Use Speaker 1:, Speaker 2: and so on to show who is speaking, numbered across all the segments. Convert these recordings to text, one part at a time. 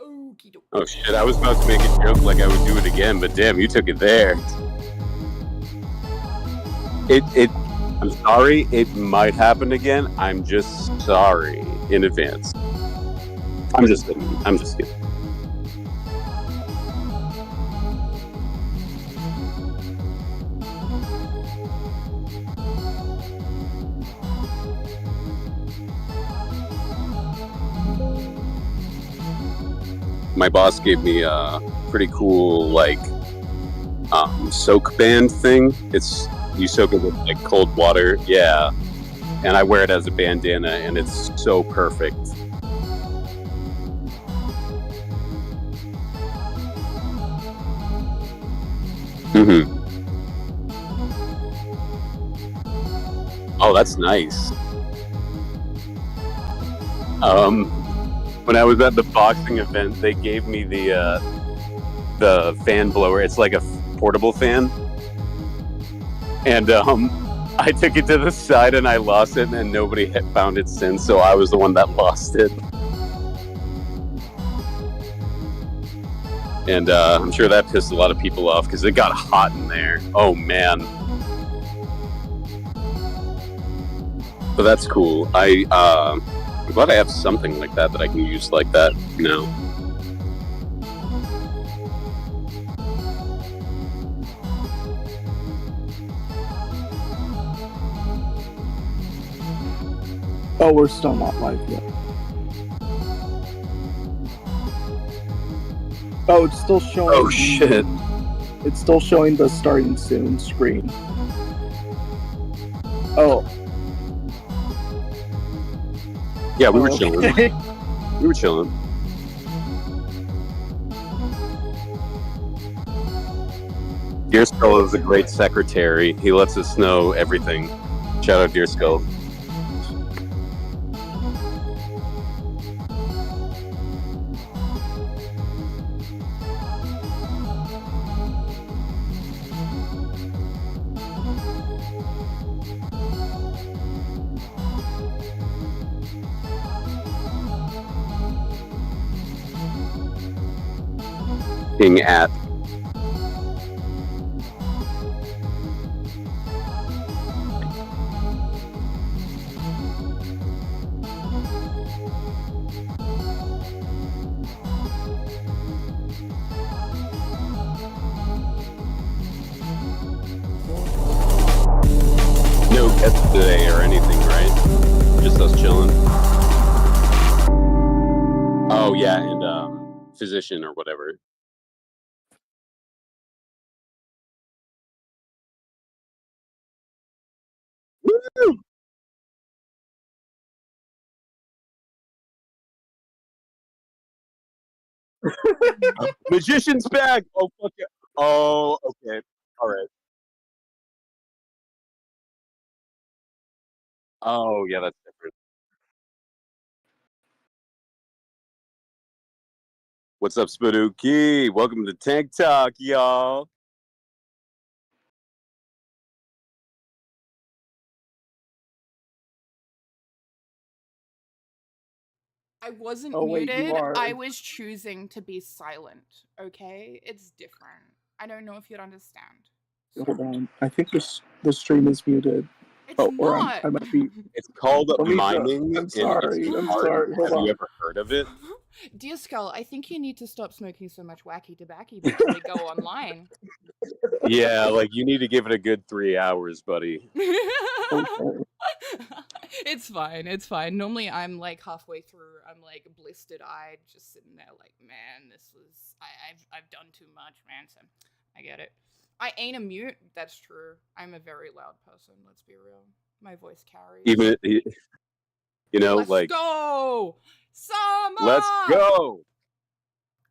Speaker 1: Okie dokie.
Speaker 2: Oh shit, I was about to make a joke like I would do it again, but damn, you took it there. I'm sorry, it might happen again. I'm just sorry in advance. I'm just kidding. My boss gave me a pretty cool soak band thing. You soak it with like cold water, yeah, and I wear it as a bandana, and it's so perfect. Mm-hmm. Oh, that's nice. When I was at the boxing event, they gave me the fan blower. It's like a portable fan, and I took it to the side and I lost it, and nobody had found it since. So I was the one that lost it, and I'm sure that pissed a lot of people off because it got hot in there. Oh man. But that's cool. I'm glad I have something like that I can use like that now.
Speaker 3: Oh, we're still not live yet. Oh, it's still showing.
Speaker 2: Oh shit.
Speaker 3: It's still showing the starting soon screen. Oh.
Speaker 2: Yeah, we were chilling. We were chilling. Deer Skull is a great secretary. He lets us know everything. Shout out Deer Skull. At no guests today or anything, right? Just us chilling. Oh yeah, and physician or whatever. Woo! Magician's bag. Oh fuck yeah. Oh okay. All right. Oh yeah, that's different. What's up, Spooky? Welcome to Tank Talk, y'all.
Speaker 1: I wasn't
Speaker 3: Oh, wait, you
Speaker 1: muted.
Speaker 3: are.
Speaker 1: I was choosing to be silent. Okay, it's different. I don't know if you'd understand.
Speaker 3: Hold on. I think the stream is muted.
Speaker 1: It's
Speaker 3: Or
Speaker 1: not.
Speaker 3: I might be.
Speaker 2: It's called
Speaker 3: Let me
Speaker 2: mining.
Speaker 3: I'm sorry.
Speaker 2: And it's
Speaker 3: I'm
Speaker 2: hard.
Speaker 3: sorry. Hold
Speaker 2: Have
Speaker 3: on.
Speaker 2: you ever heard of it?
Speaker 1: Dear Skull, I think you need to stop smoking so much wacky tobacco before we go online.
Speaker 2: Yeah, like you need to give it a good 3 hours, buddy.
Speaker 3: Okay.
Speaker 1: It's fine. It's fine. Normally, I'm like halfway through. I'm like blistered eyed, just sitting there, like, man, this was I've done too much, man. So I get it. I ain't a mute. That's true. I'm a very loud person. Let's be real. My voice carries.
Speaker 2: Even
Speaker 1: Let's
Speaker 2: like
Speaker 1: go, Summer.
Speaker 2: let's go.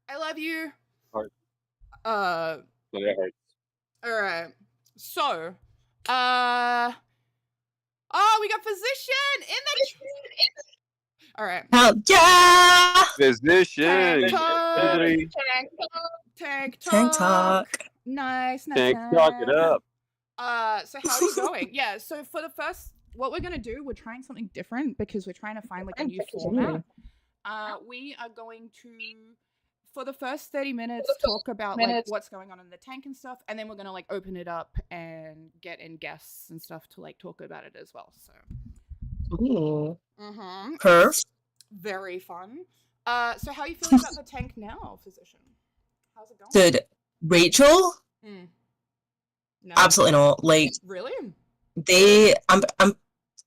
Speaker 1: I love you.
Speaker 2: Heart.
Speaker 1: All right. So, oh, we got physician in the. All right.
Speaker 4: Hell yeah!
Speaker 2: Physician.
Speaker 1: Tank
Speaker 4: Tank talk.
Speaker 1: Nice.
Speaker 2: Tank talk it up.
Speaker 1: So how are you going? Yeah. So for the first, what we're gonna do, we're trying something different because we're trying to find like a new format. We are going to for the first 30 minutes, talk about like what's going on in the tank and stuff, and then we're gonna like open it up and get in guests and stuff to like talk about it as well. So,
Speaker 4: Ooh.
Speaker 1: Perf. Very fun. So how are you feeling about the tank now, physician? How's it going?
Speaker 4: Dude, Rachel?
Speaker 1: No.
Speaker 4: Absolutely not. Like,
Speaker 1: really?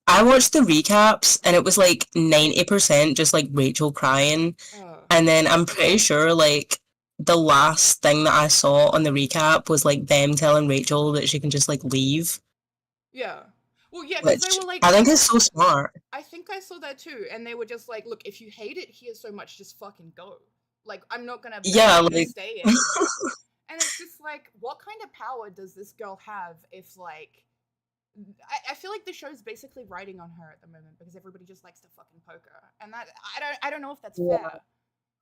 Speaker 4: I watched the recaps and it was like 90% just like Rachel crying. And then I'm pretty sure like the last thing that I saw on the recap was like them telling Rachel that she can just like leave.
Speaker 1: Yeah. Well, yeah, because they were like,
Speaker 4: I think it's so smart.
Speaker 1: I think I saw that too, and they were just like, look, if you hate it here so much, just fucking go. Like, I'm not gonna stay anymore. And it's just like, what kind of power does this girl have if like, I feel like the show's basically riding on her at the moment because everybody just likes to fucking poke her, and that I don't know if that's fair.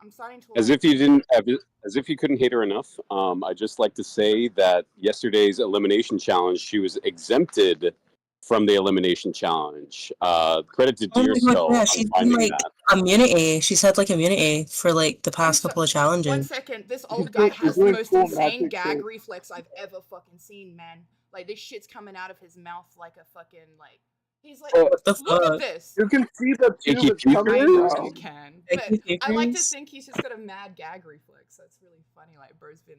Speaker 1: I'm starting to
Speaker 2: as if you couldn't hate her enough. I just like to say that yesterday's elimination challenge, she was exempted from the elimination challenge. Credit to Deersko.
Speaker 4: Yeah, she's been like immunity. She's had like immunity for like the past couple of challenges.
Speaker 1: 1 second, this old guy has the most insane gag reflex I've ever fucking seen, man. Like this shit's coming out of his mouth like a fucking like. He's like, look at this.
Speaker 3: You can see the tube coming out.
Speaker 1: You can, but I like to think he's just got a mad gag reflex. That's really funny. Like, bro's been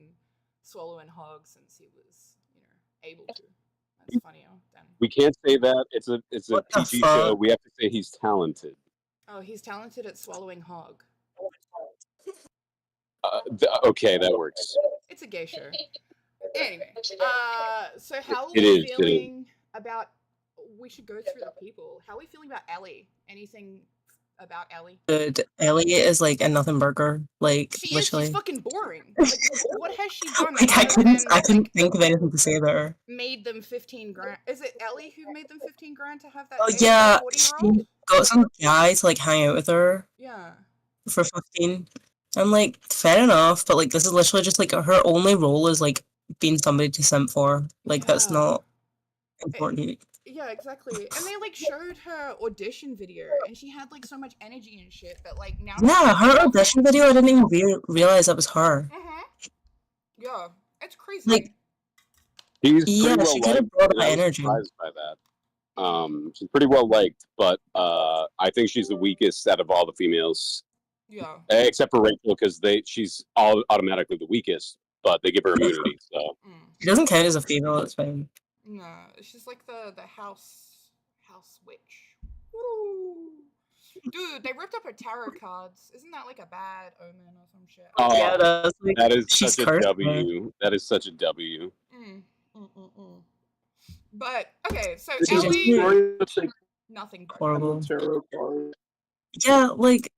Speaker 1: swallowing hogs since he was, able to. That's funny.
Speaker 2: We can't say that. It's a PG show. We have to say he's talented.
Speaker 1: Oh, he's talented at swallowing hog.
Speaker 2: Okay, that works.
Speaker 1: It's a gay show. Anyway, so how are we feeling about? We should go through the people. How are we feeling about Ellie? Anything about Ellie?
Speaker 4: Good. Ellie is like a nothing burger. Like literally.
Speaker 1: She's fucking boring. Like, what has she done?
Speaker 4: Like I couldn't think of anything to say about her.
Speaker 1: Made them 15 grand. Is it Ellie who made them 15 grand to have that?
Speaker 4: Oh yeah, she got some guy to like hang out with her.
Speaker 1: Yeah.
Speaker 4: For 15. I'm like, fair enough, but like this is literally just like her only role is like being somebody to simp for. Like that's not important.
Speaker 1: Yeah, exactly. And they like showed her audition video, and she had like so much energy and shit. But like now,
Speaker 4: yeah, her audition video, I didn't even realize that was her.
Speaker 1: Yeah, it's crazy.
Speaker 4: Like,
Speaker 2: she's pretty well
Speaker 4: she could have brought that energy.
Speaker 2: Surprised by that. She's pretty well liked, but I think she's the weakest out of all the females.
Speaker 1: Yeah.
Speaker 2: Except for Rachel, because she's automatically the weakest, but they give her immunity. So
Speaker 4: she doesn't count as a female. It's fine.
Speaker 1: No, she's like the house witch. Woo! Dude, they ripped up her tarot cards. Isn't that like a bad omen or some shit?
Speaker 2: Oh,
Speaker 4: yeah,
Speaker 2: that is such a W. That is such a W.
Speaker 1: But okay, so Ellie, nothing
Speaker 4: horrible.
Speaker 3: Tarot card.
Speaker 4: Yeah, like,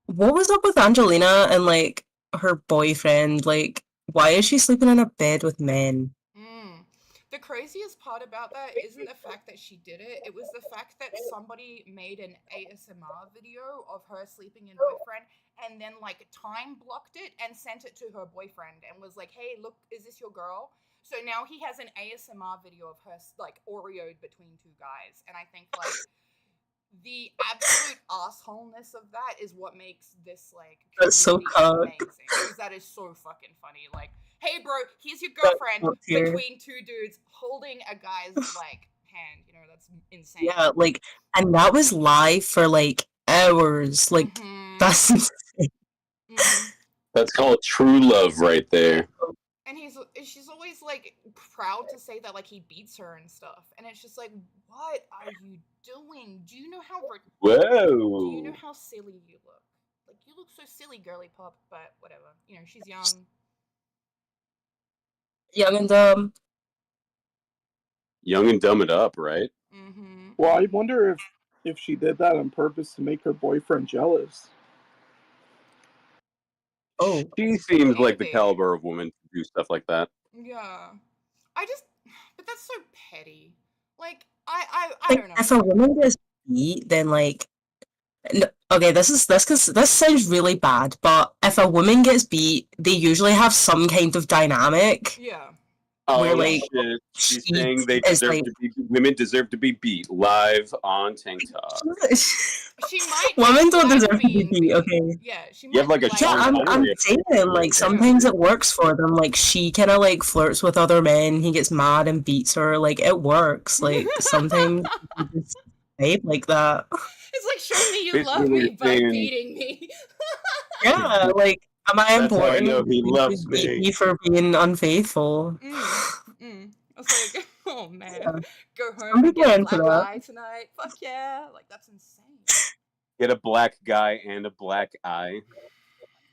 Speaker 4: what was up with Angelina and like her boyfriend? Like, why is she sleeping in a bed with men?
Speaker 1: The craziest part about that isn't the fact that she did it. It was the fact that somebody made an ASMR video of her sleeping in boyfriend and then like time blocked it and sent it to her boyfriend and was like, hey, look, is this your girl? So now he has an ASMR video of her like Oreo'd between two guys. And I think like the absolute assholeness of that is what makes this like
Speaker 4: that's so
Speaker 1: amazing. Because that is so fucking funny. Like, hey bro, here's your girlfriend between two dudes holding a guy's like hand. That's insane.
Speaker 4: Yeah, like, and that was live for like hours. Like, that's insane.
Speaker 2: That's called true love right there.
Speaker 1: And she's always like proud to say that like he beats her and stuff, and it's just like, what are you doing? Do you know how Do you know how silly you look? Like, you look so silly, girly pop. But whatever, she's young.
Speaker 4: Young and dumb.
Speaker 2: Young and dumb it up, right?
Speaker 3: Well, I wonder if she did that on purpose to make her boyfriend jealous.
Speaker 2: Oh, she seems like the caliber of woman to do stuff like that.
Speaker 1: Yeah, but that's so petty. Like, I don't know.
Speaker 4: If a woman gets beat, then like, okay, this sounds really bad, but if a woman gets beat, they usually have some kind of dynamic.
Speaker 1: Yeah.
Speaker 2: Oh, where, like, shit. She's saying women deserve to be beat live on Tank Talk.
Speaker 1: She might.
Speaker 4: Women don't
Speaker 1: black
Speaker 4: deserve to be
Speaker 1: being
Speaker 4: beat, okay?
Speaker 1: Yeah, she might.
Speaker 2: You have, like, a
Speaker 1: black
Speaker 4: Yeah,
Speaker 2: Sean
Speaker 1: being-
Speaker 4: I'm
Speaker 2: Connery
Speaker 4: saying, like, sometimes it works for them. Like, she kind of, like, flirts with other men, he gets mad and beats her. Like, it works. Like, sometimes you just behave like that.
Speaker 1: It's like, show me you
Speaker 2: Basically
Speaker 1: love
Speaker 2: what
Speaker 1: me
Speaker 2: you're
Speaker 1: by
Speaker 2: saying-
Speaker 1: beating me.
Speaker 4: Yeah, like, am I
Speaker 2: That's how I
Speaker 4: important?
Speaker 2: know he
Speaker 4: You
Speaker 2: loves
Speaker 4: just beat
Speaker 2: me.
Speaker 4: me for being unfaithful.
Speaker 1: It's like, oh man,
Speaker 4: Yeah.
Speaker 1: go
Speaker 4: Some
Speaker 1: home and
Speaker 4: people
Speaker 1: get
Speaker 4: are
Speaker 1: a
Speaker 4: into
Speaker 1: black
Speaker 4: that.
Speaker 1: eye tonight. Fuck yeah, like that's insane.
Speaker 2: Get a black guy and a black eye.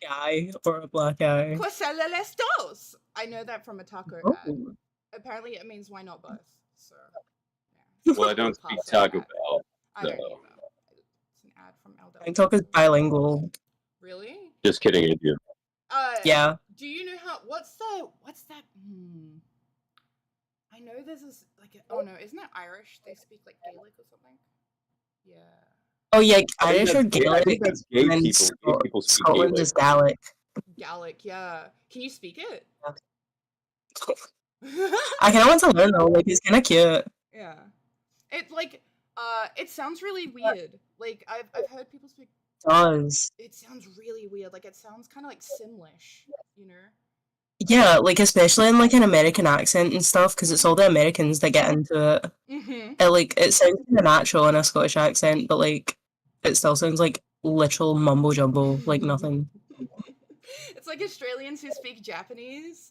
Speaker 4: Guy or a black eye.
Speaker 1: Quasela les dos. I know that from a taco ad.
Speaker 4: Oh.
Speaker 1: Apparently, it means why not both. So,
Speaker 2: Well, I don't speak
Speaker 1: Pass that
Speaker 2: Taco
Speaker 1: ad.
Speaker 2: Bell.
Speaker 1: I don't
Speaker 2: So.
Speaker 1: either. It's an ad from LW.
Speaker 4: TikTok is bilingual.
Speaker 1: Really?
Speaker 2: Just kidding, I do.
Speaker 4: Yeah.
Speaker 1: Do you know how? What's that? I know there's this like. Oh no, isn't it Irish? They speak like Gaelic or something. Yeah.
Speaker 4: Oh yeah,
Speaker 2: I think
Speaker 4: Irish or
Speaker 2: that's gay- I
Speaker 4: Gaelic,
Speaker 2: think that's gay
Speaker 4: and then
Speaker 2: people. Gay people speak
Speaker 4: Scotland
Speaker 2: Gaelic.
Speaker 4: is Gaelic.
Speaker 1: Gaelic, yeah. Can you speak it?
Speaker 4: I kind of want to learn though. Like, it's kind of cute.
Speaker 1: Yeah. It like it sounds really weird. Like I've heard people speak.
Speaker 4: It does.
Speaker 1: It sounds really weird. Like it sounds kind of like Simlish, you know?
Speaker 4: Yeah, like especially in like an American accent and stuff, because it's all the Americans that get into it. It like it sounds kind of natural in a Scottish accent, but like it still sounds like literal mumbo jumbo, like nothing.
Speaker 1: It's like Australians who speak Japanese.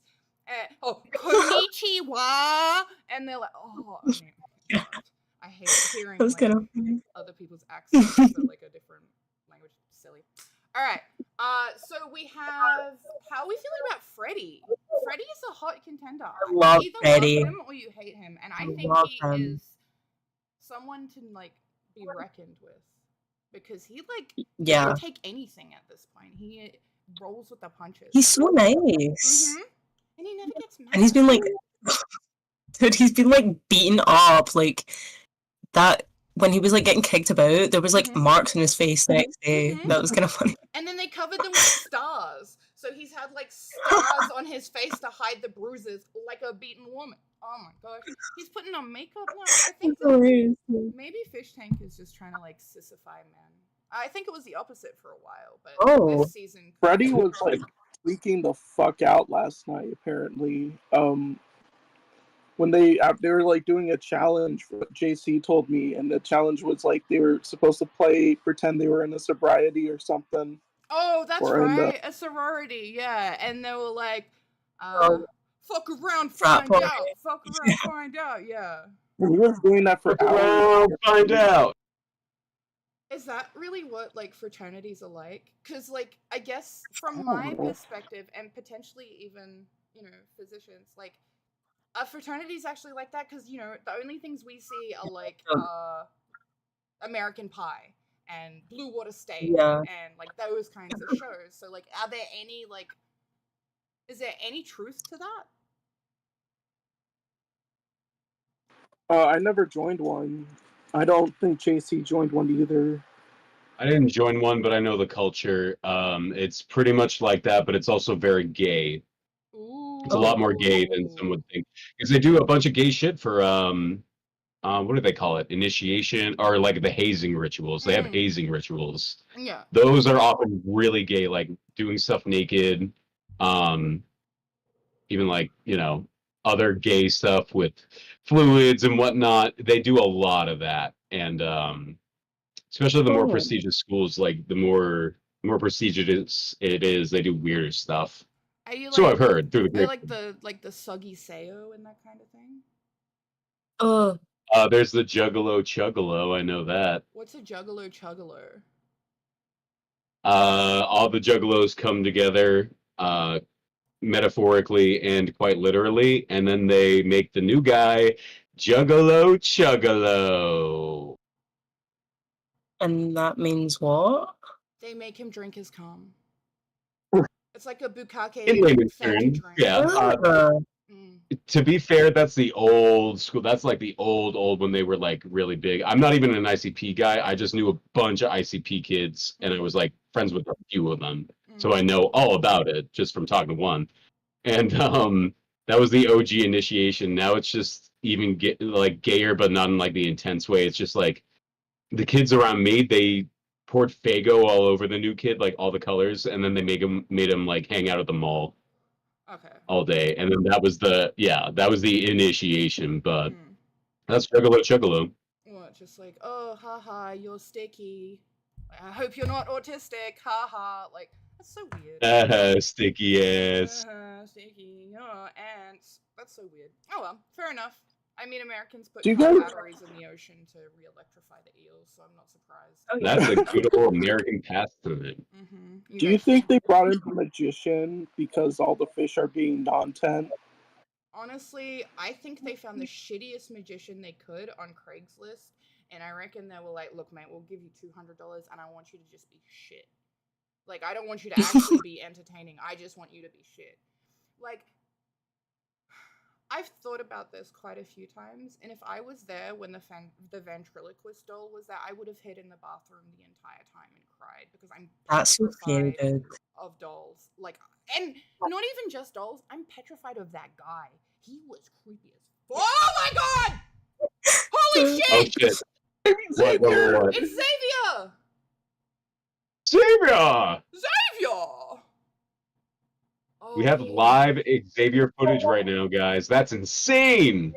Speaker 1: Konnichiwa, and they're like, oh, I mean, God, I hate hearing
Speaker 4: That's
Speaker 1: like,
Speaker 4: kind of funny.
Speaker 1: other people's accents for like a different language. Silly. All right. So we have. How are we feeling about Freddie? Freddie is a hot contender.
Speaker 4: I love
Speaker 1: you either
Speaker 4: Freddie.
Speaker 1: love him or you hate him, and I think
Speaker 4: love
Speaker 1: he
Speaker 4: him.
Speaker 1: is someone to like be reckoned with because he like
Speaker 4: Yeah,
Speaker 1: will take anything at this point. He rolls with the punches.
Speaker 4: he's so nice,
Speaker 1: And he never gets mad.
Speaker 4: and he's been like, dude, he's been like beaten up, like that. When he was like getting kicked about, there was like marks in his face the next day. That was kind of funny.
Speaker 1: And then they covered them with stars. So he's had like stars on his face to hide the bruises like a beaten woman. Oh my gosh. He's putting on makeup now. I think that maybe Fish Tank is just trying to like sissify men. I think it was the opposite for a while, but this season
Speaker 3: Freddie was like freaking the fuck out last night, apparently. When they were like doing a challenge, JC told me, and the challenge was like they were supposed to pretend they were in a sobriety or something.
Speaker 1: Oh, that's
Speaker 3: Or in
Speaker 1: right, a sorority, yeah. And they were like, fuck around,
Speaker 4: Frat
Speaker 1: find
Speaker 4: party.
Speaker 1: out. Fuck around, find out, yeah.
Speaker 3: And he was doing that for hours.
Speaker 2: Find out.
Speaker 1: Is that really what like fraternities are like? Because like I guess from my perspective and potentially even physicians, like a fraternity is actually like that because the only things we see are like American Pie and Blue Water State and like those kinds of shows. So like, are there any like, is there any truth to that?
Speaker 3: I never joined one. I don't think JC joined one either.
Speaker 2: I didn't join one, but I know the culture. It's pretty much like that, but it's also very gay.
Speaker 1: Ooh.
Speaker 2: It's a lot more gay than some would think, because they do a bunch of gay shit for what do they call it? Initiation, or like the hazing rituals. They have hazing rituals.
Speaker 1: Yeah.
Speaker 2: Those are often really gay, like doing stuff naked, even like other gay stuff with fluids and whatnot. They do a lot of that, and especially the more prestigious schools, like the more prestigious it is, they do weirder stuff.
Speaker 1: Are you like,
Speaker 2: So I've heard through the
Speaker 1: like the soggy sayo and that kind of thing?
Speaker 2: There's the Juggalo Chuggalo. I know that.
Speaker 1: What's a Juggalo Chuggalo?
Speaker 2: All the Juggalos come together, metaphorically and quite literally, and then they make the new guy Juggalo Chuggalo.
Speaker 4: And that means what?
Speaker 1: They make him drink his cum. It's like a bukkake.
Speaker 2: In layman's
Speaker 1: fancy
Speaker 2: terms,
Speaker 1: drink.
Speaker 2: yeah. To be fair, that's the old school. That's like the old when they were like really big. I'm not even an ICP guy. I just knew a bunch of ICP kids, and I was like friends with a few of them, so I know all about it just from talking to one. And that was the OG initiation. Now it's just even like gayer, but not in like the intense way. It's just like the kids around me. poured Faygo all over the new kid, like all the colors, and then they made him like hang out at the mall all day, and then that was the initiation. But that's Juggalo.
Speaker 1: What, just like, oh, haha, you're sticky. I hope you're not autistic, haha. Like, that's so weird.
Speaker 2: Sticky ass.
Speaker 1: Sticky, ants. That's so weird. Oh well, fair enough. I mean, Americans put batteries in the ocean to re-electrify the eels, so I'm not surprised.
Speaker 4: Oh, yeah.
Speaker 2: That's a beautiful American pastime.
Speaker 3: Do you think they brought in the magician because all the fish are being non-tent?
Speaker 1: Honestly, I think they found the shittiest magician they could on Craigslist, and I reckon they were like, look, mate, we'll give you $200, and I want you to just be shit. Like, I don't want you to actually be entertaining. I just want you to be shit. Like, I've thought about this quite a few times, and if I was there when the ventriloquist doll was there, I would have hid in the bathroom the entire time and cried, because I'm petrified of dolls. Like, and not even just dolls, I'm petrified of that guy. He was creepy as fuck. Oh my god! Holy shit!
Speaker 2: Oh shit.
Speaker 3: Xavier!
Speaker 2: What?
Speaker 1: It's Xavier!
Speaker 2: Xavier!
Speaker 1: Xavier! Oh,
Speaker 2: We have live Xavier footage right now, guys. That's insane!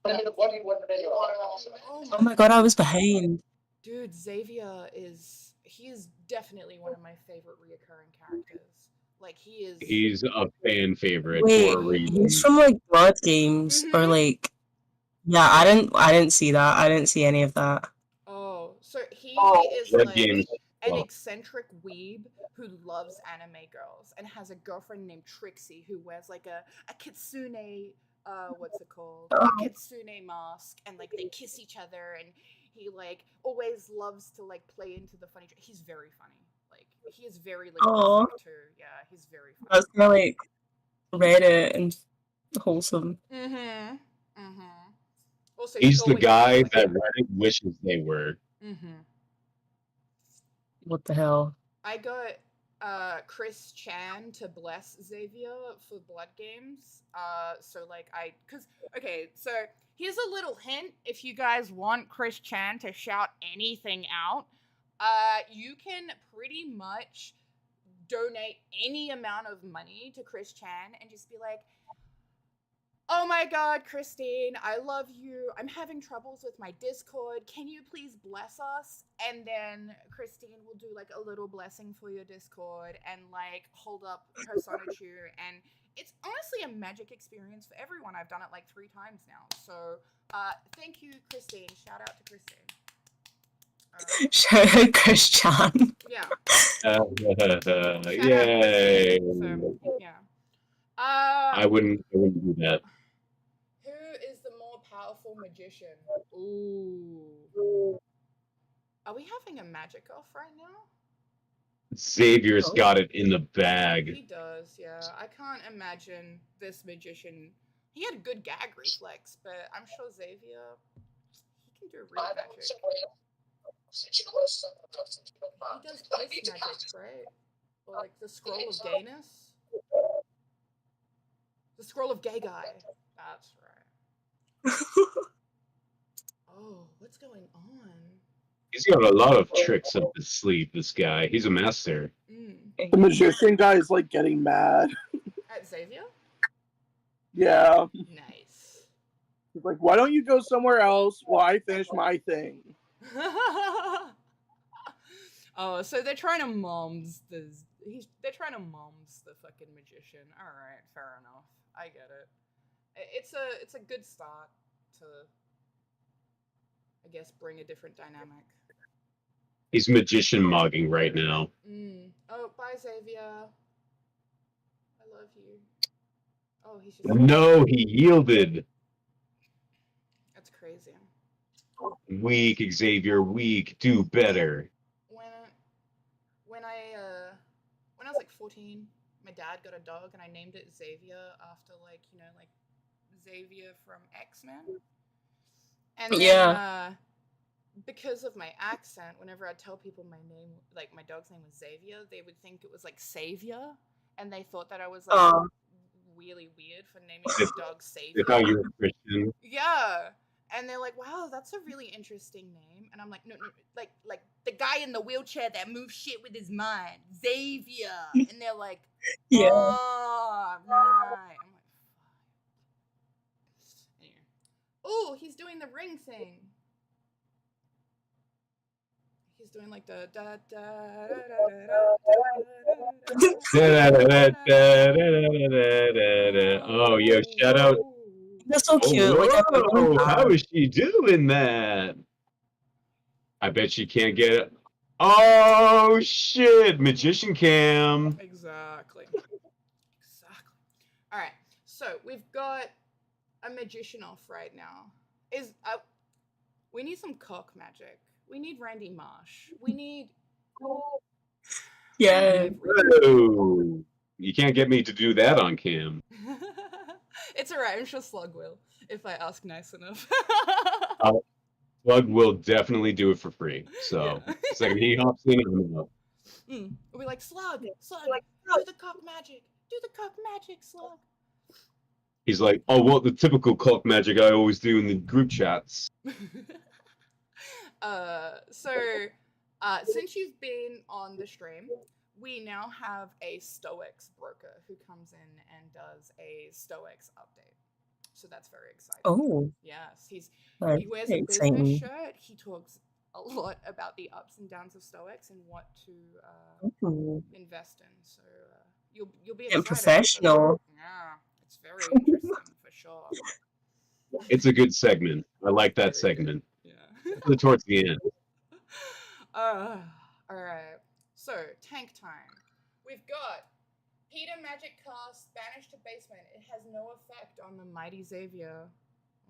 Speaker 4: Oh my god, I was behind.
Speaker 1: Dude, Xavier is definitely one of my favorite reoccurring characters. Like,
Speaker 2: he's a fan favorite
Speaker 4: Wait,
Speaker 2: for a reason.
Speaker 4: he's from like Blood Games or like I didn't see that. I didn't see any of that.
Speaker 1: Oh, so he is
Speaker 2: Blood
Speaker 1: like
Speaker 2: Games.
Speaker 1: an eccentric weeb who loves anime girls and has a girlfriend named Trixie who wears like a kitsune what's it called? A kitsune mask, and like they kiss each other, and he like always loves to like play into the funny. He's very funny. Like, he is very like too. Yeah, he's very funny.
Speaker 4: That's kind of like Reddit and wholesome.
Speaker 1: Also,
Speaker 2: he's the guy that Reddit wishes they were.
Speaker 4: What the hell?
Speaker 1: I got Chris Chan to bless Xavier for Blood Games. So here's a little hint. If you guys want Chris Chan to shout anything out, you can pretty much donate any amount of money to Chris Chan and just be like, oh my god, Christine, I love you. I'm having troubles with my Discord. Can you please bless us? And then Christine will do like a little blessing for your Discord and like hold up Persona 2. And it's honestly a magic experience for everyone. I've done it like 3 times now. So thank you, Christine. Shout out to Christine.
Speaker 4: Shout out Chris Chan.
Speaker 1: Yeah.
Speaker 2: Yay.
Speaker 1: So, yeah.
Speaker 2: I wouldn't do that.
Speaker 1: Who is the more powerful magician? Ooh. Are we having a magic off right now?
Speaker 2: Xavier's got it in the bag.
Speaker 1: He does, yeah. I can't imagine this magician. He had a good gag reflex, but I'm sure Xavier, he can do real magic. He does ice magic, right? Or like the Scroll of Gayness? The Scroll of Gay Guy. That's right. Oh, what's going on?
Speaker 2: He's got a lot of tricks up his sleeve, this guy. He's a master.
Speaker 3: The magician guy is like getting mad.
Speaker 1: At Xavier?
Speaker 3: Yeah.
Speaker 1: Nice.
Speaker 3: He's like, why don't you go somewhere else while I finish my thing?
Speaker 1: Oh, so they're trying to moms they're trying to moms the fucking magician. Alright, fair enough. I get it. It's a good start to, I guess, bring a different dynamic.
Speaker 2: He's magician mogging right now.
Speaker 1: Oh, bye, Xavier. I love you. Oh, he's just...
Speaker 2: No, he yielded.
Speaker 1: That's crazy.
Speaker 2: Weak, Xavier, weak. Do better.
Speaker 1: When I was like 14, my dad got a dog and I named it Xavier after like Xavier from X-Men. And then, because of my accent, whenever I tell people my name, like my dog's name was Xavier, they would think it was like Savior, and they thought that I was like really weird for naming my dog Savior.
Speaker 2: They thought you were Christian.
Speaker 1: Yeah. And they're like, wow, that's a really interesting name. And I'm like, no, like the guy in the wheelchair that moves shit with his mind, Xavier. And they're like,
Speaker 4: Yeah.
Speaker 1: oh, right. I'm like, fuck. Anyway. Oh, he's doing the ring thing. He's doing like the da da da.
Speaker 2: Oh, yo, shout out.
Speaker 4: That's so cute. Like,
Speaker 2: Whoa, how is she doing that? I bet she can't get it. Oh shit, magician cam.
Speaker 1: Exactly. All right, so we've got a magician off right now. We need some cock magic. We need Randy Marsh. We need.
Speaker 4: Yeah.
Speaker 2: Whoa. You can't get me to do that on cam.
Speaker 1: It's alright. I'm sure Slug will if I ask nice enough.
Speaker 2: Slug will definitely do it for free. So
Speaker 1: Yeah.
Speaker 2: the second he hops in, I'm up.
Speaker 1: We'll be like, Slug, do the cock magic. Do the cock magic, Slug.
Speaker 2: He's like, oh, well, the typical cock magic I always do in the group chats.
Speaker 1: Since you've been on the stream, we now have a Stoics broker who comes in and does a Stoics update. So that's very exciting.
Speaker 4: Oh.
Speaker 1: Yes, he
Speaker 4: That's
Speaker 1: wears a
Speaker 4: exciting.
Speaker 1: business shirt. He talks a lot about the ups and downs of Stoics and what to invest in. So you'll be
Speaker 4: Getting
Speaker 1: excited.
Speaker 4: professional.
Speaker 1: Yeah, it's very interesting for sure.
Speaker 2: It's a good segment. I like that segment.
Speaker 1: Yeah.
Speaker 2: Towards the end.
Speaker 1: All right. So tank time. We've got Peter Magic Cast banished to basement. It has no effect on the mighty Xavier.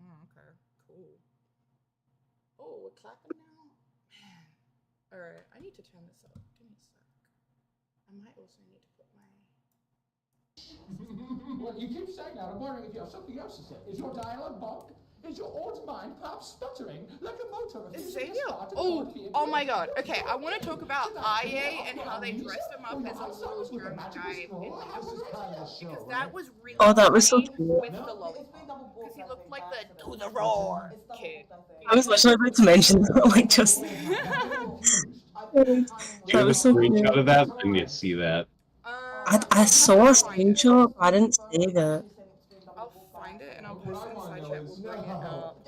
Speaker 1: Oh, okay, cool. Oh, we're clapping now. Man. All right, I need to turn this up. Give me a sec. I might also need to put my.
Speaker 5: Well, you keep saying that. I'm wondering if you have something else to say. Is your dialogue bunk? Is your old mind perhaps stuttering like a motor?
Speaker 1: Xavier? Oh my god. Okay, I want to talk about IA and how they dressed him up as a little German guy in because that was really
Speaker 4: that was so
Speaker 1: funny
Speaker 4: cute.
Speaker 1: with the lollipop. Because he looked like the do the roar kid.
Speaker 4: I was literally about to mention that, like, just.
Speaker 2: Do you
Speaker 4: That
Speaker 2: have a
Speaker 4: was so
Speaker 2: screenshot
Speaker 4: cute.
Speaker 2: of that? I need to see that.
Speaker 4: I saw a screenshot, but I didn't save it.
Speaker 1: I'll find it and I'll post it inside chat. We'll bring it up.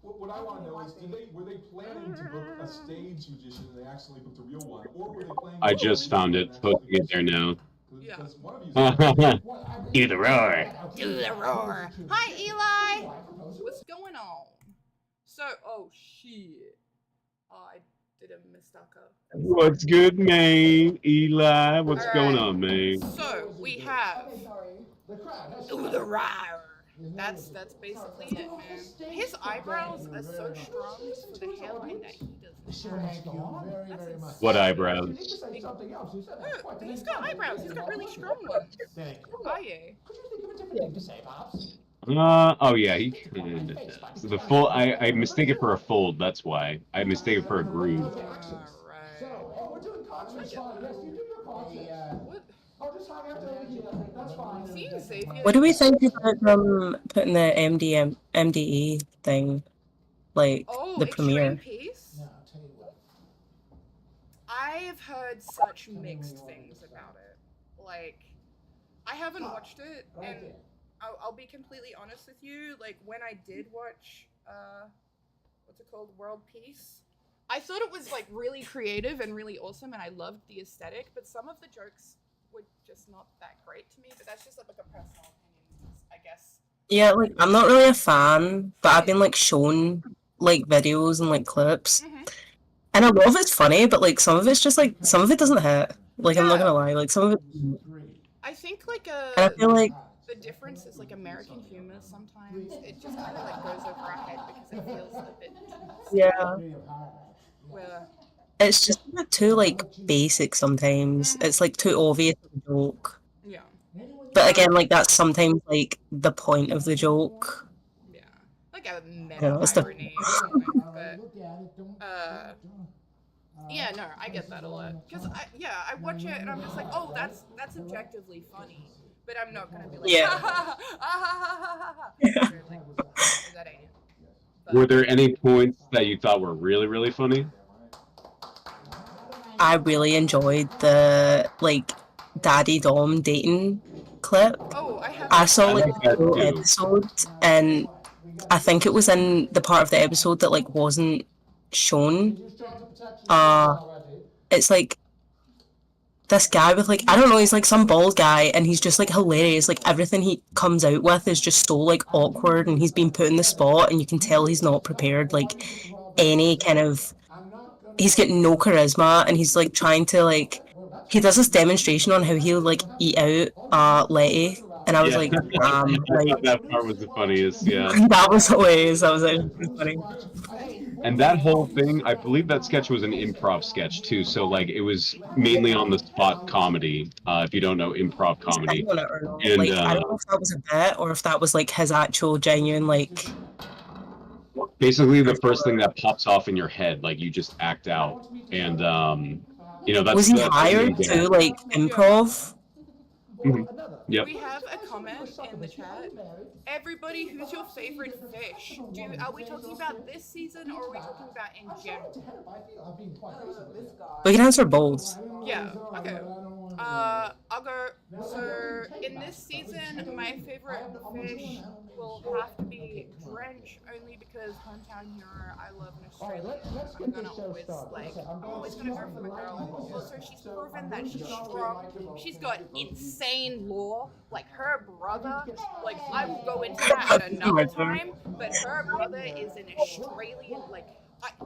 Speaker 5: What I want to know is, were they planning to book a stage magician and they actually booked a real one, or were they planning?
Speaker 2: I just found it. Posting it there now.
Speaker 1: Yeah.
Speaker 2: Do the roar.
Speaker 1: Do the roar. Hi, Eli. What's going on? So, oh shit. Oh, I did a mistucker.
Speaker 2: What's good, man? Eli, what's
Speaker 1: All
Speaker 2: going
Speaker 1: right.
Speaker 2: on, man?
Speaker 1: So we have do the roar. That's basically it, man. His eyebrows are so strong for the hairline that he doesn't have.
Speaker 2: What eyebrows?
Speaker 1: Oh, he's got eyebrows. He's got really strong ones. Oh yeah.
Speaker 5: Could you think of a different thing to say, Pops?
Speaker 2: Oh yeah, he kind of does. The full, I mistake it for a fold. That's why I mistake it for a groove.
Speaker 1: Alright.
Speaker 5: We're doing concerts. Yes, you do your concerts.
Speaker 1: What?
Speaker 5: I'll just hang out over here. That's fine.
Speaker 1: Seeing Xavier.
Speaker 4: What do we think about them putting the MDE thing, like the premiere?
Speaker 1: Extreme Peace?
Speaker 5: No, I'll tell you what.
Speaker 1: I have heard such mixed things about it. Like, I haven't watched it, and I'll be completely honest with you. Like, when I did watch, what's it called, World Peace, I thought it was like really creative and really awesome, and I loved the aesthetic. But some of the jokes were just not that great to me. But that's just like a personal opinion, I guess.
Speaker 4: Yeah, like I'm not really a fan, but I've been like shown like videos and like clips, and a lot of it's funny, but like some of it's just like some of it doesn't hit. Like I'm not gonna lie, like some of it.
Speaker 1: I think like
Speaker 4: And I feel like
Speaker 1: the difference is like American humor sometimes it just kind of like goes over our head because it feels a bit
Speaker 4: yeah,
Speaker 1: where
Speaker 4: it's just a bit too like basic sometimes. It's like too obvious of a joke.
Speaker 1: yeah.
Speaker 4: But again, like that's sometimes like the point of the joke.
Speaker 1: Yeah, like a meta
Speaker 4: Yeah, it's the-
Speaker 1: irony or something. But yeah, no, I get that a lot because I watch it and I'm just like, oh, that's objectively funny, but I'm not gonna be like,
Speaker 4: Yeah.
Speaker 1: ha ha ha. Like, that ain't it. But,
Speaker 2: Were there any points that you thought were really, really funny?
Speaker 4: I really enjoyed the like Daddy Dom dating clip.
Speaker 1: Oh, I have.
Speaker 4: I saw
Speaker 2: I
Speaker 4: like
Speaker 2: like that
Speaker 4: the whole
Speaker 2: too.
Speaker 4: episode, and I think it was in the part of the episode that like wasn't shown. It's like this guy with like, I don't know, he's like some bald guy, and he's just like hilarious. Like everything he comes out with is just so like awkward, and he's been put in the spot, and you can tell he's not prepared. Like any kind of, he's getting no charisma, and he's like trying to like, he does this demonstration on how he'll like eat out Letty, and I was
Speaker 2: Yeah,
Speaker 4: like,
Speaker 2: I
Speaker 4: like
Speaker 2: thought that part was the funniest. Yeah,
Speaker 4: that was hilarious. That was actually pretty funny.
Speaker 2: and that whole thing, I believe that sketch was an improv sketch too. So like, it was mainly on the spot comedy. If you don't know improv comedy,
Speaker 4: I don't know, or not.
Speaker 2: and
Speaker 4: Like I don't know if that was a bit or if that was like his actual genuine like.
Speaker 2: basically the first thing that pops off in your head, like you just act out, and you know that's.
Speaker 4: Was he
Speaker 2: that's
Speaker 4: hired to like improv?
Speaker 2: Mhm. Yep.
Speaker 1: We have a comment in the chat. Everybody, who's your favorite fish? Are we talking about this season or are we talking about in general?
Speaker 4: We can answer both.
Speaker 1: Yeah, okay. I'll go. So, in this season, my favorite fish will have to be Drench, only because hometown hero, I love an Australian. I'm gonna always, like, I'm always gonna go for the girl. Also, she's proven that she's strong. She's got insane lore. Like, her brother, like, I will go into that at another time, but her brother is an Australian, like,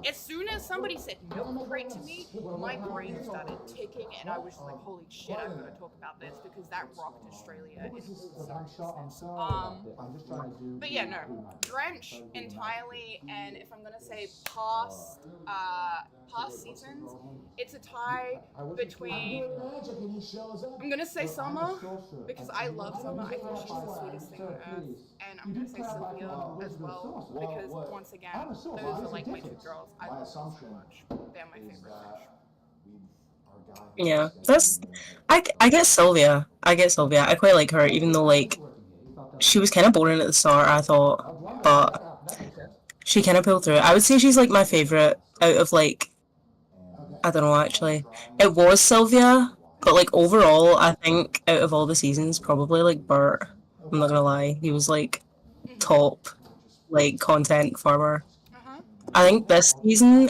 Speaker 1: as soon as somebody said milk crate to me, my brain started ticking, and I was like, "Holy shit! I'm going to talk about this because that rocked Australia in all sense." But yeah, no, Drench entirely, and if I'm going to say past seasons, it's a tie between. I'm going to say Summer because I love Summer. I think she's the sweetest thing on earth, and I'm going to say Sylvia as well because once again, those are like my two girls. I love them so much. They're my favorite fish.
Speaker 4: Yeah, that's. I get Sylvia. I quite like her, even though like she was kind of boring at the start. I thought, but she kind of pulled through. I would say she's like my favorite out of like. I don't know actually. It was Sylvia, but like overall, I think out of all the seasons, probably like Bert. I'm not gonna lie, he was like top, like content farmer. I think this season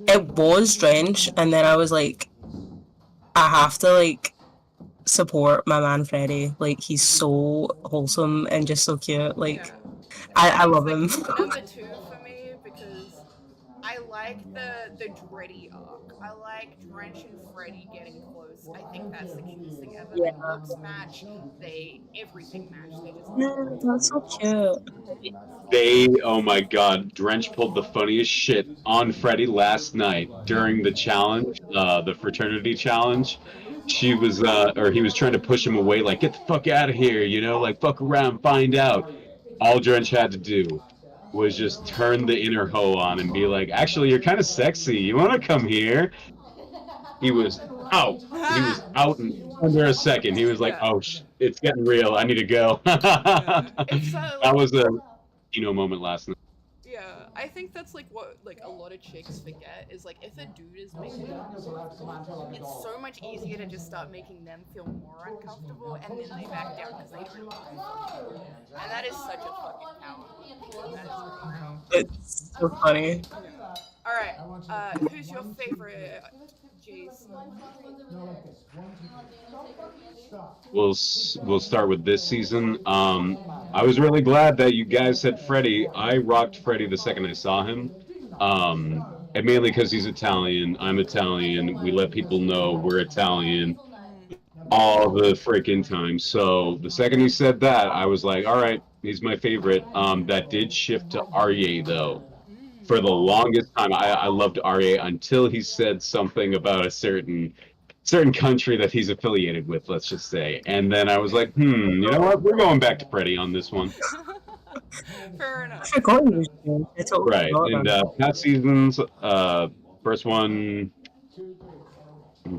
Speaker 4: it was Drench, and then I was like, I have to like support my man Freddie. Like he's so wholesome and just so cute. Like
Speaker 1: Yeah.
Speaker 4: I love
Speaker 1: He's,
Speaker 4: him.
Speaker 1: like, number two for me because I like the dready arc. I like Drench and Freddy getting close. I think that's the cutest thing ever.
Speaker 4: Yeah.
Speaker 1: The looks match. Everything match. They just.
Speaker 4: Man, that's so cute.
Speaker 2: Oh my god, Drench pulled the funniest shit on Freddy last night during the challenge, the fraternity challenge. She was, or he was trying to push him away, like, get the fuck out of here, you know, like, fuck around, find out. All Drench had to do was just turn the inner hoe on and be like, actually, you're kind of sexy, you want to come here? He was out. He was out in under a second. He was like, oh, it's getting real, I need to go.
Speaker 1: It's,
Speaker 2: That was a moment last night.
Speaker 1: Yeah, I think that's like what like a lot of chicks forget is like if a dude is making them uncomfortable, it's so much easier to just start making them feel more uncomfortable and then they back down because they don't know. And that is such a fucking power. That is really power.
Speaker 4: It's so funny.
Speaker 1: All right, who's your favorite, Jason?
Speaker 2: We'll start with this season. I was really glad that you guys said Freddy. I rocked Freddy the second I saw him, and mainly because he's Italian. I'm Italian. We let people know we're Italian all the freaking time. So the second he said that, I was like, all right, he's my favorite. That did shift to Arye though. For the longest time, I loved Arye until he said something about a certain country that he's affiliated with, let's just say. And then I was like, you know what? We're going back to Freddy on this one.
Speaker 1: Fair enough.
Speaker 4: I forgot you. I totally
Speaker 2: Right.
Speaker 4: forgot
Speaker 2: And
Speaker 4: that.
Speaker 2: past seasons, first one,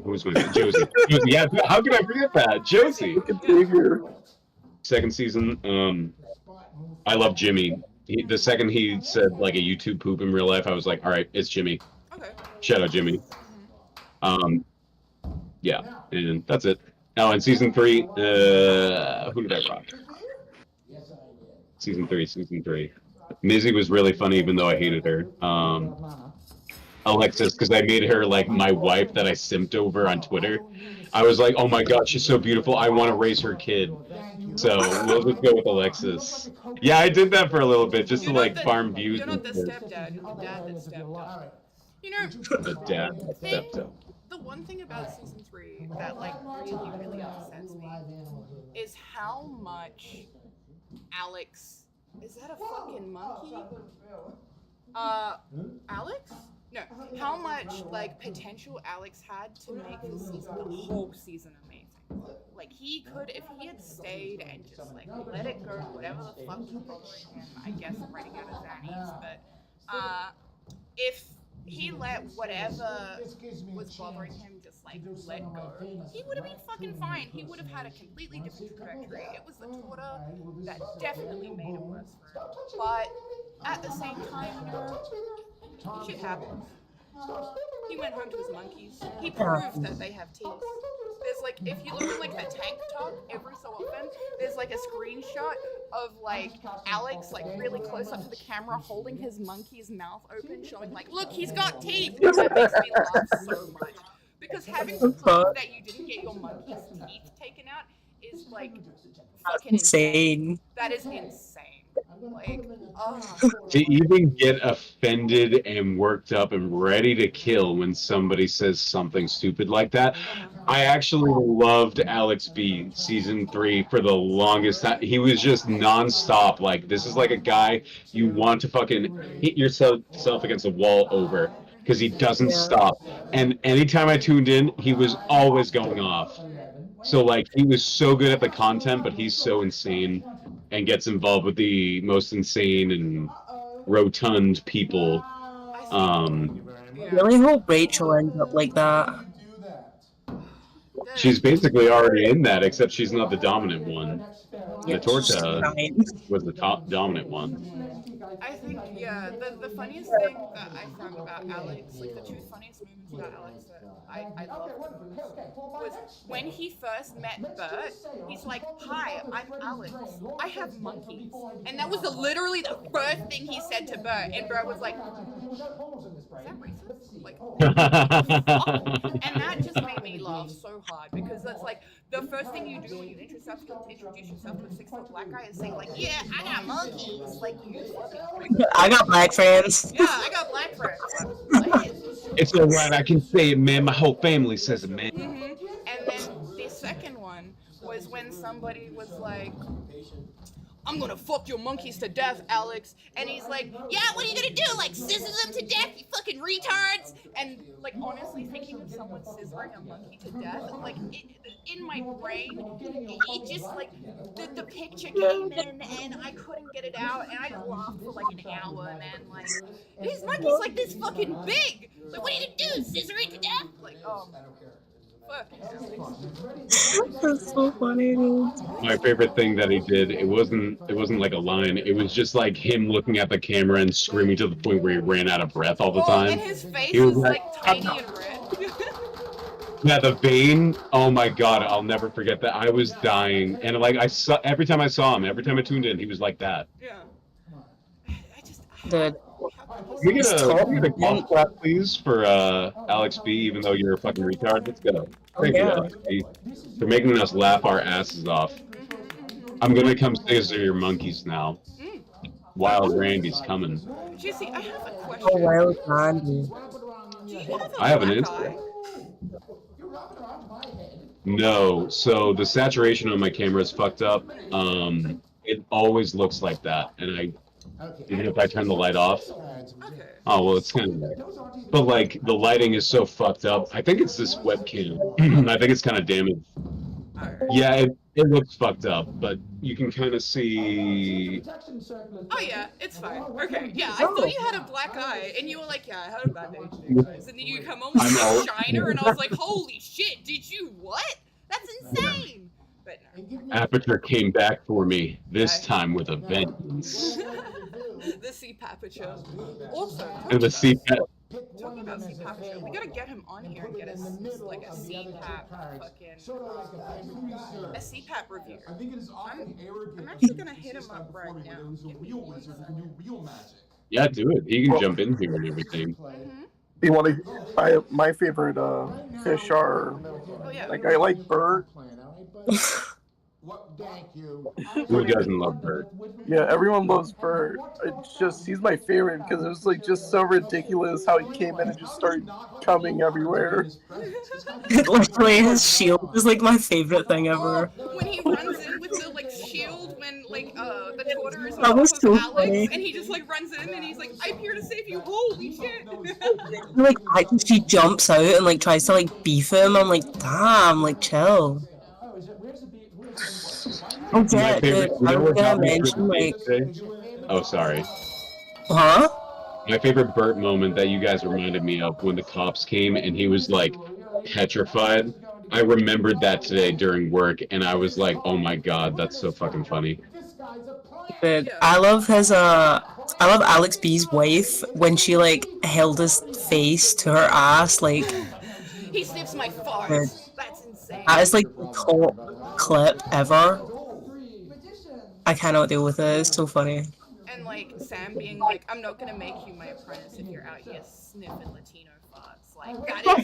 Speaker 2: who's my Josie? Yeah, how could I forget that? Josie. Second season, I love Jimmy. The second he said like a YouTube poop in real life, I was like, all right, it's Jimmy.
Speaker 1: Okay.
Speaker 2: Shout out Jimmy. Yeah, and that's it. Oh, and season 3, who did I rock? Season 3. Mizzy was really funny, even though I hated her. Alexis, because I made her like my wife that I simped over on Twitter. I was like, oh my god, she's so beautiful. I want to raise her kid. So we'll just go with Alexis. Yeah, I did that for a little bit, just to like farm views.
Speaker 1: You're not the stepdad. You're the dad that stepped up. You know,
Speaker 2: the dad that stepped up.
Speaker 1: The one thing about season 3 that like really upsets me is how much Alex. Is that a fucking monkey? Alex? No. How much like potential Alex had to make the season, the whole season, amazing. Like he could, if he had stayed and just like let it go, whatever the fuck was bothering him. I guess I'm running out of Zannies, but if he let whatever was bothering him just like let go, he would have been fucking fine. He would have had a completely different trajectory. It was the daughter that definitely made it worse for him. But at the same time, you know, shit happens. He went home to his monkeys. He proved that they have teeth. There's like, if you look at like the tank top every so often, there's like a screenshot of like Alex like really close up to the camera holding his monkey's mouth open, showing like, look, he's got teeth. And that makes me laugh so much. Because having to prove that you didn't get your monkey's teeth taken out is like fucking insane. That is insane. Like,
Speaker 2: to even get offended and worked up and ready to kill when somebody says something stupid like that. I actually loved Alex B season 3 for the longest time. He was just nonstop. Like, this is like a guy you want to fucking hit yourself against a wall over because he doesn't stop. And anytime I tuned in, he was always going off. So like, he was so good at the content, but he's so insane and gets involved with the most insane and rotund people.
Speaker 4: I really hope Rachel ends up like that.
Speaker 2: She's basically already in that, except she's not the dominant one. Natorta was the top dominant one.
Speaker 1: I think, yeah, the funniest thing that I found about Alex, like the two funniest moments about Alex that I loved was when he first met Bert, he's like, hi, I'm Alex, I have monkeys. And that was literally the first thing he said to Bert, and Bert was like, is that racist? Like, what the fuck? And that just made me laugh so hard, because that's like, the first thing you do when you introduce yourself to a 6-foot black guy is say like, yeah, I got monkeys. Like, you
Speaker 4: I got black friends.
Speaker 1: Yeah, I got black friends. Like,
Speaker 2: it's alright, I can say it, man. My whole family says it, man.
Speaker 1: Mm-hmm. And then the second one was when somebody was like, I'm gonna fuck your monkeys to death, Alex. And he's like, yeah, what are you gonna do? Like, scissor them to death, you fucking retards? And, like, honestly, thinking of someone scissoring a monkey to death, like, in my brain, it just, like, the picture came in, and I couldn't get it out, and I laughed for, like, an hour, man. Like, his monkey's, like, this fucking big! Like, what are you gonna do? Scissor it to death? Like,
Speaker 4: That's so funny, dude.
Speaker 2: My favorite thing that he did, it wasn't like a line, it was just like him looking at the camera and screaming to the point where he ran out of breath all the time.
Speaker 1: And his face was like tiny and red.
Speaker 2: Yeah, the vein, oh my god, I'll never forget that. I was dying, and like every time I saw him, every time I tuned in, he was like that.
Speaker 1: Yeah.
Speaker 4: Dude.
Speaker 2: Can we get a golf clap, please, for Alex B, even though you're a fucking retard? Let's go. Thank you, Alex B, for making us laugh our asses off. I'm gonna come scissor your monkeys now. Wild Randy's coming.
Speaker 1: Jesse, I have a question.
Speaker 4: Oh, Wild Randy.
Speaker 2: I have an answer. No, so the saturation on my camera is fucked up. It always looks like that, and even if I turn the light off. Oh, well, it's kind of there. But, like, the lighting is so fucked up. I think it's this webcam. I think it's kind of damaged. Yeah, it looks fucked up, but you can kind of see...
Speaker 1: Oh, yeah, it's fine. Okay, yeah, I thought you had a black eye, and you were like, yeah, I had a bad day today, guys. And then you come home with a shiner, and I was like, holy shit, did you what? That's insane! But no.
Speaker 2: Aperture came back for me, this time with a vengeance.
Speaker 1: The CPAPature. Also,
Speaker 2: and the CPAP.
Speaker 1: Talking about CPAP shit, we gotta get him on here and get us like a CPAP fucking a CPAP review.
Speaker 5: I think it is often arrogant.
Speaker 1: I'm actually gonna hit him up right now.
Speaker 5: There's a
Speaker 1: Give me
Speaker 5: real
Speaker 1: one
Speaker 5: wizard who
Speaker 1: second.
Speaker 5: can do real magic.
Speaker 2: Yeah, do it. He can jump in here and everything.
Speaker 3: You want to? My favorite fish are like I like Bert.
Speaker 5: Thank you.
Speaker 2: Who doesn't love Bert?
Speaker 3: Yeah, everyone loves Bert. It's just he's my favorite because it was like just so ridiculous how he came in and just started coming everywhere.
Speaker 4: Literally, his shield is like my favorite thing ever.
Speaker 1: When he runs in with the like shield, when like the Torter is on
Speaker 4: That
Speaker 1: top
Speaker 4: was
Speaker 1: of
Speaker 4: so
Speaker 1: Alex,
Speaker 4: funny.
Speaker 1: and he just like runs in and he's like, "I'm here to save you." Holy shit!
Speaker 4: Like, she jumps out and like tries to like beef him. I'm like, damn, like chill. Oh yeah,
Speaker 2: My favorite.
Speaker 4: dude,
Speaker 2: You
Speaker 4: I
Speaker 2: know
Speaker 4: was
Speaker 2: what
Speaker 4: gonna
Speaker 2: got me
Speaker 4: mention
Speaker 2: through the
Speaker 4: like,
Speaker 2: day today? Oh, sorry.
Speaker 4: huh?
Speaker 2: My favorite Bert moment that you guys reminded me of when the cops came and he was like petrified. I remembered that today during work, and I was like, "Oh my god, that's so fucking funny."
Speaker 4: Dude, I love Alex B's wife when she like held his face to her ass, like
Speaker 1: He sniffs my
Speaker 4: dude,
Speaker 1: farts. That's insane.
Speaker 4: that is like the top clip ever. I cannot deal with it. It's so funny.
Speaker 1: And like Sam being like, "I'm not gonna make you my apprentice if you're out here sniffing Latino farts." Like that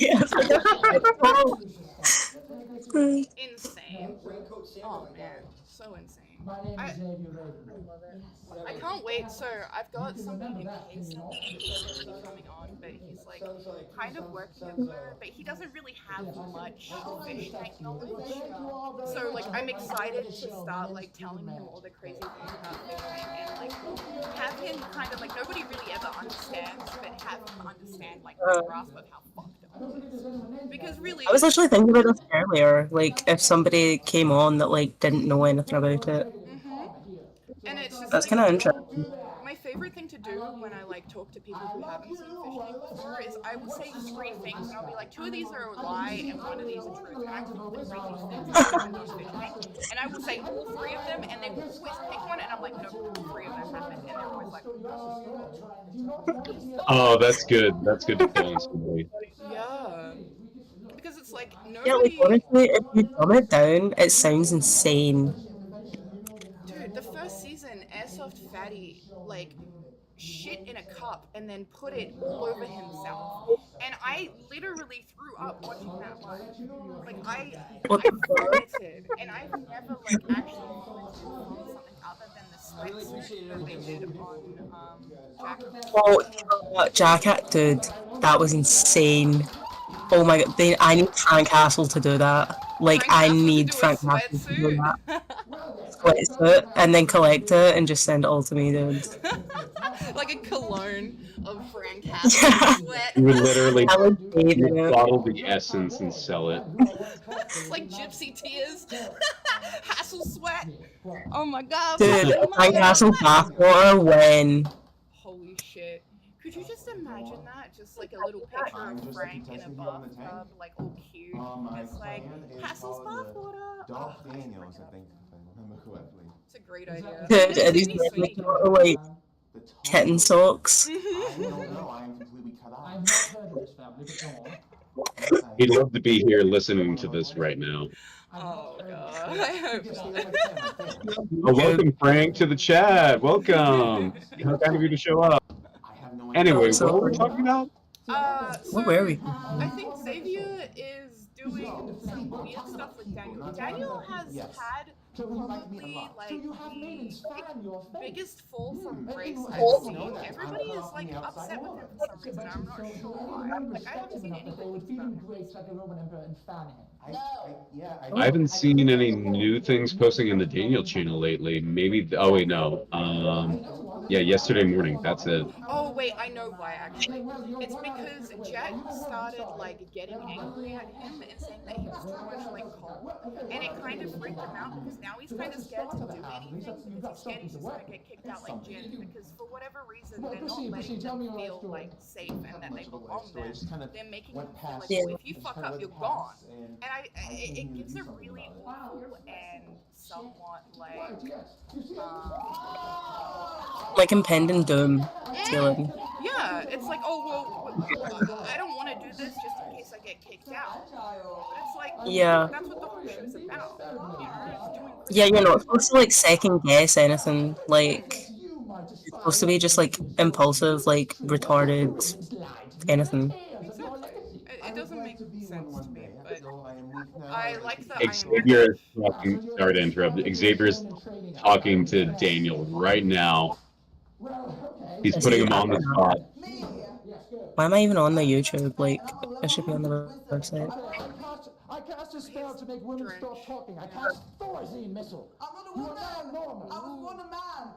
Speaker 1: is insane. Oh man, so insane. I love it. I can't wait. So I've got something in case he's coming on, but he's like kind of working with her, but he doesn't really have much fish tank knowledge. So like I'm excited to start like telling him all the crazy things about fish tank and like have him kind of like nobody really ever understands, but have him understand like the grasp of how fucked up it is. Because really,
Speaker 4: I was actually thinking about this earlier. Like, if somebody came on that like didn't know anything about it,
Speaker 1: and it's just
Speaker 4: that's
Speaker 1: like,
Speaker 4: kind of interesting.
Speaker 1: my favorite thing to do when I like talk to people who haven't seen fish tank before is I will say 3 things and I'll be like, 2 of these are a lie and 1 of these are true. And I will put 3 things in fish tank, and I will say all 3 of them, and they will always pick one, and I'm like, no, all 3 of them happened, and they're always like,
Speaker 2: Oh, that's good. That's good to kill on somebody.
Speaker 1: yeah. Because it's like
Speaker 4: Yeah, like
Speaker 1: nobody.
Speaker 4: honestly, if you dumb it down, it sounds insane.
Speaker 1: Dude, the first season, Airsoft Fatty, like, shit in a cup and then put it all over himself. And I literally threw up watching that one. Like, I vomited. And I've never, like, actually vomited from something other than the sweatsuit that they did on,
Speaker 4: Oh, Jacket, dude, that was insane. Oh my god, I need Frank Castle to do that. Like, I need Frank Castle to do that. Sweatsuit, and then collect it and just send it all to me, dude.
Speaker 1: Like a cologne of Frank Castle sweat.
Speaker 2: You would literally
Speaker 4: it.
Speaker 2: bottle the essence and sell it.
Speaker 1: It's like gypsy tears. Hassle sweat. Oh my god.
Speaker 4: Dude, Frank Castle bathwater when.
Speaker 1: Holy shit. Could you just imagine that? Just like a little picture of Frank in a bathtub, like all cute. Just like, Hassle's bathwater. Oh,
Speaker 6: Daniels, I think, if I remember correctly.
Speaker 1: it's a great idea.
Speaker 4: Dude, and he's like kitten socks.
Speaker 6: I don't know, I am completely cut off.
Speaker 2: He'd love to be here listening to this right now.
Speaker 1: Oh god, I hope not.
Speaker 2: Oh, welcome, Frank, to the chat. Welcome. How kind of you to show up. Anyway, what were we talking about?
Speaker 1: So,
Speaker 4: Where were we?
Speaker 1: I think Xavier is doing some weird stuff with Daniel. Daniel has had probably like the biggest fall from grace I've seen. Everybody is like upset with him for some reason. I'm not sure why. Like I haven't seen anything about him.
Speaker 2: I haven't seen any new things posting in the Daniel channel lately. Maybe. Oh wait, no. Yeah, yesterday morning. That's it.
Speaker 1: Oh wait, I know why actually. It's because Jet started like getting angry at him and saying that he was too much like cold, and it kind of freaked him out because now he's kind of scared to do anything because he's scared he's just gonna get kicked out like Jin, because for whatever reason they're not letting them feel like safe and that they belong there. They're making them feel like, well, if you fuck up, you're gone. And it gives a really awful and somewhat like
Speaker 4: Like impending doom feeling.
Speaker 1: Yeah, it's like, oh well, I don't want to do this just in case I get kicked out. But it's like,
Speaker 4: Yeah.
Speaker 1: that's what the whole show's about. You know, it's doing
Speaker 4: Yeah,
Speaker 1: crazy
Speaker 4: you're not
Speaker 1: things.
Speaker 4: supposed to like second guess anything. Like you're supposed to be just like impulsive, like retarded, anything.
Speaker 1: Exactly. It doesn't make sense to me, but I like that I am
Speaker 2: Xavier is
Speaker 1: British.
Speaker 2: talking. Sorry to interrupt. Xavier is talking to Daniel right now. He's
Speaker 4: Is
Speaker 2: putting
Speaker 4: he
Speaker 2: him on the
Speaker 4: acting?
Speaker 2: spot.
Speaker 4: Why am I even on the YouTube? Like, I should be on the website.
Speaker 7: I cast a spell to make women stop talking. I cast Thorazine missile.
Speaker 8: I'm not a woman. I was born a man.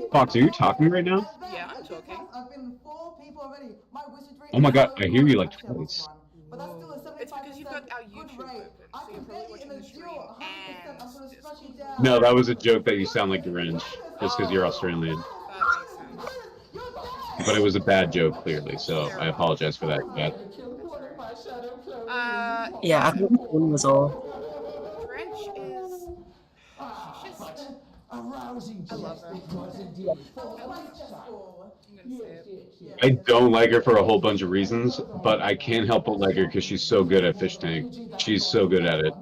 Speaker 8: Now,
Speaker 2: Fox, are you talking right now?
Speaker 1: Yeah, I'm talking.
Speaker 8: I've been 4 people already. My wizardry.
Speaker 2: Oh my god, I hear you like twice.
Speaker 8: But that's still a 75%
Speaker 1: It's because you've got our YouTube
Speaker 8: good rate.
Speaker 1: open,
Speaker 8: I
Speaker 1: so you're
Speaker 8: can
Speaker 1: probably
Speaker 8: bet you in
Speaker 1: watching
Speaker 8: a
Speaker 1: the
Speaker 8: duel
Speaker 1: stream
Speaker 8: 100%.
Speaker 1: and
Speaker 8: I'm gonna
Speaker 1: Discord.
Speaker 8: smash you down.
Speaker 2: No, that was a joke that you sound like Derenge, just because you're Australian.
Speaker 1: That makes sense.
Speaker 2: But it was a bad joke, clearly, so I apologize for that.
Speaker 4: Yeah, I think the one was off.
Speaker 1: Drench is. She's just.
Speaker 7: Arousing.
Speaker 1: I love her.
Speaker 7: It was indeed.
Speaker 1: I'm gonna say it.
Speaker 2: I don't like her for a whole bunch of reasons, but I can't help but like her because she's so good at fish tank. She's so good at it.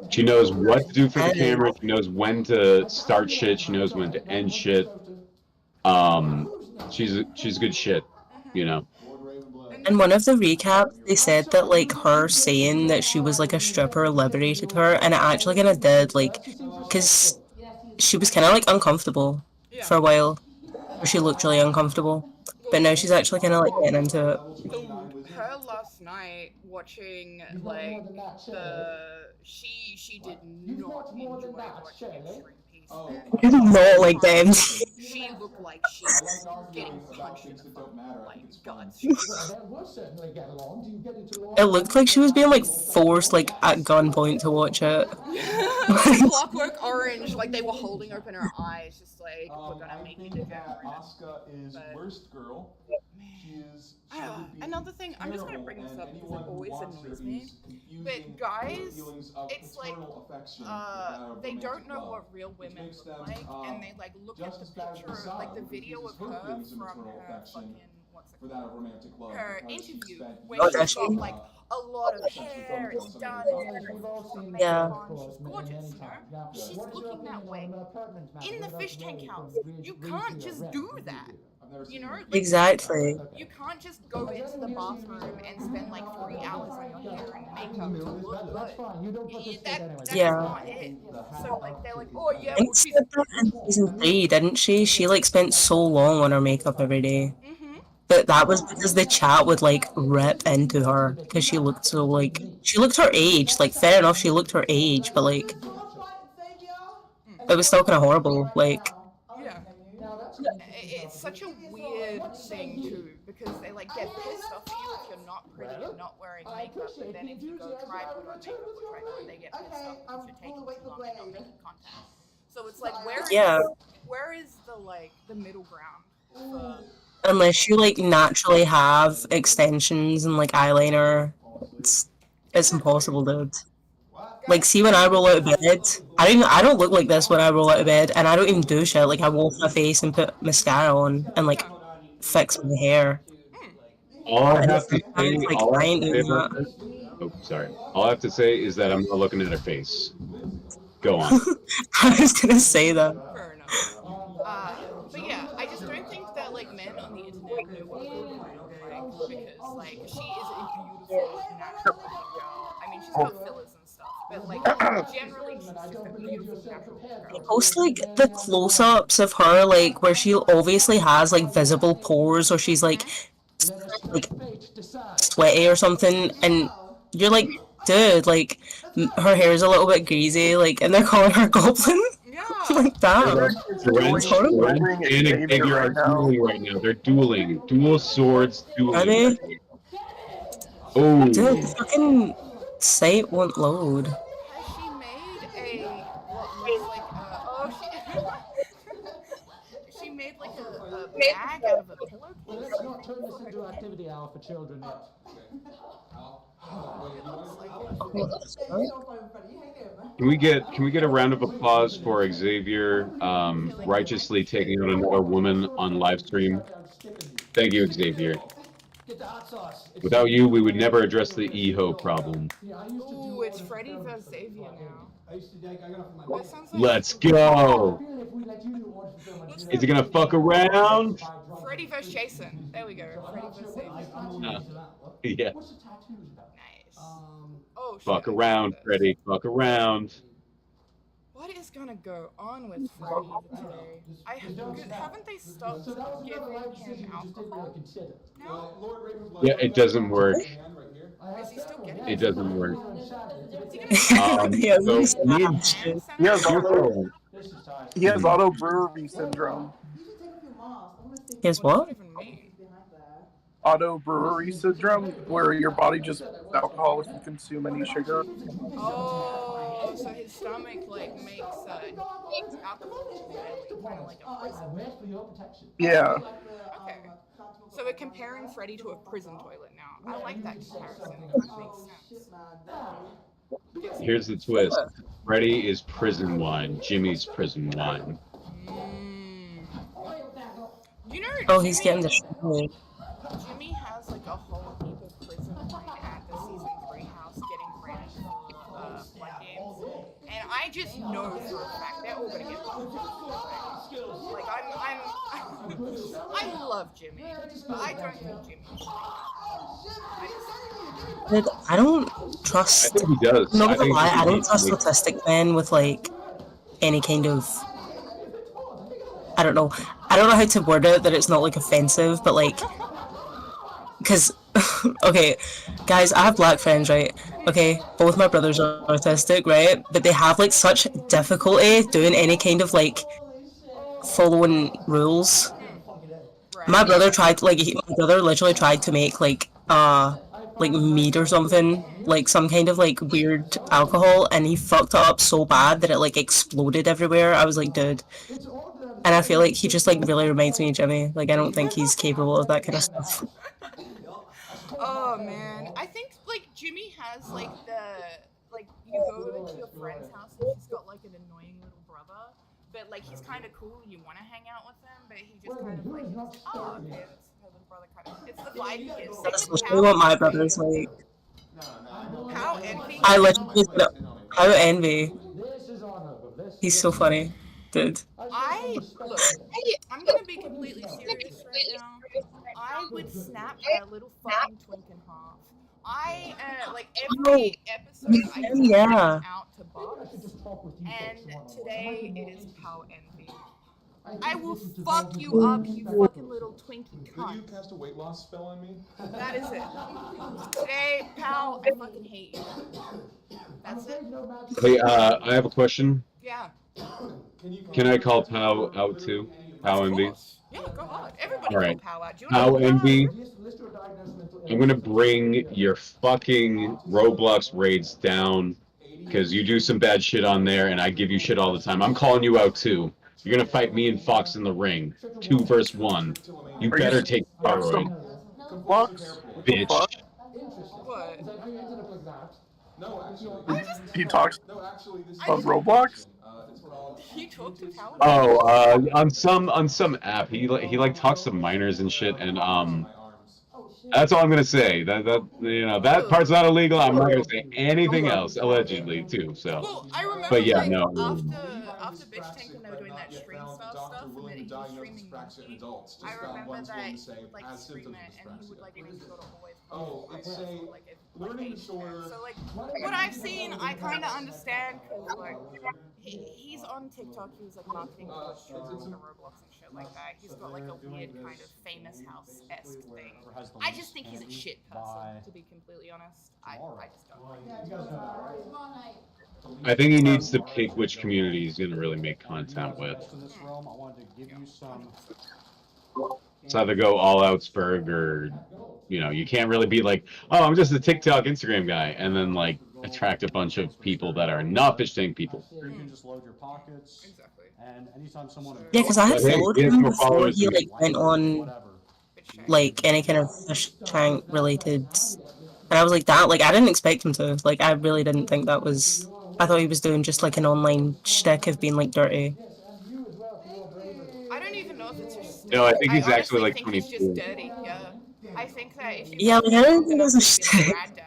Speaker 2: She knows what to do for the camera. She knows when to start shit. She knows when to end shit. She's good shit, you know.
Speaker 4: In one of the recaps, they said that like her saying that she was like a stripper liberated her, and it actually kind of did, like, because she was kind of like uncomfortable for a while, or she looked really uncomfortable, but now she's actually kind of like getting into it.
Speaker 1: Her last night watching like she did not enjoy watching Extreme Peace.
Speaker 4: I do not like them.
Speaker 1: She looked like she was getting punched in the like guts. She was
Speaker 4: It looked like she was being like forced like at gunpoint to watch it.
Speaker 1: Clockwork Orange, like they were holding open her eyes, just like we're gonna make you
Speaker 5: think that
Speaker 1: degenerate.
Speaker 5: Asuka is worst girl. She is.
Speaker 1: Another thing, I'm just gonna bring this up because it always annoys me. But guys, it's like they don't know what real women look like, and they like look at the picture, like the video of her from her fucking her interview where she's got like a lot of hair, it's done,
Speaker 4: Yeah.
Speaker 1: she's gorgeous, you know? She's looking that way. In the fish tank house, you can't just do that. You know? Like,
Speaker 4: Exactly.
Speaker 1: you can't just go into the bathroom and spend like 3 hours on your hair and makeup to look good. That's
Speaker 4: Yeah.
Speaker 1: not it. So like they're like, oh yeah,
Speaker 4: And
Speaker 1: well
Speaker 4: she
Speaker 1: she's
Speaker 4: said that in season 3, didn't she? She like spent so long on her makeup every day. But that was because the chat would like rip into her because she looked so like she looked her age. Like fair enough, she looked her age, but like it was still kind of horrible. Like
Speaker 1: yeah. It's such a weird thing too because they like get pissed off at you if you're not pretty and not wearing makeup, but then if you go try put on makeup or try to, they get pissed off because you're taking too long and not making contact. So it's like where is the like the middle ground for
Speaker 4: unless you like naturally have extensions and like eyeliner, it's impossible, dude. Like, see when I roll out of bed, I don't look like this when I roll out of bed, and I don't even do shit. Like I wash my face and put mascara on and like fix my hair.
Speaker 2: All I have to say,
Speaker 4: Like,
Speaker 2: all I
Speaker 4: I ain't
Speaker 2: have to say
Speaker 4: doing
Speaker 2: about
Speaker 4: that.
Speaker 2: this, oh, sorry. All I have to say is that I'm not looking at her face. Go on.
Speaker 4: I was gonna say that.
Speaker 1: fair enough. But yeah, I just don't think that like men on the internet know what good women look like because like she is a beautiful natural girl. I mean she's got fillers and stuff, but like generally she's just a beautiful natural girl.
Speaker 4: Post like the close-ups of her, like where she obviously has like visible pores, or she's like sweaty or something, and you're like, dude, like her hair is a little bit greasy, like, and they're calling her goblin.
Speaker 1: Yeah.
Speaker 4: Like that.
Speaker 2: Derenge and Xavier are dueling right now. They're dueling. Dual swords
Speaker 4: Are
Speaker 2: dueling.
Speaker 4: they?
Speaker 2: Oh.
Speaker 4: Dude, the fucking site won't load.
Speaker 1: Has she made a what looks like a she made like a bag out of a pillowcase?
Speaker 7: Let's not turn this into activity hour for children yet.
Speaker 2: Can we get a round of applause for Xavier righteously taking out another woman on live stream? Thank you, Xavier.
Speaker 7: Get the hot sauce.
Speaker 2: Without you, we would never address the EHO problem.
Speaker 1: Ooh, it's Freddy vs. Xavier now. That sounds like
Speaker 2: Let's go! Is he gonna fuck around?
Speaker 1: Freddy vs. Jason. There we go. Freddy vs. Xavier.
Speaker 2: Yeah.
Speaker 1: Nice. Oh shit.
Speaker 2: Fuck around, Freddy. Fuck around.
Speaker 1: What is gonna go on with Freddy today? Haven't they stopped giving him alcohol? No?
Speaker 2: Yeah, it doesn't work.
Speaker 1: Is he still getting
Speaker 2: It doesn't work.
Speaker 4: Yeah,
Speaker 3: He has auto brewery syndrome.
Speaker 4: He has what?
Speaker 3: Auto brewery syndrome, where your body just alcohol if you consume any sugar.
Speaker 1: Oh, so his stomach like makes alcohol kind of like a prison.
Speaker 3: Yeah.
Speaker 1: Okay. So we're comparing Freddy to a prison toilet now. I like that comparison. It kind of makes sense.
Speaker 2: Here's the twist. Freddy is prison wine. Jimmy's prison wine.
Speaker 1: You know,
Speaker 4: Oh, he's getting the shit.
Speaker 1: Jimmy has like a whole heap of prison wine at the season 3 house getting ready for Blood Games. And I just know for a fact they're all gonna get fucked. Like I love Jimmy, but I don't think Jimmy's
Speaker 4: I don't trust.
Speaker 2: I think he does.
Speaker 4: Not gonna lie, I don't
Speaker 2: he's
Speaker 4: trust autistic men with like any kind of. I don't know how to word it that it's not like offensive, but like, because okay, guys, I have black friends, right? Okay, both my brothers are autistic, right? But they have like such difficulty doing any kind of like following rules. My brother literally tried to make like mead or something, like some kind of like weird alcohol, and he fucked it up so bad that it like exploded everywhere. I was like, dude. And I feel like he just like really reminds me of Jimmy. Like I don't think he's capable of that kind of stuff.
Speaker 1: Oh man, I think like Jimmy has like you go to your friend's house and he's got like an annoying little brother, but like he's kind of cool. You want to hang out with him, but he just kind of like, oh, okay, it's her little brother kind of. It's the vibe he gives.
Speaker 4: That's literally what my brother's like.
Speaker 1: How envy?
Speaker 4: I literally how envy. He's so funny, dude.
Speaker 1: I'm gonna be completely serious right now. I would snap that little fucking twink in half. Like every episode I send out to box, and today it is power envy. I will fuck you up, you fucking little Twinkie cunt.
Speaker 5: Will you cast a weight loss spell on me?
Speaker 1: That is it. Today, pal, I fucking hate you. That's it.
Speaker 2: Hey, I have a question.
Speaker 1: Yeah.
Speaker 2: Can I call Pow out too? Pow Envy?
Speaker 1: Yeah, go on. Everybody
Speaker 2: All right.
Speaker 1: call Pow out. Do you
Speaker 2: Pow
Speaker 1: wanna
Speaker 2: Envy, I'm gonna bring your fucking Roblox raids down because you do some bad shit on there and I give you shit all the time. I'm calling you out too. You're gonna fight me and Foxxx in the ring. 2 versus 1. You better take steroid. Bitch.
Speaker 1: What?
Speaker 5: No, actually.
Speaker 3: He talks
Speaker 5: No, actually, this
Speaker 3: on Roblox.
Speaker 1: He talked to Power.
Speaker 2: Oh, on some app, he like talks to minors and shit, and that's all I'm gonna say. That part's not illegal. I'm not gonna say anything else, allegedly too. So,
Speaker 1: Well, I remember,
Speaker 2: but yeah,
Speaker 1: like,
Speaker 2: no.
Speaker 1: after Bitch Tank and they were doing that stream style stuff, and then he was streaming Monkey, I remember that he would like stream it, and he would like make sure to always
Speaker 5: learning disorder.
Speaker 1: So like, what I've seen, I kind of understand, because like, he's on TikTok, he was like marketing costumes and Roblox and shit like that. He's got like a weird kind of famous house-esque thing. I just think he's a shit person, to be completely honest. I just don't like him.
Speaker 2: I think he needs to pick which community he's gonna really make content with. It's either go all out Spurg or, you can't really be like, oh, I'm just a TikTok, Instagram guy, and then like attract a bunch of people that are not fish tank people.
Speaker 9: You can just load your pockets.
Speaker 1: Exactly.
Speaker 9: And anytime someone.
Speaker 4: Yeah, because I had followed
Speaker 2: he has
Speaker 4: him
Speaker 2: more
Speaker 4: before
Speaker 2: followers
Speaker 4: he
Speaker 2: than
Speaker 4: like went on like any kind of fish tank related, and I was like that. Like I didn't expect him to. Like I really didn't think that was. I thought he was doing just like an online shtick of being like dirty.
Speaker 1: I don't even know if it's a shtick.
Speaker 2: No, I think he's actually
Speaker 1: honestly
Speaker 2: like
Speaker 1: think he's just
Speaker 2: 22.
Speaker 1: dirty. Yeah. I think that if you
Speaker 4: Yeah,
Speaker 1: fuck
Speaker 4: like I don't
Speaker 1: him,
Speaker 4: think
Speaker 1: then
Speaker 4: that's a
Speaker 1: he'd be like
Speaker 4: shtick.
Speaker 1: granddad.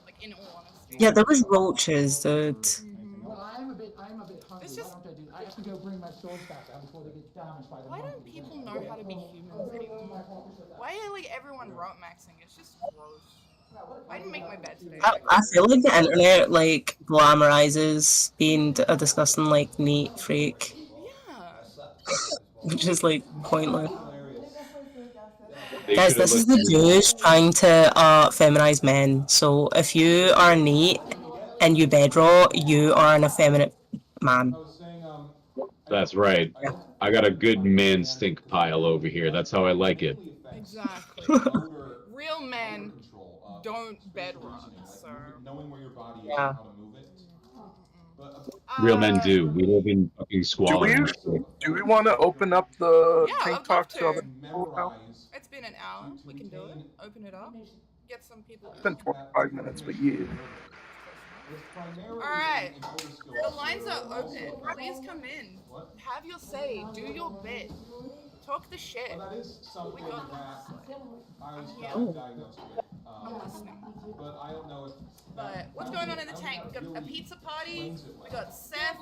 Speaker 1: Like in all honesty.
Speaker 4: Yeah, there was roaches, dude.
Speaker 7: Well, I am a bit hungry.
Speaker 1: It's
Speaker 7: Why
Speaker 1: just-
Speaker 7: don't I do? I have to go bring my swords back out before they get damaged by the
Speaker 1: Why don't
Speaker 7: monkeys.
Speaker 1: people know how to be humans anymore? Why are like everyone rote maxing? It's just gross. I didn't make my bed today.
Speaker 4: I feel like the internet like glamorizes being a disgusting like neat freak,
Speaker 1: Yeah.
Speaker 4: which is like pointless.
Speaker 2: They
Speaker 4: Guys,
Speaker 2: should've
Speaker 4: this is
Speaker 2: looked
Speaker 4: the
Speaker 2: at-
Speaker 4: Jews trying to feminize men. So if you are neat and you bed rot, you are an effeminate man.
Speaker 5: I was saying,
Speaker 2: That's right. I got a good man stink pile over here. That's how I like it.
Speaker 1: Exactly. Real men don't bed rot, so.
Speaker 5: knowing where your body is
Speaker 4: Yeah.
Speaker 5: and how to move it. But
Speaker 2: Real men do. We live in fucking
Speaker 3: Do
Speaker 2: squalor. and shit.
Speaker 3: we want to open up the
Speaker 1: Yeah,
Speaker 3: tank
Speaker 1: I'd
Speaker 3: talk
Speaker 1: love
Speaker 3: to
Speaker 1: to.
Speaker 3: other people now?
Speaker 5: memorize
Speaker 1: It's been an hour. We can do it. Open it up. Get some people.
Speaker 3: It's been 25 minutes, but yeah.
Speaker 1: Alright. The lines are open. Please come in. Have your say. Do your bit. Talk the shit.
Speaker 5: Well, that is something
Speaker 1: We got
Speaker 5: that I was
Speaker 1: Yeah.
Speaker 5: diagnosed with.
Speaker 1: I'm listening.
Speaker 5: But I don't know if
Speaker 1: But what's going on in the tank? We got a pizza party. We got Seth.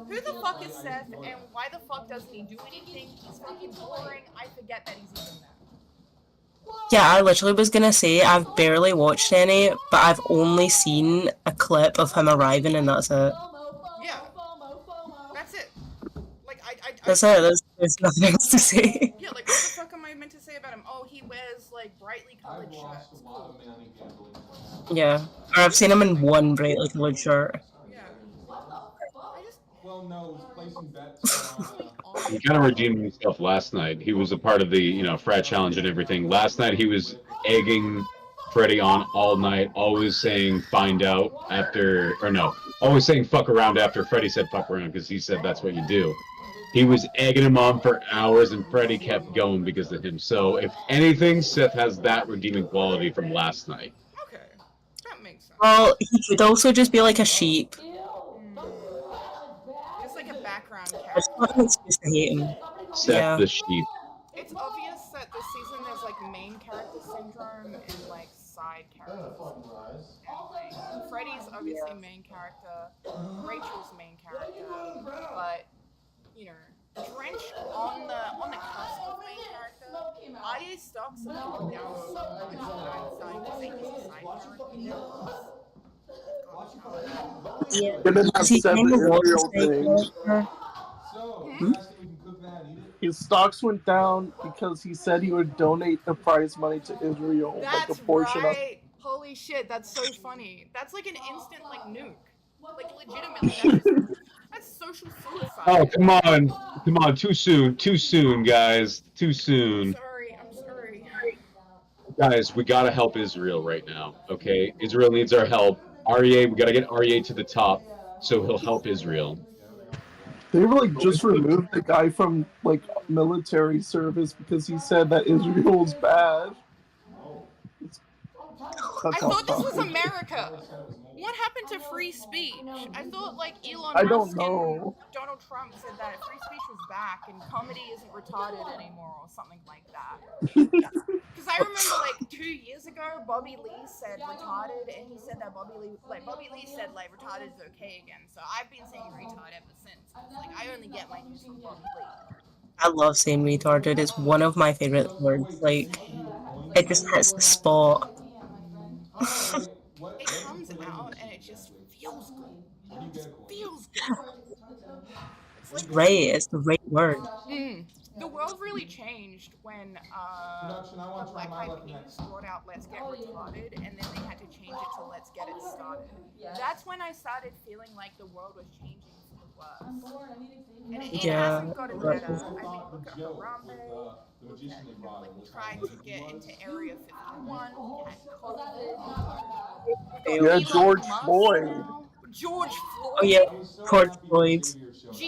Speaker 1: Who the fuck is Seth? And why the fuck doesn't he do anything? He's fucking boring. I forget that he's even there.
Speaker 4: Yeah, I literally was gonna say I've barely watched any, but I've only seen a clip of him arriving and that's it.
Speaker 1: Yeah. That's it. Like
Speaker 4: That's it. There's nothing else to say.
Speaker 1: Yeah, like what the fuck am I meant to say about him? Oh, he wears like brightly colored
Speaker 5: I've lost
Speaker 1: shirts.
Speaker 5: a lot of money gambling.
Speaker 4: Yeah, or I've seen him in one brightly colored shirt.
Speaker 1: Yeah. I just
Speaker 5: Well, no, it was placing bets on.
Speaker 2: He kind of redeemed himself last night. He was a part of the, frat challenge and everything. Last night he was egging Freddie on all night, always saying find out after, or no, always saying fuck around after Freddie said fuck around because he said that's what you do. He was egging him on for hours and Freddie kept going because of him. So if anything, Seth has that redeeming quality from last night.
Speaker 1: okay. That makes sense.
Speaker 4: Well, he could also just be like a sheep.
Speaker 1: It's like a background
Speaker 4: There's
Speaker 1: character.
Speaker 4: nothing excuse to hate him.
Speaker 2: Seth
Speaker 4: Yeah.
Speaker 2: the sheep.
Speaker 1: It's obvious that this season there's like main character syndrome and like side characters. And like Freddy's obviously main character, Rachel's main character, but you know, drenched on the cusp of main character. IA Stocks are going down so much that I'm starting to think he's a side character.
Speaker 4: Yeah.
Speaker 3: And then I've
Speaker 4: He
Speaker 3: said
Speaker 4: kinda
Speaker 3: the
Speaker 4: was a
Speaker 3: Israel
Speaker 4: side
Speaker 3: thing.
Speaker 4: character.
Speaker 5: So,
Speaker 1: Hmm?
Speaker 5: last we can cook that and eat it.
Speaker 3: His stocks went down because he said he would donate the prize money to Israel, like
Speaker 1: That's
Speaker 3: a portion of.
Speaker 1: right. Holy shit, that's so funny. That's like an instant like nuke. Like legitimately, that's social suicide.
Speaker 2: Oh, come on, too soon, guys, too soon.
Speaker 1: I'm sorry.
Speaker 2: Guys, we gotta help Israel right now, okay? Israel needs our help. REA, we gotta get REA to the top so he'll help Israel.
Speaker 3: They were like just removed the guy from like military service because he said that Israel was bad.
Speaker 1: I thought this was America. What happened to free speech? I thought like Elon
Speaker 3: I don't
Speaker 1: Musk
Speaker 3: know.
Speaker 1: and Donald Trump said that free speech was back and comedy isn't retarded anymore or something like that. Because I remember like 2 years ago, Bobby Lee said retarded, and he said that Bobby Lee said like retarded is okay again. So I've been saying retard ever since. Like I only get my news from Bobby Lee.
Speaker 4: I love saying retarded. It's one of my favorite words. Like, it just hits the spot.
Speaker 1: It comes out and it just feels good. It just feels good. It's like
Speaker 4: Right, it's the right word.
Speaker 1: The world really changed when Black Eyed Peas brought out Let's Get Retarded, and then they had to change it to Let's Get It Started. That's when I started feeling like the world was changing for the worse. And it hasn't gotten better. I mean, look at Harambe. Look at, like, we tried to get into Area 51. We had COVID.
Speaker 3: Yeah,
Speaker 1: Elon
Speaker 3: George
Speaker 1: Musk
Speaker 3: Floyd.
Speaker 1: now. George Floyd.
Speaker 4: Oh yeah, George Floyd.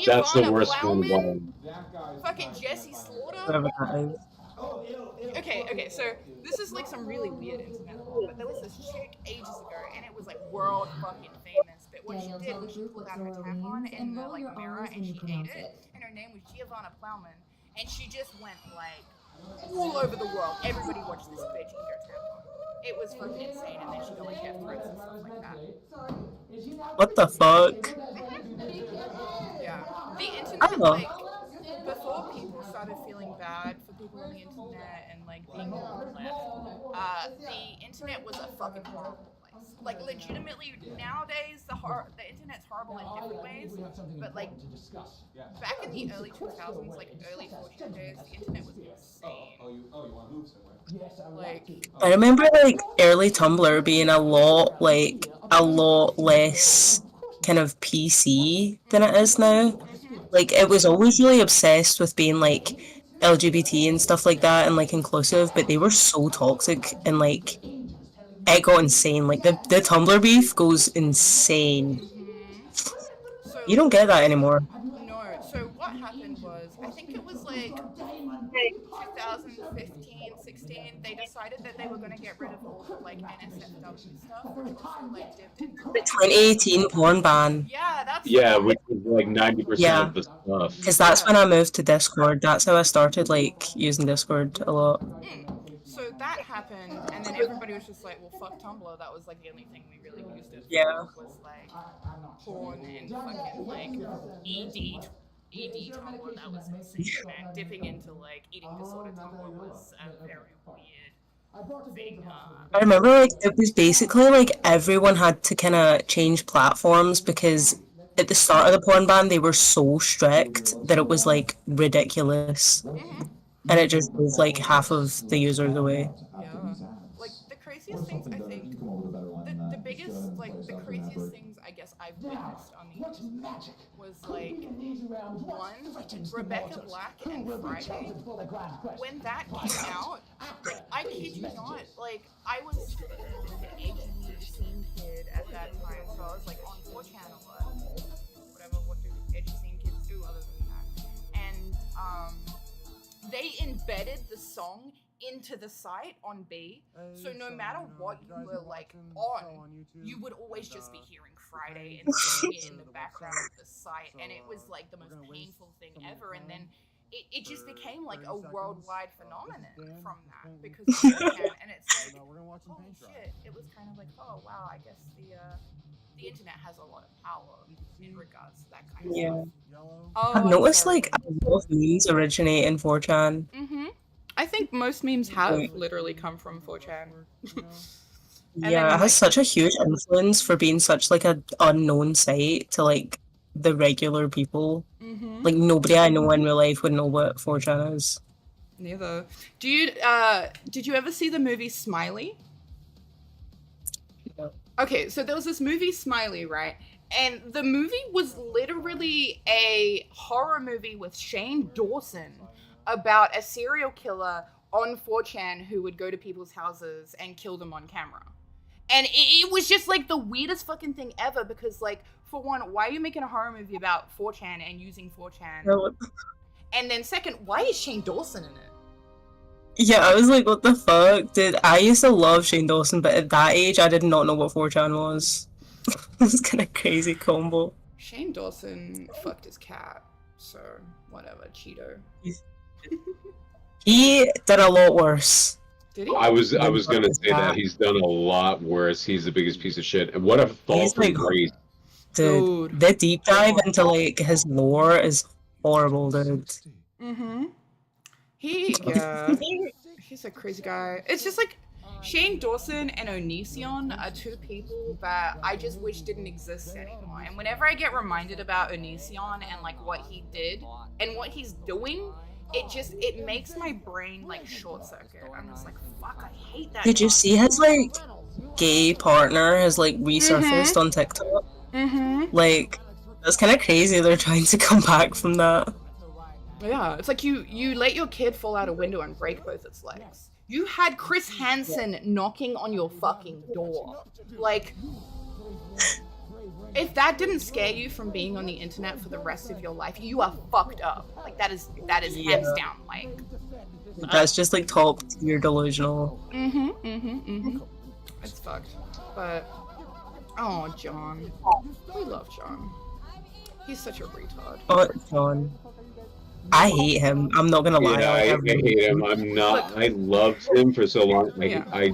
Speaker 2: That's the
Speaker 1: Giovanna
Speaker 2: worst one.
Speaker 1: Plowman.
Speaker 2: Wow.
Speaker 1: Fucking Jesse Slaughter.
Speaker 4: Whatever that is.
Speaker 1: Okay, so this is like some really weird internet lore, but there was this chick ages ago, and it was like world fucking famous, but what she did was she pulled out her tampon in the like mirror and she ate it, and her name was Giovanna Plowman, and she just went like all over the world. Everybody watched this bitch eat her tampon. It was fucking insane, and then she got like death threats and stuff like that.
Speaker 4: What the fuck?
Speaker 1: Yeah, the internet, like, before people started feeling bad for people on the internet and like being on the left, the internet was a fucking horrible place. Like, legitimately, nowadays the internet's horrible in different ways, but like back in the early 2000s, like early 4chan days, the internet was insane.
Speaker 5: You want to move somewhere?
Speaker 1: Like,
Speaker 4: I remember like early Tumblr being a lot less kind of PC than it is now. Like, it was always really obsessed with being like LGBT and stuff like that and like inclusive, but they were so toxic and like it got insane. Like the Tumblr beef goes insane. You don't get that anymore.
Speaker 1: No, so what happened was, I think it was like 2015, 16, they decided that they were going to get rid of all the like NSFW stuff, and also like dipped into
Speaker 4: The 2018 porn ban.
Speaker 1: yeah, that's
Speaker 2: which was like 90% of the stuff.
Speaker 4: Because that's when I moved to Discord. That's how I started like using Discord a lot.
Speaker 1: So that happened, and then everybody was just like, well, fuck Tumblr. That was like the only thing we really used it for.
Speaker 4: Yeah.
Speaker 1: Was like porn and fucking like ED Tumblr. That was insane, man. Dipping into like eating disorder Tumblr was a very weird thing.
Speaker 4: I remember like it was basically like everyone had to kind of change platforms because at the start of the porn ban they were so strict that it was like ridiculous. And it just moved like half of the users away.
Speaker 1: Yeah. Like the craziest things I think, the biggest, like the craziest things I guess I've witnessed on the internet was like, one, Rebecca Black and Friday. When that came out, like I kid you not, like I was an edgy scene kid at that time, so I was like on 4chan a lot. Whatever, what do edgy scene kids do other than that? And they embedded the song into the site on B, so no matter what you were like on, you would always just be hearing Friday and seeing it in the background of the site, and it was like the most painful thing ever. And then it just became like a worldwide phenomenon from that because of Japan, and it's like, holy shit, it was kind of like, oh wow, I guess the internet has a lot of power in regards to that kind of stuff. Oh,
Speaker 4: I've noticed like a lot of memes originate in 4chan.
Speaker 1: I think most memes have literally come from 4chan.
Speaker 4: Yeah, it has such a huge influence for being such like an unknown site to like the regular people. Like nobody I know in real life would know what 4chan is.
Speaker 1: Neither. Did you ever see the movie Smiley?
Speaker 4: No.
Speaker 1: Okay, so there was this movie Smiley, right? And the movie was literally a horror movie with Shane Dawson about a serial killer on 4chan who would go to people's houses and kill them on camera. And it was just like the weirdest fucking thing ever because, like, for one, why are you making a horror movie about 4chan and using 4chan?
Speaker 4: No.
Speaker 1: And then second, why is Shane Dawson in it?
Speaker 4: Yeah, I was like, what the fuck? I used to love Shane Dawson, but at that age, I did not know what 4chan was. It was kind of crazy combo.
Speaker 1: Shane Dawson fucked his cat, so whatever, Cheeto.
Speaker 4: He did a lot worse.
Speaker 1: Did he?
Speaker 2: I was gonna say that he's done a lot worse. He's the biggest piece of shit. And what a fall from grace.
Speaker 4: Dude, the deep dive into like his lore is horrible, dude.
Speaker 1: He's a crazy guy. It's just like Shane Dawson and Onision are two people that I just wish didn't exist anymore. And whenever I get reminded about Onision and like what he did and what he's doing, it makes my brain like short circuit. I'm just like, fuck, I hate that.
Speaker 4: Did you see his like gay partner has like resurfaced on TikTok? Like, that's kind of crazy. They're trying to come back from that.
Speaker 1: Yeah, it's like you let your kid fall out a window and break both its legs. You had Chris Hansen knocking on your fucking door. Like, if that didn't scare you from being on the internet for the rest of your life, you are fucked up. Like, that is hands down, like...
Speaker 4: That's just, like, top tier delusional.
Speaker 1: It's fucked. But, Oh, John. We love John. He's such a retard.
Speaker 4: Oh, John. I hate him. I'm not gonna lie.
Speaker 2: Yeah, I
Speaker 4: really
Speaker 2: hate him. I'm not. I loved him for so long.
Speaker 1: Yeah.
Speaker 2: I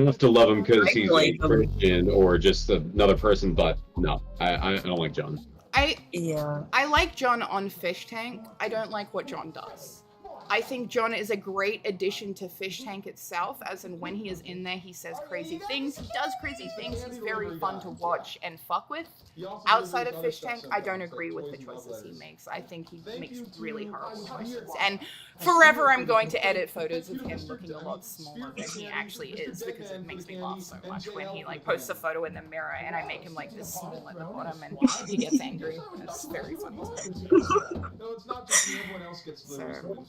Speaker 2: have to love him because
Speaker 4: I
Speaker 2: he's
Speaker 4: like
Speaker 2: a
Speaker 4: him.
Speaker 2: Christian or just another person. But no, I don't like John.
Speaker 1: I like John on Fish Tank. I don't like what John does. I think John is a great addition to Fish Tank itself, as in when he is in there, he says crazy things. He does crazy things. He's very fun to watch and fuck with. Outside of Fish Tank, I don't agree with the choices he makes. I think he makes really horrible choices. And forever I'm going to edit photos of him looking a lot smaller than he actually is, because it makes me laugh so much when he like posts a photo in the mirror and I make him like this small at the bottom and he gets angry. It's very funny.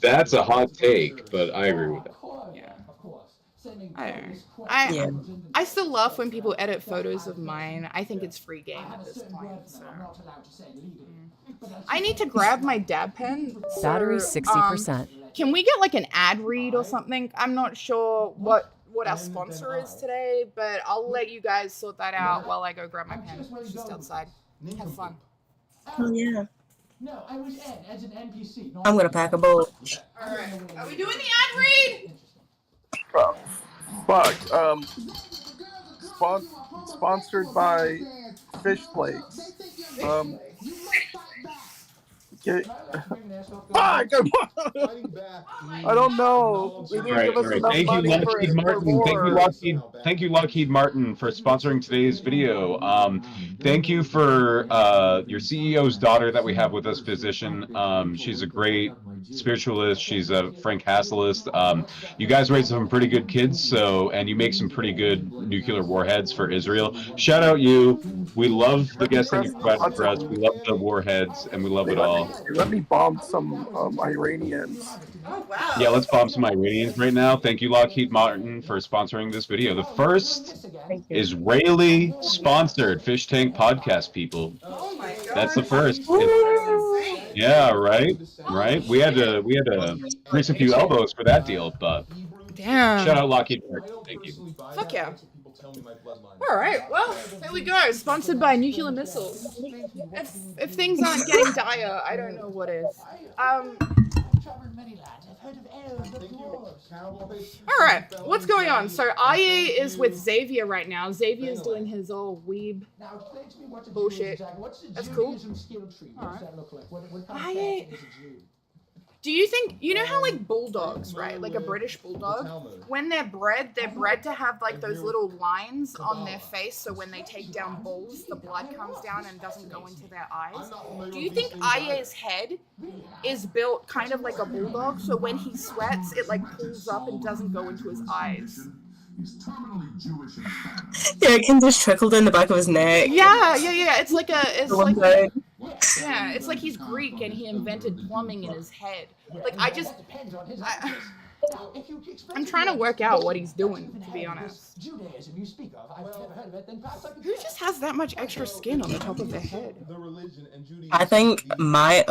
Speaker 2: That's a hot take, but I agree with that.
Speaker 1: Yeah. I still laugh when people edit photos of mine. I think it's free game at this point. So. I need to grab my dab pen.
Speaker 10: Battery 60%.
Speaker 1: Can we get like an ad read or something? I'm not sure what our sponsor is today, but I'll let you guys sort that out while I go grab my pen. It's just outside. Have fun.
Speaker 4: Oh yeah.
Speaker 7: No, I was N as an NPC.
Speaker 4: I'm gonna pack a bullet.
Speaker 1: Alright. Are we doing the ad read?
Speaker 3: Fuck. Sponsored by Fish Flakes. Fuck! I don't know. They didn't give us enough
Speaker 2: Thank you,
Speaker 3: money
Speaker 2: Lockheed
Speaker 3: for
Speaker 2: Martin.
Speaker 3: more.
Speaker 2: Thank you, Lockheed Martin, for sponsoring today's video. Thank you for your CEO's daughter that we have with us, Physician. She's a great spiritualist. She's a Frank Hasselist. You guys raise some pretty good kids, and you make some pretty good nuclear warheads for Israel. Shout out you. We love the guests that you provided for us. We love the warheads, and we love it all.
Speaker 3: Let me bomb some Iranians.
Speaker 1: Oh, wow.
Speaker 2: Yeah, let's bomb some Iranians right now. Thank you, Lockheed Martin, for sponsoring this video. The first Israeli sponsored Fish Tank podcast, people.
Speaker 1: Oh my god.
Speaker 2: That's the first. Yeah, right. We had to grease a few elbows for that deal, but
Speaker 1: damn.
Speaker 2: Shout out Lockheed Martin. Thank you.
Speaker 1: Fuck yeah. Alright, well, there we go. Sponsored by nuclear missiles. If things aren't getting dire, I don't know what is. Alright, what's going on? So IA is with Xavier right now. Xavier's doing his old weeb bullshit. That's cool. Alright. IA... Do you think, you know how like bulldogs, right? Like a British bulldog, when they're bred to have like those little lines on their face, so when they take down bulls, the blood comes down and doesn't go into their eyes. Do you think Aya's head is built kind of like a bulldog, so when he sweats, it like pulls up and doesn't go into his eyes?
Speaker 4: Yeah, it can just trickle down the back of his neck.
Speaker 1: Yeah. It's like it's like he's Greek and he invented plumbing in his head. Like I'm trying to work out what he's doing, to be honest. Who just has that much extra skin on the top of their head?
Speaker 4: I think my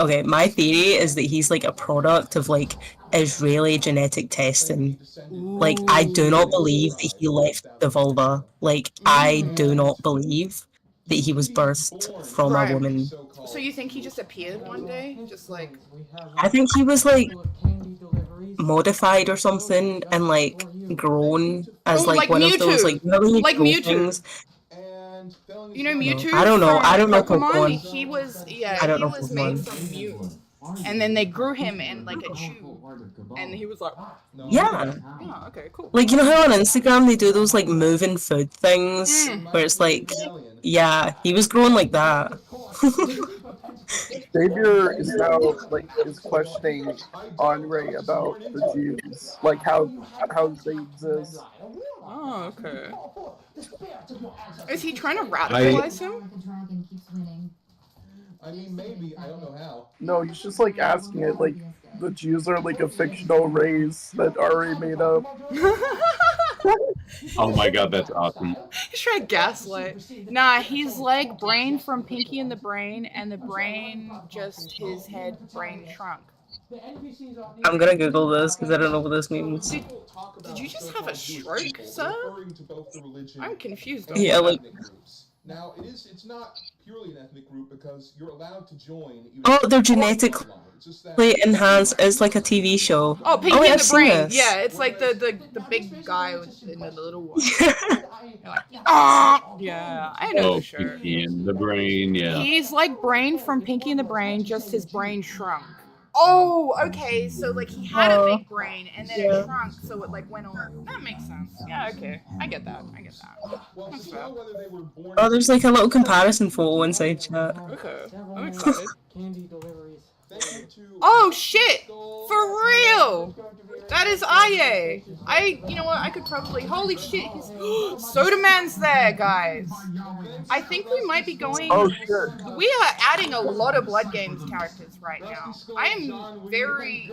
Speaker 4: theory is that he's like a product of like Israeli genetic testing. Like I do not believe that he left the vulva. Like I do not believe that he was birthed from a woman.
Speaker 1: So you think he just appeared one day? Just like...
Speaker 4: I think he was like modified or something and like grown as like one
Speaker 1: Mewtwo.
Speaker 4: of those like really
Speaker 1: like
Speaker 4: cool
Speaker 1: Mewtwo.
Speaker 4: things.
Speaker 1: You know Mewtwo?
Speaker 4: I don't know
Speaker 1: Pokemon.
Speaker 4: Pokemon.
Speaker 1: He was
Speaker 4: Pokemon.
Speaker 1: made from Mew. And then they grew him in like a chew. And he was like...
Speaker 4: Yeah.
Speaker 1: Oh, okay, cool.
Speaker 4: Like, you know how on Instagram they do those like moving food things where it's like, yeah, he was growing like that.
Speaker 3: Xavier is now is questioning Andre about the Jews, like how they exist.
Speaker 1: Oh, okay. Is he trying to radicalize him?
Speaker 5: I mean, maybe. I don't know how.
Speaker 3: No, he's just like asking it like the Jews are like a fictional race that Ari made up.
Speaker 2: Oh my god, that's awesome.
Speaker 1: He's trying to gaslight. Nah, he's like Brain from Pinky and the Brain, and the brain just his head brain shrunk.
Speaker 4: I'm gonna Google this because I don't know what this means.
Speaker 1: Did you just have a stroke, sir? I'm confused.
Speaker 4: Yeah, like
Speaker 5: Now, it's not purely an ethnic group because you're allowed to join.
Speaker 4: Oh, they're genetically enhanced as like a TV show.
Speaker 1: Oh, Pinky
Speaker 4: wait,
Speaker 1: and
Speaker 4: I've
Speaker 1: the
Speaker 4: seen
Speaker 1: Brain.
Speaker 4: this.
Speaker 1: Yeah, it's like the big guy and the little one. Like, ah! Yeah, I know
Speaker 2: Oh,
Speaker 1: the shirt.
Speaker 2: Pinky and the Brain, yeah.
Speaker 1: He's like Brain from Pinky and the Brain, just his brain shrunk. Oh, okay. So like he had a big brain and then it shrunk, so it like went on. That makes sense. Yeah, okay. I get that. That's fair.
Speaker 4: Oh, there's like a little comparison photo inside chat.
Speaker 1: Okay, I'm excited.
Speaker 7: Candy deliveries.
Speaker 1: Oh shit! For real! That is Aye. You know what? I could probably. Holy shit! Soda Man's there, guys. I think we might be going.
Speaker 3: Oh shit!
Speaker 1: We are adding a lot of Blood Games characters right now. I am very.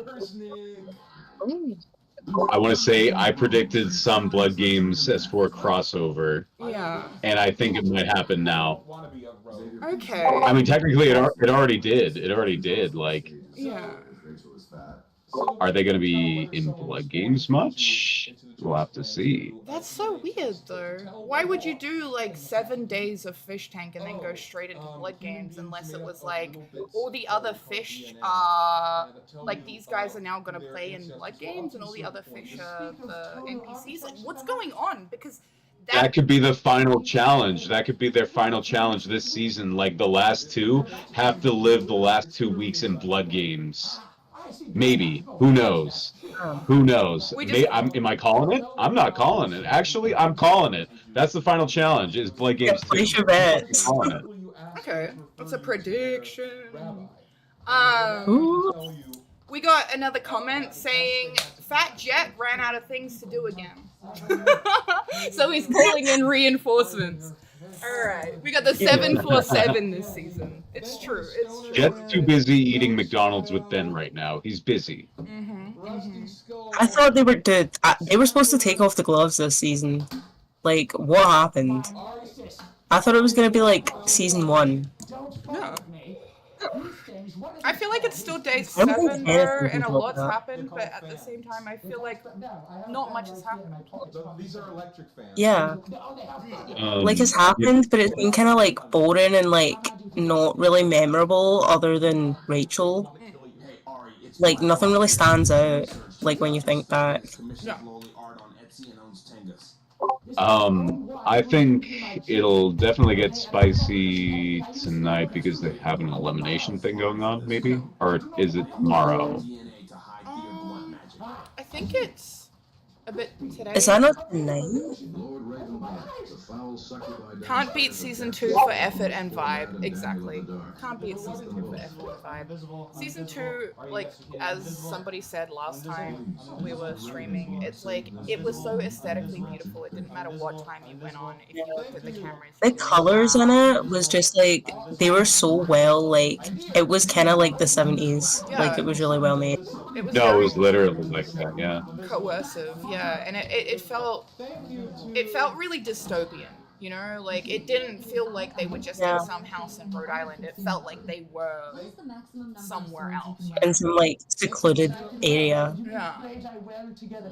Speaker 2: I want to say I predicted some Blood Games S4 crossover.
Speaker 1: Yeah.
Speaker 2: And I think it might happen now.
Speaker 1: Okay.
Speaker 2: I mean, technically, it already did. It already did. Like,
Speaker 1: yeah.
Speaker 2: Are they going to be in Blood Games much? We'll have to see.
Speaker 1: That's so weird, though. Why would you do like 7 days of Fish Tank and then go straight into Blood Games unless it was like all the other fish are like these guys are now going to play in Blood Games and all the other fish are the NPCs? Like, what's going on? Because
Speaker 2: that could be the final challenge. That could be their final challenge this season. Like the last two have to live the last 2 weeks in Blood Games. Maybe. Who knows? Who knows? Am I calling it? I'm not calling it. Actually, I'm calling it. That's the final challenge. Is Blood Games 2.
Speaker 4: Place your bets.
Speaker 2: I'm calling it.
Speaker 1: Okay, that's a prediction. We got another comment saying Fat Jet ran out of things to do again. So he's calling in reinforcements. Alright, we got the 747 this season. It's true.
Speaker 2: Jet's too busy eating McDonald's with Ben right now. He's busy.
Speaker 4: I thought they were supposed to take off the gloves this season. Like, what happened? I thought it was gonna be like season 1.
Speaker 1: No. I feel like it's still day 7 though, and a lot's happened, but at the same time, I feel like not much has happened.
Speaker 5: These are electric fans.
Speaker 4: Yeah. Like, it's happened, but it's been kind of like boring and like not really memorable other than Rachel. Like, nothing really stands out, like, when you think back.
Speaker 2: I think it'll definitely get spicy tonight because they have an elimination thing going on, maybe? Or is it tomorrow?
Speaker 1: I think it's a bit today.
Speaker 4: Is that not tonight?
Speaker 1: Can't beat season 2 for effort and vibe. Exactly. Can't beat season 2 for effort and vibe. Season 2, like, as somebody said last time we were streaming, it's like, it was so aesthetically beautiful. It didn't matter what time you went on. If you looked at the cameras.
Speaker 4: The colors in it was just like, they were so well, like, it was kind of like the 70s.
Speaker 1: Yeah.
Speaker 4: Like, it was really well made.
Speaker 1: It was
Speaker 2: No, it was literally like that, yeah.
Speaker 1: coercive, yeah, and it felt really dystopian, you know, like it didn't feel like they were just in some house in Rhode Island. It felt like they were somewhere else.
Speaker 4: In some like secluded area.
Speaker 1: Yeah.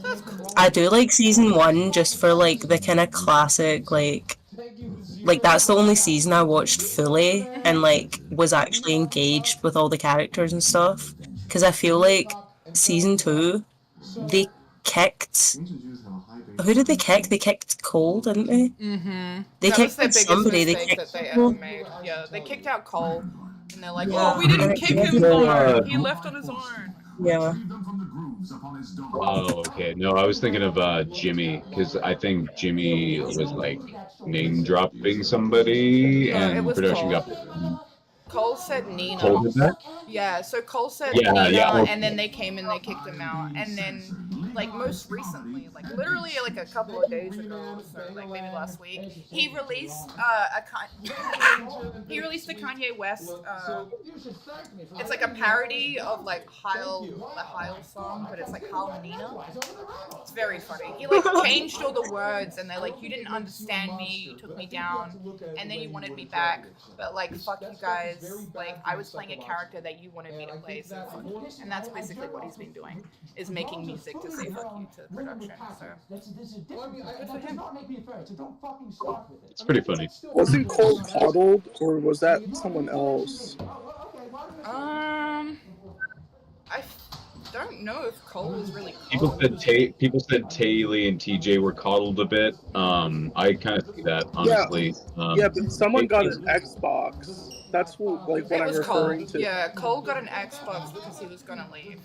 Speaker 1: That's cool.
Speaker 4: I do like season 1 just for like the kind of classic like that's the only season I watched fully and like was actually engaged with all the characters and stuff. Because I feel like season 2, they kicked. Who did they kick? They kicked Cole, didn't they?
Speaker 1: Mm-hmm.
Speaker 4: They
Speaker 1: that was
Speaker 4: kicked
Speaker 1: their biggest
Speaker 4: somebody. They
Speaker 1: mistake
Speaker 4: kicked
Speaker 1: that they
Speaker 4: Cole.
Speaker 1: ever made. Yeah, they kicked out Cole, and they're like,
Speaker 4: Yeah.
Speaker 1: "Oh, we didn't kick him though. He left on his own."
Speaker 4: Yeah.
Speaker 2: Oh, okay. No, I was thinking of Jimmy, because I think Jimmy was like name dropping somebody,
Speaker 1: No, it
Speaker 2: and
Speaker 1: was
Speaker 2: production
Speaker 1: Cole.
Speaker 2: got.
Speaker 1: Cole said Nina.
Speaker 2: Cole did that?
Speaker 1: Yeah, so Cole said
Speaker 2: Yeah,
Speaker 1: Nina,
Speaker 2: yeah.
Speaker 1: and then they came and they kicked him out. And then, like, most recently, like, literally, like, a couple of days ago, so, like, maybe last week, he released He released the Kanye West. It's like a parody of like the Heil song, but it's like Heil Nina. It's very funny. He like changed all the words, and they're like, "You didn't understand me. You took me down, and then you wanted me back. But like, fuck you guys. Like, I was playing a character that you wanted me to play, so fuck you." And that's basically what he's been doing, is making music to say fuck you to production. So good for him.
Speaker 10: It's pretty funny.
Speaker 3: Wasn't Cole coddled, or was that someone else?
Speaker 1: I don't know if Cole was really
Speaker 10: People
Speaker 1: coddled.
Speaker 10: said Taylor and TJ were coddled a bit. I kind of see that, honestly.
Speaker 3: Yeah, but someone got an Xbox. That's what I'm referring to.
Speaker 1: Yeah, Cole got an Xbox because he was gonna leave.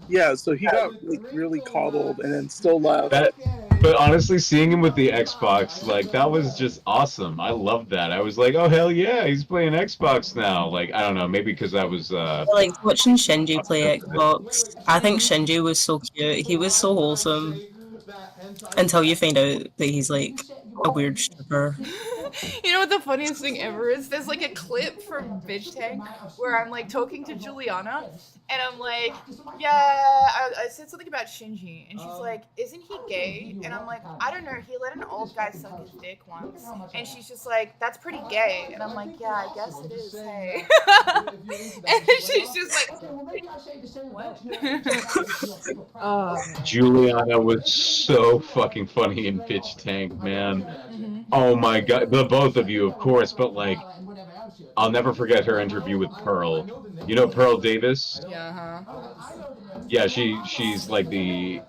Speaker 3: Yeah, so he got like really coddled and then still left.
Speaker 10: But honestly, seeing him with the Xbox, like, that was just awesome. I loved that. I was like, oh hell yeah, he's playing Xbox now. Like, I don't know, maybe because I was
Speaker 4: like watching Shinji play Xbox. I think Shinji was so cute. He was so wholesome. Until you find out that he's like a weird stripper.
Speaker 1: You know what the funniest thing ever is? There's like a clip from Bitch Tank where I'm like talking to Juliana, and I'm like, yeah, I said something about Shinji, and she's like, isn't he gay? And I'm like, I don't know, he let an old guy suck his dick once. And she's just like, that's pretty gay. And I'm like, yeah, I guess it is, hey. And she's just like, what?
Speaker 10: Juliana was so fucking funny in Bitch Tank, man.
Speaker 1: Mm-hmm.
Speaker 10: Oh my god, the both of you, of course, but like, I'll never forget her interview with Pearl. You know Pearl Davis?
Speaker 1: Yeah,
Speaker 10: Yeah, she's like the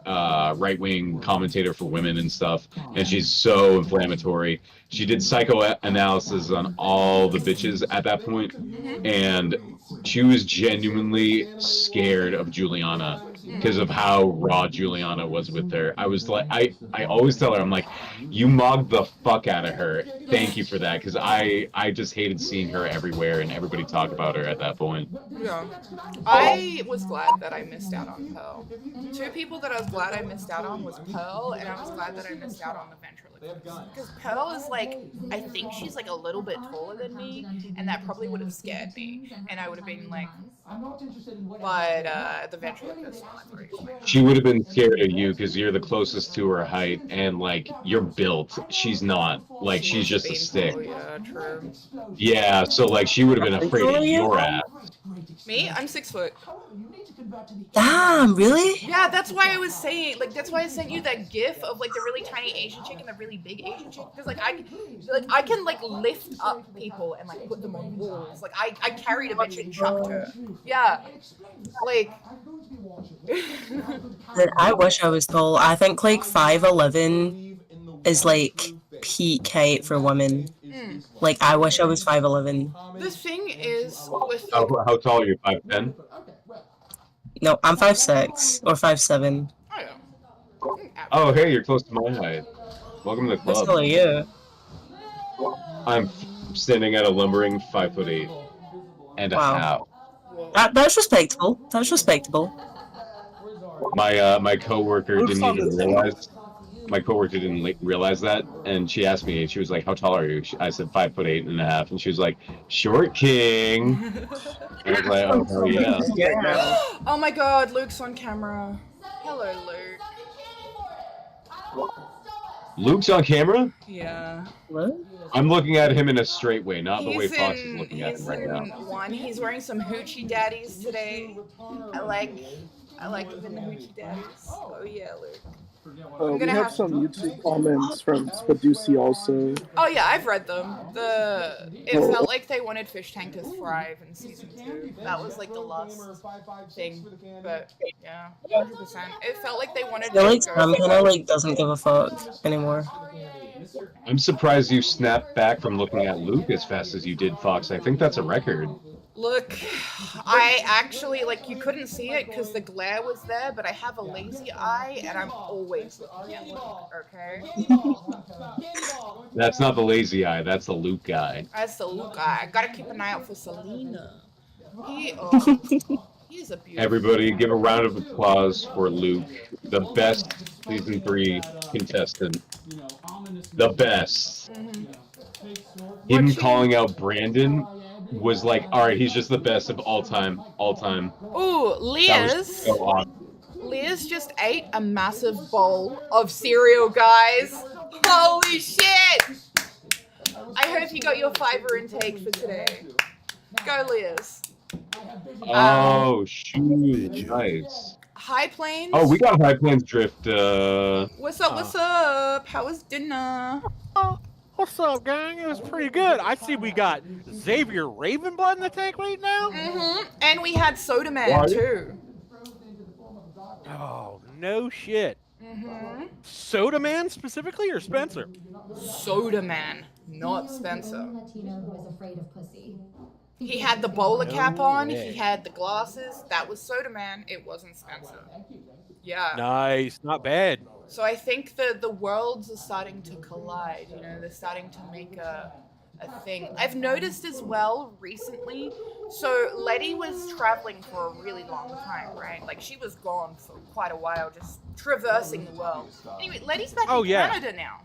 Speaker 10: right-wing commentator for women and stuff, and she's so inflammatory. She did psychoanalysis on all the bitches at that point, and she was genuinely scared of Juliana because of how raw Juliana was with her. I was like, I always tell her, I'm like, you mogged the fuck out of her. Thank you for that, because I just hated seeing her everywhere and everybody talk about her at that point.
Speaker 1: Yeah. I was glad that I missed out on Pearl. Two people that I was glad I missed out on was Pearl, and I was glad that I missed out on the ventriloquist. Because Pearl is like, I think she's like a little bit taller than me, and that probably would have scared me, and I would have been like, but the ventriloquist one.
Speaker 10: She would have been scared of you because you're the closest to her height, and like, you're built. She's not. Like, she's just a stick.
Speaker 1: Yeah, true.
Speaker 10: Yeah, so like, she would have been afraid of your ass.
Speaker 1: Me? I'm 6 foot.
Speaker 4: Damn, really?
Speaker 1: Yeah, that's why I was saying, like, that's why I sent you that gif of like the really tiny Asian chick and the really big Asian chick, because like I can like lift up people and like put them on walls. Like I carried a bitch and chucked her. Yeah, like.
Speaker 4: I wish I was tall. I think like 5'11" is like peak height for women. Like, I wish I was 5'11".
Speaker 1: The thing is with
Speaker 10: How tall are you? 5'10"?
Speaker 4: No, I'm 5'6" or 5'7".
Speaker 10: Oh, hey, you're close to my height. Welcome to the
Speaker 4: What
Speaker 10: club.
Speaker 4: tall are you?
Speaker 10: I'm standing at a lumbering 5'8" and a half.
Speaker 4: That's respectable. That's respectable.
Speaker 10: My coworker didn't even realize. My coworker didn't realize that, and she asked me. She was like, "How tall are you?" I said 5'8" and a half, and she was like, "Short king." I was like, "Oh yeah."
Speaker 1: Oh my God, Luke's on camera. Hello, Luke.
Speaker 10: Luke's on camera?
Speaker 1: Yeah.
Speaker 4: What?
Speaker 10: I'm looking at him in a straight way, not the way
Speaker 1: He's
Speaker 10: Fox is looking at him right now.
Speaker 1: One. He's wearing some hoochie daddies today. I like even the hoochie daddies. Oh yeah, Luke.
Speaker 3: We have some YouTube comments from Spaducey also.
Speaker 1: Oh yeah, I've read them. It felt like they wanted Fish Tank to thrive in season 2. That was like the last thing. But yeah, 100%. It felt like they wanted.
Speaker 4: I feel like Sam kind of like doesn't give a fuck anymore.
Speaker 10: I'm surprised you snapped back from looking at Luke as fast as you did, Fox. I think that's a record.
Speaker 1: Look, I actually, like, you couldn't see it because the glare was there, but I have a lazy eye, and I'm always looking at Luke, okay?
Speaker 10: That's not the lazy eye, that's the Luke eye.
Speaker 1: That's the Luke eye. I gotta keep an eye out for Selena. He's a beautiful...
Speaker 10: Everybody, give a round of applause for Luke, the best Season 3 contestant. The best. Him
Speaker 1: Watching-
Speaker 10: calling out Brandon was like, all right, he's just the best of all time.
Speaker 1: Ooh,
Speaker 10: That was
Speaker 1: Liz.
Speaker 10: so awesome.
Speaker 1: Liz just ate a massive bowl of cereal, guys. Holy shit! I hope you got your fiber intake for today. Go, Liz.
Speaker 10: Oh shoot, nice.
Speaker 1: High Plains.
Speaker 10: Oh, we got High Plains Drift.
Speaker 1: What's up? What's up? How was dinner?
Speaker 11: What's up, gang? It was pretty good. I see we got Xavier Ravenblood in the tank right now.
Speaker 1: And we had Soda Man
Speaker 10: What?
Speaker 1: too.
Speaker 11: Oh, no shit. Soda Man specifically or Spencer?
Speaker 1: Soda Man, not Spencer. He had the bowler cap on. He had the glasses. That was Soda Man. It wasn't Spencer. Yeah.
Speaker 11: Nice, not bad.
Speaker 1: So I think the worlds are starting to collide. You know, they're starting to make a thing. I've noticed as well recently. So Letty was traveling for a really long time, right? Like she was gone for quite a while, just traversing the world. Anyway, Letty's back in Canada now.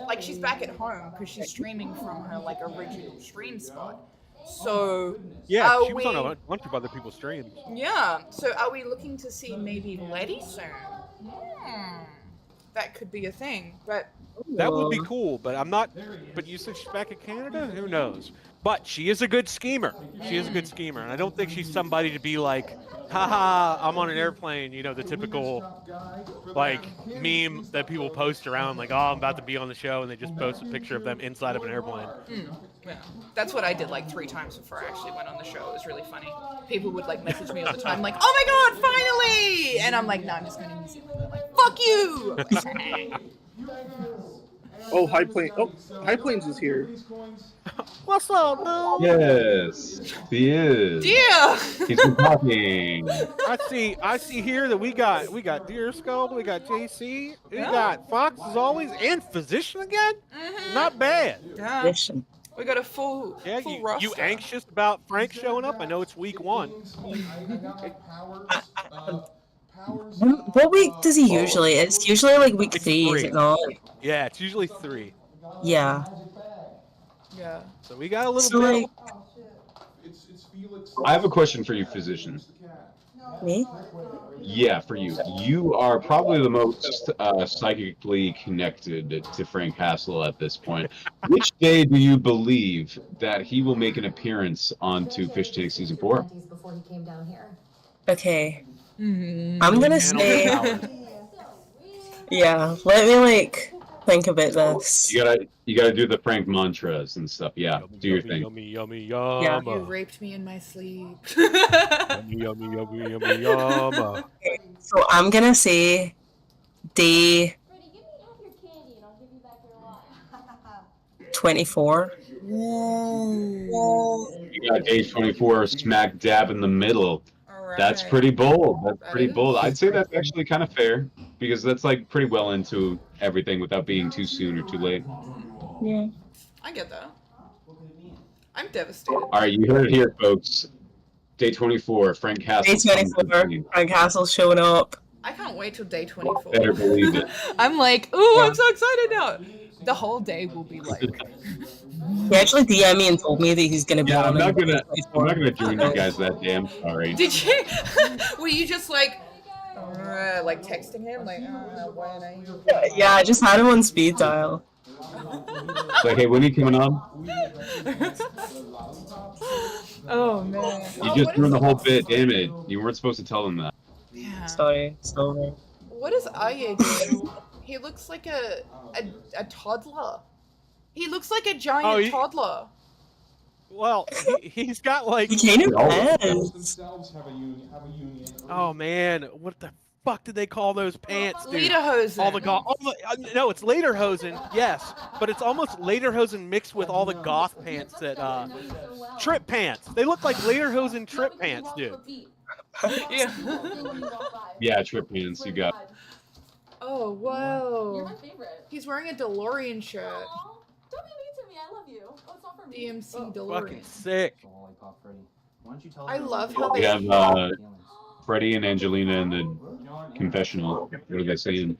Speaker 1: Like she's back at home because she's streaming from her like original stream spot. So
Speaker 11: yeah, she was on a bunch of other people's streams.
Speaker 1: Yeah. So are we looking to see maybe Letty soon? That could be a thing, but
Speaker 11: that would be cool. But I'm not. But you said she's back in Canada. Who knows? But she is a good schemer. She is a good schemer, and I don't think she's somebody to be like, haha, I'm on an airplane. You know, the typical like meme that people post around, like, oh, I'm about to be on the show, and they just post a picture of them inside of an airplane.
Speaker 1: Yeah. That's what I did like 3 times before I actually went on the show. It was really funny. People would like message me all the time, like, oh my god, finally! And I'm like, no, I'm just going to New Zealand. They're like, fuck you!
Speaker 3: Oh, High Plains is here.
Speaker 11: What's up, dude?
Speaker 10: Yes, he is.
Speaker 1: Yeah.
Speaker 10: He's been talking.
Speaker 11: I see here that we got Deer Skull, we got JC, we got Fox as always, and Physician again. Not bad.
Speaker 1: Yeah. We got a full roster.
Speaker 11: You anxious about Frank showing up? I know it's week 1.
Speaker 4: What week does he usually? It's usually like week 3, is it not?
Speaker 11: Yeah, it's usually 3.
Speaker 4: Yeah.
Speaker 1: Yeah.
Speaker 11: So we got a little bit.
Speaker 10: I have a question for you, Physician.
Speaker 4: Me?
Speaker 10: Yeah, for you. You are probably the most psychically connected to Frank Castle at this point. Which day do you believe that he will make an appearance onto Fish Tank Season 4?
Speaker 4: Okay. I'm gonna say. Yeah, let me like think about this.
Speaker 10: You gotta do the Frank mantras and stuff. Yeah, do your thing.
Speaker 11: Yummy, yummy,
Speaker 4: Yeah.
Speaker 1: You raped me in my sleep.
Speaker 11: Yummy, yummy, yummy, yummy, yum.
Speaker 4: So I'm gonna say day 24.
Speaker 10: You got day 24 smack dab in the middle. That's pretty bold. That's pretty bold. I'd say that's actually kind of fair because that's like pretty well into everything without being too soon or too late.
Speaker 4: Yeah.
Speaker 1: I get that. I'm devastated.
Speaker 10: All right, you heard it here, folks. Day 24, Frank Castle.
Speaker 4: Day 24, Frank Castle's showing up.
Speaker 1: I can't wait till day 24.
Speaker 10: Better believe it.
Speaker 1: I'm like, ooh, I'm so excited now. The whole day will be like.
Speaker 4: He actually DM'd me and told me that he's gonna be on.
Speaker 10: I'm not gonna join you guys that day. I'm sorry.
Speaker 1: Did you? Were you just like texting him like, when are you?
Speaker 4: Yeah, I just had him on speed dial.
Speaker 10: It's like, hey, when are you coming on?
Speaker 1: Oh man.
Speaker 10: You just ruined the whole bit. Damn it! You weren't supposed to tell them that.
Speaker 1: Yeah.
Speaker 4: Sorry.
Speaker 1: What is Aye doing? He looks like a toddler. He looks like a giant toddler.
Speaker 11: Well, he's got like.
Speaker 4: He kind of has.
Speaker 11: Oh man, what the fuck did they call those pants, dude?
Speaker 1: Lederhosen.
Speaker 11: No, it's Lederhosen. Yes, but it's almost Lederhosen mixed with all the goth pants that trip pants. They look like Lederhosen trip pants, dude.
Speaker 1: Yeah.
Speaker 10: Yeah, trip pants. You got.
Speaker 1: Oh wow.
Speaker 8: You're my favorite.
Speaker 1: He's wearing a DeLorean shirt.
Speaker 8: Aw, don't be mean to me. I love you. Oh, it's not for me.
Speaker 1: DMC DeLorean.
Speaker 11: Fucking sick.
Speaker 1: I love how
Speaker 10: We
Speaker 1: they.
Speaker 10: have Freddie and Angelina in the confessional. What are they saying?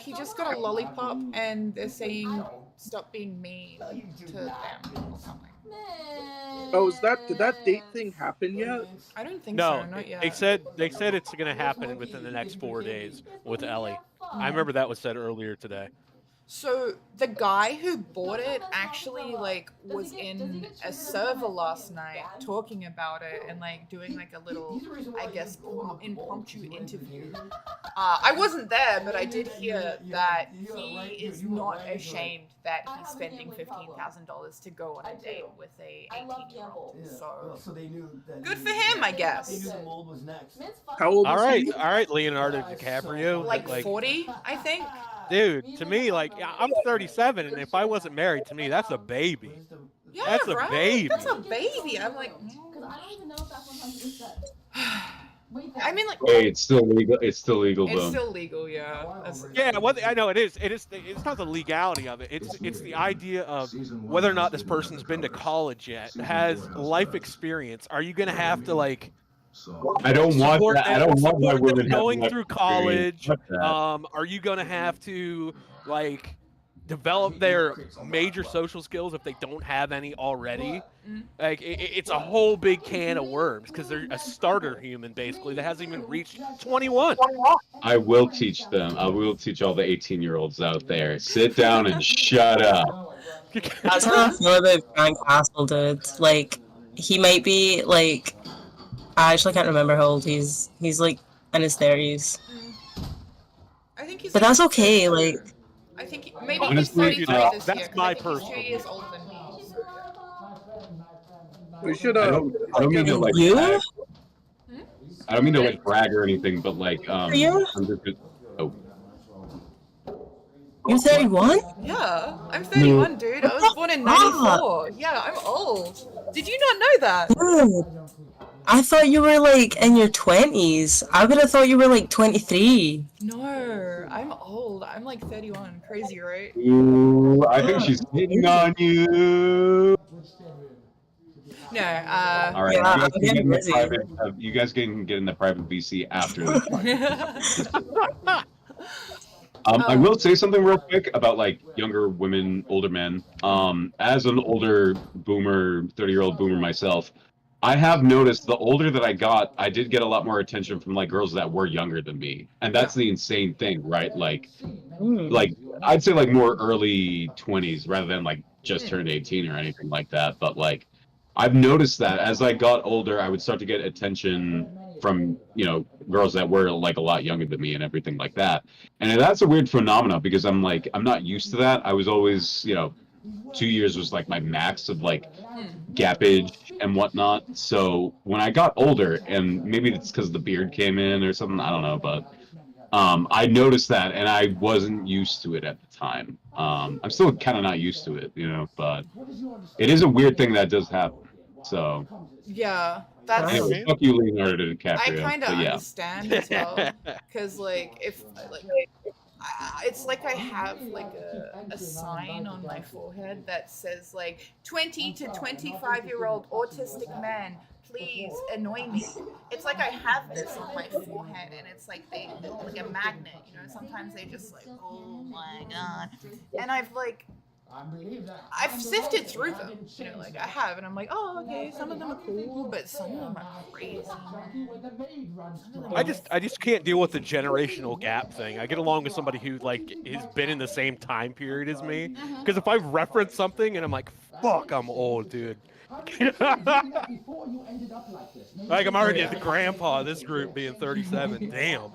Speaker 1: He just got a lollipop, and they're saying stop being mean to them or something.
Speaker 3: Oh, did that date thing happen yet?
Speaker 1: I don't think
Speaker 11: No,
Speaker 1: so, not yet.
Speaker 11: they said it's going to happen within the next 4 days with Ellie. I remember that was said earlier today.
Speaker 1: So the guy who bought it actually like was in a server last night talking about it and like doing like a little, I guess, impromptu interview. I wasn't there, but I did hear that he is not ashamed that he's spending $15,000 to go on a date with a 18-year-old. So good for him, I guess.
Speaker 3: How old
Speaker 11: All
Speaker 3: is he?
Speaker 11: right, Leonardo DiCaprio.
Speaker 1: Like 40, I think.
Speaker 11: Dude, to me, like, I'm 37, and if I wasn't married, to me, that's a baby.
Speaker 1: Yeah,
Speaker 11: That's a
Speaker 1: right?
Speaker 11: baby.
Speaker 1: That's a baby. I'm like, I mean, like,
Speaker 2: Hey, it's still legal. It's still legal,
Speaker 1: it's
Speaker 2: though.
Speaker 1: still legal, yeah.
Speaker 11: Yeah, I know it is. It's not the legality of it. It's the idea of whether or not this person's been to college yet, has life experience. Are you gonna have to like?
Speaker 2: I don't want
Speaker 11: support
Speaker 2: that. I don't want my
Speaker 11: support them
Speaker 2: women
Speaker 11: going
Speaker 2: having
Speaker 11: through
Speaker 2: life experience.
Speaker 11: college.
Speaker 2: Fuck that.
Speaker 11: Are you gonna have to like develop their major social skills if they don't have any already? Like it's a whole big can of worms because they're a starter human basically that hasn't even reached 21.
Speaker 2: I will teach them. I will teach all the 18-year-olds out there. Sit down and shut up.
Speaker 4: That's how I feel about Frank Castle, dude. Like, he might be, like... I actually can't remember how old he's. He's, like, in his 30s.
Speaker 1: I think he's.
Speaker 4: But
Speaker 1: like,
Speaker 4: that's okay, like...
Speaker 1: I think maybe
Speaker 2: Honestly,
Speaker 1: he's 33 this
Speaker 11: that's
Speaker 1: year. 'cause
Speaker 11: my
Speaker 1: I think he's 2
Speaker 11: personal
Speaker 1: years older than me.
Speaker 3: We should
Speaker 2: I don't mean to like
Speaker 4: You?
Speaker 2: brag. I don't mean to like brag or anything, but like
Speaker 4: You?
Speaker 2: I'm just, oh.
Speaker 4: You're 31?
Speaker 1: Yeah, I'm 31, dude. I was born in '94. Yeah, I'm old. Did you not know that?
Speaker 4: Dude, I thought you were, like, in your 20s. I would have thought you were, like, 23.
Speaker 1: No, I'm old. I'm like 31. Crazy, right?
Speaker 2: Ooh, I think she's hitting on you.
Speaker 1: No,
Speaker 2: All right,
Speaker 4: Yeah,
Speaker 2: you guys
Speaker 4: I'm
Speaker 2: can get
Speaker 4: getting
Speaker 2: in the
Speaker 4: busy.
Speaker 2: private. You guys can get in the private VC after the I will say something real quick about like younger women, older men. As an older boomer, 30-year-old boomer myself, I have noticed the older that I got, I did get a lot more attention from like girls that were younger than me, and that's the insane thing, right? Like I'd say like more early 20s rather than like just turned 18 or anything like that. But like I've noticed that as I got older, I would start to get attention from, you know, girls that were like a lot younger than me and everything like that. And that's a weird phenomenon because I'm like, I'm not used to that. I was always, you know, 2 years was like my max of like gap age and whatnot. So when I got older, and maybe it's because the beard came in or something, I don't know, but I noticed that and I wasn't used to it at the time. I'm still kind of not used to it, you know, but it is a weird thing that does happen. So
Speaker 1: yeah, that's.
Speaker 2: anyway, fuck you, Leonardo DiCaprio.
Speaker 1: I kind of
Speaker 2: but yeah.
Speaker 1: understand as well, because like if like it's like I have like a sign on my forehead that says like 20 to 25-year-old autistic man, please annoy me. It's like I have this on my forehead, and it's like they like a magnet, you know. Sometimes they just like, oh my god, and I've sifted through them, you know, like I have, and I'm like, oh, okay, some of them are cool, but some of them are crazy.
Speaker 11: I just can't deal with the generational gap thing. I get along with somebody who like has been in the same time period as me, because if I reference something and I'm like, fuck, I'm old, dude. Like I'm already the grandpa of this group being 37. Damn.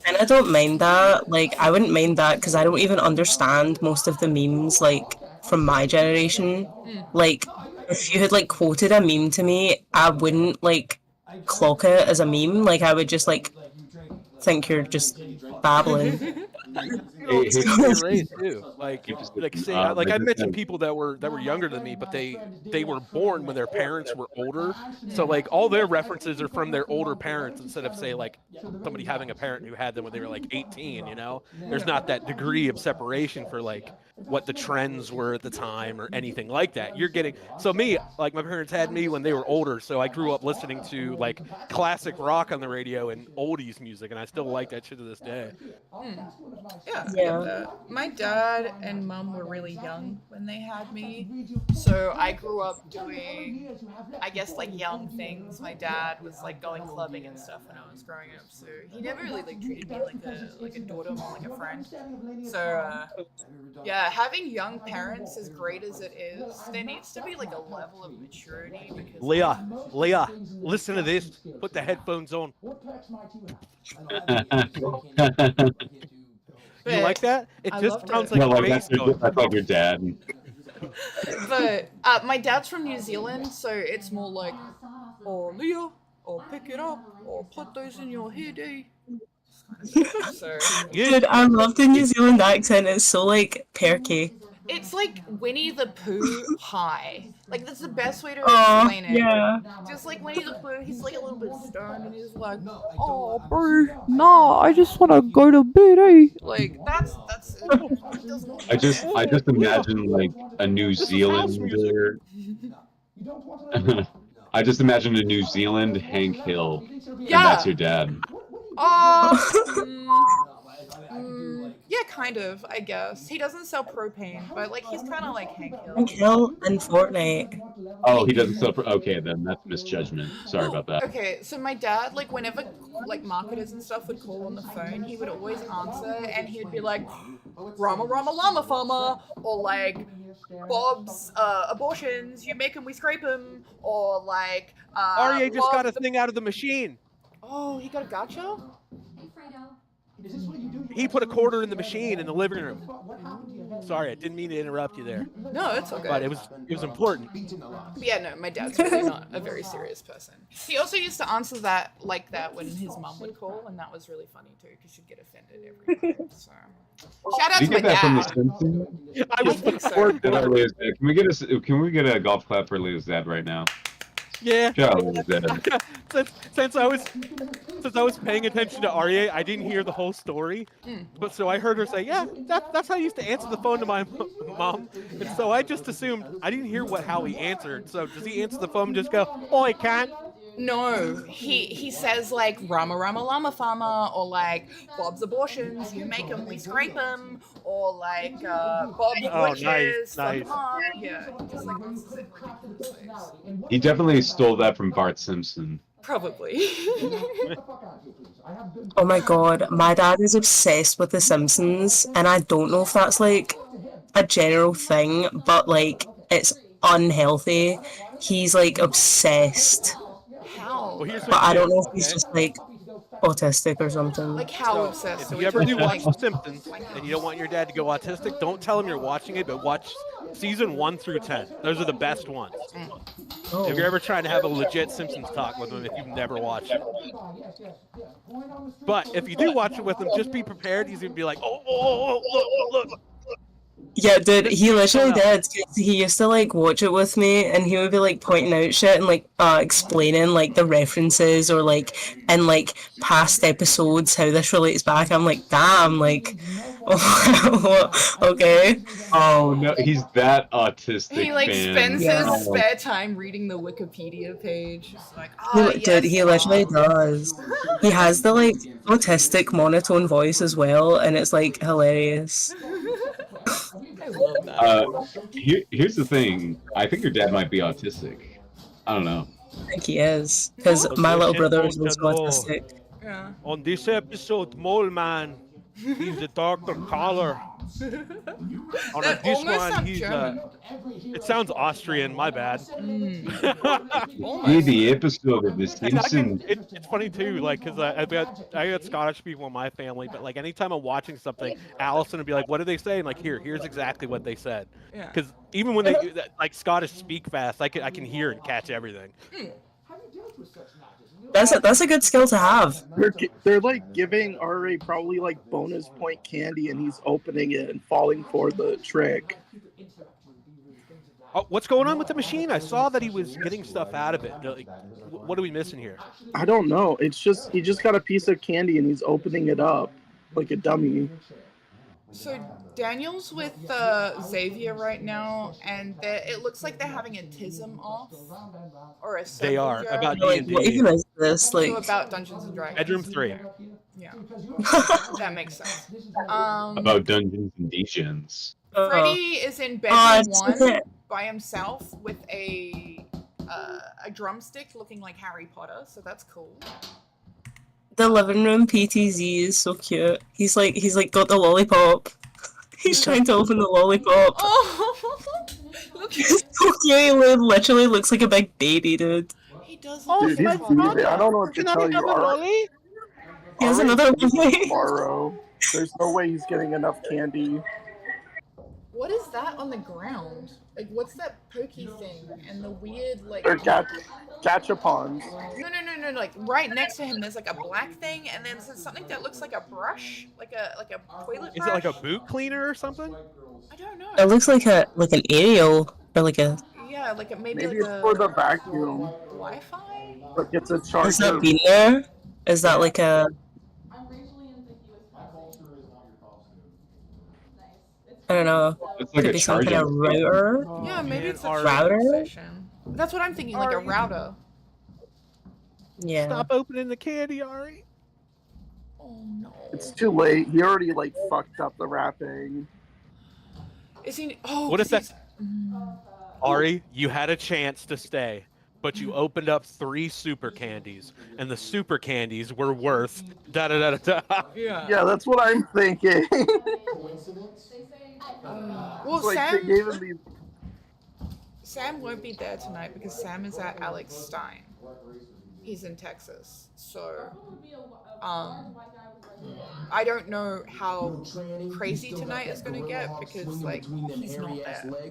Speaker 4: And I don't mind that. Like, I wouldn't mind that because I don't even understand most of the memes, like, from my generation. Like, if you had, like, quoted a meme to me, I wouldn't, like, clock it as a meme. Like, I would just, like, think you're just babbling.
Speaker 11: Raised too. Like I mentioned people that were younger than me, but they were born when their parents were older. So like all their references are from their older parents instead of say like somebody having a parent who had them when they were like 18. You know, there's not that degree of separation for like what the trends were at the time or anything like that. You're getting so me like my parents had me when they were older, so I grew up listening to like classic rock on the radio and oldies music, and I still like that shit to this day.
Speaker 1: get that. My dad and mum were really young when they had me, so I grew up doing, I guess, like young things. My dad was like going clubbing and stuff when I was growing up, so he never really like treated me like a daughter, more like a friend. So yeah, having young parents, as great as it is, there needs to be like a level of maturity because
Speaker 11: Leah, listen to this. Put the headphones on. You like that? It just sounds like bass going.
Speaker 2: That's like your dad.
Speaker 1: But my dad's from New Zealand, so it's more like, oh Leah, or pick it up, or put those in your head, eh? So,
Speaker 4: dude, I love the New Zealand accent. It's so like perky.
Speaker 1: It's like Winnie the Pooh high. Like that's the best way to explain it.
Speaker 4: Yeah.
Speaker 1: Just like Winnie the Pooh, he's like a little bit stoned and he's like, "Oh, bro, nah, I just want to go to bed, eh?" Like that's.
Speaker 10: I just imagine like a New Zealander. I just imagine a New Zealand Hank Hill, and that's your dad.
Speaker 1: Yeah, kind of, I guess. He doesn't sell propane, but like he's kind of like Hank Hill.
Speaker 4: Hank Hill and Fortnite.
Speaker 10: Oh, he doesn't sell. Okay, then that's misjudgment. Sorry about that.
Speaker 1: Okay, so my dad, like whenever like marketers and stuff would call on the phone, he would always answer, and he would be like, "Rama Rama Llama Farmer," or like, "Bob's abortions, you make 'em, we scrape 'em," or like,
Speaker 11: REA just got a thing out of the machine.
Speaker 1: Oh, he got a gotcha?
Speaker 11: He put a quarter in the machine in the living room. Sorry, I didn't mean to interrupt you there.
Speaker 1: No, it's okay.
Speaker 11: But it was important.
Speaker 1: But yeah, no, my dad's really not a very serious person. He also used to answer that like that when his mom would call, and that was really funny too, because she'd get offended every time. So shout out
Speaker 10: Did
Speaker 1: to
Speaker 10: you
Speaker 1: my
Speaker 10: get that from The
Speaker 1: dad.
Speaker 10: Simpsons?
Speaker 1: I think so.
Speaker 10: Can we get a golf clap for Leo's dad right now?
Speaker 11: Yeah.
Speaker 10: Shout out Leo's dad.
Speaker 11: Since I was paying attention to REA, I didn't hear the whole story. But so I heard her say, "Yeah, that's how I used to answer the phone to my mom." And so I just assumed I didn't hear how he answered. So does he answer the phone and just go, "Oh, I can't"?
Speaker 1: No, he says like Rama Rama Llama Farmer, or like Bob's abortions, you make 'em, we scrape 'em, or like Bob's witches, fuck 'em up. Yeah, he just like uses it in ridiculous ways.
Speaker 10: He definitely stole that from Bart Simpson.
Speaker 1: Probably.
Speaker 4: Oh my god, my dad is obsessed with The Simpsons, and I don't know if that's like a general thing, but like it's unhealthy. He's like obsessed.
Speaker 1: How?
Speaker 4: But I don't know if he's just like autistic or something.
Speaker 1: Like how obsessed?
Speaker 11: If you ever do watch The Simpsons and you don't want your dad to go autistic, don't tell him you're watching it, but watch season 1 through 10. Those are the best ones.
Speaker 4: Oh.
Speaker 11: If you're ever trying to have a legit Simpsons talk with him, if you've never watched it. But if you do watch it with him, just be prepared. He's gonna be like, "Oh, look."
Speaker 4: Yeah, dude, he literally did. He used to like watch it with me, and he would be like pointing out shit and like explaining like the references or like in like past episodes how this relates back. I'm like, damn, like, okay.
Speaker 10: Oh no, he's that autistic.
Speaker 1: He like
Speaker 10: fan.
Speaker 1: spends
Speaker 10: Yeah.
Speaker 1: his spare time reading the Wikipedia page. Just like, oh,
Speaker 4: Dude, he literally does. He has the like autistic monotone voice as well, and it's like hilarious.
Speaker 1: I love that.
Speaker 10: Here's the thing. I think your dad might be autistic. I don't know.
Speaker 4: I think he is, because my little brother is also autistic.
Speaker 1: Yeah.
Speaker 11: On this episode, Mole Man, he's the Dr. Collar. On
Speaker 1: That
Speaker 11: this
Speaker 1: almost
Speaker 11: one,
Speaker 1: sounds
Speaker 11: he's
Speaker 1: German.
Speaker 11: it sounds Austrian, my bad.
Speaker 10: Yeah, the episode of The Simpsons.
Speaker 11: It's funny too, like, cause I got Scottish people in my family, but like anytime I'm watching something, Allison would be like, "What do they say?" And like, here's exactly what they said.
Speaker 1: Yeah.
Speaker 11: Because even when they do that, like Scottish speak fast, I can hear and catch everything.
Speaker 4: That's a good skill to have.
Speaker 3: They're like giving RA probably like bonus point candy, and he's opening it and falling for the trick.
Speaker 11: Oh, what's going on with the machine? I saw that he was getting stuff out of it. Like, what are we missing here?
Speaker 3: I don't know. It's just he just got a piece of candy and he's opening it up like a dummy.
Speaker 1: So Daniel's with Xavier right now, and it looks like they're having a TISM off, or a
Speaker 11: They are
Speaker 1: Symphony
Speaker 11: about
Speaker 1: Jar.
Speaker 11: D&D.
Speaker 4: What even is this?
Speaker 1: So
Speaker 4: Like,
Speaker 1: about Dungeons and Dragons.
Speaker 11: Bedroom 3.
Speaker 1: Yeah, that makes sense.
Speaker 10: About Dungeons and Degens.
Speaker 1: Freddy is in
Speaker 4: Oh,
Speaker 1: bedroom one by himself with a drumstick looking like Harry Potter, so that's cool.
Speaker 4: The living room PTZ is so cute. He's like got the lollipop. He's trying to open the lollipop.
Speaker 1: Oh, look,
Speaker 4: He's so cute. He literally looks like a big baby, dude.
Speaker 1: he does.
Speaker 3: Dude, he's beautiful. I don't know what to tell you.
Speaker 11: Lolly?
Speaker 4: He has another lolly.
Speaker 3: Tomorrow. There's no way he's getting enough candy.
Speaker 1: What is that on the ground? Like, what's that pokey thing and the weird like?
Speaker 3: They're gachapons.
Speaker 1: No. Like right next to him, there's like a black thing, and then there's something that looks like a brush, like a toilet brush.
Speaker 11: Is it like a boot cleaner or something?
Speaker 1: I don't know.
Speaker 4: It looks like an Ariel or like a.
Speaker 1: Yeah, like maybe
Speaker 3: Maybe
Speaker 1: like
Speaker 3: it's for the vacuum.
Speaker 1: Wi-Fi.
Speaker 3: But it's a charger.
Speaker 4: Has that been there? Is that like a? I don't know.
Speaker 10: It's like
Speaker 4: Could
Speaker 10: a
Speaker 4: be some kind of
Speaker 10: charging
Speaker 4: router.
Speaker 1: Yeah, maybe it's a
Speaker 4: router.
Speaker 1: station. That's what I'm thinking, like a router.
Speaker 4: Yeah.
Speaker 11: Stop opening the candy, Ari.
Speaker 1: Oh no.
Speaker 3: It's too late. He already like fucked up the wrapping.
Speaker 1: Is he? Oh.
Speaker 11: What if
Speaker 1: that's?
Speaker 11: Ari, you had a chance to stay, but you opened up 3 super candies, and the super candies were worth da da da da da.
Speaker 3: Yeah, that's what I'm thinking.
Speaker 1: Well,
Speaker 3: like
Speaker 1: Sam.
Speaker 3: they gave him these.
Speaker 1: Sam won't be there tonight because Sam is at Alex Stein. He's in Texas, so I don't know how crazy tonight is gonna get because like he's not there.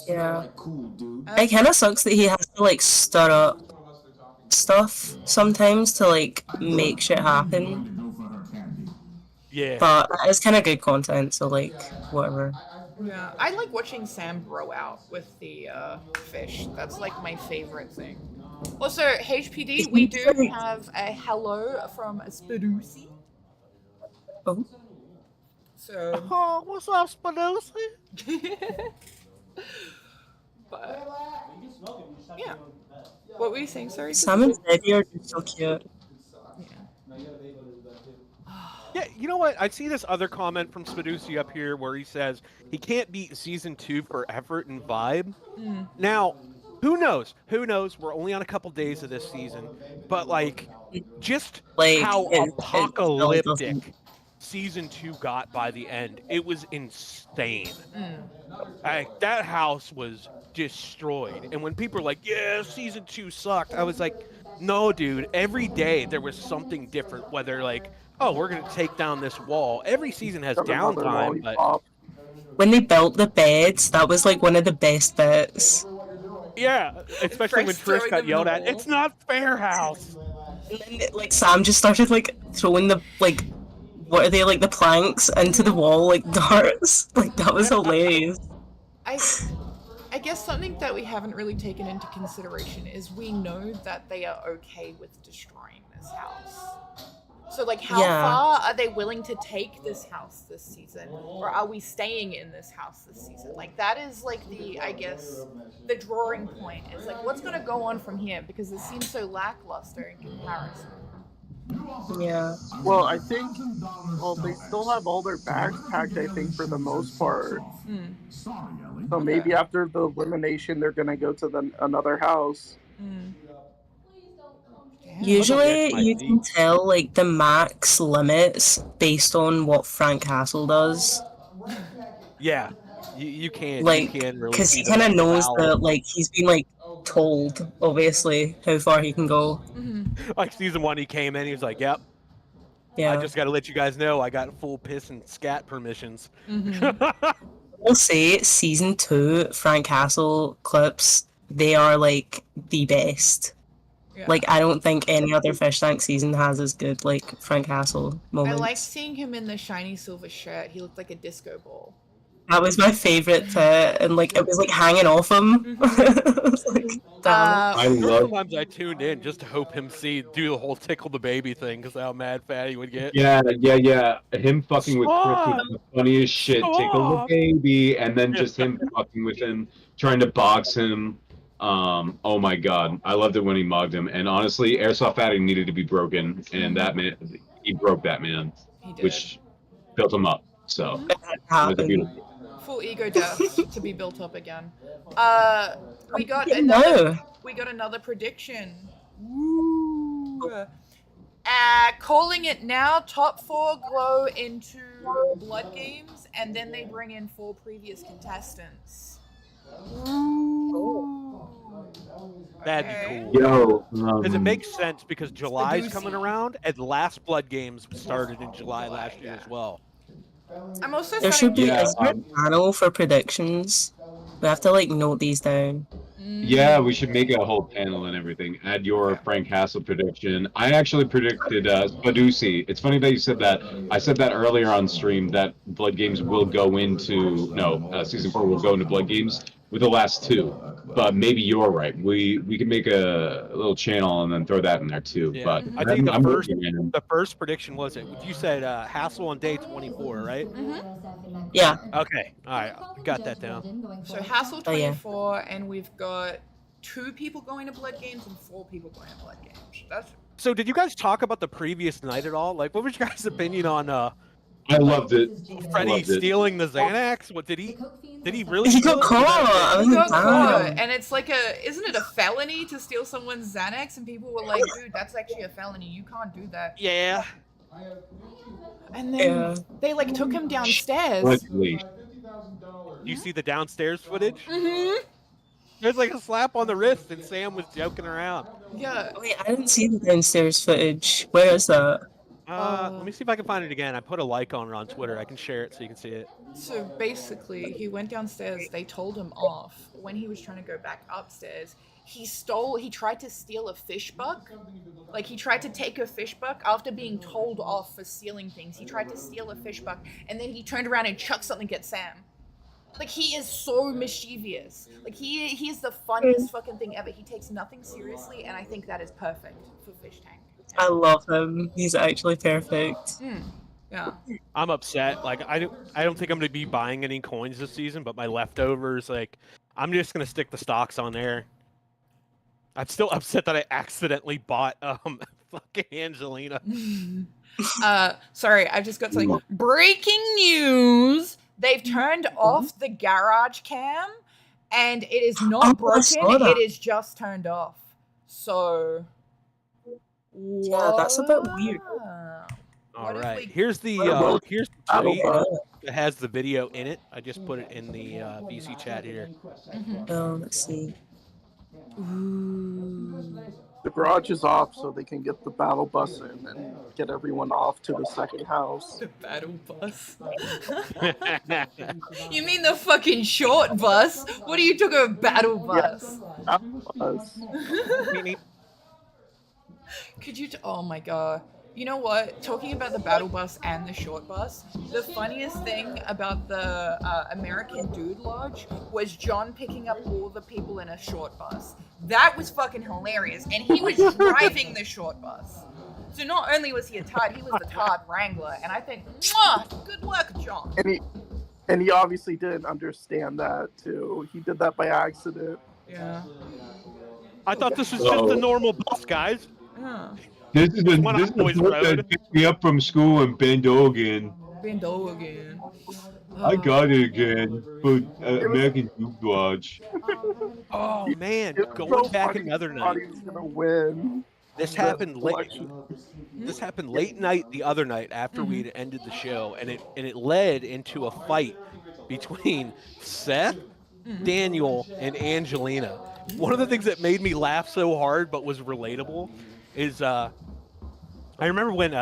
Speaker 4: Yeah. It kind of sucks that he has to like stir up stuff sometimes to like make shit happen.
Speaker 11: Yeah.
Speaker 4: But it's kind of good content, so like whatever.
Speaker 1: Yeah, I like watching Sam bro out with the fish. That's like my favorite thing. Also, HPD, we do have a hello from Spadusi.
Speaker 4: Oh.
Speaker 1: So.
Speaker 11: Oh, what's up, Spadusi?
Speaker 1: But yeah. What were you saying? Sorry.
Speaker 4: Sam and Eddie are just so cute.
Speaker 11: Yeah, you know what? I see this other comment from Spadusi up here where he says he can't beat season 2 for effort and vibe. Now, who knows? Who knows? We're only on a couple days of this season, but like, just
Speaker 4: Like,
Speaker 11: how
Speaker 4: it
Speaker 11: apocalyptic
Speaker 4: doesn't-
Speaker 11: season 2 got by the end, it was insane. Like, that house was destroyed, and when people were like, "Yeah, season 2 sucked," I was like, "No, dude. Every day there was something different. Whether like, oh, we're gonna take down this wall. Every season has downtime, but
Speaker 4: when they built the beds, that was like one of the best bits.
Speaker 11: yeah, especially when Trish got yelled at. It's not fair, house."
Speaker 4: And then, like Sam just started like throwing the like, what are they like the planks into the wall like darts? Like that was hilarious.
Speaker 1: I guess something that we haven't really taken into consideration is we know that they are okay with destroying this house. So, like, how far are they willing to take this house this season? Or are we staying in this house this season? Like, that is, like, I guess, the drawing point. It's like, what's going to go on from here? Because it seems so lackluster in comparison.
Speaker 4: Yeah.
Speaker 3: Well, I think, they still have all their bags packed, I think, for the most part. So maybe after the elimination, they're going to go to another house.
Speaker 4: Usually, you can tell like the max limits based on what Frank Castle does.
Speaker 11: Yeah, you can.
Speaker 4: Like,
Speaker 11: you can really
Speaker 4: because he
Speaker 11: see
Speaker 4: kind of
Speaker 11: the
Speaker 4: knows
Speaker 11: power.
Speaker 4: that like he's been like told obviously how far he can go.
Speaker 11: Like season 1, he came in, he was like, "Yep,
Speaker 4: Yeah.
Speaker 11: I just got to let you guys know I got full piss and scat permissions."
Speaker 4: We'll say season 2 Frank Castle clips, they are like the best.
Speaker 1: Yeah.
Speaker 4: Like I don't think any other fish tank season has as good like Frank Castle
Speaker 1: I
Speaker 4: moments.
Speaker 1: like seeing him in the shiny silver shirt. He looked like a disco ball.
Speaker 4: That was my favorite bit, and like it was like hanging off him. I was like, damn.
Speaker 10: I love.
Speaker 11: Sometimes I tuned in just to hope him do the whole tickle the baby thing because how mad fat he would get.
Speaker 10: Yeah. Him fucking with Chris was the funniest shit. Tickle the baby, and then just him fucking with him, trying to box him. Oh my god, I loved it when he mugged him. And honestly, airsoft padding needed to be broken, and that man, he broke that man,
Speaker 1: He did.
Speaker 10: which built him up. So it was a
Speaker 4: Happened.
Speaker 10: beautiful.
Speaker 1: Full ego death to be built up again. We got another prediction. Woo. Calling it now, top 4 go into Blood Games, and then they bring in 4 previous contestants.
Speaker 11: That'd be cool.
Speaker 2: Yo,
Speaker 11: Because it makes sense because July's coming around, and last Blood Games started in July last year as well.
Speaker 1: I'm also
Speaker 4: There should be
Speaker 10: Yeah,
Speaker 4: a panel for predictions. We have to like note these down.
Speaker 10: Yeah, we should make a whole panel and everything. Add your Frank Castle prediction. I actually predicted Spaducci. It's funny that you said that. I said that earlier on stream that Blood Games will go into Season 4 will go into Blood Games with the last 2. But maybe you're right. We can make a little channel and then throw that in there too.
Speaker 11: Yeah.
Speaker 10: But
Speaker 11: I think the first prediction was it. You said Hassel on day 24, right?
Speaker 4: Yeah.
Speaker 11: Okay. All right. Got that down.
Speaker 1: So Hassel 24, and we've got 2 people going to Blood Games and 4 people going to Blood Games. That's.
Speaker 11: So did you guys talk about the previous night at all? Like, what was your guys' opinion on?
Speaker 10: I loved it.
Speaker 11: Freddie stealing the Xanax. What did he really?
Speaker 4: He got caught.
Speaker 1: He got caught, and it's like isn't it a felony to steal someone's Xanax? And people were like, dude, that's actually a felony. You can't do that.
Speaker 11: Yeah.
Speaker 1: And then they like took him downstairs.
Speaker 11: You see the downstairs footage? Mm-hmm. There's like a slap on the wrist, and Sam was joking around.
Speaker 1: Yeah.
Speaker 4: Wait, I didn't see the downstairs footage. Where is that?
Speaker 11: Let me see if I can find it again. I put a like on it on Twitter. I can share it so you can see it.
Speaker 1: So basically, he went downstairs. They told him off. When he was trying to go back upstairs, he tried to steal a fish buck. Like, he tried to take a fish buck after being told off for stealing things. He tried to steal a fish buck, and then he turned around and chucked something at Sam. Like, he is so mischievous. Like, he is the funniest fucking thing ever. He takes nothing seriously, and I think that is perfect for Fish Tank.
Speaker 4: I love him. He's actually perfect.
Speaker 1: Yeah.
Speaker 11: I'm upset. Like, I don't think I'm gonna be buying any coins this season, but my leftovers, like, I'm just gonna stick the stocks on there. I'm still upset that I accidentally bought fucking Angelina.
Speaker 1: Sorry, I've just got something. Breaking news! They've turned off the garage cam, and it is not broken. It is just turned off. So.
Speaker 4: Yeah, that's a bit weird.
Speaker 11: All right, here's the tweet that has the video in it. I just put it in the VC chat here.
Speaker 4: Oh, let's see.
Speaker 3: The garage is off so they can get the battle bus in and get everyone off to the second house.
Speaker 1: The battle bus? You mean the fucking short bus? What are you talking about, battle bus?
Speaker 3: Yes, battle bus.
Speaker 1: Could you? Oh my god. You know what? Talking about the battle bus and the short bus, the funniest thing about the American Dude Lodge was John picking up all the people in a short bus. That was fucking hilarious, and he was driving the short bus. So not only was he a tard, he was the tard wrangler, and I think, mwah, good work, John.
Speaker 3: And he obviously didn't understand that too. He did that by accident.
Speaker 1: Yeah.
Speaker 11: I thought this was just a normal bus, guys.
Speaker 1: Yeah.
Speaker 2: This is the bus that picked me up from school in Bend, Oregon.
Speaker 1: Bend, Oregon.
Speaker 2: I got it again for American Dude Lodge.
Speaker 11: Oh man, going back another night.
Speaker 3: Gonna win.
Speaker 11: This happened late. This happened late night the other night after we'd ended the show, and it led into a fight between Seth, Daniel, and Angelina. One of the things that made me laugh so hard but was relatable is I remember when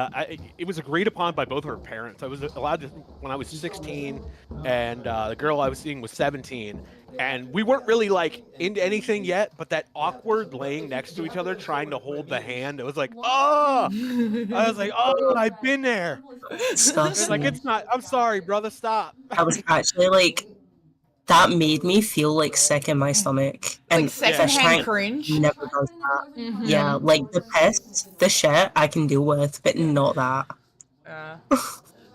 Speaker 11: it was agreed upon by both of her parents. I was allowed to when I was 16, and the girl I was seeing was 17, and we weren't really like into anything yet. But that awkward laying next to each other, trying to hold the hand, it was like, oh, I was like, oh, I've been there. It's like it's not. I'm sorry, brother. Stop.
Speaker 4: I was actually like. That made me feel like sick in my stomach. And
Speaker 1: like secondhand cringe?
Speaker 4: Never does that. Yeah, like the piss, the shit I can deal with, but not that.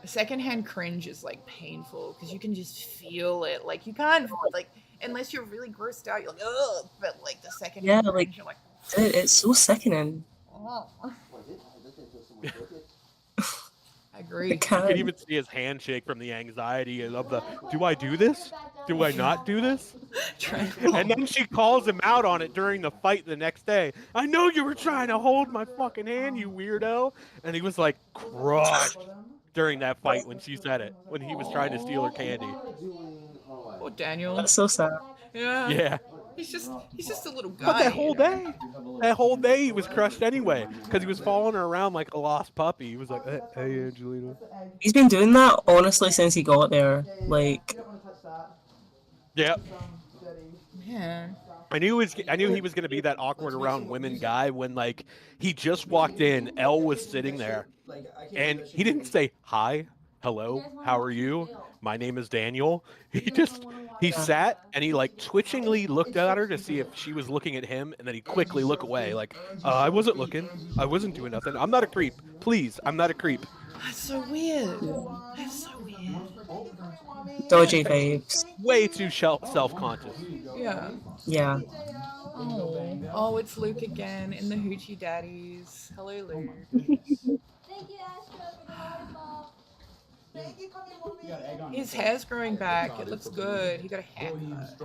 Speaker 1: Secondhand cringe is like painful because you can just feel it. Like you can't like unless you're really grossed out, you're like, ugh. But like the second
Speaker 4: Yeah,
Speaker 1: it
Speaker 4: like,
Speaker 1: ends, you're like,
Speaker 4: dude, it's so sickening.
Speaker 1: oh. I agree.
Speaker 11: You can even see his handshake from the anxiety and of the, do I do this? Do I not do this? And then she calls him out on it during the fight the next day. I know you were trying to hold my fucking hand, you weirdo. And he was like crushed during that fight when she said it, when he was trying to steal her candy.
Speaker 1: Oh, Daniel.
Speaker 4: That's so sad.
Speaker 1: Yeah.
Speaker 11: Yeah.
Speaker 1: He's just a little guy.
Speaker 11: But that whole day he was crushed anyway, because he was following her around like a lost puppy. He was like, hey, Angelina.
Speaker 4: He's been doing that honestly since he got there. Like,
Speaker 11: yeah.
Speaker 1: Yeah.
Speaker 11: I knew he was gonna be that awkward around women guy when like he just walked in, Elle was sitting there, and he didn't say hi, hello, how are you? My name is Daniel. He sat and he like twitchingly looked at her to see if she was looking at him, and then he quickly looked away like, I wasn't looking, I wasn't doing nothing. I'm not a creep. Please, I'm not a creep.
Speaker 1: That's so weird. That's so weird.
Speaker 4: dodgy vibes.
Speaker 11: Way too self-conscious.
Speaker 1: Yeah.
Speaker 4: Yeah.
Speaker 1: Oh, it's Luke again in the Hoochie Daddies. Hello, Luke. His hair's growing back. It looks good. He got a haircut.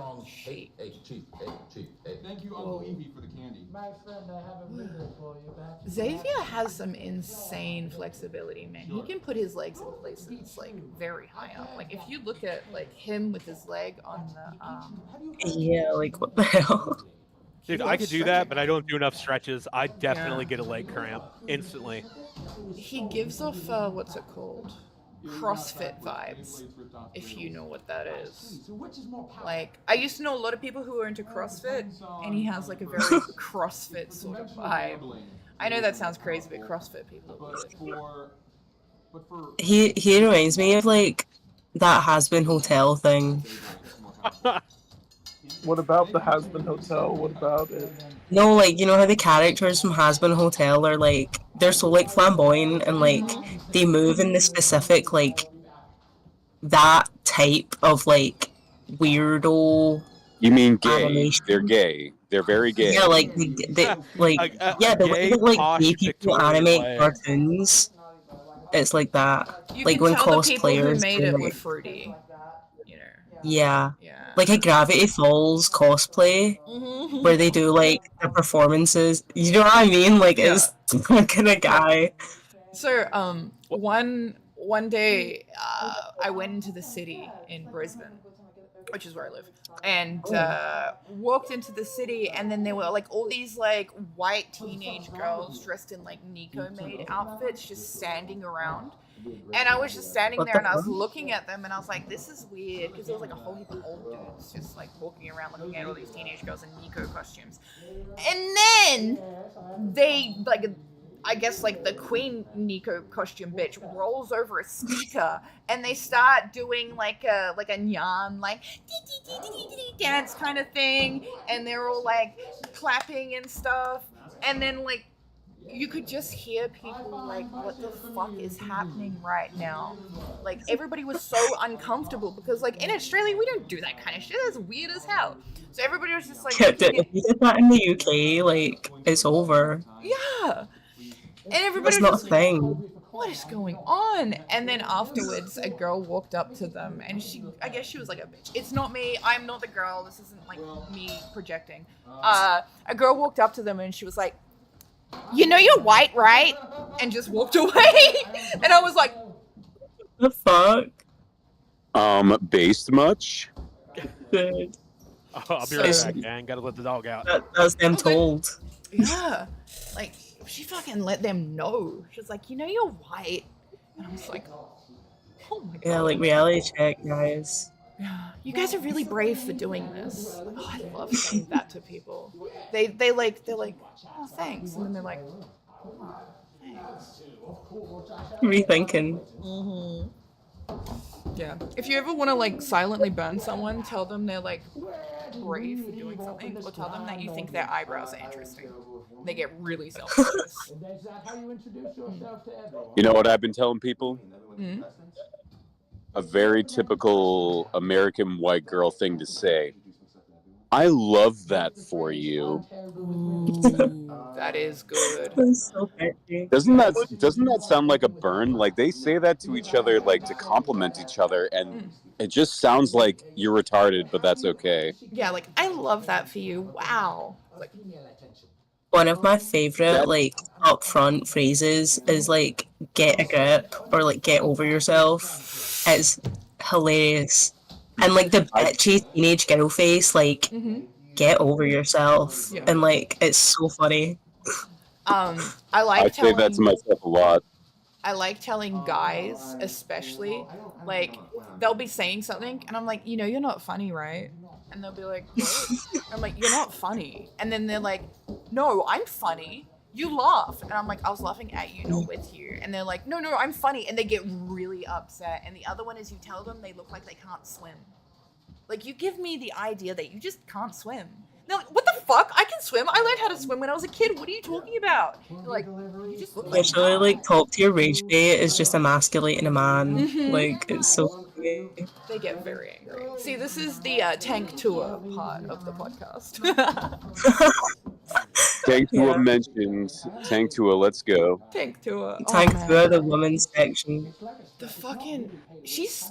Speaker 5: Thank you, Uncle Evie, for the candy.
Speaker 7: My friend, I have a window for you back.
Speaker 1: Xavier has some insane flexibility, man. He can put his legs in places like very high up. Like if you look at like him with his leg on the
Speaker 4: Yeah, like what the hell?
Speaker 11: Dude, I could do that, but I don't do enough stretches. I definitely get a leg cramp instantly.
Speaker 1: He gives off what's it called? CrossFit vibes, if you know what that is. Like, I used to know a lot of people who were into CrossFit, and he has like a very CrossFit sort of vibe. I know that sounds crazy, but CrossFit people are weird.
Speaker 4: He reminds me of like that Has-Been Hotel thing.
Speaker 3: What about the Has-Been Hotel? What about it?
Speaker 4: No, like, you know how the characters from Has-Been Hotel are like, they're so like flamboyant and like they move in the specific like that type of like weirdo.
Speaker 2: You mean gay?
Speaker 4: Animation.
Speaker 2: They're gay. They're very gay.
Speaker 4: Yeah, like they like yeah, the way that like gay people animate cartoons. It's like that.
Speaker 1: You
Speaker 4: like
Speaker 1: can
Speaker 4: when
Speaker 1: tell the people who
Speaker 4: cosplayers
Speaker 1: made
Speaker 4: do,
Speaker 1: it
Speaker 4: like,
Speaker 1: were fruity. You know.
Speaker 4: yeah.
Speaker 1: Yeah.
Speaker 4: Like a Gravity Falls cosplay where they do like the performances. You know what I mean? Like it's that kind of guy.
Speaker 1: So one day I went into the city in Brisbane, which is where I live, and walked into the city, and then there were like all these like white teenage girls dressed in like Nico made outfits just standing around. And I was just standing there and I was looking at them and I was like, this is weird, because there was like a whole heap of old dudes just like walking around looking at all these teenage girls in Nico costumes. And then they like, I guess like the Queen Nico costume bitch rolls over a speaker and they start doing like a nyan like dance kind of thing, and they're all like clapping and stuff, and then like you could just hear people like, what the fuck is happening right now? Like everybody was so uncomfortable because like in Australia we don't do that kind of shit. That's weird as hell. So everybody was just like,
Speaker 4: If you did that in the UK, like it's over.
Speaker 1: yeah. And everybody
Speaker 4: It's
Speaker 1: was
Speaker 4: not a
Speaker 1: just like,
Speaker 4: thing.
Speaker 1: what is going on? And then afterwards, a girl walked up to them, and I guess she was like a bitch. It's not me. I'm not the girl. This isn't like me projecting. A girl walked up to them, and she was like, you know you're white, right? And just walked away. And I was like,
Speaker 4: the fuck?
Speaker 2: Based much?
Speaker 4: Good.
Speaker 11: I'll be right back, man. Gotta let the dog out.
Speaker 4: That's them told.
Speaker 1: yeah. Like, she fucking let them know. She was like, you know you're white. And I was like, oh my god.
Speaker 4: Yeah, like reality check, guys.
Speaker 1: You guys are really brave for doing this. Like, oh, I love saying that to people. They're like, oh, thanks. And then they're like, oh, thanks.
Speaker 4: Rethinking.
Speaker 1: Yeah. If you ever want to like silently burn someone, tell them they're like brave for doing something, or tell them that you think their eyebrows are interesting. They get really self-conscious.
Speaker 7: Is that how you introduce yourself to everyone?
Speaker 2: You know what I've been telling people?
Speaker 1: Mm-hmm.
Speaker 2: A very typical American white girl thing to say. I love that for you.
Speaker 1: That is good.
Speaker 4: That's so catchy.
Speaker 2: Doesn't that sound like a burn? Like they say that to each other, like to compliment each other, and it just sounds like you're retarded, but that's okay.
Speaker 1: Yeah, like I love that for you. Wow. Like,
Speaker 4: One of my favorite like upfront phrases is like "get a grip" or like "get over yourself." It's hilarious, and like the bitchy teenage girl face, like "get over yourself," and like it's so funny.
Speaker 1: I like
Speaker 2: I say that to myself a lot.
Speaker 1: I like telling guys, especially, like they'll be saying something, and I'm like, you know, you're not funny, right? And they'll be like, what? I'm like, you're not funny. And then they're like, no, I'm funny. You laugh. And I'm like, I was laughing at you, not with you. And they're like, no, I'm funny. And they get really upset. And the other one is you tell them they look like they can't swim. Like, you give me the idea that you just can't swim. They're like, what the fuck? I can swim. I learned how to swim when I was a kid. What are you talking about? They're like, you just look like
Speaker 4: Especially like top tier rage bait is just emasculating a man. Like it's so funny.
Speaker 1: They get very angry. See, this is the tank tour part of the podcast.
Speaker 2: Tank Tua mentioned Tank Tua. Let's go.
Speaker 1: Tank tour.
Speaker 4: Tank tour, the women's section.
Speaker 1: The fucking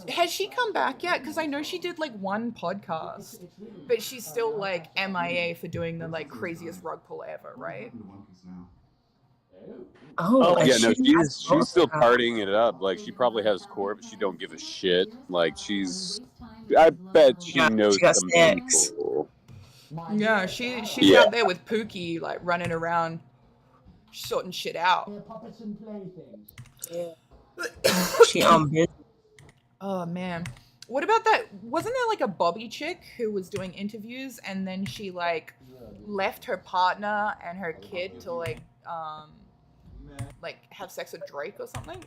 Speaker 1: has she come back yet? Because I know she did like one podcast, but she's still like MIA for doing the like craziest rug pull ever, right?
Speaker 4: Oh
Speaker 2: yeah, no, she's still partying it up. Like she probably has core, but she don't give a shit. Like I bet she knows some people.
Speaker 1: Yeah, she's out there with Pookie, like running around, sorting shit out.
Speaker 4: She
Speaker 1: Oh man, what about that? Wasn't there like a Bobby chick who was doing interviews and then she like left her partner and her kid to like have sex with Drake or something?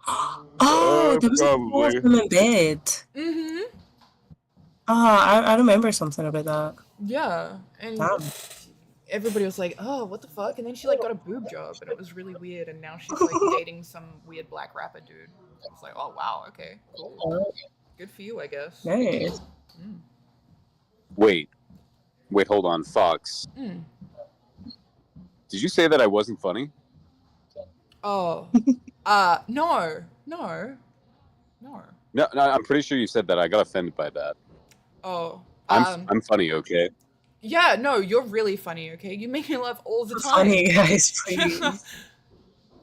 Speaker 4: Oh, there was a four of them in bed.
Speaker 1: Mm-hmm.
Speaker 4: Oh, I remember something about that.
Speaker 1: Yeah, and everybody was like, "Oh, what the fuck?" And then she like got a boob job, and it was really weird. And now she's like dating some weird black rapper dude. I was like, "Oh wow, okay, cool. Good for you, I guess."
Speaker 4: Nice.
Speaker 2: Wait, hold on, Foxxx. Did you say that I wasn't funny?
Speaker 1: Oh, no.
Speaker 2: No, I'm pretty sure you said that. I got offended by that.
Speaker 1: Oh,
Speaker 2: I'm funny, okay?
Speaker 1: Yeah, no, you're really funny, okay? You make me laugh all the time.
Speaker 4: Funny, guys, please.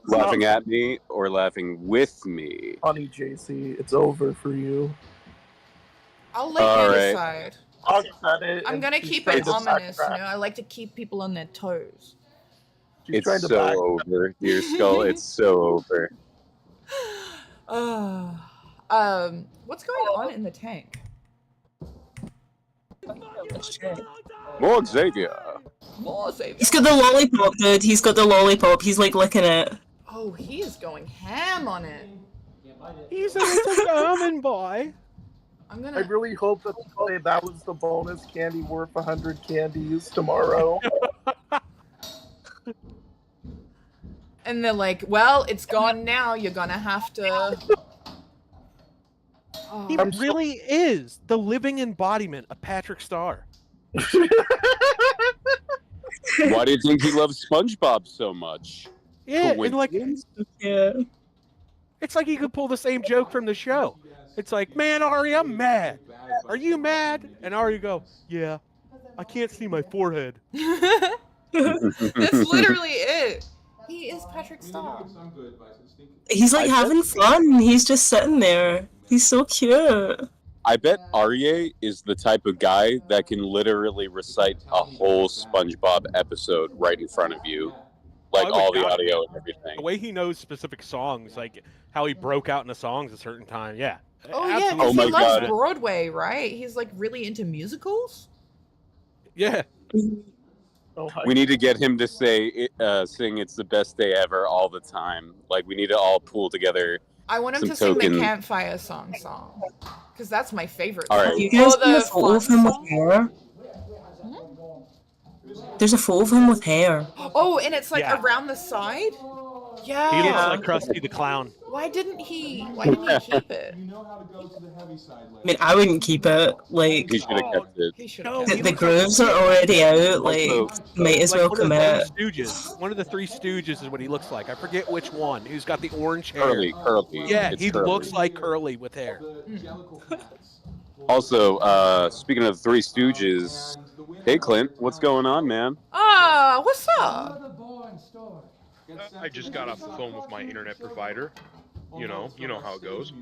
Speaker 2: Laughing at me or laughing with me?
Speaker 3: Funny, JC. It's over for you.
Speaker 1: I'll let you decide. I'm gonna
Speaker 3: she's
Speaker 1: keep
Speaker 3: trying
Speaker 1: it
Speaker 3: to
Speaker 1: ominous, you
Speaker 3: sidetrack.
Speaker 1: know? I like to keep people on their toes.
Speaker 2: It's so over, dear Skull. It's so over.
Speaker 1: What's going on in the tank?
Speaker 2: More Xavier.
Speaker 4: He's got the lollipop, dude. He's got the lollipop. He's like licking it.
Speaker 1: Oh, he is going ham on it.
Speaker 11: He's a little almond boy.
Speaker 3: I really hope that they say that was the bonus candy worth 100 candies tomorrow.
Speaker 1: And they're like, well, it's gone now. You're gonna have to...
Speaker 11: He really is the living embodiment of Patrick Star.
Speaker 2: Why do you think he loves SpongeBob so much?
Speaker 11: Yeah, and like, it's like he could pull the same joke from the show. It's like, man, Ari, I'm mad. Are you mad? And Ari go, yeah, I can't see my forehead.
Speaker 1: That's literally it. He is Patrick Star.
Speaker 4: He's like having fun. He's just sitting there. He's so cute.
Speaker 2: I bet Aryeh is the type of guy that can literally recite a whole SpongeBob episode right in front of you. Like all the audio and everything.
Speaker 11: The way he knows specific songs, like how he broke out into songs a certain time, yeah.
Speaker 1: Oh yeah, because he loves Broadway, right? He's like really into musicals.
Speaker 11: Yeah.
Speaker 2: We need to get him to sing "It's the Best Day Ever" all the time. Like we need to all pool together.
Speaker 1: I want him to sing the campfire song, because that's my favorite.
Speaker 2: All right.
Speaker 4: Have you guys seen a photo of him with hair? There's a photo of him with hair.
Speaker 1: Oh, and it's like around the side. Yeah.
Speaker 11: He looks like Krusty the Clown.
Speaker 1: Why didn't he keep it?
Speaker 5: You know how to go to the heavy side.
Speaker 4: I mean, I wouldn't keep it. Like,
Speaker 2: He should have kept it.
Speaker 1: He should
Speaker 11: No,
Speaker 1: have
Speaker 11: he
Speaker 1: kept
Speaker 4: the
Speaker 1: it.
Speaker 4: grooves are already out. Like,
Speaker 2: Also-
Speaker 4: might as well
Speaker 11: Like one of
Speaker 4: commit.
Speaker 11: the Three Stooges. One of the Three Stooges is what he looks like. I forget which one. Who's got the orange hair?
Speaker 2: Curly.
Speaker 11: Yeah,
Speaker 2: It's
Speaker 11: he
Speaker 2: curly.
Speaker 11: looks like Curly with hair.
Speaker 2: Also, speaking of Three Stooges, hey Clint, what's going on, man?
Speaker 1: Ah, what's up?
Speaker 7: Another boring story.
Speaker 12: I just got off the phone with my internet provider. You know how it goes.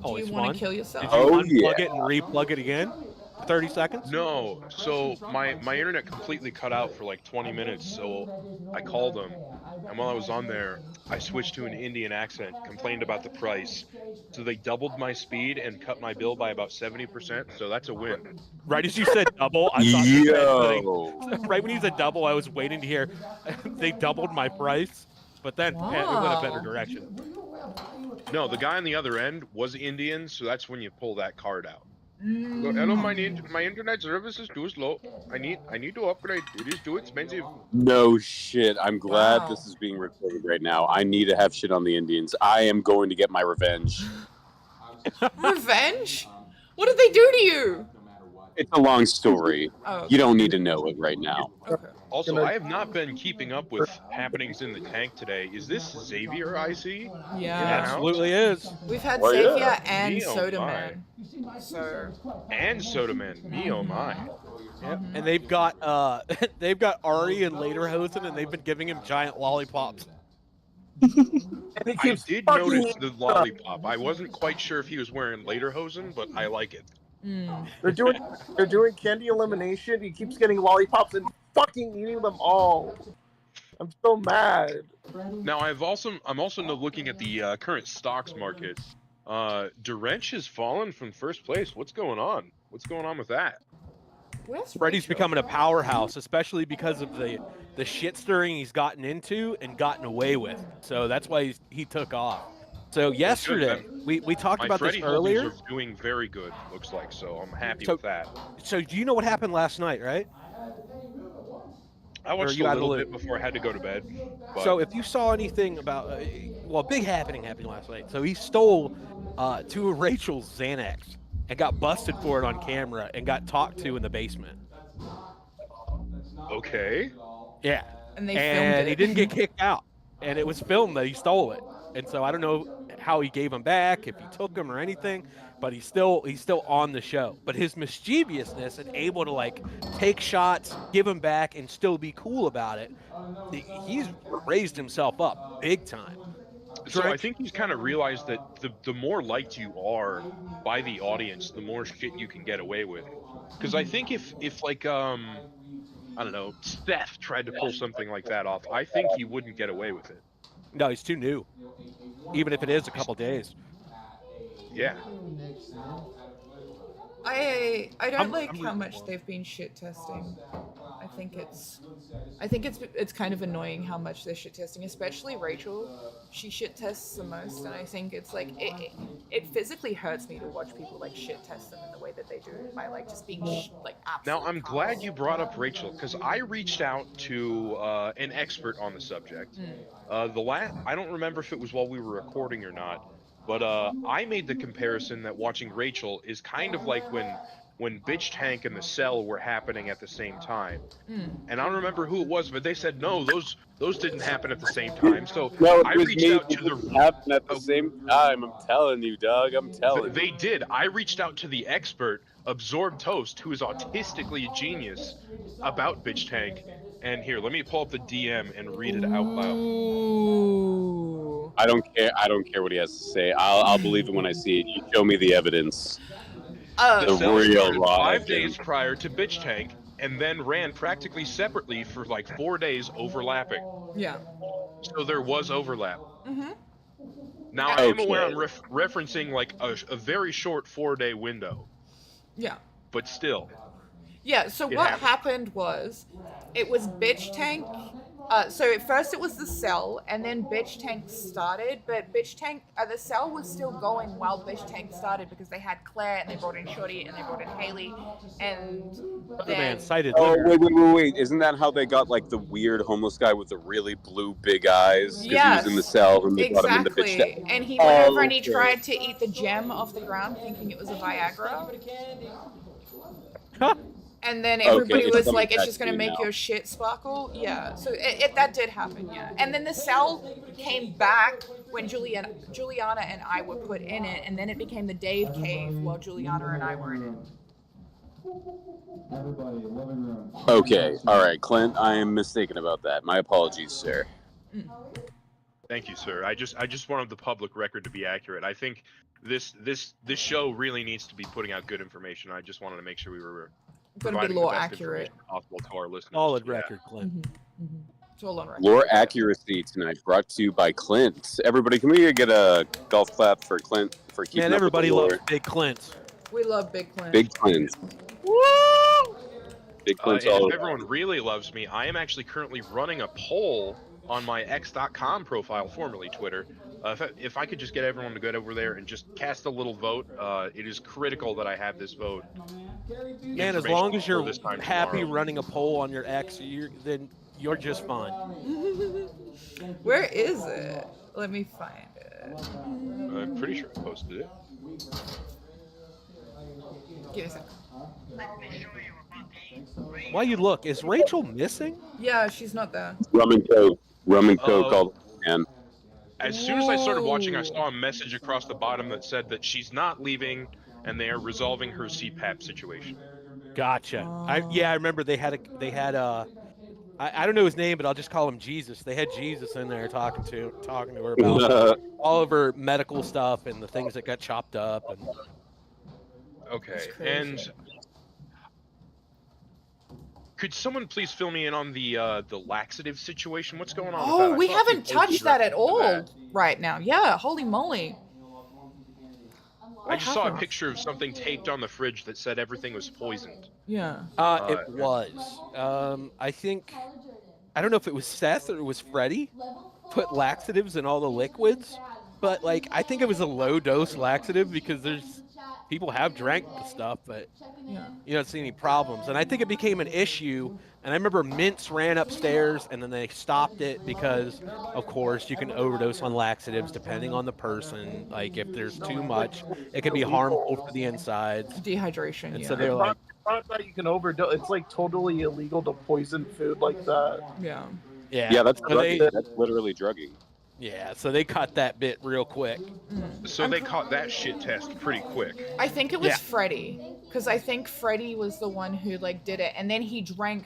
Speaker 11: Oh,
Speaker 1: Do
Speaker 11: it's
Speaker 1: you want
Speaker 11: fun.
Speaker 1: to kill yourself?
Speaker 11: Did you
Speaker 2: Oh,
Speaker 11: unplug
Speaker 2: yeah.
Speaker 11: it and replug it again? 30 seconds?
Speaker 12: No, so my internet completely cut out for like 20 minutes, so I called them, and while I was on there, I switched to an Indian accent, complained about the price, so they doubled my speed and cut my bill by about 70%, so that's a win.
Speaker 11: Right as you said double, I thought you
Speaker 2: Yo.
Speaker 11: said, right when you said double, I was waiting to hear they doubled my price, but then yeah, it went a better direction.
Speaker 12: No, the guy on the other end was Indian, so that's when you pull that card out. So, hello, my internet service is too slow. I need to upgrade. It is too expensive.
Speaker 2: No shit. I'm glad
Speaker 1: Wow.
Speaker 2: this is being recorded right now. I need to have shit on the Indians. I am going to get my revenge.
Speaker 1: Revenge? What did they do to you?
Speaker 2: It's a long story.
Speaker 1: Oh,
Speaker 2: You don't need to know it right now.
Speaker 1: okay.
Speaker 12: Also, I have not been keeping up with happenings in the tank today. Is this Xavier I see?
Speaker 1: Yeah.
Speaker 11: Absolutely is.
Speaker 1: We've had
Speaker 2: Well, yeah.
Speaker 1: Xavier and
Speaker 12: Me, oh
Speaker 1: Soda
Speaker 12: my.
Speaker 1: Man. So
Speaker 12: And Soda Man. Me oh my.
Speaker 11: Yep. And they've got Ari and Lederhosen, and they've been giving him giant lollipops.
Speaker 3: And he
Speaker 12: I
Speaker 3: keeps
Speaker 12: did
Speaker 3: fucking
Speaker 12: notice the lollipop. I wasn't quite sure if he was wearing Lederhosen, but I like it.
Speaker 3: They're doing candy elimination. He keeps getting lollipops and fucking eating them all. I'm so mad.
Speaker 12: Now I'm also looking at the current stocks market. Durench has fallen from first place. What's going on? What's going on with that?
Speaker 1: where's
Speaker 11: Freddie's
Speaker 1: Rachel?
Speaker 11: becoming a powerhouse, especially because of the shit stirring he's gotten into and gotten away with. So that's why he took off. So yesterday, we talked
Speaker 12: My
Speaker 11: about
Speaker 12: Freddy
Speaker 11: this earlier.
Speaker 12: holdings are doing very good, looks like, so I'm happy
Speaker 11: So-
Speaker 12: with that.
Speaker 11: So do you know what happened last night, right?
Speaker 12: I watched
Speaker 11: you
Speaker 12: a
Speaker 11: out of the
Speaker 12: little bit
Speaker 11: loop?
Speaker 12: before I had to go to bed. But
Speaker 11: So if you saw anything about, well, big happening happened last night. So he stole two of Rachel's Xanax and got busted for it on camera and got talked to in the basement.
Speaker 12: okay.
Speaker 11: Yeah.
Speaker 1: And they filmed
Speaker 11: And
Speaker 1: it.
Speaker 11: he didn't get kicked out. And it was filmed that he stole it. And so I don't know how he gave them back, if he took them or anything, but he's still on the show. But his mischievousness and able to like take shots, give them back, and still be cool about it, he's raised himself up big time.
Speaker 12: So I think he's kind of realized that the more liked you are by the audience, the more shit you can get away with. Because I think if like I don't know, Steph tried to pull something like that off, I think he wouldn't get away with it.
Speaker 11: No, he's too new. Even if it is a couple days.
Speaker 12: Yeah.
Speaker 1: I don't like how much they've been shit testing. I think it's kind of annoying how much they're shit testing, especially Rachel. She shit tests the most, and I think it's like it physically hurts me to watch people like shit test them in the way that they do by like just being like absolute.
Speaker 12: Now I'm glad you brought up Rachel because I reached out to an expert on the subject. I don't remember if it was while we were recording or not, but I made the comparison that watching Rachel is kind of like when Bitch Tank and the Cell were happening at the same time. And I don't remember who it was, but they said no, those didn't happen at the same time. So
Speaker 2: No,
Speaker 12: I
Speaker 2: it was
Speaker 12: reached
Speaker 2: me.
Speaker 12: out to
Speaker 2: It
Speaker 12: the
Speaker 2: didn't happen at the same time. I'm telling you, Doug. I'm telling you.
Speaker 12: They did. I reached out to the expert, Absorbed Toast, who is autistically a genius, about Bitch Tank. And here, let me pull up the DM and read it out loud.
Speaker 1: Ooh.
Speaker 2: I don't care. I don't care what he has to say. I'll believe it when I see it. You show me the evidence.
Speaker 12: The
Speaker 2: The
Speaker 12: Cell
Speaker 2: real
Speaker 12: started
Speaker 2: raw
Speaker 12: 5
Speaker 2: evidence.
Speaker 12: days prior to Bitch Tank, and then ran practically separately for like 4 days overlapping.
Speaker 1: Yeah.
Speaker 12: So there was overlap.
Speaker 1: Mhm.
Speaker 12: Now I am
Speaker 2: Okay.
Speaker 12: aware I'm referencing like a very short 4-day window,
Speaker 1: Yeah.
Speaker 12: but still.
Speaker 1: Yeah, so
Speaker 12: It
Speaker 1: what
Speaker 12: happened.
Speaker 1: happened was, it was Bitch Tank, So at first it was the cell, and then Bitch Tank started, but Bitch Tank, the cell was still going while Bitch Tank started because they had Claire, and they brought in Shorty, and they brought in Haley, and then...
Speaker 2: Oh, wait. Isn't that how they got, like, the weird homeless guy with the really blue big eyes? Because he was in the cell, and they got him in the Bitch Tank.
Speaker 1: Exactly. And he went over and he tried to eat the gem off the ground, thinking it was a Viagra. And then everybody was like, it's just going to make your shit sparkle. Yeah, so that did happen, yeah. And then the cell came back when Juliana and I were put in it, and then it became the Dave Cave while Juliana and I were in it.
Speaker 2: Okay, alright, Clint, I am mistaken about that. My apologies, sir.
Speaker 12: Thank you, sir. I just wanted the public record to be accurate. I think this show really needs to be putting out good information. I just wanted to make sure we were providing the best information possible to our listeners.
Speaker 11: Solid record, Clint.
Speaker 1: It's all on record.
Speaker 2: Lore accuracy tonight brought to you by Clint. Everybody, can we get a golf clap for Clint for keeping up
Speaker 11: everybody
Speaker 2: with the lore?
Speaker 11: loves Big Clint.
Speaker 1: We love Big Clint.
Speaker 2: Big Clint.
Speaker 1: Woo!
Speaker 2: Big Clint's
Speaker 12: and
Speaker 2: all
Speaker 12: if everyone really loves me, I am actually currently running a poll on my x.com profile, formerly Twitter. If I could just get everyone to go over there and just cast a little vote, it is critical that I have this vote.
Speaker 11: Man, as long as you're happy
Speaker 12: tomorrow.
Speaker 11: running a poll on your X, then you're just fine.
Speaker 1: Where is it? Let me find it.
Speaker 12: I'm pretty sure I posted it.
Speaker 1: Give me a second.
Speaker 11: While you look, is Rachel missing?
Speaker 1: Yeah, she's not there.
Speaker 2: Rum and Coke called man.
Speaker 12: As soon as I started watching, I saw a message across the bottom that said that she's not leaving and they are resolving her CPAP situation.
Speaker 11: Gotcha. I remember they had I don't know his name, but I'll just call him Jesus. They had Jesus in there talking to her about all of her medical stuff and the things that got chopped up. And
Speaker 12: okay, and could someone please fill me in on the laxative situation? What's going on?
Speaker 1: Oh,
Speaker 12: with that?
Speaker 1: we haven't touched that at all right now. Yeah, holy moly.
Speaker 12: I just saw a picture of something taped on the fridge that said everything was poisoned.
Speaker 1: Yeah.
Speaker 11: It was. I think, I don't know if it was Seth or it was Freddie, put laxatives in all the liquids, but like I think it was a low dose laxative because people have drank the stuff, but you don't see any problems. And I think it became an issue. And I remember Mints ran upstairs and then they stopped it because, of course, you can overdose on laxatives depending on the person. Like if there's too much, it can be harmful for the insides.
Speaker 1: Dehydration.
Speaker 11: And so they're like,
Speaker 3: not that you can overdose. It's like totally illegal to poison food like that.
Speaker 1: Yeah.
Speaker 2: Yeah, that's that's literally drugging.
Speaker 11: Yeah, so they cut that bit real quick.
Speaker 12: So they caught that shit test pretty quick.
Speaker 1: I think it was Freddie, because I think Freddie was the one who like did it, and then he drank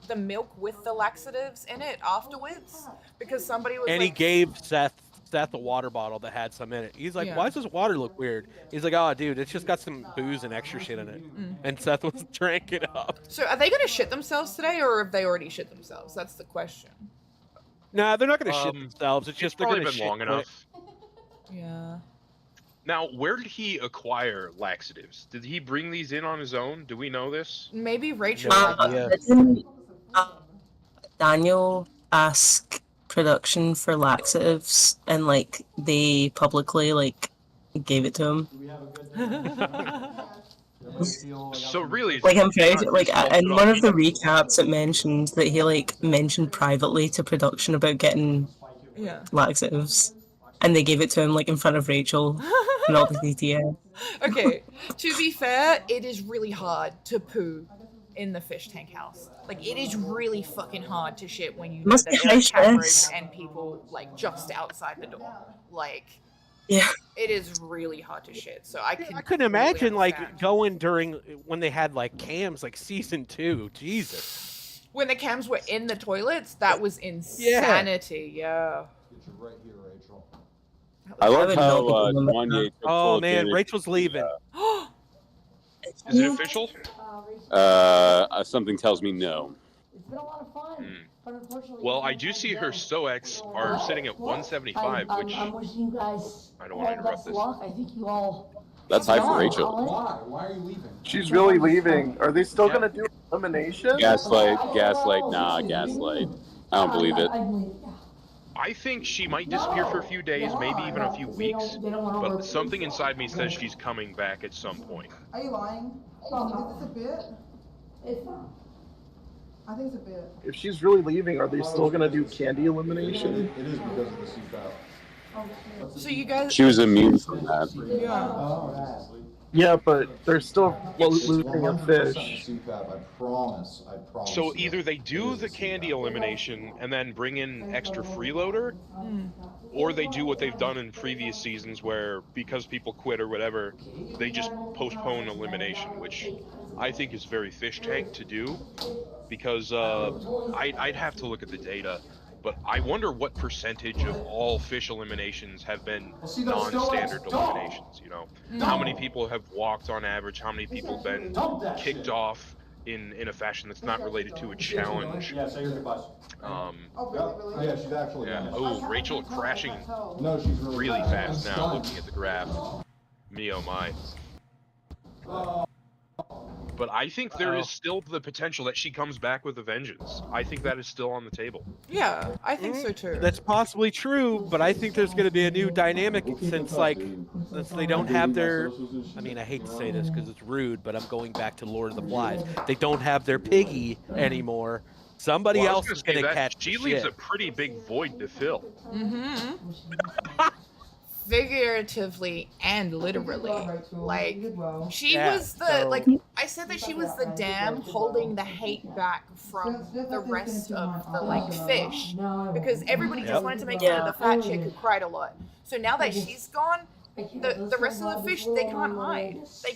Speaker 1: the milk with the laxatives in it afterwards because somebody was.
Speaker 11: And he gave Seth a water bottle that had some in it. He's like, "Why does this water look weird?" He's like, "Oh, dude, it's just got some booze and extra shit in it." And Seth was drank it up.
Speaker 1: So are they gonna shit themselves today, or have they already shit themselves? That's the question.
Speaker 11: Nah, they're not going to shit themselves. It's just they're
Speaker 12: probably
Speaker 11: going to
Speaker 12: been long enough.
Speaker 1: Yeah.
Speaker 12: Now, where did he acquire laxatives? Did he bring these in on his own? Do we know this?
Speaker 1: Maybe Rachel.
Speaker 4: Didn't Daniel ask production for laxatives and like they publicly like gave it to him?
Speaker 12: So really,
Speaker 4: like I'm pretty sure, like in one of the recaps it mentioned that he like mentioned privately to production about getting laxatives, and they gave it to him like in front of Rachel and all the DTS.
Speaker 1: Okay, to be fair, it is really hard to poo in the fish tank house. Like it is really fucking hard to shit when you know
Speaker 4: Must
Speaker 1: that
Speaker 4: be
Speaker 1: there's
Speaker 4: high
Speaker 1: cameras
Speaker 4: stress.
Speaker 1: and people like just outside the door. Like.
Speaker 4: Yeah.
Speaker 1: It is really hard to shit. So I
Speaker 11: couldn't imagine like going during when they had like cams like season 2. Jesus.
Speaker 1: When the cams were in the toilets, that was insanity. Yeah.
Speaker 2: I love how Kanye took
Speaker 11: Oh
Speaker 2: full
Speaker 11: man,
Speaker 2: advantage.
Speaker 11: Rachel's leaving.
Speaker 12: Is it official?
Speaker 2: Something tells me no.
Speaker 8: It's been a lot of fun. But unfortunately,
Speaker 12: Well, I do see her SOX are sitting at 175, which
Speaker 8: I'm wishing you guys
Speaker 12: I don't want to interrupt
Speaker 8: best
Speaker 12: this.
Speaker 8: luck. I think you all.
Speaker 2: That's high for Rachel.
Speaker 5: Why? Why are you leaving?
Speaker 3: She's really leaving. Are they still gonna do elimination?
Speaker 2: Gaslight, nah, gaslight. I don't believe it.
Speaker 8: I believe it, yeah.
Speaker 12: I think she might disappear for a few days, maybe even a few weeks. But something inside me says she's coming back at some point.
Speaker 8: Are you lying? Is this a bit? It's not. I think it's a bit.
Speaker 3: If she's really leaving, are they still gonna do candy elimination?
Speaker 5: It is because of the CPAP.
Speaker 8: Oh, shit.
Speaker 1: So you guys.
Speaker 2: She was immune from that.
Speaker 1: Yeah.
Speaker 3: Yeah, but they're still losing a fish.
Speaker 5: CPAP, I promise.
Speaker 12: So either they do the candy elimination and then bring in extra freeloader, or they do what they've done in previous seasons where, because people quit or whatever, they just postpone elimination, which I think is very fish tank to do, because I'd have to look at the data, but I wonder what percentage of all fish eliminations have been non-standard eliminations, you know? How many people have walked on average, how many people have been kicked off in a fashion that's not related to a challenge.
Speaker 9: Yeah, say your goodbyes.
Speaker 5: Yeah, she's actually.
Speaker 12: Yeah. Oh, Rachel crashing
Speaker 5: No, she's
Speaker 12: really fast now, looking at the graph. Me oh my. But I think there is still the potential that she comes back with a vengeance. I think that is still on the table.
Speaker 1: Yeah, I think so too.
Speaker 11: That's possibly true, but I think there's going to be a new dynamic since they don't have their. I mean, I hate to say this because it's rude, but I'm going back to Lord of the Flies. They don't have their piggy anymore. Somebody else is going to catch.
Speaker 12: She leaves a pretty big void to fill.
Speaker 1: Figuratively and literally. Like, she was the, like, I said that she was the dam holding the hate back from the rest of the, like, fish. Because everybody just wanted to make fun of the fat chick who cried a lot. So now that she's gone, the rest of the fish, they can't hide. They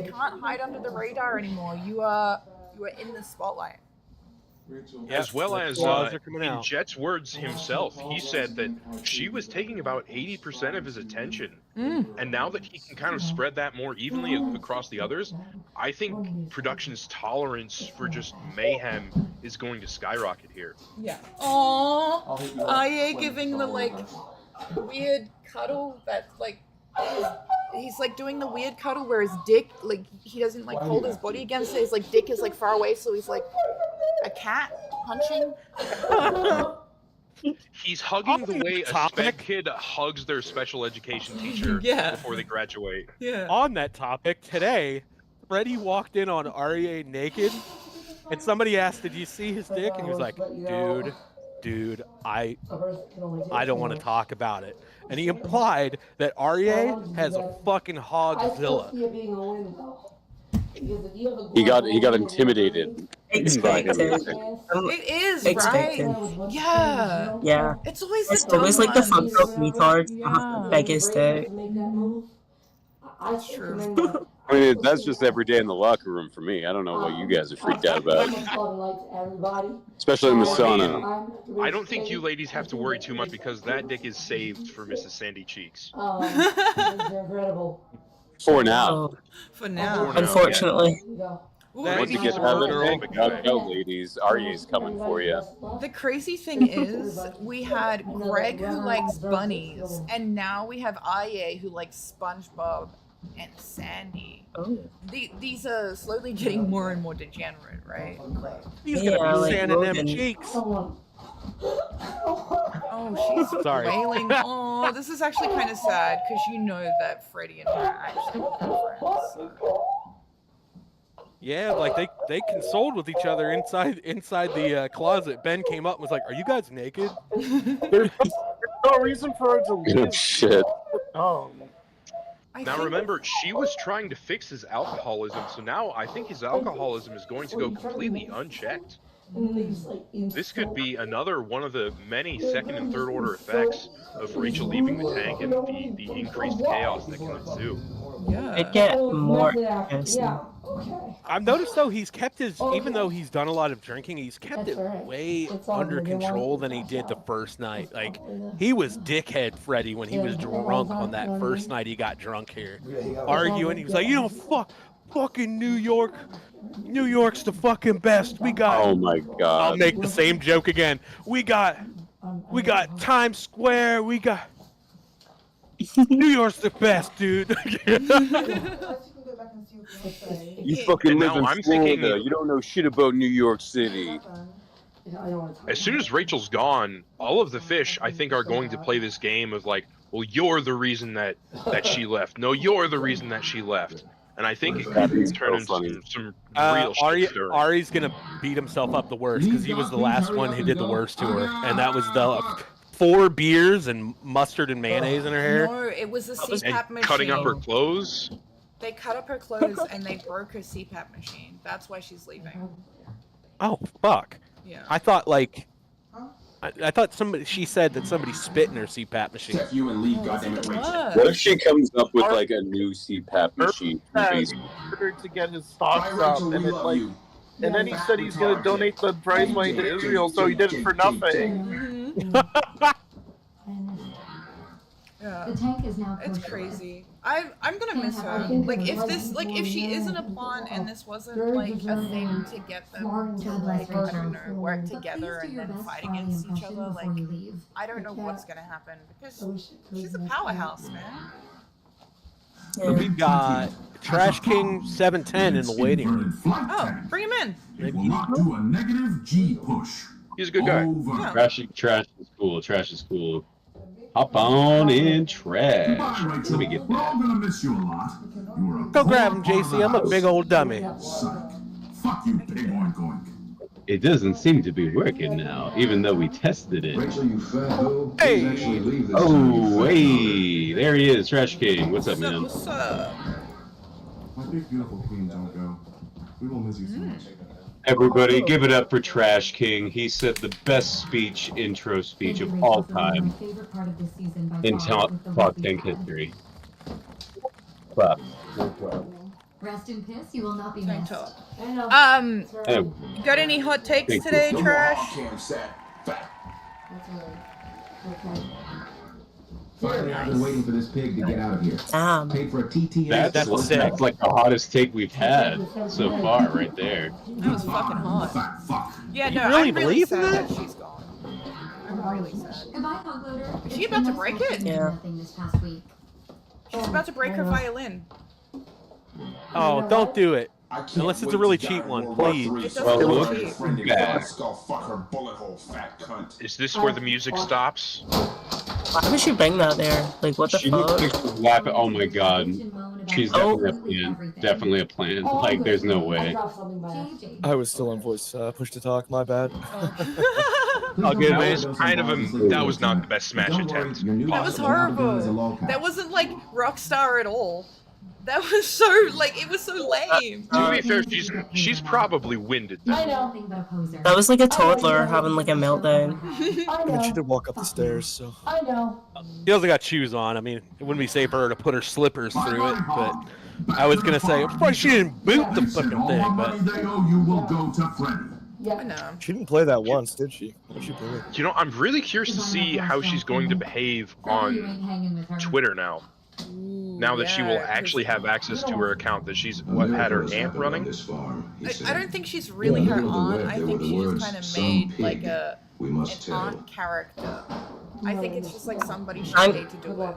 Speaker 1: can't hide under the radar anymore. You are in the spotlight.
Speaker 12: As well as, in Jet's words himself, he said that she was taking about 80% of his attention. And now that he can kind of spread that more evenly across the others, I think production's tolerance for just mayhem is going to skyrocket here.
Speaker 1: Yeah. Aww. IA giving the, like, weird cuddle that, like, he's like doing the weird cuddle where his dick, like, he doesn't like hold his body against it. His like dick is like far away, so he's like a cat punching.
Speaker 12: He's hugging the way a sped kid hugs their special education teacher before they graduate.
Speaker 1: Yeah.
Speaker 11: On that topic, today, Freddie walked in on REA naked, and somebody asked, "Did you see his dick?" And he was like, "Dude, I don't want to talk about it." And he implied that REA has a fucking hogzilla.
Speaker 2: He got intimidated.
Speaker 4: Expected.
Speaker 1: It is,
Speaker 4: Expected.
Speaker 1: right? Yeah.
Speaker 4: Yeah.
Speaker 1: It's always
Speaker 4: It's
Speaker 1: the
Speaker 4: always
Speaker 1: dumb
Speaker 4: like the
Speaker 1: ones.
Speaker 4: fucked up retards that have the biggest dick.
Speaker 1: That's true.
Speaker 2: I mean, that's just every day in the locker room for me. I don't know what you guys are freaked out about. Especially in the sauna.
Speaker 12: I don't think you ladies have to worry too much because that dick is saved for Mrs. Sandy Cheeks.
Speaker 2: For now.
Speaker 1: For now.
Speaker 4: Unfortunately.
Speaker 2: Once you get that dick, go, ladies. REA's coming for you.
Speaker 1: The crazy thing is, we had Greg who likes bunnies, and now we have IA who likes SpongeBob and Sandy.
Speaker 4: Oh.
Speaker 1: These are slowly getting more and more degenerate, right? Like,
Speaker 11: He's gonna be sanding them cheeks.
Speaker 1: oh, she's
Speaker 11: Sorry.
Speaker 1: wailing. Oh, this is actually kind of sad because you know that Freddie and her actually were friends. So.
Speaker 11: Yeah, like they consoled with each other inside the closet. Ben came up and was like, "Are you guys naked?"
Speaker 3: There's no reason for her to leave.
Speaker 2: Shit.
Speaker 3: Oh.
Speaker 12: Now remember, she was trying to fix his alcoholism, so now I think his alcoholism is going to go completely unchecked. This could be another one of the many second and third order effects of Rachel leaving the tank and the increased chaos that can ensue.
Speaker 1: Yeah.
Speaker 4: It'd get more interesting.
Speaker 11: I've noticed though he's kept his, even though he's done a lot of drinking, he's kept it way under control than he did the first night. Like, he was dickhead Freddy when he was drunk on that first night he got drunk here. Arguing, he was like, fucking New York. New York's the fucking best. We got.
Speaker 2: Oh my god.
Speaker 11: I'll make the same joke again. We got Times Square. We got. New York's the best, dude.
Speaker 2: You fucking live in
Speaker 12: I'm
Speaker 2: Florida.
Speaker 12: thinking-
Speaker 2: You don't know shit about New York City.
Speaker 12: as soon as Rachel's gone, all of the fish I think are going to play this game of like, well, you're the reason that she left. No, you're the reason that she left. And I think it could turn into some real shit stirring.
Speaker 11: Ari's gonna beat himself up the worst because he was the last one who did the worst to her, and that was the 4 beers and mustard and mayonnaise in her hair.
Speaker 1: No, it was a CPAP machine.
Speaker 12: Cutting up her clothes.
Speaker 1: They cut up her clothes and they broke her CPAP machine. That's why she's leaving.
Speaker 11: Oh fuck!
Speaker 1: Yeah.
Speaker 11: I thought like, I thought she said that somebody spit in her CPAP machine.
Speaker 6: You and leave, goddammit, Rachel.
Speaker 2: What if she comes up with like a new CPAP machine?
Speaker 3: To get his stocks up, and it like, and then he said he's gonna donate the prize money to Israel, so he did it for nothing.
Speaker 1: Yeah.
Speaker 13: The tank is now
Speaker 1: it's crazy. I'm gonna miss her. Like if she isn't a pawn and this wasn't like a thing to get them to like I don't know work together and then fight against each other, like I don't know what's gonna happen because she's a powerhouse, man.
Speaker 11: So we've got Trash King 710 in the waiting room.
Speaker 1: Oh, bring him in.
Speaker 5: Do a negative G push.
Speaker 12: He's a good guy.
Speaker 1: Yeah.
Speaker 10: Trash is cool. Trash is cool. Hop on in trash. Let me get
Speaker 5: We're
Speaker 10: that.
Speaker 5: all gonna miss you a lot. You were a
Speaker 11: Go grab him, JC. I'm a big old dummy.
Speaker 5: psych. Fuck you, pig oink oink.
Speaker 10: It doesn't seem to be working now, even though we tested it.
Speaker 6: Rachel, you fat hoe.
Speaker 11: Hey.
Speaker 6: Please actually leave this
Speaker 10: Oh, hey, there he is, Trash King. What's up, man?
Speaker 1: What's up?
Speaker 5: My big beautiful queen, don't go. We will miss you so much.
Speaker 10: Everybody, give it up for Trash King. He said the best intro speech of all time in Talk Tank history. Clap.
Speaker 13: Rest in peace, you will not be missed.
Speaker 1: Got any hot takes today, Trash?
Speaker 6: Finally, I've been waiting for this pig to get out of here. Paid for a TT.
Speaker 10: That's like the hottest take we've had so far, right there.
Speaker 1: That was fucking hot. Yeah, no,
Speaker 11: really
Speaker 1: I'm really
Speaker 11: believe in
Speaker 1: sad
Speaker 11: that?
Speaker 1: that she's gone. I'm really sad.
Speaker 13: Goodbye, Hogloader.
Speaker 1: Is she about to break it?
Speaker 4: Yeah.
Speaker 13: This past week.
Speaker 1: She's about to break her violin.
Speaker 11: Oh, don't do it. Unless it's a really cheap one, please.
Speaker 1: It doesn't look cheap.
Speaker 12: Is this where the music stops?
Speaker 4: Why would she bring that there? Like, what the fuck?
Speaker 10: Laugh at, oh my god. She's definitely a plan. Definitely a plan. Like, there's no way.
Speaker 14: I was still on voice push to talk, my bad.
Speaker 12: I'll give it kind of that was not the best Smash attempt.
Speaker 1: That was horrible. That wasn't like Rockstar at all. That was so like it was so lame.
Speaker 12: To be fair, she's probably winded.
Speaker 13: I know.
Speaker 4: That was like a toddler having like a meltdown.
Speaker 14: I mean, she did walk up the stairs, so.
Speaker 13: I know.
Speaker 11: She also got shoes on. I mean, it wouldn't be safe for her to put her slippers through it, but I was gonna say, of course she didn't boot the fucking thing, but.
Speaker 5: You will go to Freddy.
Speaker 1: Yeah, no.
Speaker 14: She didn't play that once, did she? What did she play?
Speaker 12: You know, I'm really curious to see how she's going to behave on Twitter now. Now that she will actually have access to her account, that she's had her aunt running.
Speaker 1: I don't think she's really her aunt. I think she just kind of made like an aunt character. I think it's just like somebody she paid to do it.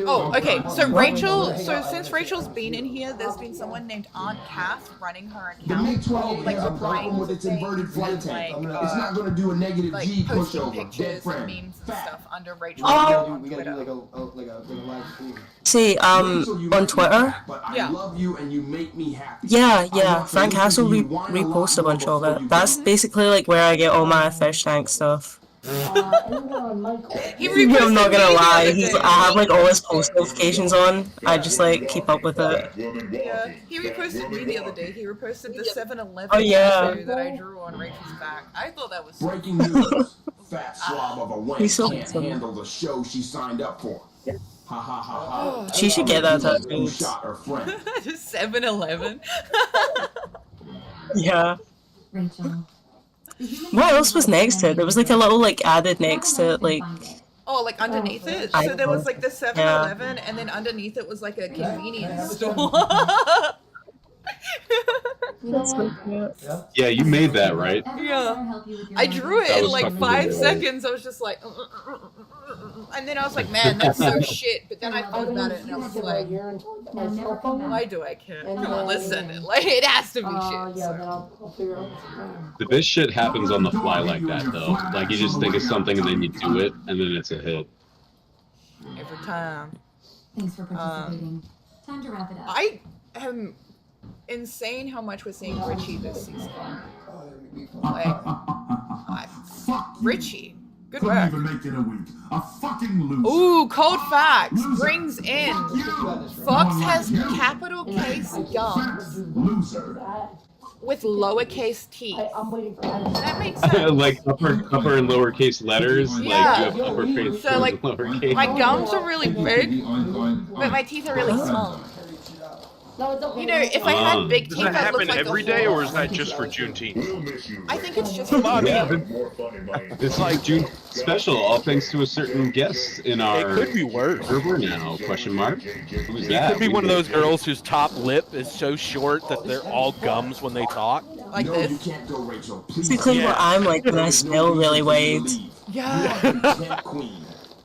Speaker 1: Oh, okay. So Rachel. So since Rachel's been in here, there's been someone named Aunt Kath running her account, like replying to things and like
Speaker 6: it's not going to do a negative
Speaker 1: like
Speaker 6: G
Speaker 1: posting
Speaker 6: pushover.
Speaker 1: pictures and memes and stuff under Rachel's
Speaker 4: Oh.
Speaker 1: account on
Speaker 6: We gotta do
Speaker 1: Twitter.
Speaker 6: like a live stream.
Speaker 4: See, on Twitter.
Speaker 1: Yeah.
Speaker 6: I love you and you make me happy.
Speaker 4: Yeah. Frank Hassel reposts a bunch of it. That's basically like where I get all my fish tank stuff.
Speaker 1: He
Speaker 4: I'm
Speaker 1: reposted
Speaker 4: not
Speaker 1: me
Speaker 4: gonna
Speaker 1: the
Speaker 4: lie,
Speaker 1: other day.
Speaker 4: I have like all his post notifications on. I just like keep up with it.
Speaker 1: Yeah, he reposted me the other day. He reposted the 7-Eleven
Speaker 4: Oh, yeah.
Speaker 1: tattoo that I drew on Rachel's back. I thought that was
Speaker 6: Breaking news. Fat slob of a wank
Speaker 4: He's so
Speaker 6: can't
Speaker 4: handsome.
Speaker 6: handle the show she signed up for. Ha ha ha ha.
Speaker 4: She should get that
Speaker 6: Who
Speaker 4: tattooed.
Speaker 6: shot her friend.
Speaker 1: 7-Eleven.
Speaker 4: Yeah.
Speaker 13: Rachel.
Speaker 4: What else was next to it? There was like a little like added next to it, like
Speaker 1: Oh, like underneath it?
Speaker 4: I
Speaker 1: So there was like the 7-Eleven, and then underneath it was like a convenience store.
Speaker 10: Yeah, you made that, right?
Speaker 1: Yeah. I drew it
Speaker 10: That
Speaker 1: in
Speaker 10: was
Speaker 1: like
Speaker 10: fucking
Speaker 1: 5
Speaker 10: good.
Speaker 1: seconds. I was just like, And then I was like, man, that's so shit. But then I thought about it and I was like, why do I care? Come on, listen. Like, it has to be shit. So.
Speaker 2: The best shit happens on the fly like that, though. Like, you just think of something and then you do it, and then it's a hit.
Speaker 1: Every time.
Speaker 13: Thanks for participating. Time to wrap it up.
Speaker 1: I am insane how much we're seeing Richie this season. Like, Richie. Good work. Ooh, cold facts brings in Foxxx has capital case gums with lowercase teeth. That makes sense.
Speaker 2: Like upper and lowercase letters.
Speaker 1: Yeah.
Speaker 2: Like you have uppercase
Speaker 1: So like,
Speaker 2: and lowercase.
Speaker 1: my gums are really big, but my teeth are really small. You know, if I had big teeth,
Speaker 12: Does that
Speaker 1: I'd look
Speaker 12: happen
Speaker 1: like
Speaker 12: every day, or is that just for Juneteenth?
Speaker 1: I think it's just for Juneteenth.
Speaker 2: It's like June special, all thanks to a certain guest in our.
Speaker 11: It could be worse.
Speaker 2: Server now? Question mark. Who's
Speaker 11: You
Speaker 2: that?
Speaker 11: could be one of those girls whose top lip is so short that they're all gums when they talk.
Speaker 1: Like this.
Speaker 4: Basically, what I'm like when I smell really weird.
Speaker 1: Yeah.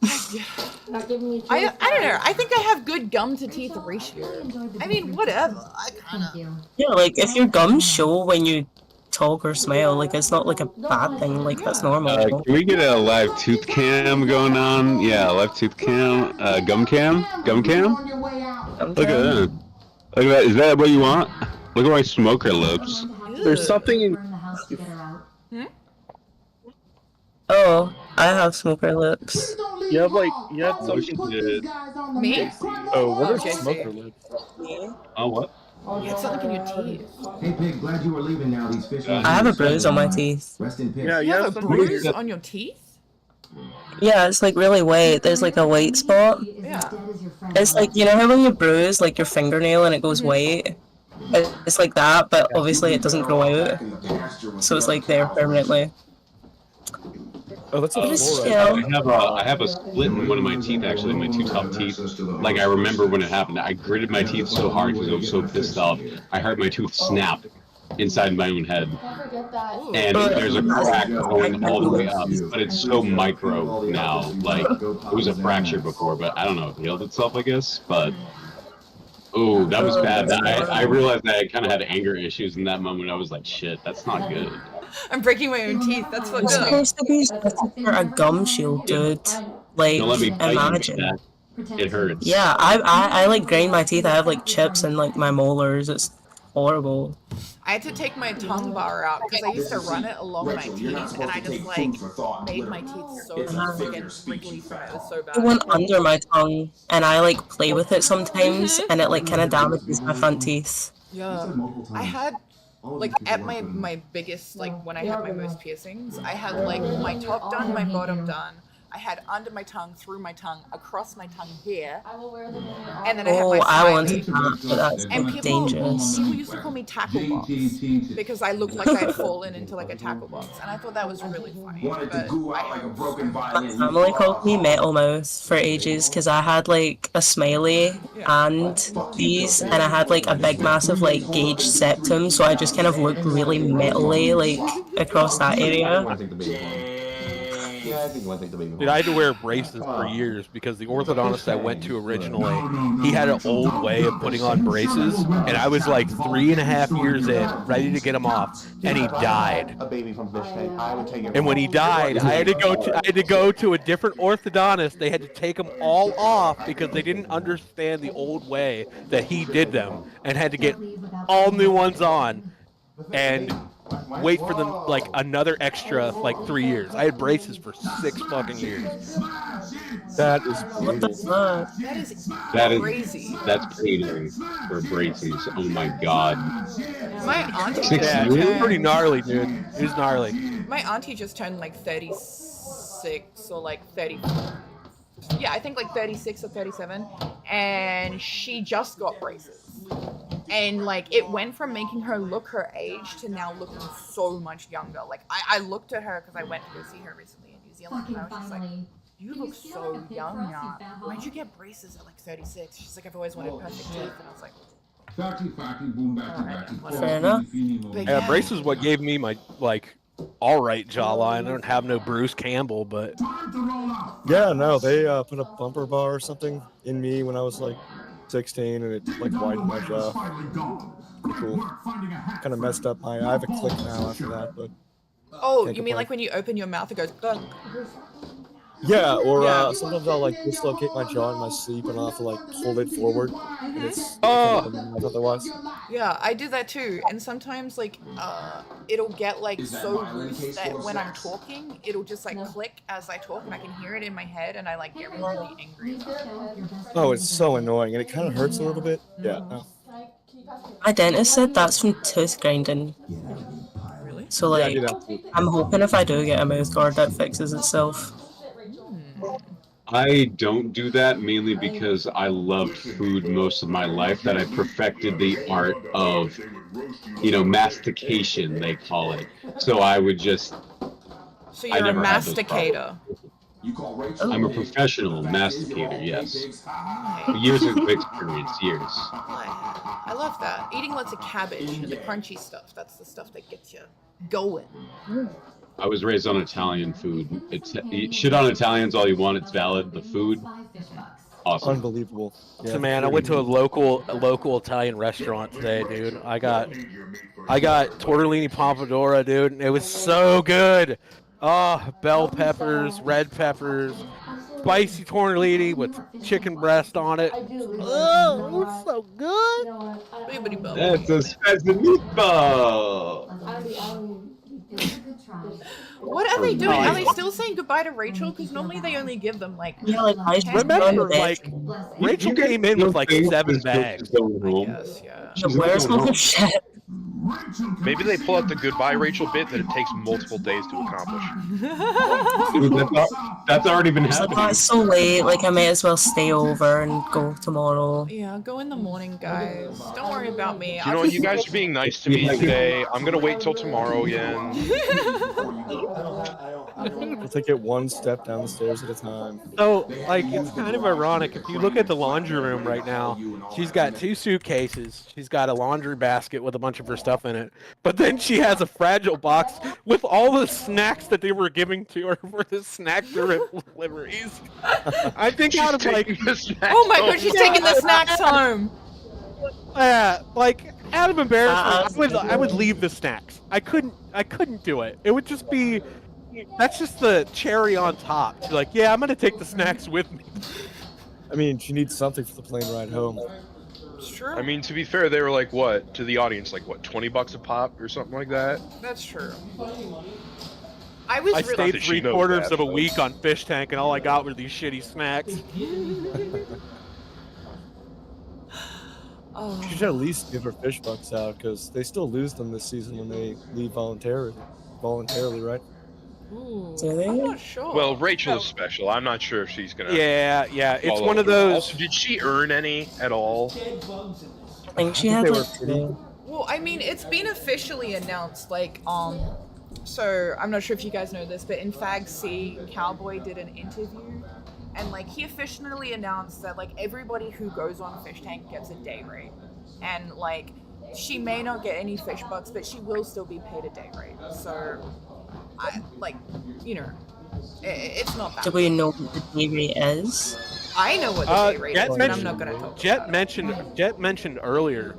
Speaker 1: I don't know. I think I have good gum to teeth ratio. I mean, whatever. I kind of.
Speaker 4: Yeah, like if your gums show when you talk or smell, like it's not like a bad thing. Like that's normal.
Speaker 2: Can we get a live tooth cam going on? Yeah, live tooth cam. Gum cam? Gum cam? Look at that. Look at that. Is that what you want? Look at my smoker lips.
Speaker 3: There's something in.
Speaker 4: Oh, I have smoker lips.
Speaker 3: You have something.
Speaker 1: Me?
Speaker 14: Oh, what are
Speaker 1: Okay.
Speaker 14: smoker lips?
Speaker 2: Oh, what?
Speaker 1: You had something in your teeth.
Speaker 6: Hey, Pig, glad you were leaving now. These fish.
Speaker 4: I have a bruise on my teeth.
Speaker 6: Rest in peace.
Speaker 3: Yeah,
Speaker 1: You have a bruise on your teeth?
Speaker 4: Yeah, it's like really white. There's like a white spot.
Speaker 1: Yeah.
Speaker 4: It's like, you know how when you bruise like your fingernail and it goes white? It's like that, but obviously it doesn't grow out. So it's like there permanently.
Speaker 14: Oh, that's a
Speaker 4: Just
Speaker 14: fluoride.
Speaker 4: chill.
Speaker 2: I have a split in one of my teeth, actually, my two top teeth. Like, I remember when it happened. I gritted my teeth so hard because I was so pissed off. I heard my tooth snap inside my own head. And there's a crack going all the way up. But it's so micro now. Like, it was a fracture before, but I don't know. It healed itself, I guess. But, oh, that was bad. I realized that I kind of had anger issues in that moment. I was like, shit, that's not good.
Speaker 1: I'm breaking my own teeth. That's fucked
Speaker 4: It's
Speaker 1: up.
Speaker 4: supposed to be for a gum shield, dude. Like,
Speaker 2: Don't let me bite you
Speaker 4: imagine.
Speaker 2: with that. It hurts.
Speaker 4: Yeah, I like grind my teeth. I have like chips and like my molars. It's horrible.
Speaker 1: I had to take my tongue bar out because I used to run it along my teeth, and I just like made my teeth so freaking wrinkly from it. It was so bad.
Speaker 4: It went under my tongue, and I like play with it sometimes, and it like kind of damages my front teeth.
Speaker 1: Yeah, I had like at my biggest, like when I had my most piercings, I had like my top done, my bottom done. I had under my tongue, through my tongue, across my tongue here, and then I had my
Speaker 4: Oh, I
Speaker 1: side
Speaker 4: wanted
Speaker 1: teeth.
Speaker 4: that, but that's
Speaker 1: And
Speaker 4: dangerous.
Speaker 1: people used to call me tackle box because I looked like I had fallen into like a tackle box, and I thought that was really funny. But
Speaker 4: My family called me Metal Mouth for ages because I had like a smiley and these, and I had like a big massive like gauge septum, so I just kind of looked really metally like across that area.
Speaker 11: Dude, I had to wear braces for years because the orthodontist I went to originally, he had an old way of putting on braces, and I was like 3.5 years in, ready to get them off, and he died. And when he died, I had to go to a different orthodontist. They had to take them all off because they didn't understand the old way that he did them, and had to get all new ones on, and wait for them like another extra like 3 years. I had braces for 6 fucking years.
Speaker 14: That is
Speaker 4: What the fuck?
Speaker 1: That is crazy.
Speaker 2: That's painting for braces. Oh my god.
Speaker 1: My auntie just
Speaker 11: Yeah, it was
Speaker 1: turned,
Speaker 11: pretty gnarly, dude. It was gnarly.
Speaker 1: my auntie just turned like 36 or like 30. Yeah, I think like 36 or 37, and she just got braces. And like it went from making her look her age to now looking so much younger. Like I looked at her because I went to go see her recently in New Zealand, and I was just like, you look so young now. Why'd you get braces at like 36? She's like, I've always wanted perfect teeth, and I was like,
Speaker 4: Fair enough.
Speaker 1: but
Speaker 11: Yeah, braces what gave me my like all right jawline. I don't have no Bruce Campbell, but
Speaker 14: Yeah, no, they put a bumper bar or something in me when I was like 16, and it like widened my jaw. Pretty cool. Kind of messed up my. I have a click now after that, but.
Speaker 1: Oh, you mean like when you open your mouth, it goes gunk?
Speaker 14: Yeah, or
Speaker 1: Yeah.
Speaker 14: sometimes I'll like dislocate my jaw in my sleep, and I'll have to like hold it forward, and it's otherwise.
Speaker 1: Yeah, I do that too, and sometimes like it'll get like so loose that when I'm talking, it'll just like click as I talk, and I can hear it in my head, and I like get really angry about it.
Speaker 14: Oh, it's so annoying, and it kind of hurts a little bit. Yeah. No.
Speaker 4: My dentist said that's from tooth grinding.
Speaker 1: Really?
Speaker 4: So like, I'm hoping if I do get a mouth guard, that fixes itself.
Speaker 2: I don't do that mainly because I loved food most of my life, that I perfected the art of, mastication, they call it. So I would just...
Speaker 1: So you're a masticator.
Speaker 2: I'm a professional masticator, yes. Years of experience, years.
Speaker 1: I love that. Eating lots of cabbage and the crunchy stuff, that's the stuff that gets you going.
Speaker 2: I was raised on Italian food. Shit on Italians all you want, it's valid. The food, awesome.
Speaker 14: Unbelievable.
Speaker 11: So man, I went to a local Italian restaurant today, dude. I got tortellini pomodoro, dude, and it was so good. Oh, bell peppers, red peppers, spicy tortellini with chicken breast on it. Oh, it was so good.
Speaker 2: That's a spicy meatball.
Speaker 1: What are they doing? Are they still saying goodbye to Rachel? Because normally they only give them like.
Speaker 4: Yeah, like I
Speaker 11: remember, like Rachel came in with like 7 bags.
Speaker 1: Yes, yeah.
Speaker 4: Where's my shit?
Speaker 12: Maybe they pull out the goodbye Rachel bit that it takes multiple days to accomplish.
Speaker 2: That's already been
Speaker 4: Like,
Speaker 2: happening.
Speaker 4: oh, it's so late. Like I may as well stay over and go tomorrow.
Speaker 1: Yeah, go in the morning, guys. Don't worry about me.
Speaker 12: You know what? You guys are being nice to me today. I'm gonna wait till tomorrow again.
Speaker 14: We'll take it one step down the stairs at a time.
Speaker 11: So, like, it's kind of ironic. If you look at the laundry room right now, she's got 2 suitcases. She's got a laundry basket with a bunch of her stuff in it. But then she has a fragile box with all the snacks that they were giving to her for the snack deliveries. I think out of like,
Speaker 1: Oh my god, she's taking the snacks home.
Speaker 11: Like out of embarrassment, I would leave the snacks. I couldn't do it. It would just be. That's just the cherry on top. She's like, yeah, I'm gonna take the snacks with me.
Speaker 14: I mean, she needs something for the plane ride home.
Speaker 1: It's true.
Speaker 12: I mean, to be fair, they were like, what, to the audience, like, what, $20 a pop or something like that?
Speaker 1: That's true.
Speaker 11: I stayed 3/4 of a week on Fish Tank, and all I got were these shitty snacks.
Speaker 1: Oh.
Speaker 14: She should at least give her fish bucks out, because they still lose them this season when they leave voluntarily, right?
Speaker 1: Ooh,
Speaker 4: Do
Speaker 1: I'm not sure.
Speaker 12: Well, Rachel is special. I'm not sure if she's gonna.
Speaker 11: Yeah, it's
Speaker 12: follow
Speaker 11: one of
Speaker 12: through.
Speaker 11: those.
Speaker 12: Also, did she earn any at all?
Speaker 4: I think she had like.
Speaker 1: Well, I mean, it's been officially announced, like, so I'm not sure if you guys know this, but in Fag C, Cowboy did an interview, and like he officially announced that like everybody who goes on Fish Tank gets a day rate, and like she may not get any fish bucks, but she will still be paid a day rate. So, it's not that.
Speaker 4: Do we know what the day rate is?
Speaker 1: I know what the day rate is, but I'm not gonna talk.
Speaker 11: Jet mentioned earlier.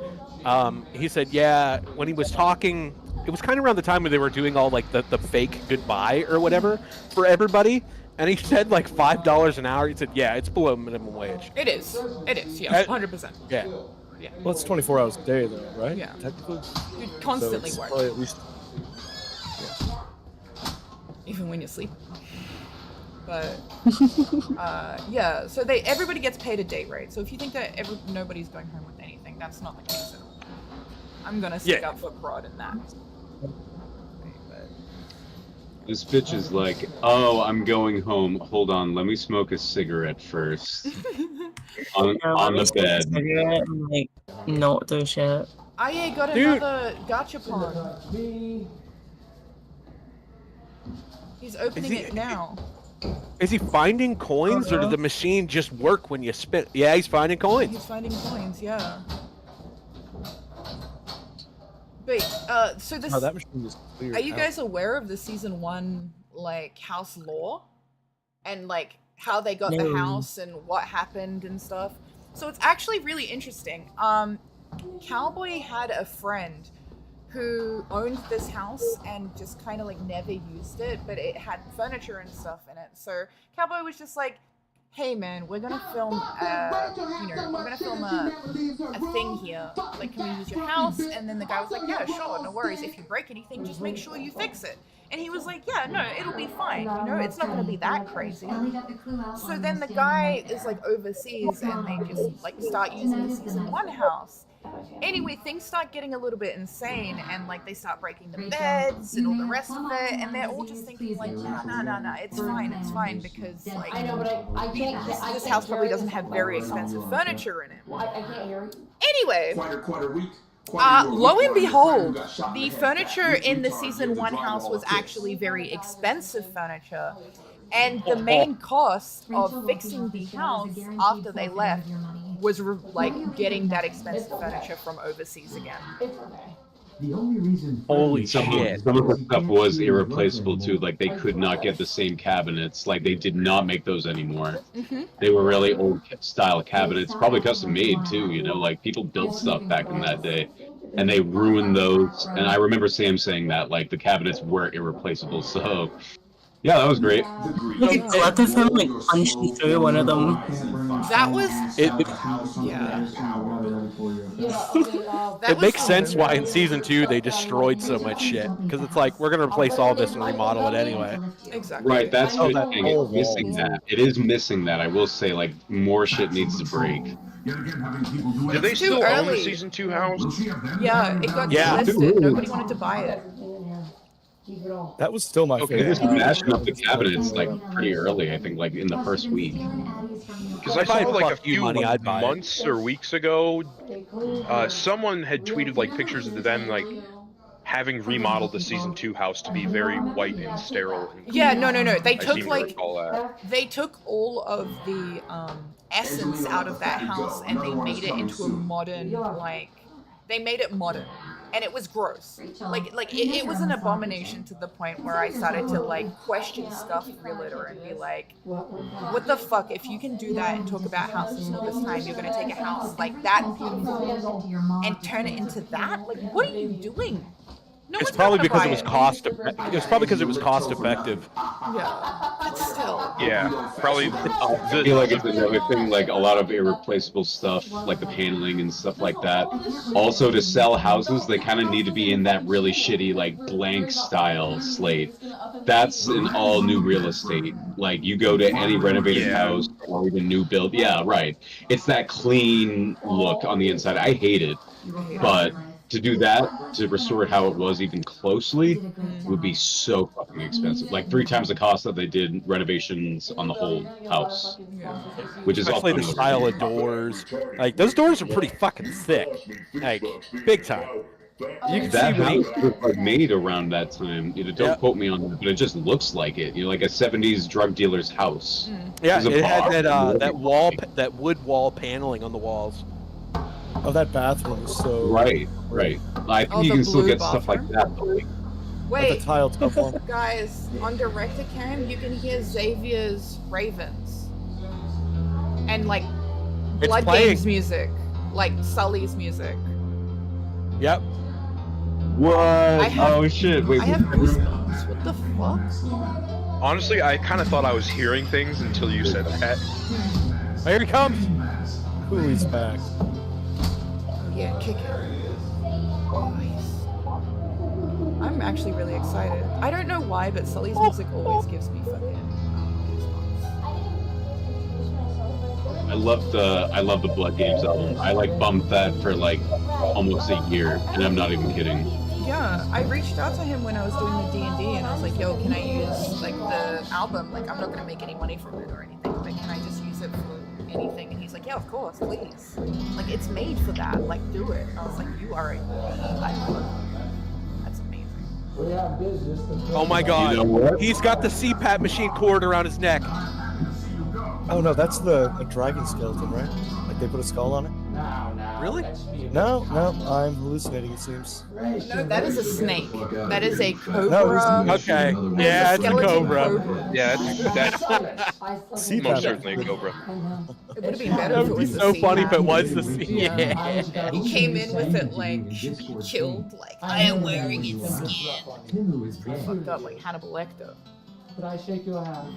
Speaker 11: He said, yeah, when he was talking, it was kind of around the time when they were doing all like the fake goodbye or whatever for everybody, and he said like $5 an hour. He said, yeah, it's below minimum wage.
Speaker 1: It is, yeah, 100%.
Speaker 11: Yeah.
Speaker 1: Yeah.
Speaker 14: Well, it's 24 hours a day, though, right?
Speaker 1: Yeah.
Speaker 14: Technically.
Speaker 1: You constantly
Speaker 14: so
Speaker 1: work.
Speaker 14: Probably at least.
Speaker 1: Even when you sleep. But yeah, so everybody gets paid a day rate. So if you think that nobody's going home with anything, that's not the case at all. I'm gonna stick up for Prod in that.
Speaker 2: This bitch is like, oh, I'm going home. Hold on, let me smoke a cigarette first. on the bed.
Speaker 4: Cigarette and, like, not do shit.
Speaker 1: I got another gachapon. He's opening it now.
Speaker 11: Is he finding coins, or does the machine just work when you spin? Yeah, he's finding coins.
Speaker 1: He's finding coins, yeah. But so this.
Speaker 14: No, that machine is clear.
Speaker 1: Are you guys aware of the season 1 like house lore, and like how they got the house and what happened and stuff? So it's actually really interesting. Cowboy had a friend who owned this house and just kind of like never used it, but it had furniture and stuff in it. So Cowboy was just like, hey man, we're gonna film a thing here. Like, can we use your house? And then the guy was like, yeah, sure, no worries. If you break anything, just make sure you fix it. And he was like, yeah, no, it'll be fine. You know, it's not gonna be that crazy. So then the guy is like overseas and they just like start using the season 1 house. Anyway, things start getting a little bit insane, and like they start breaking the beds and all the rest of it, and they're all just thinking like, no, it's fine, because like this house probably doesn't have very expensive furniture in it. Anyway, lo and behold, the furniture in the season 1 house was actually very expensive furniture, and the main cost of fixing the house after they left was like getting that expensive furniture from overseas again.
Speaker 6: The only reason
Speaker 10: Holy shit. Some of the stuff was irreplaceable too. Like they could not get the same cabinets. Like they did not make those anymore. They were really old style cabinets, probably custom made too, you know, like people built stuff back in that day. And they ruined those. And I remember Sam saying that, like the cabinets were irreplaceable. So yeah, that was great.
Speaker 4: A lot of them like punched through one of them.
Speaker 1: That was
Speaker 11: It makes sense why in season 2 they destroyed so much shit, because it's like we're gonna replace all this and remodel it anyway.
Speaker 1: Exactly.
Speaker 10: Right, that's the thing. It's missing that. It is missing that. I will say, like more shit needs to break.
Speaker 12: Do they still own the season 2 house?
Speaker 1: Yeah, it got delisted. Nobody wanted to buy it.
Speaker 14: That was still my
Speaker 10: They
Speaker 14: favorite.
Speaker 10: just mashing up the cabinets like pretty early, I think, like in the first week.
Speaker 12: Because I saw like a few months or weeks ago, someone had tweeted like pictures of them like having remodeled the season 2 house to be very white and sterile.
Speaker 1: Yeah, no. They took all of the essence out of that house and they made it into a modern they made it modern. And it was gross. It was an abomination to the point where I started to like question Scuff Realtor and be like, what the fuck? If you can do that and talk about houses all this time, you're gonna take a house like that beautiful and turn it into that? Like, what are you doing? No
Speaker 11: It's
Speaker 1: one's
Speaker 11: probably
Speaker 1: gonna
Speaker 11: because
Speaker 1: buy
Speaker 11: it was cost. It was probably because it was cost effective.
Speaker 1: Yeah, but still.
Speaker 12: Yeah, probably.
Speaker 10: I feel like it's another thing, like a lot of irreplaceable stuff, like the paneling and stuff like that. Also, to sell houses, they kind of need to be in that really shitty, like blank style slate. That's in all new real estate. Like you go to any renovated house or even new build. Yeah, right. It's that clean look on the inside. I hate it, but to do that, to restore it how it was even closely, would be so fucking expensive. Like 3 times the cost that they did renovations on the whole house. Which is
Speaker 11: especially the style of doors. Like those doors are pretty fucking thick. Like big time. You can
Speaker 10: that
Speaker 11: see
Speaker 10: house was like made around that time. You know, don't quote me on that, but it just looks like it. You know, like a 70s drug dealer's house.
Speaker 11: Yeah,
Speaker 10: There's a
Speaker 11: it had
Speaker 10: bar.
Speaker 11: that wood wall paneling on the walls.
Speaker 14: Oh, that bathroom is so
Speaker 10: right. I think you can still get stuff like that. But like,
Speaker 1: Wait,
Speaker 14: the tile top one.
Speaker 1: guys, on Director Cam, you can hear Xavier's Ravens. And like Blood Games music. Like Sully's music.
Speaker 11: Yep.
Speaker 10: What? Oh shit! Wait.
Speaker 1: I have goosebumps. What the fuck?
Speaker 12: Honestly, I kind of thought I was hearing things until you said that.
Speaker 11: Here he comes.
Speaker 14: Cooley's back.
Speaker 1: Yeah, kick it. Nice. I'm actually really excited. I don't know why, but Sully's music always gives me fucking goosebumps.
Speaker 10: I love the Blood Games album. I like bumped that for like almost a year, and I'm not even kidding.
Speaker 1: Yeah, I reached out to him when I was doing the D&D, and I was like, yo, can I use like the album? Like, I'm not gonna make any money from it or anything, but can I just use it for anything? And he's like, yeah, of course, please. Like, it's made for that. Like, do it. And I was like, you are a I love it. That's amazing.
Speaker 11: Oh my god.
Speaker 10: You know what?
Speaker 11: He's got the CPAP machine cord around his neck.
Speaker 14: Oh no, that's the dragon skeleton, right? Like they put a skull on it?
Speaker 11: Really?
Speaker 14: No, I'm hallucinating. It seems.
Speaker 1: No, that is a snake. That is a cobra.
Speaker 14: No,
Speaker 11: Okay. Yeah, it's a cobra.
Speaker 12: Yeah, that's
Speaker 14: See
Speaker 12: most
Speaker 14: that?
Speaker 12: certainly a cobra.
Speaker 1: It would have been better
Speaker 11: That
Speaker 1: if it
Speaker 11: would be
Speaker 1: was the
Speaker 11: so
Speaker 1: sea
Speaker 11: funny if it
Speaker 1: man.
Speaker 11: was the sea.
Speaker 1: Yeah. He came in with it like killed, like I am wearing its skin. Fucked up like Hannibal Lecter.
Speaker 7: Could I shake your hand?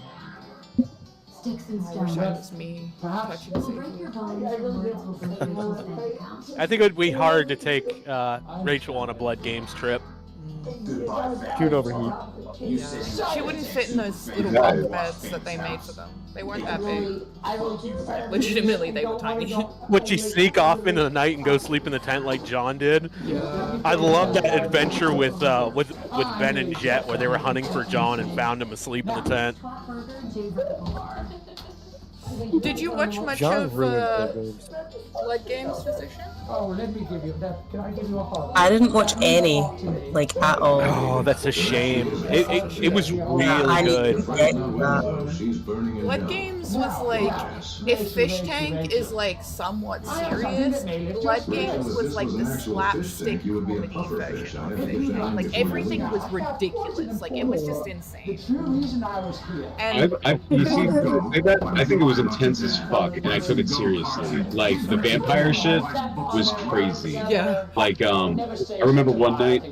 Speaker 13: Sticks and
Speaker 1: I wish
Speaker 13: stones.
Speaker 1: that was me touching
Speaker 13: Will break your bones and words will break your bank account.
Speaker 11: I think it would be hard to take Rachel on a Blood Games trip.
Speaker 14: Cute overheat.
Speaker 1: Yeah. She wouldn't fit in those little bunk beds that they made for them. They weren't that big. Legitimately, they were tiny.
Speaker 11: Would she sneak off into the night and go sleep in the tent like John did?
Speaker 1: Yeah.
Speaker 11: I love that adventure with Ben and Jet where they were hunting for John and found him asleep in the tent.
Speaker 1: Did you watch much
Speaker 14: John
Speaker 1: of
Speaker 14: ruined
Speaker 1: Blood Games, Physician?
Speaker 7: Oh, let me give you that. Can I give you a hug?
Speaker 4: I didn't watch any, like, at all.
Speaker 11: Oh, that's a shame. It was really
Speaker 4: I need
Speaker 11: good.
Speaker 4: to get that.
Speaker 1: Blood Games was like, if Fish Tank is like somewhat serious, Blood Games was like the slapstick comedy version of Fish Tank. Like everything was ridiculous. Like it was just insane.
Speaker 7: The true reason I was here.
Speaker 1: And
Speaker 2: You see, I think it was intense as fuck, and I took it seriously. Like the vampire shit was crazy.
Speaker 1: Yeah.
Speaker 2: Like I remember one night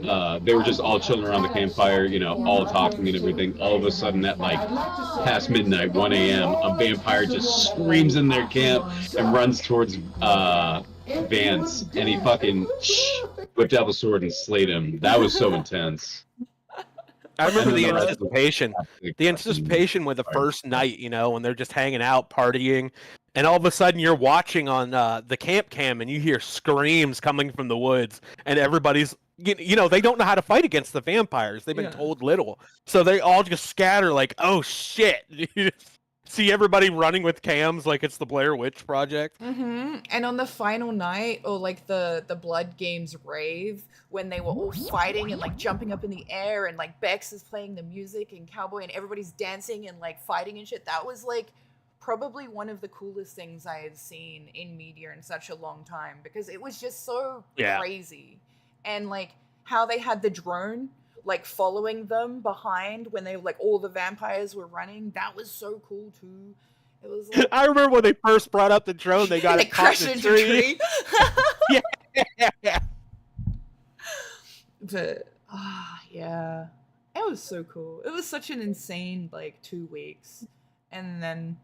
Speaker 2: they were just all chilling around the campfire, you know, all talking and everything. All of a sudden, at like past midnight, 1 a.m., a vampire just screams in their camp and runs towards Vance, and he fucking whipped out the sword and slayed him. That was so intense.
Speaker 11: I remember the anticipation. The anticipation with the first night, you know, when they're just hanging out, partying, and all of a sudden you're watching on the camp cam and you hear screams coming from the woods, and everybody's, you know, they don't know how to fight against the vampires. They've been told little. So they all just scatter like, oh shit. See everybody running with cams like it's the Blair Witch Project.
Speaker 1: Mm-hmm. And on the final night, or like the Blood Games rave, when they were all fighting and like jumping up in the air, and like Bex is playing the music and Cowboy and everybody's dancing and like fighting and shit. That was like probably one of the coolest things I had seen in media in such a long time, because it was just so crazy. And like how they had the drone like following them behind when they like all the vampires were running. That was so cool too. It was like,
Speaker 11: I remember when they first brought up the drone, they got it caught in a tree. Yeah.
Speaker 1: But yeah, it was so cool. It was such an insane like 2 weeks, and then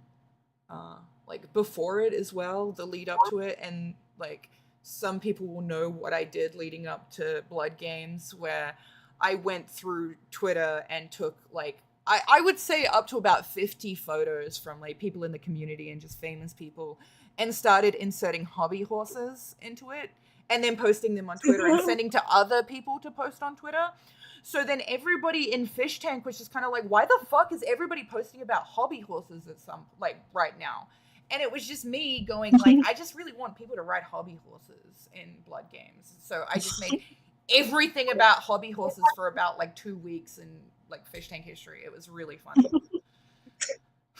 Speaker 1: like before it as well, the lead up to it, and like some people will know what I did leading up to Blood Games, where I went through Twitter and took like I would say up to about 50 photos from like people in the community and just famous people, and started inserting hobby horses into it and then posting them on Twitter and sending to other people to post on Twitter. So then everybody in Fish Tank was just kind of like, why the fuck is everybody posting about hobby horses at some like right now? And it was just me going like, I just really want people to ride hobby horses in Blood Games. So I just made everything about hobby horses for about like 2 weeks in like Fish Tank history. It was really fun.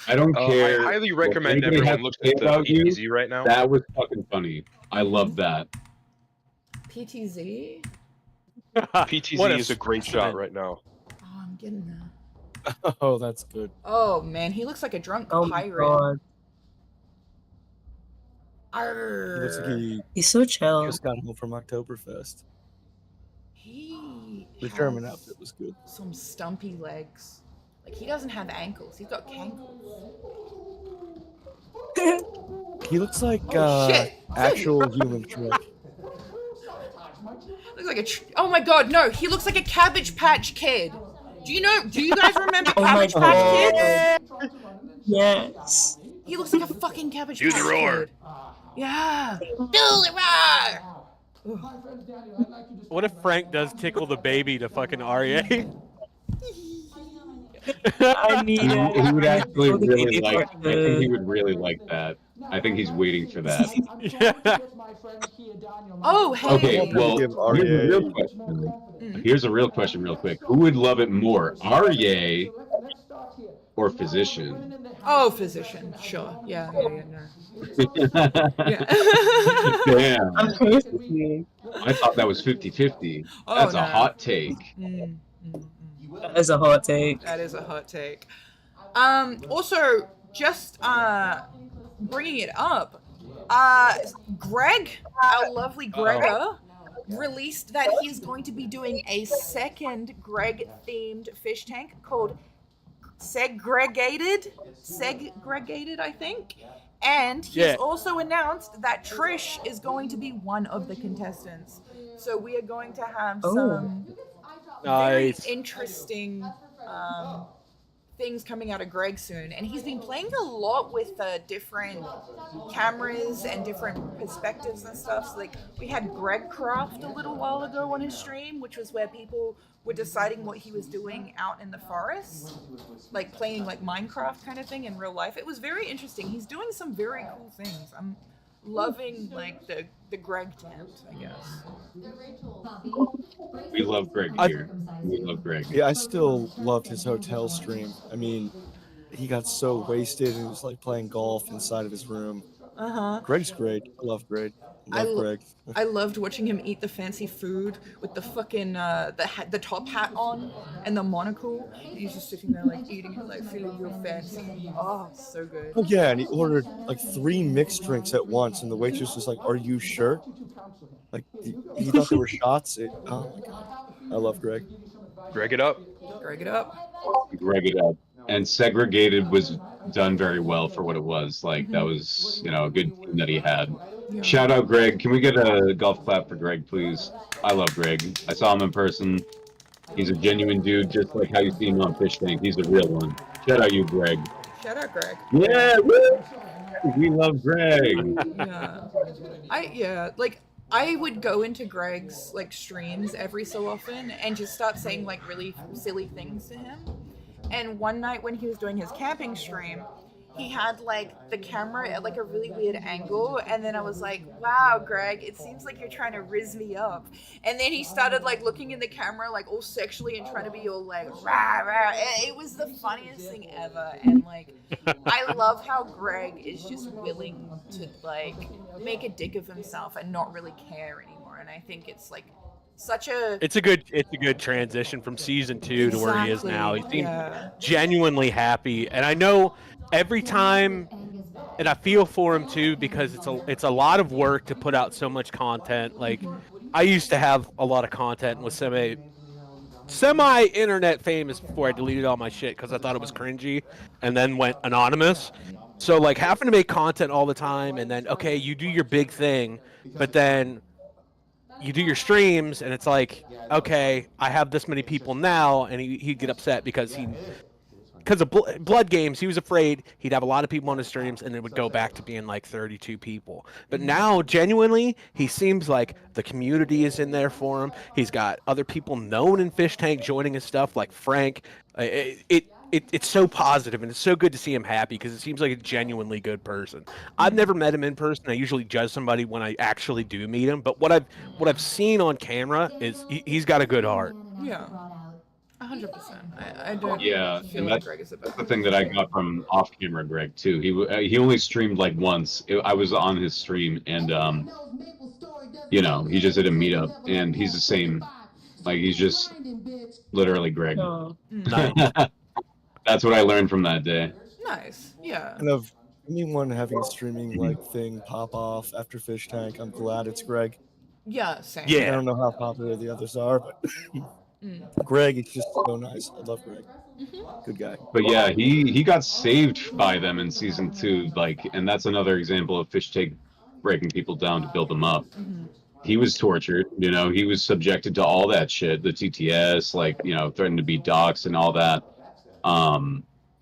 Speaker 2: I don't care.
Speaker 12: I highly recommend
Speaker 2: what anybody
Speaker 12: everyone
Speaker 2: has
Speaker 12: look
Speaker 2: to say
Speaker 12: at the
Speaker 2: about you.
Speaker 12: PTZ right now.
Speaker 2: That was fucking funny. I love that.
Speaker 1: PTZ?
Speaker 12: PTZ is a great shot right now.
Speaker 1: Oh, I'm getting that.
Speaker 14: Oh, that's good.
Speaker 1: Oh man, he looks like a drunk
Speaker 4: Oh my
Speaker 1: pirate.
Speaker 4: god.
Speaker 14: He looks like
Speaker 4: He's so chill.
Speaker 14: just got home from Oktoberfest.
Speaker 1: He
Speaker 14: The German
Speaker 1: has
Speaker 14: outfit was good.
Speaker 1: some stumpy legs. Like he doesn't have ankles. He's got cankles.
Speaker 14: He looks like
Speaker 1: shit.
Speaker 14: actual human Shrek.
Speaker 1: Looks like oh my god, no, he looks like a Cabbage Patch Kid. Do you guys remember
Speaker 4: Oh my
Speaker 1: Cabbage Patch
Speaker 4: god.
Speaker 1: Kids?
Speaker 4: Yes.
Speaker 1: He looks like a fucking Cabbage
Speaker 12: Do
Speaker 1: Patch
Speaker 12: the roar.
Speaker 1: Kid. Yeah. Do the roar.
Speaker 11: What if Frank does tickle the baby to fucking RA?
Speaker 4: I need
Speaker 2: He
Speaker 4: it.
Speaker 2: would actually really like. I think he would really like that. I think he's waiting for that.
Speaker 1: Oh, hey.
Speaker 2: Okay, well,
Speaker 14: Give
Speaker 2: here's a
Speaker 14: REA.
Speaker 2: real question. Here's a real question, real quick. Who would love it more, Arye or Physician?
Speaker 1: Oh, Physician. Sure. Yeah, no. Yeah.
Speaker 10: Damn. I thought that was 50-50.
Speaker 1: Oh,
Speaker 10: That's
Speaker 1: no.
Speaker 10: a hot take.
Speaker 4: That is a hot take.
Speaker 1: That is a hot take. Also, just bringing it up, Greg, our lovely Gregor, released that he is going to be doing a second Greg-themed fish tank called Segregated, I think. And he's also announced that Trish is going to be one of the contestants. So we are going to have some very interesting things coming out of Greg soon. And he's been playing a lot with different cameras and different perspectives and stuff. So, like, we had Greg Craft a little while ago on his stream, which was where people were deciding what he was doing out in the forest, like playing like Minecraft kind of thing in real life. It was very interesting. He's doing some very cool things. I'm loving like the Greg tent, I guess.
Speaker 10: We love Greg here. We love Greg.
Speaker 14: Yeah, I still loved his hotel stream. I mean, he got so wasted and was like playing golf inside of his room. Greg's great. I love Greg. Greg.
Speaker 1: I loved watching him eat the fancy food with the fucking the top hat on and the monocle. He's just sitting there like eating it, like feeling real fancy. Oh, so good.
Speaker 14: Oh yeah, and he ordered like 3 mixed drinks at once, and the waitress was like, "Are you sure?" Like he thought they were shots. Oh my god, I love Greg.
Speaker 12: Greg it up.
Speaker 1: Greg it up.
Speaker 10: Greg it up. And Segregated was done very well for what it was. Like that was, a good team that he had.
Speaker 1: Yeah.
Speaker 10: Shout out Greg. Can we get a golf clap for Greg, please? I love Greg. I saw him in person. He's a genuine dude, just like how you see him on Fish Tank. He's a real one. Shout out you, Greg.
Speaker 1: Shout out Greg.
Speaker 10: Yeah, woo! We love Greg.
Speaker 1: I would go into Greg's like streams every so often and just start saying like really silly things to him. And one night when he was doing his camping stream, he had like the camera at like a really weird angle, and then I was like, wow, Greg, it seems like you're trying to rizz me up. And then he started like looking in the camera like all sexually and trying to be all like rah rah. It was the funniest thing ever. And like I love how Greg is just willing to like make a dick of himself and not really care anymore. And I think it's like it's a
Speaker 11: good transition from season 2 to where he is now. He seems genuinely happy, and I know every time, and I feel for him too, because it's a lot of work to put out so much content. Like I used to have a lot of content and was semi internet famous before I deleted all my shit because I thought it was cringy, and then went anonymous. So like having to make content all the time, and then okay, you do your big thing, but then you do your streams, and it's like, okay, I have this many people now, and he'd get upset because of Blood Games, he was afraid he'd have a lot of people on his streams, and it would go back to being like 32 people. But now, genuinely, he seems like the community is in there for him. He's got other people known in Fish Tank joining his stuff, like Frank. It's so positive, and it's so good to see him happy because it seems like a genuinely good person. I've never met him in person. I usually judge somebody when I actually do meet him. But what I've seen on camera is he's got a good heart.
Speaker 1: Yeah, 100%. I don't.
Speaker 10: Yeah,
Speaker 1: feel
Speaker 10: and
Speaker 1: like
Speaker 10: that's
Speaker 1: Greg is
Speaker 10: the thing that I got from off-camera Greg too. He only streamed like once. I was on his stream, and he just did a meetup, and he's the same. Like he's just literally Greg.
Speaker 4: Oh.
Speaker 10: That's what I learned from that day.
Speaker 1: Nice, yeah.
Speaker 14: And of anyone having a streaming like thing pop off after Fish Tank, I'm glad it's Greg.
Speaker 1: Yeah, same.
Speaker 14: I don't know how popular the others are, but Greg is just so nice. I love Greg. Good guy.
Speaker 10: But yeah, he got saved by them in season 2, and that's another example of Fish Tank breaking people down to build them up. He was tortured, he was subjected to all that shit, the TTS, threatened to be doxxed and all that.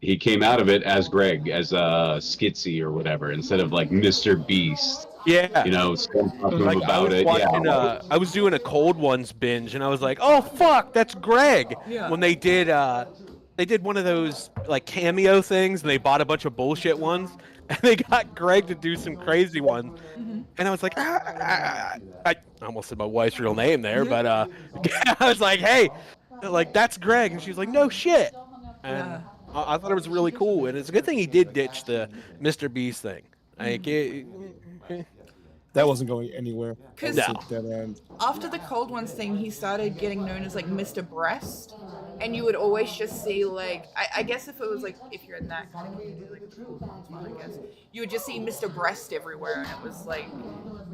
Speaker 10: He came out of it as Greg, as a Skitsy or whatever, instead of like Mr. Beast.
Speaker 11: Yeah.
Speaker 10: Talking about it.
Speaker 11: I was doing a Cold Ones binge, and I was like, oh fuck, that's Greg.
Speaker 1: Yeah.
Speaker 11: When they did one of those like cameo things, and they bought a bunch of bullshit ones, and they got Greg to do some crazy ones. And I was like, I almost said my wife's real name there, but I was like, hey, like that's Greg, and she was like, no shit. And I thought it was really cool, and it's a good thing he did ditch the Mr. Beast thing. Like
Speaker 14: that wasn't going anywhere. That
Speaker 1: 'Cause-
Speaker 14: was
Speaker 11: No.
Speaker 14: a dead end.
Speaker 1: After the cold ones thing, he started getting known as like Mr. Breast, and you would always just see like I guess if it was like if you're in that kind of community, like the cool ones one, I guess you would just see Mr. Breast everywhere, and it was like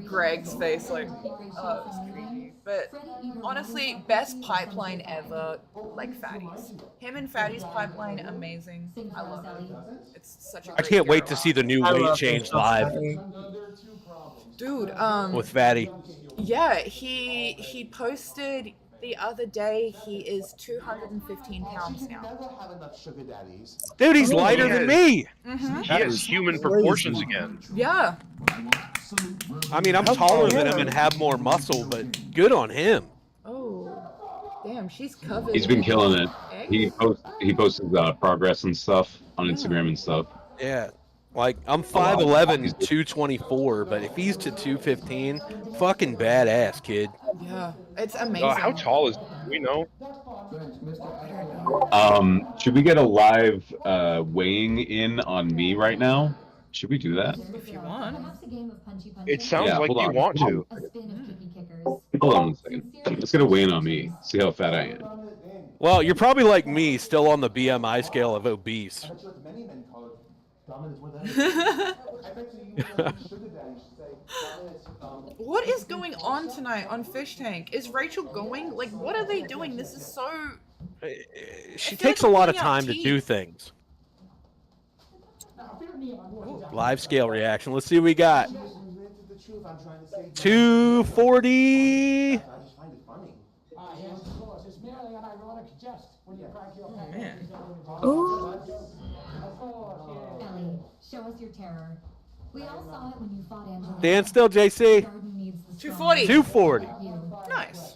Speaker 1: Greg's face, like oh, it was creepy. But honestly, best pipeline ever, like Fatty's. Him and Fatty's pipeline, amazing. I love it. It's such a
Speaker 11: I
Speaker 1: great
Speaker 11: can't wait
Speaker 1: hero
Speaker 11: to see the new
Speaker 4: I
Speaker 11: weight
Speaker 4: love
Speaker 11: change
Speaker 4: his stuff,
Speaker 11: live
Speaker 4: Fatty.
Speaker 1: dude.
Speaker 11: with Fatty.
Speaker 1: Yeah, he posted the other day. He is 215 pounds now.
Speaker 7: Never have enough sugar daddies.
Speaker 11: Dude, he's lighter than me.
Speaker 1: Mm-hmm.
Speaker 12: He has human proportions again.
Speaker 1: Yeah.
Speaker 11: I mean, I'm taller than him and have more muscle, but good on him.
Speaker 1: Oh, damn, she's covered.
Speaker 2: He's been
Speaker 1: in
Speaker 2: killing it.
Speaker 1: eggs.
Speaker 2: He posts progress and stuff on Instagram and stuff.
Speaker 11: Yeah. Like, I'm 5'11", 224, but if he's to 215, fucking badass, kid.
Speaker 1: Yeah, it's amazing.
Speaker 12: How tall is? Do we know?
Speaker 2: Should we get a live weighing in on me right now? Should we do that?
Speaker 1: If you want.
Speaker 12: It sounds
Speaker 2: Yeah,
Speaker 12: like
Speaker 2: hold
Speaker 12: you
Speaker 2: on.
Speaker 12: want to.
Speaker 2: Hold on a second. Let's get a weigh in on me. See how fat I am.
Speaker 11: Well, you're probably like me, still on the BMI scale of obese.
Speaker 1: What is going on tonight on Fish Tank? Is Rachel going? Like, what are they doing? This is so.
Speaker 11: She
Speaker 1: feel
Speaker 11: takes
Speaker 1: like
Speaker 11: a lot of
Speaker 1: pulling out
Speaker 11: time to
Speaker 1: teeth.
Speaker 11: do things. Live scale reaction. Let's see what we got. 240.
Speaker 4: Ooh.
Speaker 13: Ellie, show us your terror. We all saw it when you fought Angela.
Speaker 11: Stand still, JC.
Speaker 1: 240.
Speaker 11: 240.
Speaker 1: Nice.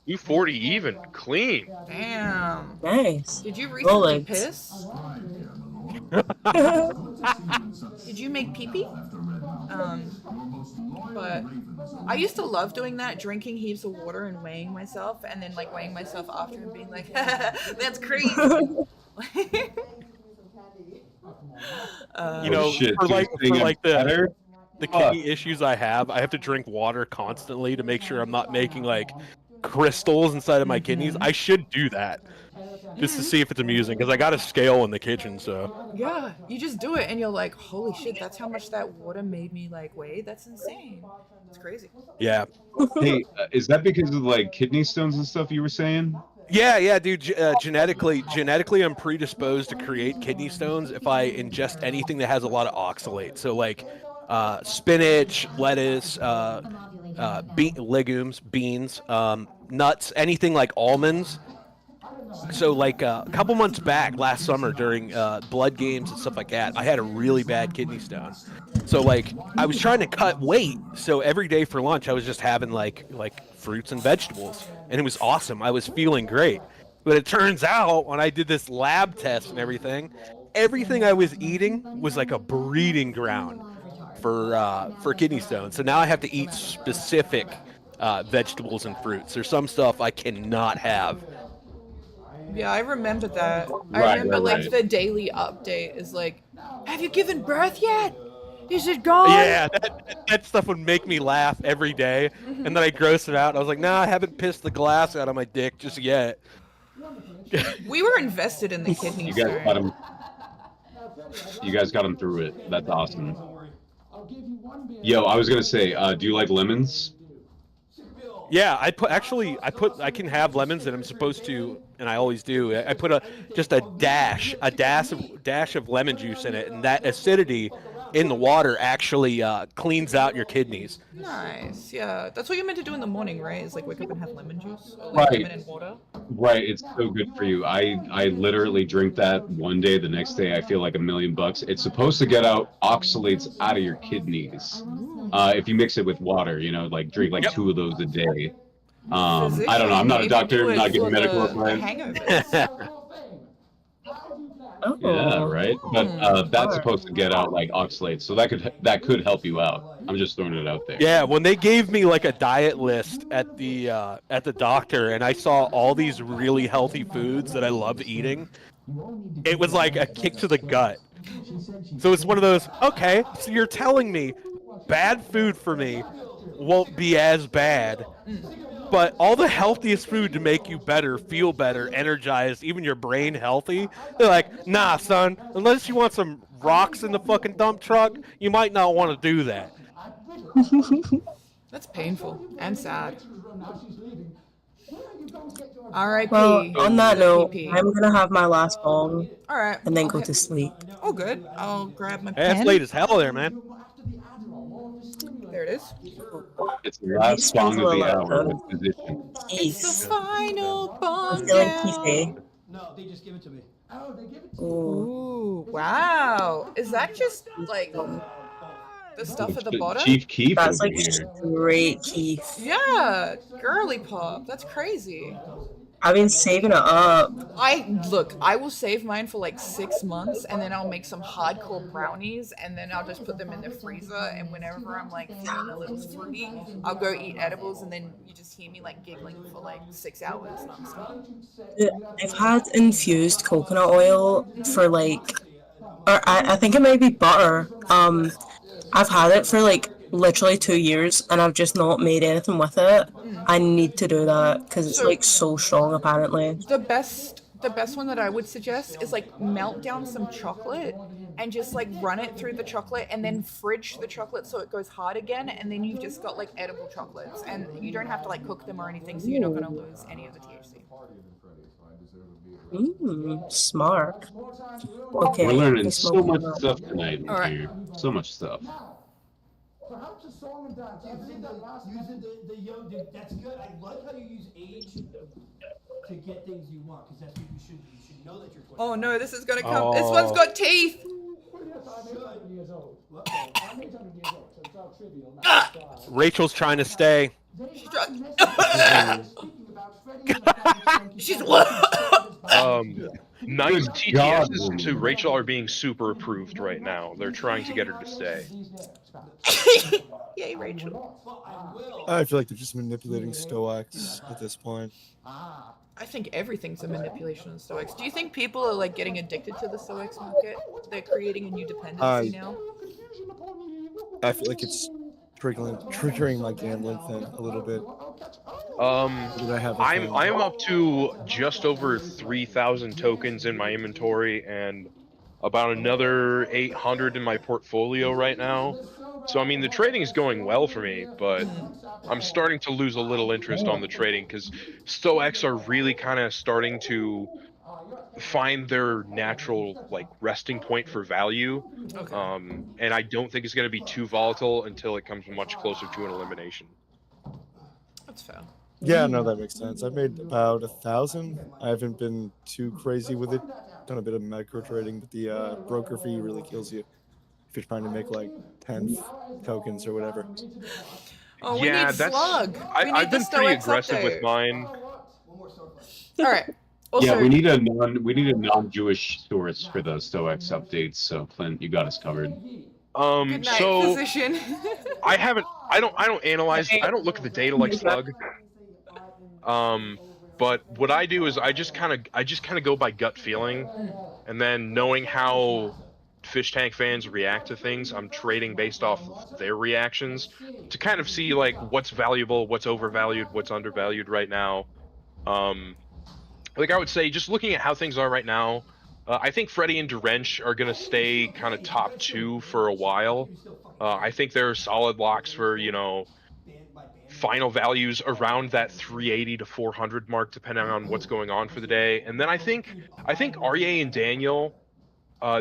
Speaker 12: 240 even, clean.
Speaker 1: Damn.
Speaker 4: Nice.
Speaker 1: Did you recently
Speaker 4: Rolex.
Speaker 1: piss? Did you make pee-pee? But I used to love doing that, drinking heaps of water and weighing myself, and then like weighing myself after and being like, that's crazy.
Speaker 11: You know,
Speaker 2: shit,
Speaker 11: for
Speaker 2: dude,
Speaker 11: like
Speaker 2: think I'm
Speaker 11: the
Speaker 2: better?
Speaker 11: kidney issues I have to drink water constantly to make sure I'm not making like crystals inside of my kidneys. I should do that just to see if it's amusing because I got a scale in the kitchen. So
Speaker 1: Yeah, you just do it and you're like, holy shit, that's how much that water made me like weigh. That's insane. It's crazy.
Speaker 11: yeah,
Speaker 2: Hey, is that because of like kidney stones and stuff you were saying?
Speaker 11: yeah, dude. Genetically, I'm predisposed to create kidney stones if I ingest anything that has a lot of oxalate. So like spinach, lettuce, legumes, beans, nuts, anything like almonds. So like a couple months back last summer during blood games and stuff like that, I had a really bad kidney stone. So like I was trying to cut weight, so every day for lunch I was just having like fruits and vegetables, and it was awesome. I was feeling great. But it turns out when I did this lab test and everything I was eating was like a breeding ground for kidney stones. So now I have to eat specific vegetables and fruits. There's some stuff I cannot have.
Speaker 1: Yeah, I remember that. I
Speaker 2: Right,
Speaker 1: remember
Speaker 2: right,
Speaker 1: like
Speaker 2: right.
Speaker 1: the daily update is like, have you given birth yet? Is it gone?
Speaker 11: Yeah, that stuff would make me laugh every day, and then I gross it out. I was like, nah, I haven't pissed the glass out of my dick just yet.
Speaker 1: We were invested in the kidney
Speaker 2: You guys got
Speaker 1: stone.
Speaker 2: him. You guys got him through it. That's awesome. Yo, I was gonna say, do you like lemons?
Speaker 11: Yeah, I can have lemons, and I'm supposed to, and I always do. I put just a dash of lemon juice in it, and that acidity in the water actually cleans out your kidneys.
Speaker 1: Nice. Yeah, that's what you're meant to do in the morning, right? Is like wake up and have lemon juice, or like
Speaker 2: Right.
Speaker 1: lemon and water.
Speaker 2: Right, it's so good for you. I literally drink that one day, the next day I feel like $1,000,000. It's supposed to get out oxalates out of your kidneys. If you mix it with water, you know, like drink like 2 of those a day. I don't know, I'm not a doctor, I'm not giving medical advice.
Speaker 1: Hangovers.
Speaker 2: Yeah, right. But that's supposed to get out like oxalates, so that could help you out. I'm just throwing it out there.
Speaker 11: Yeah, when they gave me like a diet list at the doctor, and I saw all these really healthy foods that I love eating, it was like a kick to the gut. So it's one of those, okay, so you're telling me bad food for me won't be as bad, but all the healthiest food to make you better, feel better, energized, even your brain healthy, they're like, nah, son, unless you want some rocks in the fucking dump truck, you might not want to do that.
Speaker 1: That's painful and sad. R.I.P.
Speaker 4: Well, on that note,
Speaker 1: PP.
Speaker 4: I'm gonna have my last bong.
Speaker 1: All right.
Speaker 4: And then go to sleep.
Speaker 1: Oh, good. I'll grab my
Speaker 11: Hey,
Speaker 1: pen.
Speaker 11: it's late as hell there, man.
Speaker 1: There it is.
Speaker 2: It's the last song of the hour with position.
Speaker 1: It's the final bong
Speaker 4: I'm feeling
Speaker 1: down.
Speaker 4: Keithy.
Speaker 7: No, they just give it to me.
Speaker 8: Oh, they give it to
Speaker 1: Ooh, wow. Is that just like the stuff at the bottom?
Speaker 2: Chief Keef
Speaker 4: That's
Speaker 2: over
Speaker 4: like
Speaker 2: here.
Speaker 4: straight Keith.
Speaker 1: Yeah, girly pop. That's crazy.
Speaker 4: I've been saving it up.
Speaker 1: I will save mine for like 6 months, and then I'll make some hardcore brownies, and then I'll just put them in the freezer, and whenever I'm like feeling a little fruity, I'll go eat edibles, and then you just hear me like giggling for like 6 hours nonstop.
Speaker 4: I've had infused coconut oil for like, or I think it might be butter. I've had it for like literally 2 years, and I've just not made anything with it. I need to do that because it's like so strong apparently.
Speaker 1: The best one that I would suggest is like melt down some chocolate and just like run it through the chocolate and then fridge the chocolate so it goes hard again, and then you've just got like edible chocolates, and you don't have to like cook them or anything, so you're not going to lose any of the THC.
Speaker 4: Smart. Okay.
Speaker 2: We're learning so much stuff tonight in
Speaker 1: Alright.
Speaker 2: here. So much stuff.
Speaker 7: Perhaps a song and dance. Using the young, that's good. I like how you use age to get things you want, because that's what you should do. You should know that you're 20.
Speaker 1: Oh no, this is going to come. This one's got teeth.
Speaker 11: Rachel's trying to stay.
Speaker 1: She's
Speaker 12: Nice TTSs to Rachel are being super approved right now. They're trying to get her to stay.
Speaker 1: Yay, Rachel.
Speaker 14: I feel like they're just manipulating stoics at this point.
Speaker 1: I think everything's a manipulation of Stoics. Do you think people are like getting addicted to the Stoics market? They're creating a new dependency now?
Speaker 14: I feel like it's triggering my gambling thing a little bit.
Speaker 12: I'm up to just over 3,000 tokens in my inventory and about another 800 in my portfolio right now. So I mean, the trading is going well for me, but I'm starting to lose a little interest on the trading because Stoics are really kind of starting to find their natural like resting point for value. And I don't think it's going to be too volatile until it comes much closer to an elimination.
Speaker 1: That's fair.
Speaker 14: Yeah, no, that makes sense. I've made about 1,000. I haven't been too crazy with it. Done a bit of micro trading, but the broker fee really kills you if you're trying to make like 10 tokens or whatever.
Speaker 1: Oh, we need Slug.
Speaker 12: I've been pretty aggressive with mine.
Speaker 1: All right. Also,
Speaker 2: Yeah, we need a non-Jewish source for the Stoics updates. So Clint, you got us covered.
Speaker 1: Good night,
Speaker 12: So
Speaker 1: physician.
Speaker 12: I don't analyze. I don't look at the data like Slug. But what I do is I just kind of go by gut feeling, and then knowing how fish tank fans react to things, I'm trading based off of their reactions to kind of see like what's valuable, what's overvalued, what's undervalued right now. Like I would say, just looking at how things are right now, I think Freddy and Derench are gonna stay kind of top 2 for a while. I think they're solid locks for, you know, final values around that 380 to 400 mark, depending on what's going on for the day. And then I think Arye and Daniel,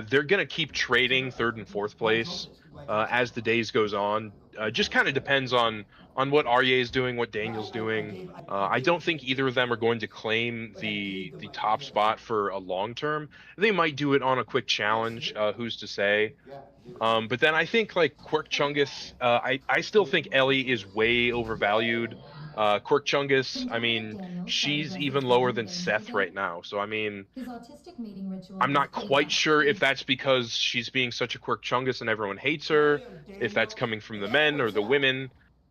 Speaker 12: they're gonna keep trading 3rd and 4th place as the days goes on. Just kind of depends on what Arye is doing, what Daniel's doing. I don't think either of them are going to claim the top spot for a long term. They might do it on a quick challenge. Who's to say? But then I think like Quirk Chungus, I still think Ellie is way overvalued. Quirk Chungus, I mean, she's even lower than Seth right now. So I mean, I'm not quite sure if that's because she's being such a Quirk Chungus and everyone hates her, if that's coming from the men or the women.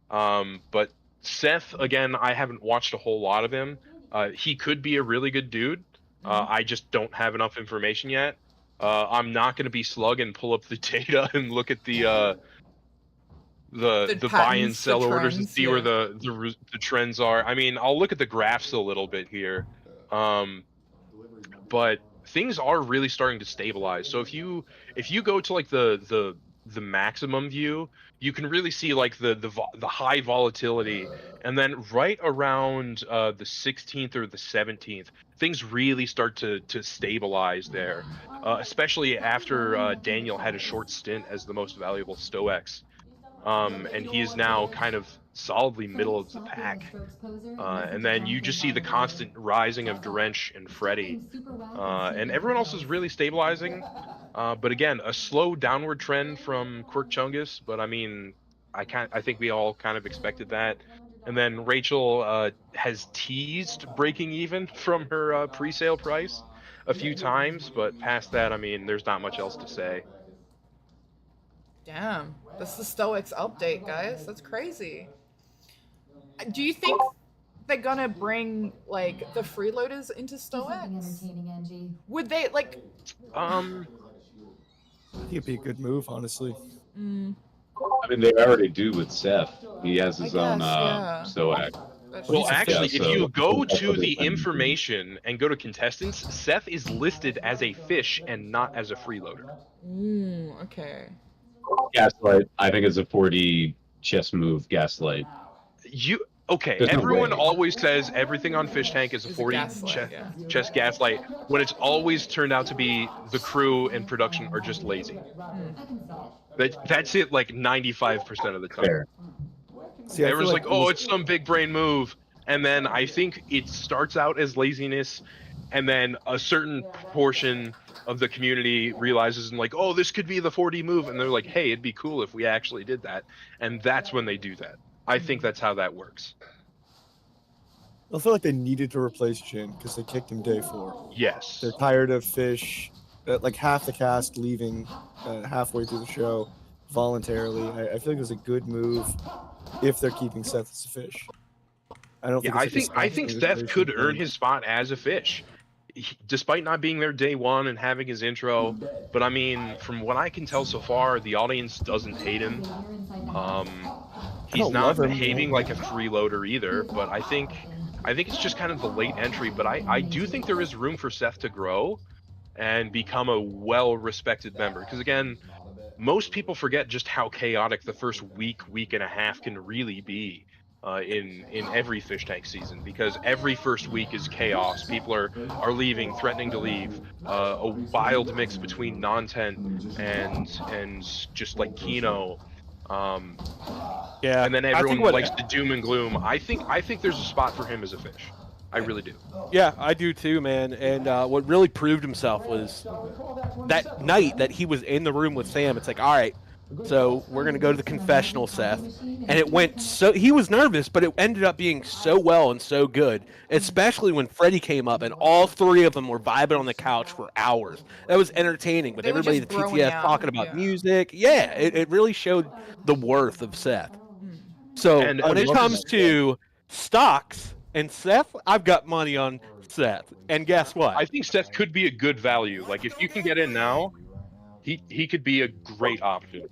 Speaker 12: But Seth, again, I haven't watched a whole lot of him. He could be a really good dude. I just don't have enough information yet. I'm not going to be slug and pull up the data and look at the buy and
Speaker 1: patterns, the
Speaker 12: sell orders and
Speaker 1: trends,
Speaker 12: see where
Speaker 1: yeah.
Speaker 12: the trends are. I mean, I'll look at the graphs a little bit here, but things are really starting to stabilize. So if you go to like the maximum view, you can really see like the high volatility, and then right around the 16th or the 17th, things really start to stabilize there, especially after Daniel had a short stint as the most valuable Stoex. And he is now kind of solidly middle of the pack. And then you just see the constant rising of Drench and Freddy. And everyone else is really stabilizing. But again, a slow downward trend from Quirk Chungus. But I mean, I think we all kind of expected that. And then Rachel has teased breaking even from her pre-sale price a few times. But past that, I mean, there's not much else to say.
Speaker 1: Damn, that's the Stoics update, guys. That's crazy. Do you think they're gonna bring like the freeloaders into Stoics? Would they like?
Speaker 14: I think it'd be a good move, honestly.
Speaker 10: I mean, they already do with Seth. He has his own
Speaker 1: yeah.
Speaker 10: Stoac.
Speaker 12: Well, actually,
Speaker 10: Yeah,
Speaker 12: if you go to the
Speaker 10: information
Speaker 12: information and go to contestants, Seth is listed as a fish and not as a freeloader.
Speaker 1: Okay.
Speaker 10: Gaslight, I think, is a 4D chess move. Gaslight.
Speaker 12: Okay,
Speaker 10: There's no
Speaker 12: everyone
Speaker 10: way.
Speaker 12: always says everything on Fish Tank is a 40 chess gaslight, when it's always turned out to be the crew and production are just lazy. That's it, like 95% of the time.
Speaker 10: Fair.
Speaker 14: See, I feel
Speaker 12: Everyone's like,
Speaker 14: like
Speaker 12: oh, it's some big brain move. And then I think it starts out as laziness, and then a certain portion of the community realizes and like, oh, this could be the 4D move. And they're like, hey, it'd be cool if we actually did that. And that's when they do that. I think that's how that works.
Speaker 14: I feel like they needed to replace Jin because they kicked him day 4.
Speaker 12: Yes.
Speaker 14: They're tired of Fish, like half the cast leaving halfway through the show voluntarily. I feel like it was a good move if they're keeping Seth as a Fish. I don't.
Speaker 12: Yeah, I think Seth could earn his spot as a Fish, despite not being there day 1 and having his intro. But I mean, from what I can tell so far, the audience doesn't hate him. He's not behaving like a freeloader either, but I think it's just kind of the late entry. But I do think there is room for Seth to grow and become a well-respected member. Because again, most people forget just how chaotic the first week and a half can really be in every Fish Tank season, because every first week is chaos. People are leaving, threatening to leave. A wild mix between non-tent and just like Kino.
Speaker 11: Yeah,
Speaker 12: and then everyone likes the doom and gloom. I think there's a spot for him as a Fish. I really do.
Speaker 11: Yeah, I do too, man. And what really proved himself was that night that he was in the room with Sam. It's like, all right, so we're gonna go to the confessional, Seth. And it went so, he was nervous, but it ended up being so well and so good. Especially when Freddie came up and all 3 of them were vibing on the couch for hours. That was entertaining with everybody at the TTS talking about music. Yeah, it really showed the worth of Seth. So when it comes to stocks and Seth, I've got money on Seth. And guess what?
Speaker 12: I think Seth could be a good value. Like, if you can get in now, he could be a great option.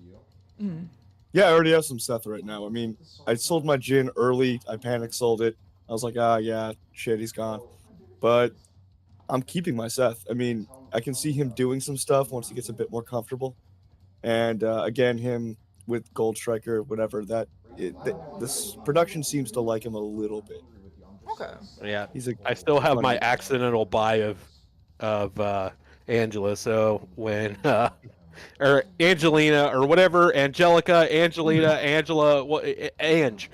Speaker 14: Yeah, I already have some Seth right now. I mean, I sold my Jin early. I panic sold it. I was like, yeah, shit, he's gone. But I'm keeping my Seth. I mean, I can see him doing some stuff once he gets a bit more comfortable. And again, him with Gold Striker, whatever, this production seems to like him a little bit.
Speaker 1: Okay.
Speaker 11: Yeah, I still have my accidental buy of Angela. So when or Angelina or whatever, Angelica, Angelina, Angela, Ange.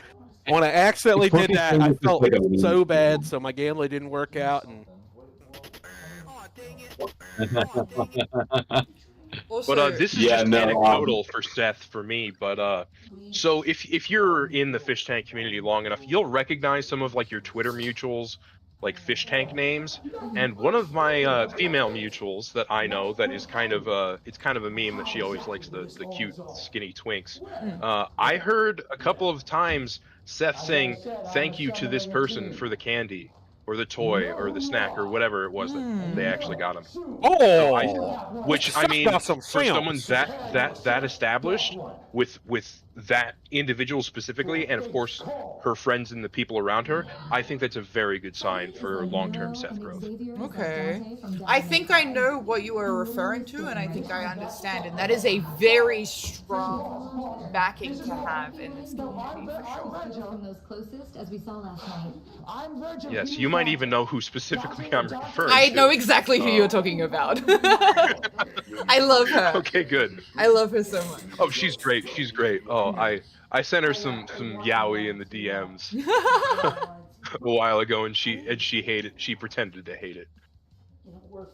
Speaker 11: When I accidentally did that, I felt so bad. So my gambling didn't work out, and
Speaker 12: But this is just anecdotal for Seth for me. But so if you're in the Fish Tank community long enough, you'll recognize some of like your Twitter mutuals, like Fish Tank names. And one of my female mutuals that I know that is kind of a meme that she always likes the cute skinny twinks. I heard a couple of times Seth saying thank you to this person for the candy. or the toy or the snack or whatever it was that they actually got him.
Speaker 11: Oh,
Speaker 12: Which I mean,
Speaker 11: got some
Speaker 12: for someone
Speaker 11: films.
Speaker 12: that established with that individual specifically, and of course her friends and the people around her, I think that's a very good sign for long-term Seth growth.
Speaker 1: Okay. I think I know what you are referring to, and I think I understand, and that is a very strong backing to have in this community for sure.
Speaker 13: From those closest, as we saw last night.
Speaker 12: Yes, you might even know who specifically I'm referring to.
Speaker 1: I know exactly who you're talking about. I love her.
Speaker 12: Okay, good.
Speaker 1: I love her so much.
Speaker 12: Oh, she's great. She's great. Oh, I sent her some yaoi in the DMs a while ago, and she hated. She pretended to hate it.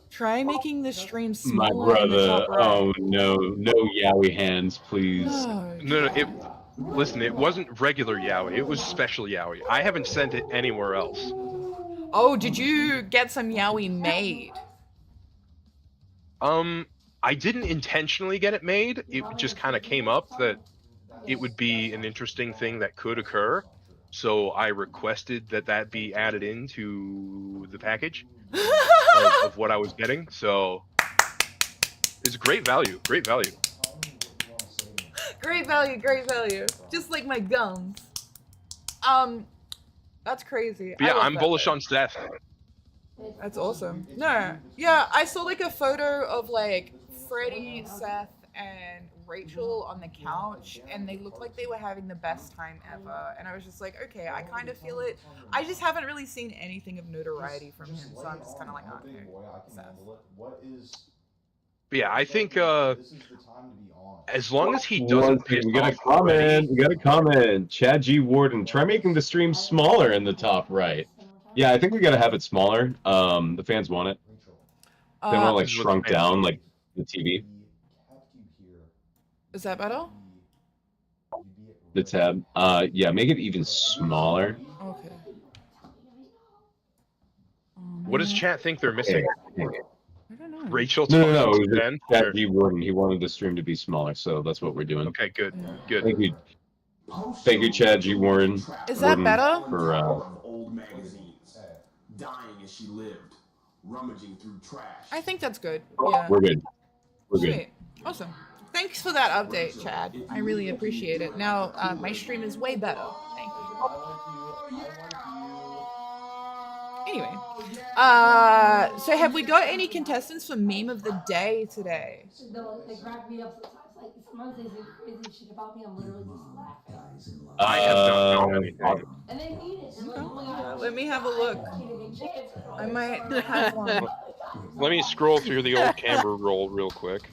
Speaker 1: Try making the stream
Speaker 2: My
Speaker 1: smaller in the
Speaker 2: brother.
Speaker 1: top right.
Speaker 2: Oh no, no yaoi hands, please.
Speaker 12: No. Listen, it wasn't regular yaoi. It was special yaoi. I haven't sent it anywhere else.
Speaker 1: Oh, did you get some yaoi made?
Speaker 12: I didn't intentionally get it made. It just kind of came up that it would be an interesting thing that could occur. So I requested that be added into the package of what I was getting. So it's great value. Great value.
Speaker 1: Great value, great value. Just like my gums. That's crazy.
Speaker 12: But yeah, I'm bullish on Seth.
Speaker 1: That's awesome. No, yeah, I saw like a photo of like Freddie, Seth, and Rachel on the couch, and they looked like they were having the best time ever. And I was just like, okay, I kind of feel it. I just haven't really seen anything of notoriety from him, so I'm just kind of like, okay, Seth.
Speaker 12: But yeah, I think as long as he doesn't piss
Speaker 2: We got a
Speaker 12: off
Speaker 2: comment. We got a comment. Chad G. Warden, try making the stream smaller in the top right. Yeah, I think we gotta have it smaller. The fans want it. They want it like shrunk down, like the TV.
Speaker 1: Is that better?
Speaker 2: The tab. Yeah, make it even smaller.
Speaker 1: Okay.
Speaker 12: What does chat think they're missing?
Speaker 1: I don't know.
Speaker 12: Rachel.
Speaker 2: No. It was
Speaker 12: Ben?
Speaker 2: Chad G. Warden. He wanted the stream to be smaller, so that's what we're doing.
Speaker 12: Okay, good. Good.
Speaker 2: Thank you. Thank you, Chad G. Warren.
Speaker 1: Is that better?
Speaker 2: For
Speaker 15: old magazines, dying as she lived, rummaging through trash.
Speaker 1: I think that's good. Yeah.
Speaker 2: We're good. We're good.
Speaker 1: Sweet. Awesome. Thanks for that update, Chad. I really appreciate it. Now, my stream is way better. Thank you. Anyway, so have we got any contestants for meme of the day today?
Speaker 13: They crack me up sometimes. Like, sometimes they say crazy shit about me. I'm literally just laughing.
Speaker 12: I have not known anything.
Speaker 13: And they need it. And like, oh my God.
Speaker 1: Let me have a look. I might have one.
Speaker 12: Let me scroll through the old camera roll real quick.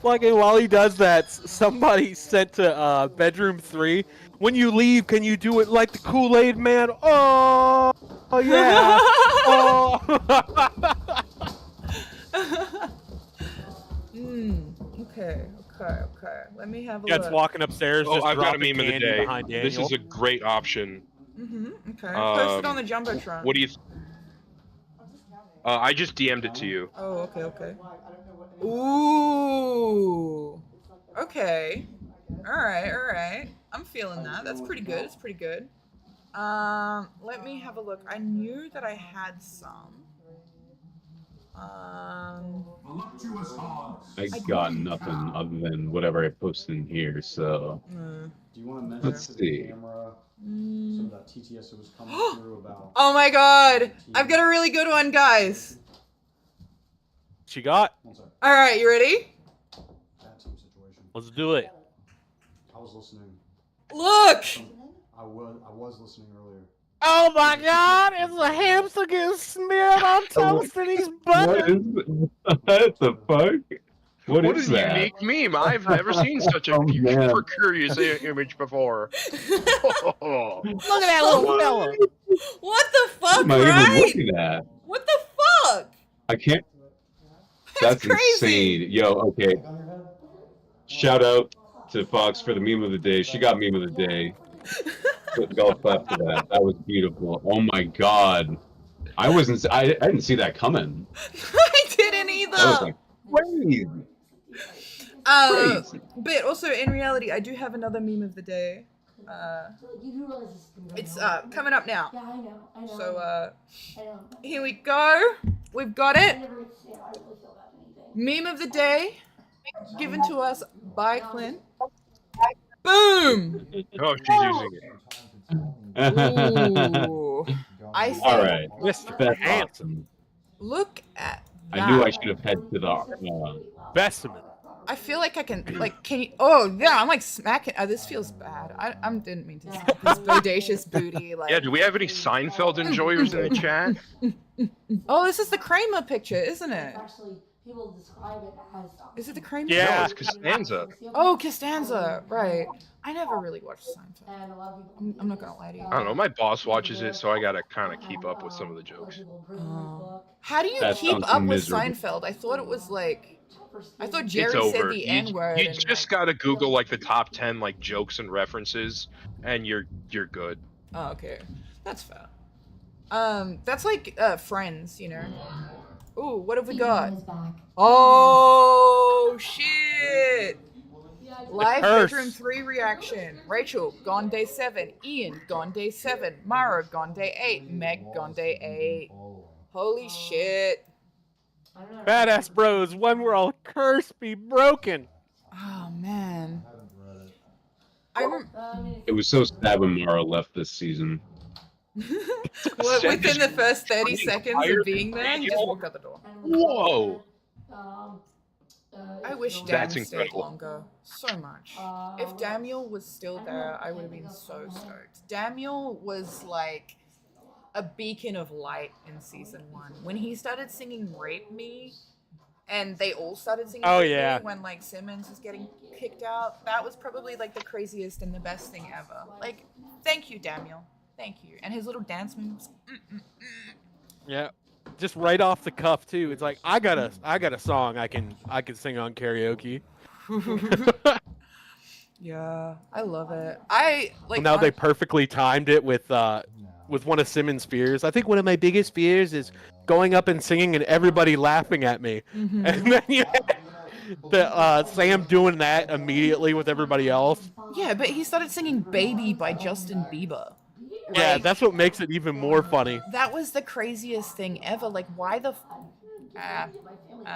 Speaker 11: Fucking while he does that, somebody sent to bedroom 3. When you leave, can you do it like the Kool-Aid man? Oh yeah. Oh.
Speaker 1: Okay. Let me have a
Speaker 11: It's
Speaker 1: look.
Speaker 11: walking upstairs.
Speaker 12: Oh,
Speaker 11: just
Speaker 12: I've got a
Speaker 11: dropping
Speaker 12: meme of the
Speaker 11: candy
Speaker 12: day.
Speaker 11: behind
Speaker 12: This
Speaker 11: Daniel.
Speaker 12: is a great option.
Speaker 1: Okay. Post it on the Jumbotron.
Speaker 12: What do you? I just DM'd it to you.
Speaker 1: Oh, okay. Ooh. Okay. All right. I'm feeling that. That's pretty good. It's pretty good. Let me have a look. I knew that I had some.
Speaker 2: I got nothing other than whatever I posted in here, so
Speaker 9: Do you want to mention
Speaker 2: let's
Speaker 9: to the
Speaker 2: see.
Speaker 9: camera some of that TTS that was coming through about?
Speaker 1: Oh my God! I've got a really good one, guys.
Speaker 11: She got.
Speaker 1: All right, you ready?
Speaker 9: That team situation.
Speaker 11: Let's do it.
Speaker 9: I was listening.
Speaker 1: Look!
Speaker 9: I was listening earlier.
Speaker 11: Oh my God! It's a hamster getting smeared on toast and he's buttered.
Speaker 2: What the fuck?
Speaker 12: What
Speaker 2: is
Speaker 12: a
Speaker 2: that?
Speaker 12: unique meme. I've never seen such a
Speaker 2: man.
Speaker 12: super curious image before. Oh.
Speaker 11: Look at that little fella.
Speaker 1: What the fuck,
Speaker 2: What am I even
Speaker 1: right?
Speaker 2: looking at?
Speaker 1: What the fuck?
Speaker 2: I can't. That's
Speaker 1: crazy.
Speaker 2: insane. Yo, okay. Shout out to Foxxx for the meme of the day. She got meme of the day. Golf clap for that. That was beautiful. Oh my God. I didn't see that coming.
Speaker 1: I didn't either.
Speaker 2: That was like crazy.
Speaker 1: But also in reality, I do have another meme of the day.
Speaker 13: So, like, you do realize this is gonna be
Speaker 1: It's
Speaker 13: hard.
Speaker 1: coming up now.
Speaker 13: Yeah, I know.
Speaker 1: So
Speaker 13: I know.
Speaker 1: here we go. We've got it.
Speaker 13: I never get to say how I really feel about anything.
Speaker 1: Meme of the day, given to us by Clint. Boom!
Speaker 12: Oh, she's using
Speaker 10: it.
Speaker 1: Ooh. I think.
Speaker 10: All right,
Speaker 11: Mr.
Speaker 10: that's
Speaker 11: Handsome.
Speaker 10: awesome.
Speaker 1: Look at that.
Speaker 10: I knew I should have head to the.
Speaker 11: Specimen.
Speaker 1: I feel like I can, like, can you, oh, yeah, I'm like smacking, this feels bad. I didn't mean to say this bodacious booty, like.
Speaker 12: Yeah, do we have any Seinfeld enjoyers in the chat?
Speaker 1: Oh, this is the Kramer picture, isn't it?
Speaker 13: Actually, people describe it as.
Speaker 1: Is it the Kramer?
Speaker 12: No,
Speaker 11: Yeah.
Speaker 12: it's Costanza.
Speaker 1: Oh, Costanza, right. I never really watched Seinfeld.
Speaker 13: And a lot of people.
Speaker 1: I'm not gonna lie to you.
Speaker 12: I don't know, my boss watches it, so I gotta kind of keep up with some of the jokes.
Speaker 1: How do you
Speaker 10: That
Speaker 1: keep
Speaker 10: sounds
Speaker 1: up with
Speaker 10: miserable.
Speaker 1: Seinfeld? I thought it was like, I thought
Speaker 12: It's
Speaker 1: Jerry said
Speaker 12: over.
Speaker 1: the N word.
Speaker 12: You just gotta Google like the top 10 like jokes and references, and you're good.
Speaker 1: Oh, okay, that's fair. That's like Friends, you know. Ooh, what have we got? Oh shit! Live
Speaker 11: curse.
Speaker 1: bedroom 3 reaction. Rachel, gone day 7. Ian, gone day 7. Mara, gone day 8. Meg, gone day 8. Holy shit.
Speaker 11: Badass Bros, one world, curse be broken.
Speaker 1: Oh man.
Speaker 10: It was so sad when Mara left this season.
Speaker 1: Well, within the first 30 seconds of being there, he just walked out the door.
Speaker 12: Whoa!
Speaker 1: I wish
Speaker 12: That's
Speaker 1: Dan stayed
Speaker 12: incredible.
Speaker 1: longer. So much. If Daniel was still there, I would have been so stoked. Daniel was like a beacon of light in season 1. When he started singing Rape Me, and they all started singing
Speaker 11: Oh,
Speaker 1: Rape
Speaker 11: yeah.
Speaker 1: Me when like Simmons was getting kicked out, that was probably like the craziest and the best thing ever. Like, thank you, Daniel. Thank you. And his little dance moves.
Speaker 11: Yeah. Just right off the cuff too. It's like I got a song I can sing on karaoke.
Speaker 1: Yeah, I love it. I like
Speaker 11: Now they perfectly timed it with one of Simmons' fears. I think one of my biggest fears is going up and singing and everybody laughing at me.
Speaker 1: Mhm.
Speaker 11: And then you had Sam doing that immediately with everybody else.
Speaker 1: Yeah, but he started singing Baby by Justin Bieber.
Speaker 11: Yeah,
Speaker 1: Like,
Speaker 11: that's what makes it even more funny.
Speaker 1: that was the craziest thing ever. Like, why the I don't know,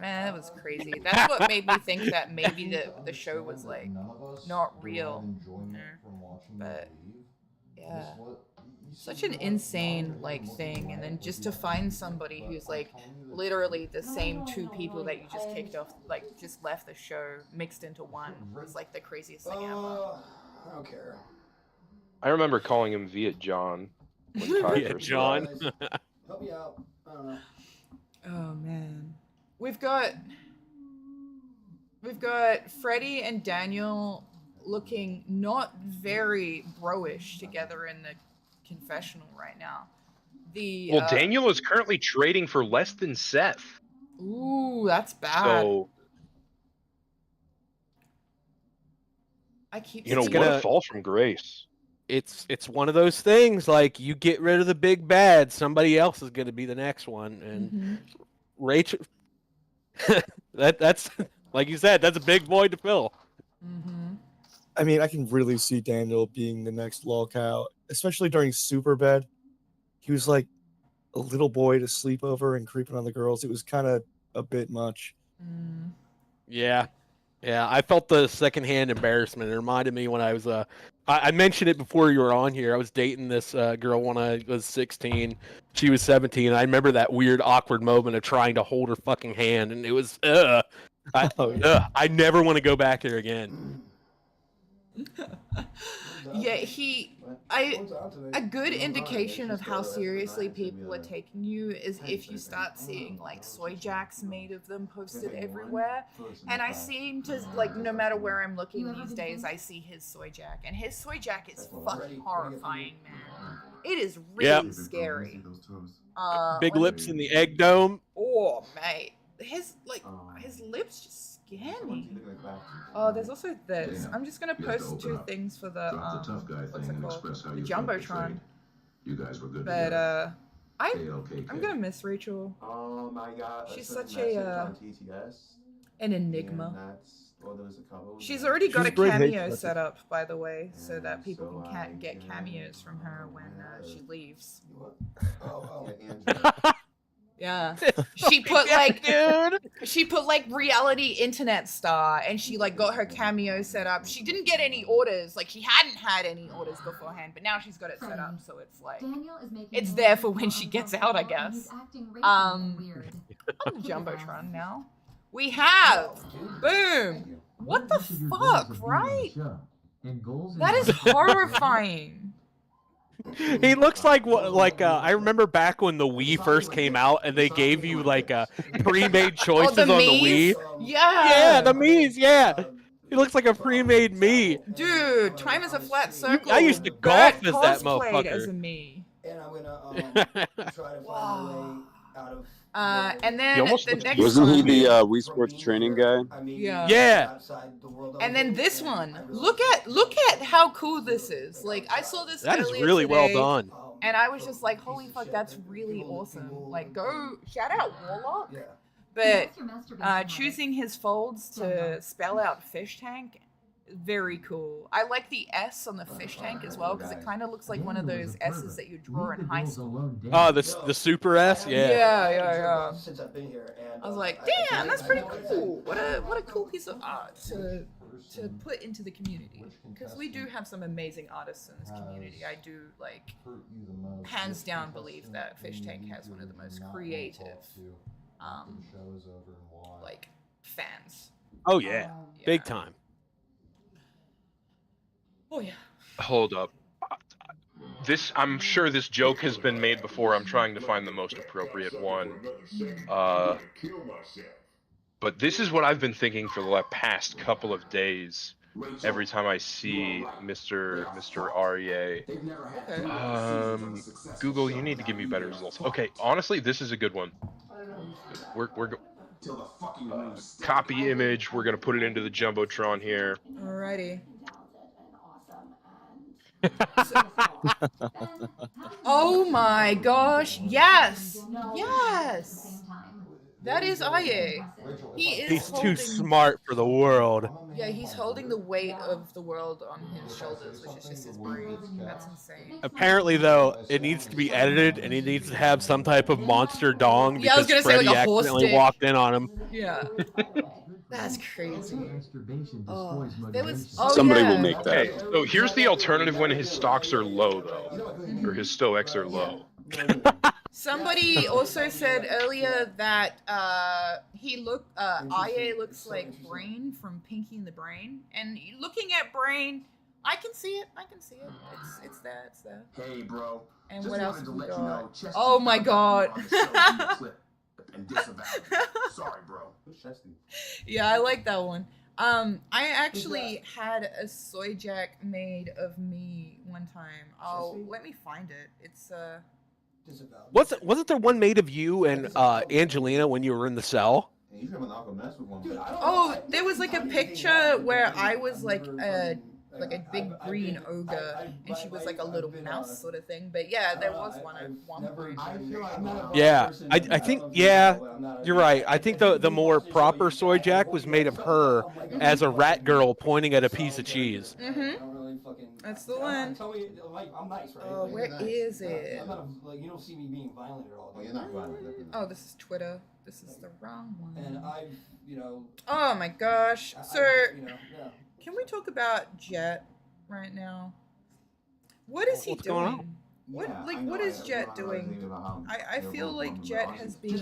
Speaker 1: man, that was crazy. That's what made me think that maybe the show was like not real. But yeah, such an insane like thing, and then just to find somebody who's like literally the same 2 people that you just kicked off, like just left the show, mixed into one, was like the craziest thing ever.
Speaker 7: I don't care.
Speaker 12: I remember calling him Viet John. When Kai
Speaker 11: Viet
Speaker 12: first
Speaker 11: John.
Speaker 12: arrived.
Speaker 7: Help me out. I don't know.
Speaker 1: Oh man, we've got Freddie and Daniel looking not very bro-ish together in the confessional right now.
Speaker 12: Well, Daniel is currently trading for less than Seth.
Speaker 1: Ooh, that's bad.
Speaker 12: So
Speaker 1: I keep
Speaker 12: you know
Speaker 1: seeing-
Speaker 12: what a fall from grace.
Speaker 11: It's one of those things like you get rid of the big bad, somebody else is going to be the next one, and
Speaker 1: Mhm.
Speaker 11: Rachel. that's like you said, that's a big void to fill.
Speaker 1: Mhm.
Speaker 14: I mean, I can really see Daniel being the next lolcow, especially during Superbad. He was like a little boy to sleep over and creeping on the girls. It was kind of a bit much.
Speaker 1: Mm.
Speaker 11: Yeah, I felt the secondhand embarrassment. It reminded me when I was I mentioned it before you were on here. I was dating this girl when I was 16. She was 17. I remember that weird, awkward moment of trying to hold her fucking hand, and it was I never want to go back there again.
Speaker 1: Yeah, a good indication of how seriously people are taking you is if you start seeing like soy jacks made of them posted everywhere. And I seem to like, no matter where I'm looking these days, I see his soy jack, and his soy jack is fucking horrifying, man. It is really scary.
Speaker 11: Big
Speaker 1: let me-
Speaker 11: lips in the egg dome.
Speaker 1: Oh, mate, his lips just scare me. Oh, there's also this. I'm just gonna post 2 things for the what's it called? The jumbotron.
Speaker 15: You guys were good.
Speaker 1: But I'm
Speaker 15: KLKK.
Speaker 1: gonna miss Rachel.
Speaker 15: I got
Speaker 1: She's
Speaker 15: a
Speaker 1: such
Speaker 15: message
Speaker 1: a
Speaker 15: on TTS,
Speaker 1: an enigma.
Speaker 15: and
Speaker 1: She's already got a
Speaker 14: She's a great hate
Speaker 1: cameo
Speaker 14: collector.
Speaker 1: set up, by the way, so that people can get cameos from her when she leaves. Yeah, she put like she put like reality internet star, and she like got her cameo set up. She didn't get any orders, like she hadn't had any orders beforehand, but now she's got it set up, so it's like it's there for when she gets out, I guess. On the jumbotron now, we have boom. What the fuck, right? That is horrifying.
Speaker 11: He looks like I remember back when the Wii first came out and they gave you like pre-made choices
Speaker 1: the
Speaker 11: on
Speaker 1: Mii's?
Speaker 11: the Wii.
Speaker 1: Yeah.
Speaker 11: The Mii's, yeah. He looks like a pre-made Mii.
Speaker 1: Dude, time is a flat circle.
Speaker 11: I used to golf as that
Speaker 1: cosplayed as a
Speaker 11: motherfucker.
Speaker 1: Mii.
Speaker 7: And I'm gonna try to find a way out of.
Speaker 1: And then the next
Speaker 2: Wasn't
Speaker 1: one.
Speaker 2: he the Wii Sports training guy?
Speaker 1: Yeah. And then this one. Look at how cool this is. Like I saw this.
Speaker 11: That is
Speaker 1: earlier
Speaker 11: really well
Speaker 1: today,
Speaker 11: done.
Speaker 1: And I was just like, holy fuck, that's really awesome. Like go shout out Warlock. But choosing his folds to spell out fish tank, very cool. I like the S on the fish tank as well because it kind of looks like one of those S's that you draw in high school.
Speaker 11: Oh, the Super S, yeah.
Speaker 1: Yeah.
Speaker 7: Since I've been here, and
Speaker 1: I was like, damn, that's pretty cool. What a cool piece of art to put into the community. Because we do have some amazing artists in this community. I do like hands down believe that Fish Tank has one of the most creative like fans.
Speaker 11: Oh yeah, big time.
Speaker 1: Oh yeah.
Speaker 12: Hold up. I'm sure this joke has been made before. I'm trying to find the most appropriate one. But this is what I've been thinking for the past couple of days. Every time I see Mr. REA. Google, you need to give me better results. Okay, honestly, this is a good one. We're copy image. We're gonna put it into the jumbotron here.
Speaker 1: Alrighty. Oh my gosh! Yes, yes. That is IA.
Speaker 11: He's too smart for the world.
Speaker 1: Yeah, he's holding the weight of the world on his shoulders, which is just his brain. That's insane.
Speaker 11: Apparently, though, it needs to be edited, and he needs to have some type of monster dong
Speaker 1: Yeah, I was
Speaker 11: because
Speaker 1: gonna say,
Speaker 11: Freddy
Speaker 1: like, a horse
Speaker 11: accidentally
Speaker 1: dick.
Speaker 11: walked in on him.
Speaker 1: Yeah. That's crazy. Oh, there was.
Speaker 2: Somebody will make that.
Speaker 12: Okay, so here's the alternative when his stocks are low, though, or his stoics are low.
Speaker 1: Somebody also said earlier that IA looks like Brain from Pinky and the Brain, and looking at Brain, I can see it. It's there.
Speaker 15: Hey, bro.
Speaker 1: And
Speaker 15: Just
Speaker 1: what else
Speaker 15: wanted
Speaker 1: have
Speaker 15: to
Speaker 1: we
Speaker 15: let you
Speaker 1: got?
Speaker 15: know, Chesty
Speaker 1: Oh my god.
Speaker 15: and disavow it. Sorry, bro.
Speaker 1: Yeah, I like that one. I actually had a soy jack made of me one time. Let me find it. It's
Speaker 11: Wasn't there one made of you and Angelina when you were in the cell?
Speaker 1: Oh, there was like a picture where I was like a big green ogre, and she was like a little mouse sort of thing. But yeah, there was one at one point.
Speaker 11: Yeah, I think, yeah, you're right. I think the more proper soy jack was made of her as a rat girl pointing at a piece of cheese.
Speaker 1: That's the one.
Speaker 7: Tell me, like, I'm nice, right?
Speaker 1: Oh, where is it?
Speaker 7: I'm not, like, you don't see me being violent at all.
Speaker 15: You're not violent.
Speaker 1: Oh, this is Twitter. This is the wrong one.
Speaker 7: And I've, you know.
Speaker 1: Oh my gosh. So,
Speaker 7: you know, yeah.
Speaker 1: can we talk about Jet right now? What is he
Speaker 11: What's going
Speaker 1: doing? What is Jet doing? I feel like Jet has been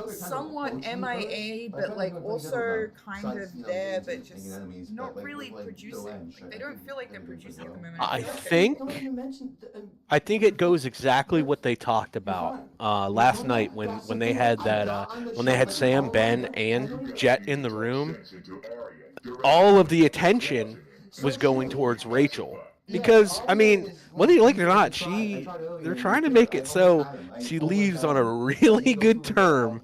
Speaker 1: somewhat MIA, but like also kind of there, but just not really producing. Like they don't feel like they're producing at the moment.
Speaker 11: I think it goes exactly what they talked about last night when they had that when they had Sam, Ben, and Jet in the room. All of the attention was going towards Rachel. Because, I mean, whether you like it or not, they're trying to make it so she leaves on a really good term,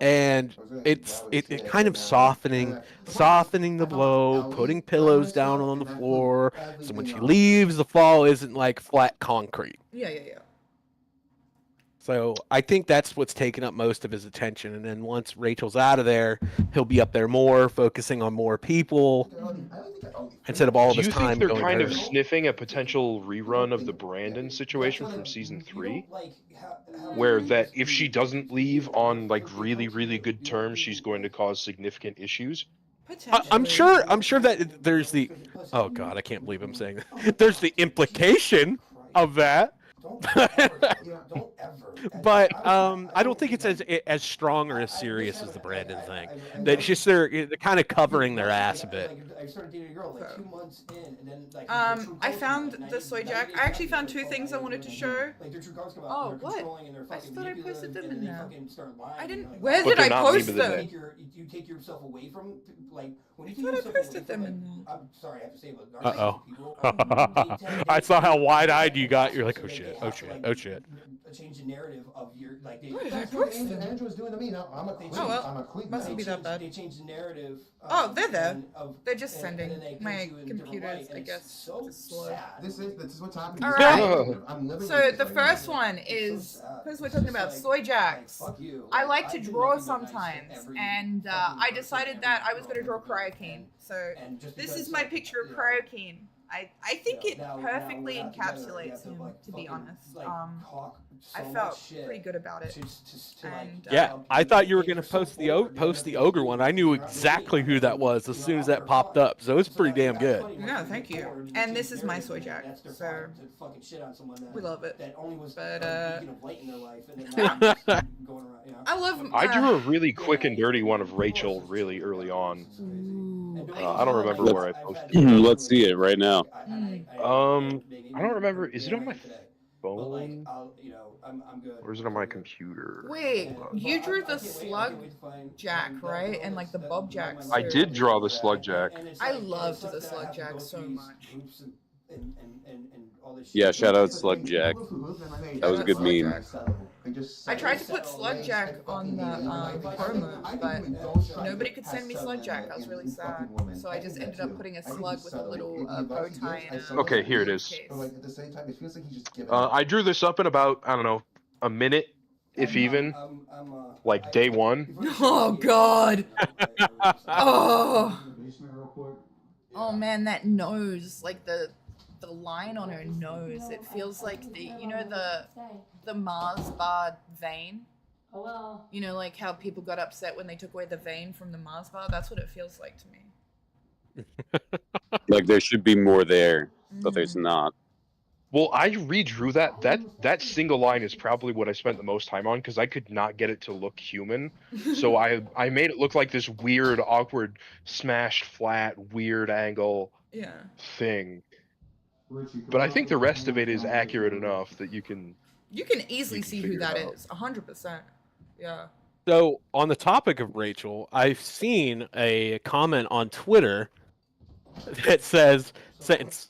Speaker 11: and it kind of softening the blow, putting pillows down on the floor, so when she leaves, the fall isn't like flat concrete.
Speaker 1: Yeah.
Speaker 11: So I think that's what's taking up most of his attention. And then once Rachel's out of there, he'll be up there more, focusing on more people instead of all of
Speaker 12: Do
Speaker 11: his
Speaker 12: you think
Speaker 11: time
Speaker 12: they're
Speaker 11: going
Speaker 12: kind
Speaker 11: to
Speaker 12: of
Speaker 11: her.
Speaker 12: sniffing a potential rerun of the Brandon situation from season 3? Where that if she doesn't leave on like really, really good terms, she's going to cause significant issues?
Speaker 11: I'm sure that there's the, oh God, I can't believe I'm saying that. There's the implication of that. But I don't think it's as strong or as serious as the Brandon thing. That it's just they're kind of covering their ass a bit.
Speaker 7: I started dating a girl like 2 months in, and then like
Speaker 1: I found the soy jack. I actually found 2 things I wanted to show.
Speaker 7: Like their true colors come out.
Speaker 1: Oh,
Speaker 7: They're
Speaker 1: what?
Speaker 7: controlling and they're
Speaker 1: I
Speaker 7: fucking
Speaker 1: thought I
Speaker 7: manipulative,
Speaker 1: posted them
Speaker 7: and
Speaker 1: in
Speaker 7: then they
Speaker 1: there.
Speaker 7: fucking start lying.
Speaker 1: I didn't.
Speaker 7: You know,
Speaker 1: Where
Speaker 12: But
Speaker 1: did
Speaker 12: they're
Speaker 1: I
Speaker 12: not
Speaker 1: post
Speaker 12: meme of the
Speaker 1: them?
Speaker 12: day.
Speaker 7: you take yourself away from like when you
Speaker 1: I
Speaker 7: take
Speaker 1: thought I
Speaker 7: yourself
Speaker 1: posted
Speaker 7: away
Speaker 1: them
Speaker 7: from,
Speaker 1: in there.
Speaker 7: I'm sorry, I have to say, but
Speaker 11: Uh-oh.
Speaker 7: narcissistic people,
Speaker 11: I saw how wide-eyed you got. You're like, oh shit, oh shit, oh shit.
Speaker 7: change the narrative of your like they.
Speaker 1: What did I
Speaker 7: That's what
Speaker 1: post them?
Speaker 7: Andrew's doing to me now. I'm a creep.
Speaker 1: Oh, well,
Speaker 7: I'm a creep.
Speaker 1: mustn't be that bad.
Speaker 7: They changed the narrative.
Speaker 1: Oh, they're there.
Speaker 7: Of,
Speaker 1: They're just
Speaker 7: and
Speaker 1: sending.
Speaker 7: then they
Speaker 1: My
Speaker 7: paint you in a different
Speaker 1: computer's,
Speaker 7: light, and
Speaker 1: I
Speaker 7: it's
Speaker 1: guess,
Speaker 7: so
Speaker 1: just slow.
Speaker 7: sad.
Speaker 6: This is what's happening.
Speaker 1: All
Speaker 6: This is
Speaker 1: right.
Speaker 6: what I'm living. I'm living
Speaker 1: So
Speaker 6: with
Speaker 1: the
Speaker 6: this right
Speaker 1: first
Speaker 6: now.
Speaker 1: one is, because we're talking about soy jacks. I like to draw sometimes, and I decided that I was going to draw Cryokeen. So this is my picture of Cryokeen. I think it perfectly encapsulates him, to be honest. I felt pretty good about it. And,
Speaker 11: Yeah, I thought you were gonna post the ogre one. I knew exactly who that was as soon as that popped up, so it's pretty damn good.
Speaker 1: No, thank you. And this is my soy jack, so we love it. But I love.
Speaker 12: I drew a really quick and dirty one of Rachel really early on. I don't remember where I posted it.
Speaker 2: Let's see it right now.
Speaker 12: I don't remember. Is it on my phone? Or is it on my computer?
Speaker 1: Wait, you drew the slug jack, right? And like the bob jacks.
Speaker 12: I did draw the slug jack.
Speaker 1: I loved the slug jack so much.
Speaker 2: Yeah, shout out Slug Jack. That was a good meme.
Speaker 1: I tried to put Slug Jack on the promo, but nobody could send me Slug Jack. I was really sad. So I just ended up putting a slug with a little bow tie and
Speaker 12: Okay, here it is.
Speaker 1: case.
Speaker 12: I drew this up in about, I don't know, a minute, if even. Like day 1.
Speaker 1: Oh, God. Oh, man, that nose. Like the line on her nose. It feels like the Mars bar vein.
Speaker 13: Oh well.
Speaker 1: You know, like how people got upset when they took away the vein from the Mars bar? That's what it feels like to me.
Speaker 2: Like there should be more there, but there's not.
Speaker 12: Well, I redrew that. That single line is probably what I spent the most time on because I could not get it to look human. So I made it look like this weird, awkward, smashed flat, weird angle thing. But I think the rest of it is accurate enough that you can
Speaker 1: easily see who that is. 100%. Yeah.
Speaker 11: So on the topic of Rachel, I've seen a comment on Twitter that says, since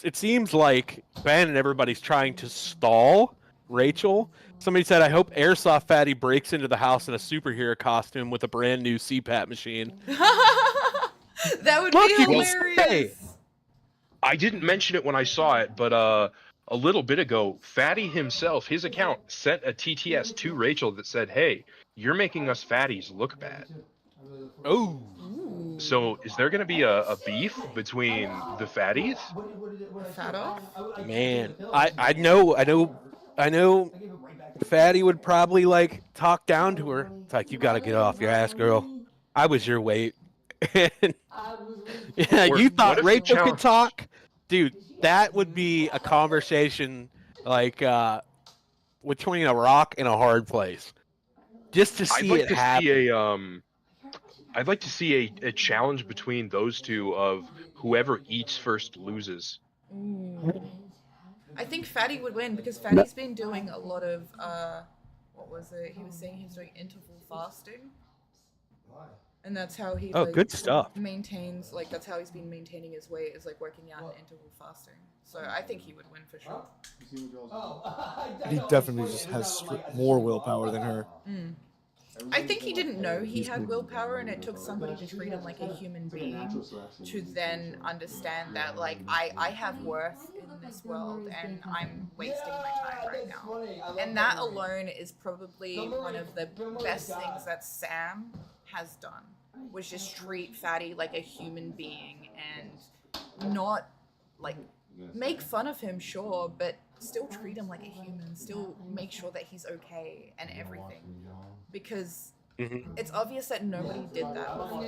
Speaker 11: it seems like Ben and everybody's trying to stall Rachel, somebody said, I hope Airsoft Fatty breaks into the house in a superhero costume with a brand new CPAP machine.
Speaker 1: That would be hilarious.
Speaker 12: I didn't mention it when I saw it, but a little bit ago, Fatty himself, his account, sent a TTS to Rachel that said, hey, you're making us fatties look bad.
Speaker 11: Oh.
Speaker 12: So is there going to be a beef between the fatties?
Speaker 1: Fat off?
Speaker 11: Man, I know Fatty would probably like talk down to her. It's like, you got to get off your ass, girl. I was your weight. Yeah, you thought Rachel could talk? Dude, that would be a conversation like between a rock and a hard place. Just to see it happen.
Speaker 12: I'd like to see a challenge between those two of whoever eats first loses.
Speaker 1: I think Fatty would win because Fatty's been doing a lot of what was it? He was saying he's doing interval fasting. And that's how he
Speaker 11: good stuff.
Speaker 1: Maintains, like, that's how he's been maintaining his weight, is like working out and interval fasting. So I think he would win for sure.
Speaker 14: He definitely just has more willpower than her.
Speaker 1: I think he didn't know he had willpower, and it took somebody to treat him like a human being to then understand that, like, I have worth in this world, and I'm wasting my time right now. And that alone is probably one of the best things that Sam has done, was just treat Fatty like a human being and not, like, make fun of him, sure, but still treat him like a human, still make sure that he's okay and everything. Because it's obvious that nobody did that before.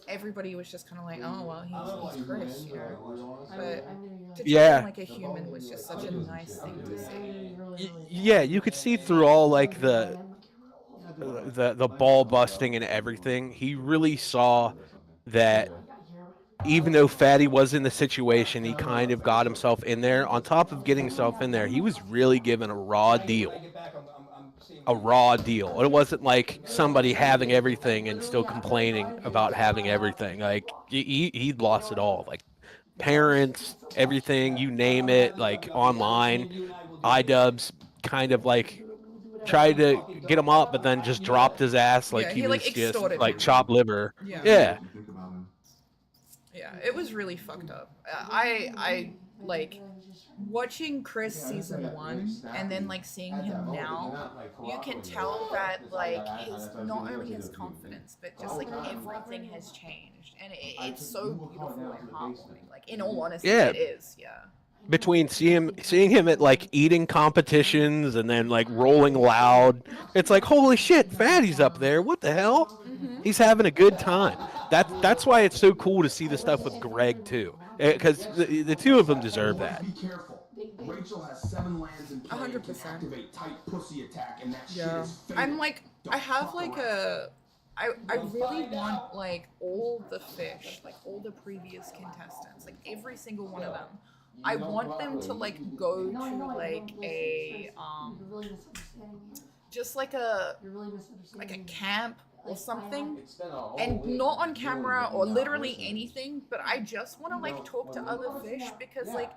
Speaker 1: Everybody was just kind of like, oh, well, he's Chris, you know? But to treat him like a human was just such a nice thing to see.
Speaker 11: Yeah, you could see through all, like, the ball busting and everything. He really saw that even though Fatty was in the situation, he kind of got himself in there. On top of getting himself in there, he was really given a raw deal. A raw deal. It wasn't like somebody having everything and still complaining about having everything. Like, he'd lost it all. Like, parents, everything, you name it, like, online. iDubbbz kind of, like, tried to get him up, but then just dropped his ass like he was just, like, chopped liver. Yeah.
Speaker 1: Yeah, it was really fucked up. I like watching Chris season 1 and then like seeing him now. You can tell that like his not only his confidence but just like everything has changed, and it's so beautiful and heartwarming. Like, in all honesty, it is. Yeah.
Speaker 11: Between seeing him at like eating competitions and then like rolling loud, it's like, holy shit, Fatty's up there. What the hell? He's having a good time. That's why it's so cool to see the stuff with Greg too, because the two of them deserve that.
Speaker 15: Rachel has 7 lands in play 100%. Activate tight pussy attack, and that shit is fake.
Speaker 1: I'm like, I have like I really want like all the fish, like all the previous contestants, like every single one of them. I want them to like go to like a just like a camp or something, and not on camera or literally anything, but I just want to like talk to other fish, because like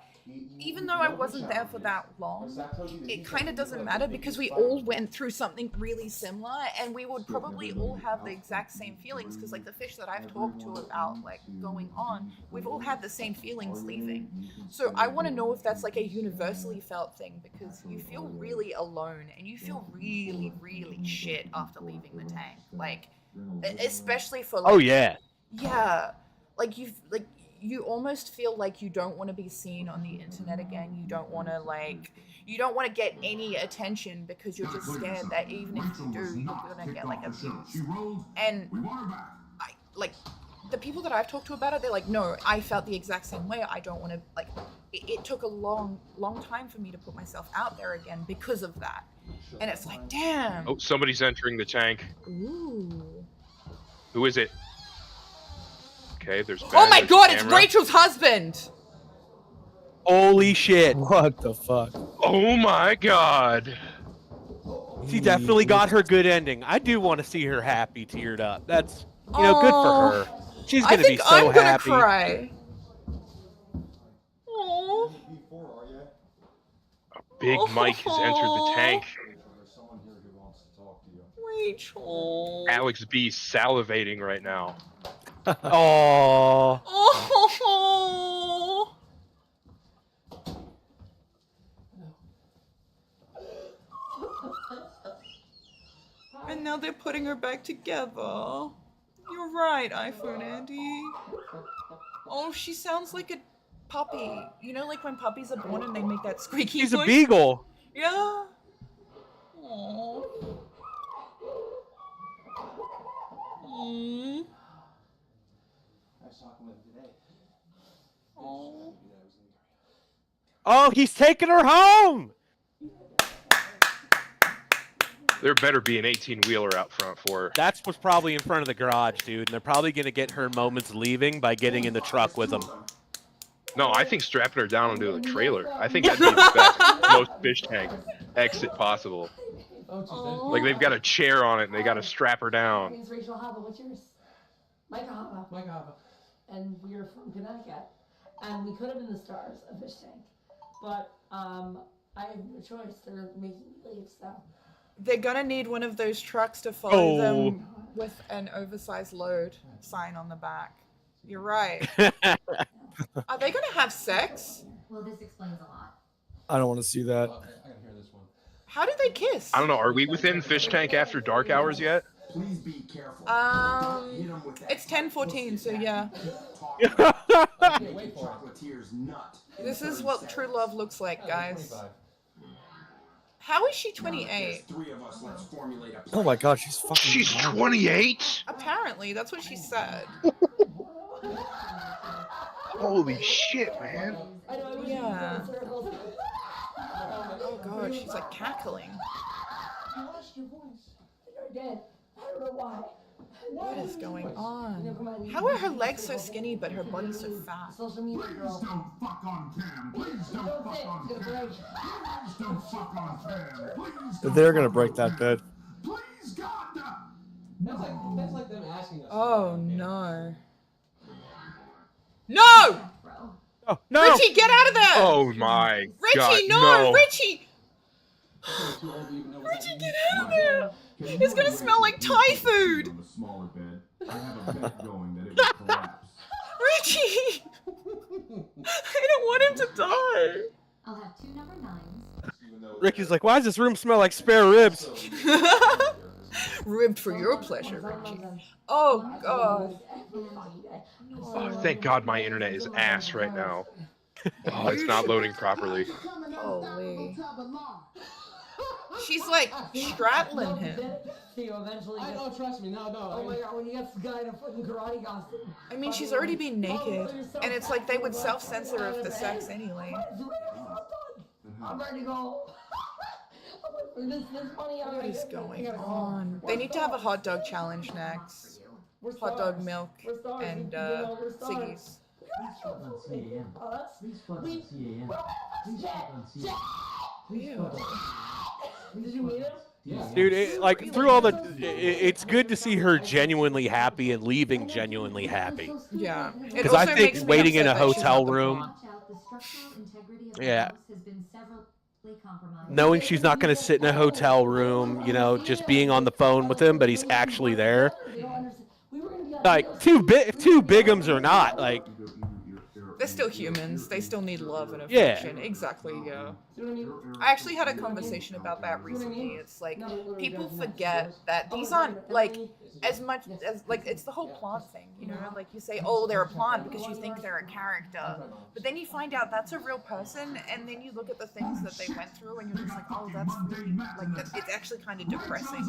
Speaker 1: even though I wasn't there for that long, it kind of doesn't matter, because we all went through something really similar, and we would probably all have the exact same feelings, because like the fish that I've talked to about like going on, we've all had the same feelings leaving. So I want to know if that's like a universally felt thing, because you feel really alone and you feel really, really shit after leaving the tank, like especially for like, yeah, like you almost feel like you don't want to be seen on the internet again. You don't want to get any attention, because you're just scared that even if you do, you're gonna get like abused. And I like the people that I've talked to about it, they're like, no, I felt the exact same way. I don't want to, like, it took a long time for me to put myself out there again because of that. And it's like, damn.
Speaker 12: Oh, somebody's entering the tank.
Speaker 1: Ooh.
Speaker 12: Who is it? Okay, there's.
Speaker 1: Oh my god, it's Rachel's husband!
Speaker 11: Holy shit.
Speaker 14: What the fuck?
Speaker 12: Oh my god.
Speaker 11: She definitely got her good ending. I do want to see her happy, teared up. That's, you know, good for her. She's gonna be so happy.
Speaker 1: I'm gonna cry. Aww.
Speaker 12: Big Mike has entered the tank.
Speaker 1: Rachel.
Speaker 12: Alex B salivating right now.
Speaker 11: Oh.
Speaker 1: Oh. And now they're putting her back together. You're right, iPhone Andy. Oh, she sounds like a puppy. You know, like when puppies are born and they make that squeaky
Speaker 11: She's
Speaker 1: voice?
Speaker 11: a beagle.
Speaker 1: Yeah. Aww. Mm. Oh.
Speaker 11: Oh, he's taking her home.
Speaker 12: There better be an 18-wheeler out front for her.
Speaker 11: That's what's probably in front of the garage, dude. And they're probably going to get her moments leaving by getting in the truck with them.
Speaker 12: No, I think strapping her down into a trailer. I think that'd be the best, most fish tank exit possible. Like, they've got a chair on it and they got to strap her down.
Speaker 13: My name's Rachel Hava. What's yours? Micah Hava. Micah Hava. And we're from Connecticut. And we could have been the stars of Fish Tank. But I have no choice. They're making me leave, so.
Speaker 1: They're gonna need one of those trucks to follow them with an oversized load sign on the back. You're right. Are they gonna have sex?
Speaker 16: Well, this explains a lot.
Speaker 14: I don't want to see that.
Speaker 7: I gotta hear this one.
Speaker 1: How did they kiss?
Speaker 12: I don't know. Are we within Fish Tank After Dark hours yet?
Speaker 15: Please be careful.
Speaker 1: It's 10:14, so yeah.
Speaker 15: Chocolatiers nut.
Speaker 1: This is what true love looks like, guys. How is she 28?
Speaker 14: Oh my god, she's fucking.
Speaker 12: She's 28?
Speaker 1: Apparently, that's what she said.
Speaker 12: Holy shit, man.
Speaker 1: Yeah. Oh god, she's like cackling.
Speaker 13: You lost your voice. You're dead. I don't know why.
Speaker 1: What is going on? How are her legs so skinny but her body so fat?
Speaker 13: Social media girl.
Speaker 15: Don't fuck on cam. Please don't fuck on cam. Please don't fuck on cam. Please.
Speaker 14: They're gonna break that bed.
Speaker 15: Please, God.
Speaker 7: That's like them asking us.
Speaker 1: Oh no. No!
Speaker 11: Oh, no!
Speaker 1: Richie, get out of there!
Speaker 12: Oh my god.
Speaker 1: Richie, no! Richie! Richie, get out of there! It's gonna smell like Thai food!
Speaker 15: On the smaller bed. I have a bet going that it will collapse.
Speaker 1: Richie! I don't want him to die!
Speaker 16: I'll have 2 number 9s.
Speaker 11: Ricky's like, why does this room smell like spare ribs?
Speaker 1: Ribbed for your pleasure, Richie. Oh god.
Speaker 12: Oh, thank God my internet is ass right now. Oh, it's not loading properly.
Speaker 1: Holy. She's like straddling him.
Speaker 13: Eventually.
Speaker 7: I don't trust me. No.
Speaker 13: Oh my god, when you get this guy in a fucking karate costume.
Speaker 1: I mean, she's already been naked, and it's like they would self-censor of the sex anyway.
Speaker 13: I'm ready to go. This money
Speaker 1: What is going on? They need to have a hot dog challenge next. Hot dog milk and Siggy's. Ew.
Speaker 13: Did you meet him?
Speaker 7: Yeah.
Speaker 11: Dude, like through all the, it's good to see her genuinely happy and leaving genuinely happy.
Speaker 1: Yeah,
Speaker 11: because I think waiting in a hotel room, yeah, knowing she's not going to sit in a hotel room, you know, just being on the phone with him, but he's actually there. Like two bigums or not, like.
Speaker 1: They're still humans. They still need love and affection. Yeah. Exactly, yeah. I actually had a conversation about that recently. It's like, people forget that these aren't, like, as much as, like, it's the whole plant thing, you know? Like, you say, oh, they're a plant because you think they're a character. But then you find out that's a real person, and then you look at the things that they went through, and you're just like, oh, that's really, like, it's actually kind of depressing.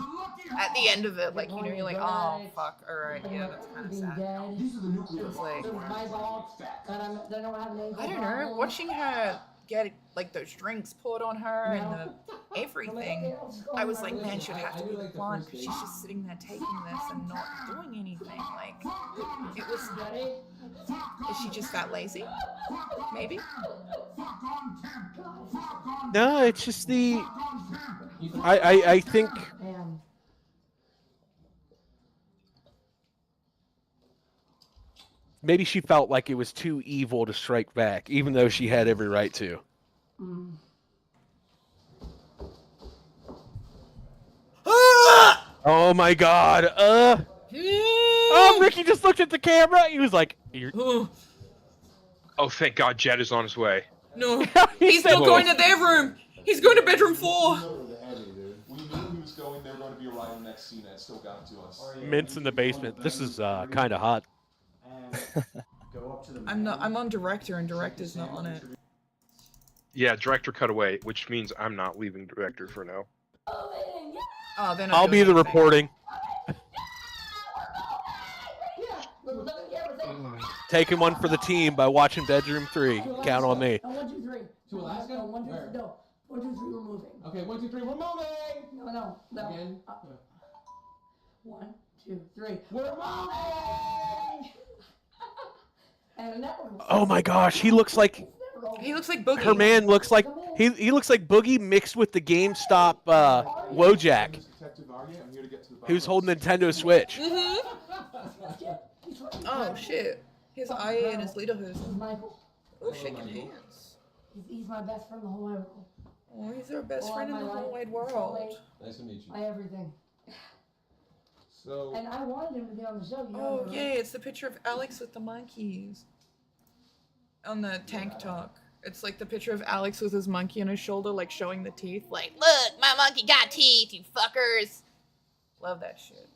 Speaker 1: At the end of it, like, you know, you're like, oh, fuck, alright, yeah, that's kind of sad. It's like, I don't know, watching her get, like, those drinks poured on her and everything, I was like, man, she'd have to be the plant because she's just sitting there taking this and not doing anything. Like, it was, is she just that lazy? Maybe?
Speaker 11: No, it's just the, I think, maybe she felt like it was too evil to strike back, even though she had every right to. Oh my god. Oh, Ricky just looked at the camera. He was like,
Speaker 12: oh, thank God Jed is on his way.
Speaker 1: No, he's not going to their room. He's going to bedroom 4.
Speaker 5: We knew he was going. They were going to be around the next scene, and it still got to us.
Speaker 11: Mint's in the basement. This is kind of hot.
Speaker 1: I'm on director, and director's not on it.
Speaker 12: Yeah, director cut away, which means I'm not leaving director for now.
Speaker 1: Oh, then
Speaker 11: I'll be the reporting. Taking one for the team by watching Bedroom 3. Count on me.
Speaker 13: 1, 2, 3. To Alaska? No, 1, 2, 3. No. 1, 2, 3. We're moving.
Speaker 7: Okay, 1, 2, 3. We're moving.
Speaker 13: No.
Speaker 7: Again.
Speaker 13: 1, 2, 3. We're moving. And that one.
Speaker 11: Oh my gosh, he looks like
Speaker 1: Boogie.
Speaker 11: Her man looks like he looks like Boogie mixed with the GameStop Wojak. He was holding Nintendo Switch.
Speaker 1: Oh shit. His eye and his lederhosen.
Speaker 13: Michael.
Speaker 1: Oh, shaking hands.
Speaker 13: He's my best friend the whole way.
Speaker 1: Oh, he's our best friend in
Speaker 13: my
Speaker 1: the whole
Speaker 13: life,
Speaker 1: wide world.
Speaker 5: Nice to meet you.
Speaker 13: my everything.
Speaker 5: So.
Speaker 13: And I wanted him to be on the show. You know,
Speaker 1: Oh, yay, it's the picture of Alex with the monkeys. On the tank talk. It's like the picture of Alex with his monkey on his shoulder, like showing the teeth. Like, look, my monkey got teeth, you fuckers. Love that shit.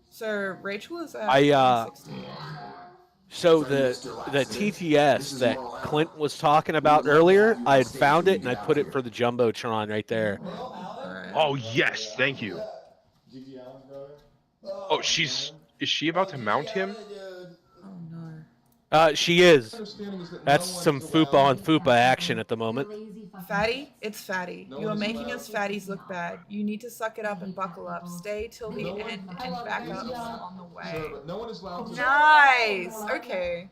Speaker 1: So, Rachel is at 160.
Speaker 11: So the TTS that Clint was talking about earlier, I had found it and I put it for the Jumbotron right there.
Speaker 12: Oh yes, thank you. Oh, is she about to mount him?
Speaker 11: She is. That's some Fupa on Fupa action at the moment.
Speaker 1: Fatty, it's fatty. You are making us fatties look bad. You need to suck it up and buckle up. Stay till the end and back up on the way. Nice. Okay.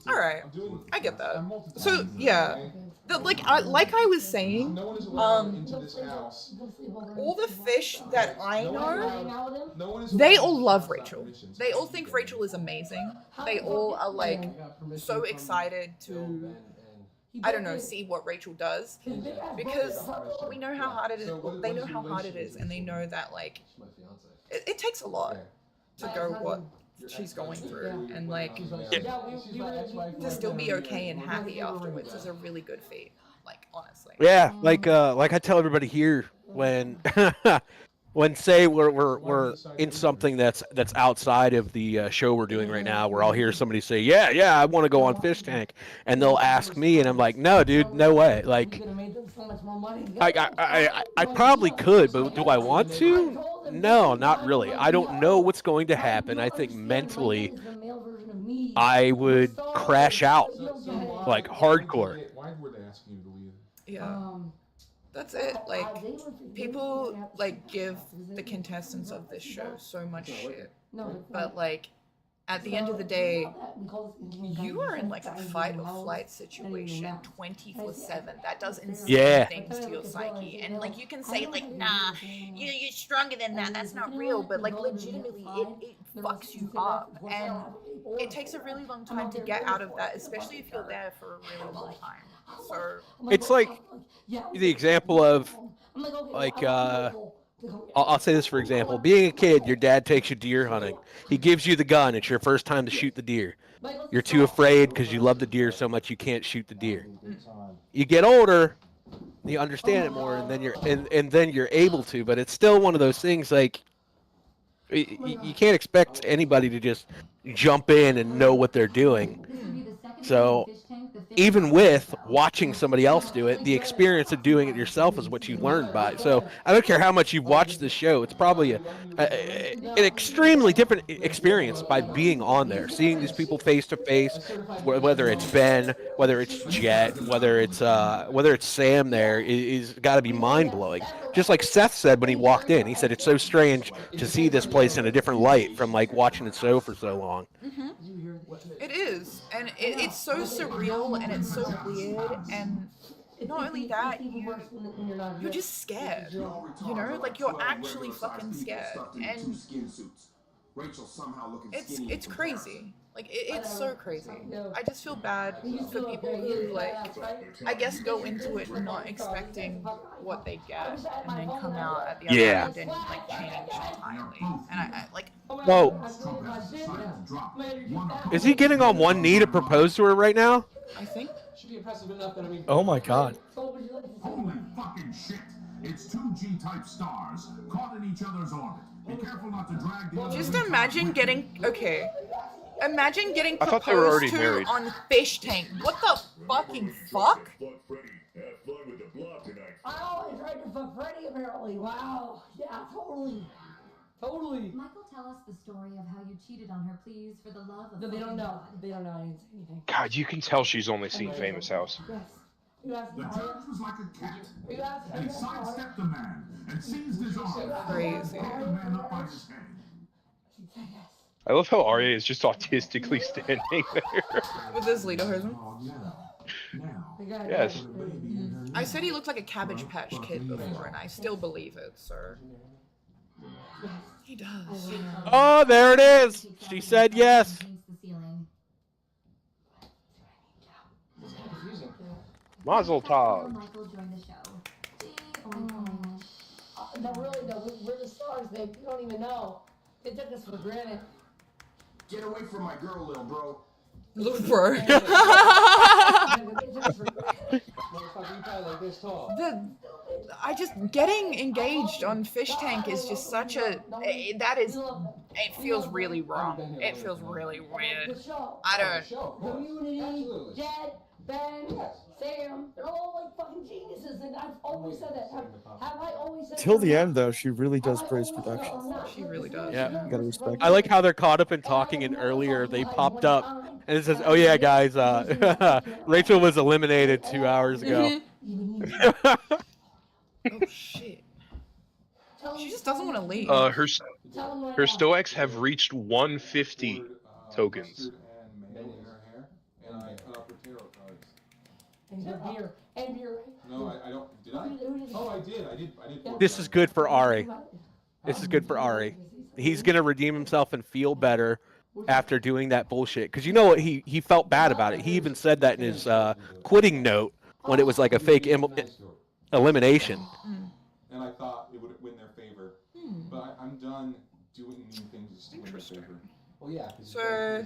Speaker 1: All right. I get that. So yeah, like I was saying, all the fish that I know, they all love Rachel. They all think Rachel is amazing. They all are like so excited to, I don't know, see what Rachel does, because we know how hard it is. They know how hard it is, and they know that like it takes a lot to go what she's going through, and like to still be okay and happy afterwards is a really good feat. Like honestly.
Speaker 11: Yeah, like I tell everybody here when when say we're in something that's outside of the show we're doing right now, where I'll hear somebody say, yeah, I want to go on Fish Tank, and they'll ask me, and I'm like, no, dude, no way. Like, I probably could, but do I want to? No, not really. I don't know what's going to happen. I think mentally, I would crash out, like hardcore.
Speaker 5: Why were they asking you to leave?
Speaker 1: Yeah. That's it. Like, people, like, give the contestants of this show so much shit. But, like, at the end of the day, you are in, like, a fight or flight situation 24/7. That does insane things to your psyche. And, like, you can say, like, nah, you're stronger than that. That's not real. But, like, legitimately, it fucks you up. And it takes a really long time to get out of that, especially if you're there for a really long time. So
Speaker 11: it's like the example of, like, I'll say this for example. Being a kid, your dad takes you deer hunting. He gives you the gun. It's your first time to shoot the deer. You're too afraid because you love the deer so much you can't shoot the deer. You get older, you understand it more, and then you're able to. But it's still one of those things like you can't expect anybody to just jump in and know what they're doing. So even with watching somebody else do it, the experience of doing it yourself is what you learn by it. So I don't care how much you've watched this show, it's probably an extremely different experience by being on there, seeing these people face to face, whether it's Ben, whether it's Jet, whether it's Sam there, is got to be mind-blowing. Just like Seth said when he walked in, he said it's so strange to see this place in a different light from like watching the show for so long.
Speaker 1: Mm-hmm. It is, and it's so surreal, and it's so weird, and not only that, you're just scared, you know, like you're actually fucking scared, and it's crazy. Like it's so crazy. I just feel bad for people who like, I guess, go into it not expecting what they get, and then come out at the other end and like change entirely. And I like.
Speaker 11: Whoa. Is he getting on one knee to propose to her right now?
Speaker 1: I think.
Speaker 14: Oh my god.
Speaker 15: Holy fucking shit! It's two G-type stars caught in each other's orbit. Be careful not to drag the other.
Speaker 1: Just imagine getting Imagine getting
Speaker 12: I thought they were already
Speaker 1: proposed to
Speaker 12: married.
Speaker 1: on Fish Tank. What the fucking fuck?
Speaker 13: I always tried to fuck Freddy, apparently. Wow. Yeah, totally. Totally.
Speaker 16: Michael, tell us the story of how you cheated on her, please, for the love of
Speaker 13: No, they don't know.
Speaker 16: God.
Speaker 13: They don't know. I didn't say anything.
Speaker 12: God, you can tell she's only seen Famous House.
Speaker 13: Yes. You asked
Speaker 15: The
Speaker 13: me.
Speaker 15: judge was like a cat,
Speaker 13: You asked
Speaker 15: and he
Speaker 13: me.
Speaker 15: sidestepped the man and seized his arm.
Speaker 1: Crazy.
Speaker 15: Pulled the man up by his head.
Speaker 12: I love how Arya is just autistically standing there.
Speaker 1: With his lederhosen.
Speaker 12: Yes.
Speaker 1: I said he looked like a Cabbage Patch Kid before, and I still believe it, sir. He does.
Speaker 11: Oh, there it is. She said yes.
Speaker 12: Mazel tov.
Speaker 16: Michael joined the show.
Speaker 13: No, really, though, we're the stars, babe. You don't even know. They took us for granted.
Speaker 15: Get away from my girl, little bro.
Speaker 1: Little bro. I just getting engaged on Fish Tank is just such a it feels really wrong. It feels really weird. I don't.
Speaker 13: Community, Jed, Ben, Sam, they're all like fucking geniuses, and I've always said that. Have I always said
Speaker 14: Till the end, though, she really does praise production.
Speaker 1: She really does.
Speaker 11: Yeah.
Speaker 14: Gotta respect.
Speaker 11: I like how they're caught up in talking, and earlier they popped up and it says, "Oh yeah, guys, Rachel was eliminated 2 hours ago."
Speaker 1: Oh shit. She just doesn't want to leave.
Speaker 12: Her Stoics have reached 150 tokens.
Speaker 13: And beer.
Speaker 5: No, I don't. Did I? Oh, I did. I did.
Speaker 11: This is good for Ari. This is good for Ari. He's gonna redeem himself and feel better after doing that bullshit. Because you know what? He felt bad about it. He even said that in his quitting note when it was like a fake elimination.
Speaker 5: And I thought it would win their favor, but I'm done doing mean things to win their favor.
Speaker 9: Well, yeah.
Speaker 1: So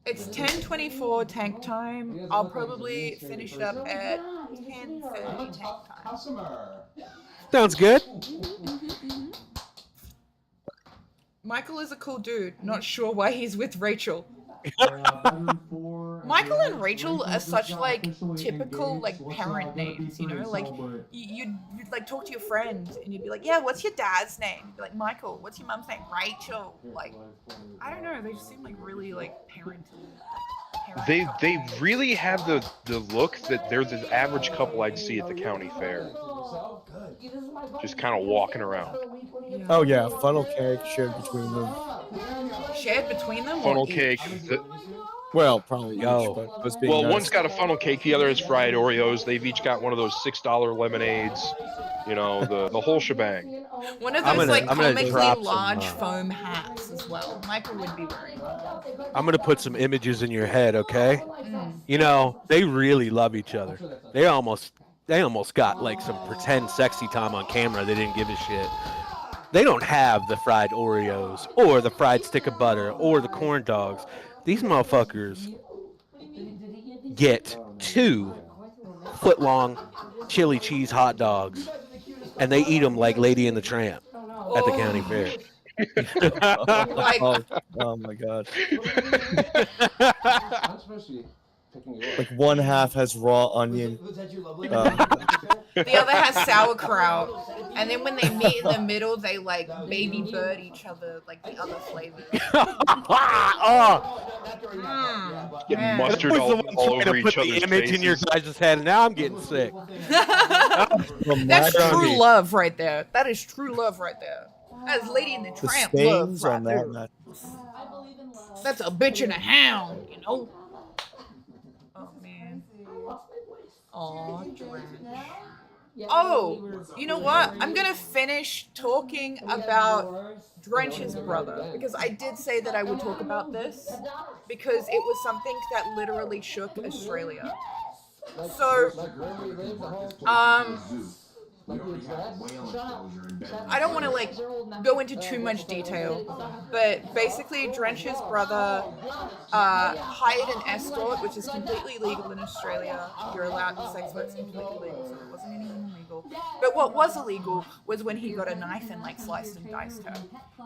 Speaker 1: it's 10:24 tank time. I'll probably finish it up at 10:30 tank time.
Speaker 11: Sounds good.
Speaker 1: Michael is a cool dude. Not sure why he's with Rachel. Michael and Rachel are such like typical like parent names, you know, like you'd like talk to your friends and you'd be like, yeah, what's your dad's name? You'd be like, Michael. What's your mom's name? Rachel. Like, I don't know, they just seem like really like parental.
Speaker 12: They really have the look that they're the average couple I'd see at the county fair. Just kind of walking around.
Speaker 14: Oh yeah, funnel cake shared between them.
Speaker 1: Shared between them?
Speaker 12: Funnel cake.
Speaker 14: Well, probably each, but was being
Speaker 12: Well,
Speaker 14: nice.
Speaker 12: one's got a funnel cake, the other has fried Oreos. They've each got one of those $6 lemonades. You know, the whole shebang.
Speaker 1: One of those like comically large foam hats as well. Michael would be wearing one.
Speaker 11: I'm gonna put some images in your head, okay? You know, they really love each other. They almost got like some pretend sexy time on camera. They didn't give a shit. They don't have the fried Oreos or the fried stick of butter or the corn dogs. These motherfuckers get 2 foot-long chili cheese hot dogs, and they eat them like Lady and the Tramp at the county fair.
Speaker 14: Oh my god. Like one half has raw onion.
Speaker 1: The other has sauerkraut, and then when they meet in the middle, they like baby bird each other like the other flavors.
Speaker 12: Getting mustard all over each other's
Speaker 11: the image in your
Speaker 12: faces.
Speaker 11: guys' head, and now I'm getting sick.
Speaker 1: That's true love right there. That is true love right there. That's Lady and the Tramp love right there. That's a bitch and a hound, you know. Oh man. Oh, you know what? I'm gonna finish talking about Drench's brother because I did say that I would talk about this because it was something that literally shook Australia. So, I don't want to like go into too much detail, but basically Drench's brother hired an escort, which is completely legal in Australia. You're allowed to sex work's completely legal, so it wasn't anything illegal. But what was illegal was when he got a knife and like sliced and diced her,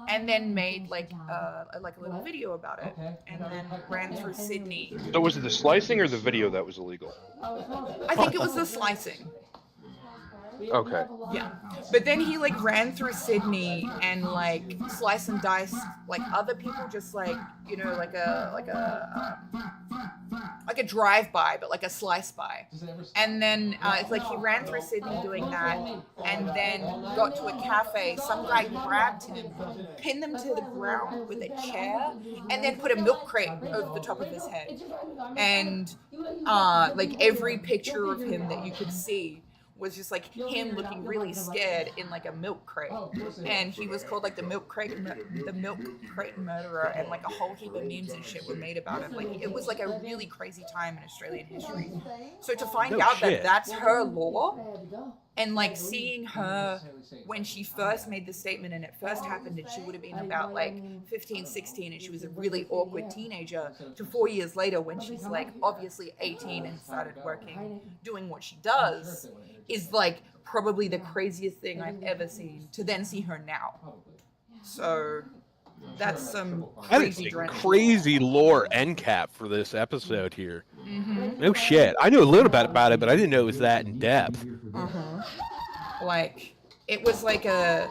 Speaker 1: and then made like a little video about it, and then ran through Sydney.
Speaker 12: So was it the slicing or the video that was illegal?
Speaker 1: I think it was the slicing.
Speaker 12: Okay.
Speaker 1: Yeah, but then he like ran through Sydney and like slice and dice like other people, just like, you know, like a drive-by, but like a slice-by. And then it's like he ran through Sydney doing that, and then got to a cafe. Some guy grabbed him, pinned him to the ground with a chair, and then put a milk crate over the top of his head. And like every picture of him that you could see was just like him looking really scared in like a milk crate, and he was called like the milk crate murderer, and like a whole heap of memes and shit were made about it. Like it was like a really crazy time in Australian history. So to find out that that's her law, and like seeing her when she first made the statement and it first happened, and she would have been about like 15, 16, and she was a really awkward teenager, to 4 years later when she's like obviously 18 and started working, doing what she does, is like probably the craziest thing I've ever seen, to then see her now. So that's some
Speaker 11: crazy lore end cap for this episode here.
Speaker 1: Mm-hmm.
Speaker 11: No shit. I knew a little bit about it, but I didn't know it was that in depth.
Speaker 1: Like it was like a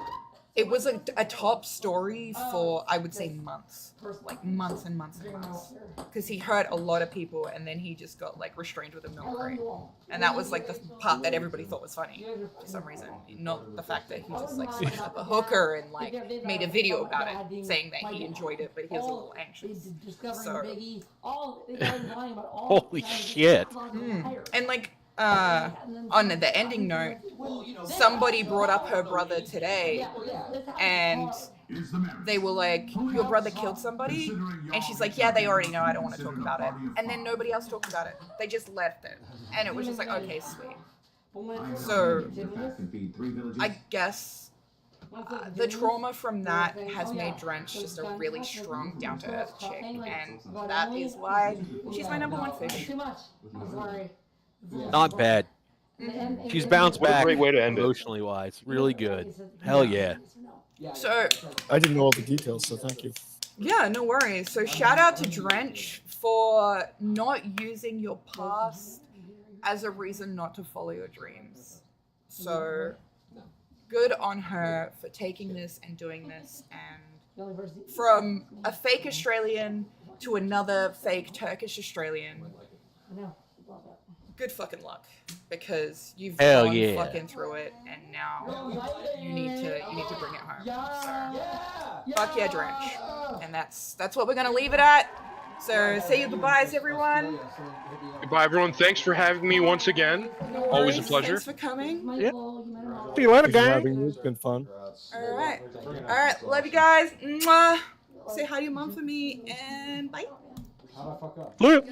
Speaker 1: top story for, I would say, months, like months and months and months, because he hurt a lot of people, and then he just got like restrained with a milk crate, and that was like the part that everybody thought was funny for some reason, not the fact that he just like switched up a hooker and like made a video about it saying that he enjoyed it, but he was a little anxious. So
Speaker 11: holy shit.
Speaker 1: And like on the ending note, somebody brought up her brother today, and they were like, your brother killed somebody? And she's like, yeah, they already know, I don't want to talk about it. And then nobody else talked about it. They just left it. And it was just like, okay, sweet. So I guess the trauma from that has made Drench just a really strong, down-to-earth chick, and that is why she's my #1 fish.
Speaker 11: Not bad. She's bounced
Speaker 12: What a
Speaker 11: back
Speaker 12: great way to end it.
Speaker 11: emotionally wise. Really good. Hell yeah.
Speaker 1: So
Speaker 14: I didn't know all the details, so thank you.
Speaker 1: yeah, no worries. So shout out to Drench for not using your past as a reason not to follow your dreams. So good on her for taking this and doing this, and from a fake Australian to another fake Turkish Australian. Good fucking luck, because you've
Speaker 11: Hell
Speaker 1: gone
Speaker 11: yeah.
Speaker 1: fucking through it, and now you need to bring it home. So fuck yeah, Drench, and that's what we're gonna leave it at. So say your goodbyes, everyone.
Speaker 12: Goodbye, everyone. Thanks for having me once again.
Speaker 1: No
Speaker 12: Always a
Speaker 1: worries.
Speaker 12: pleasure.
Speaker 1: Thanks for coming.
Speaker 11: Yeah. See you later,
Speaker 14: Thanks for
Speaker 11: guys.
Speaker 14: having me. It's been fun.
Speaker 1: All right, love you guys. Mwah. Say hi to your mom for me, and bye.
Speaker 11: Look.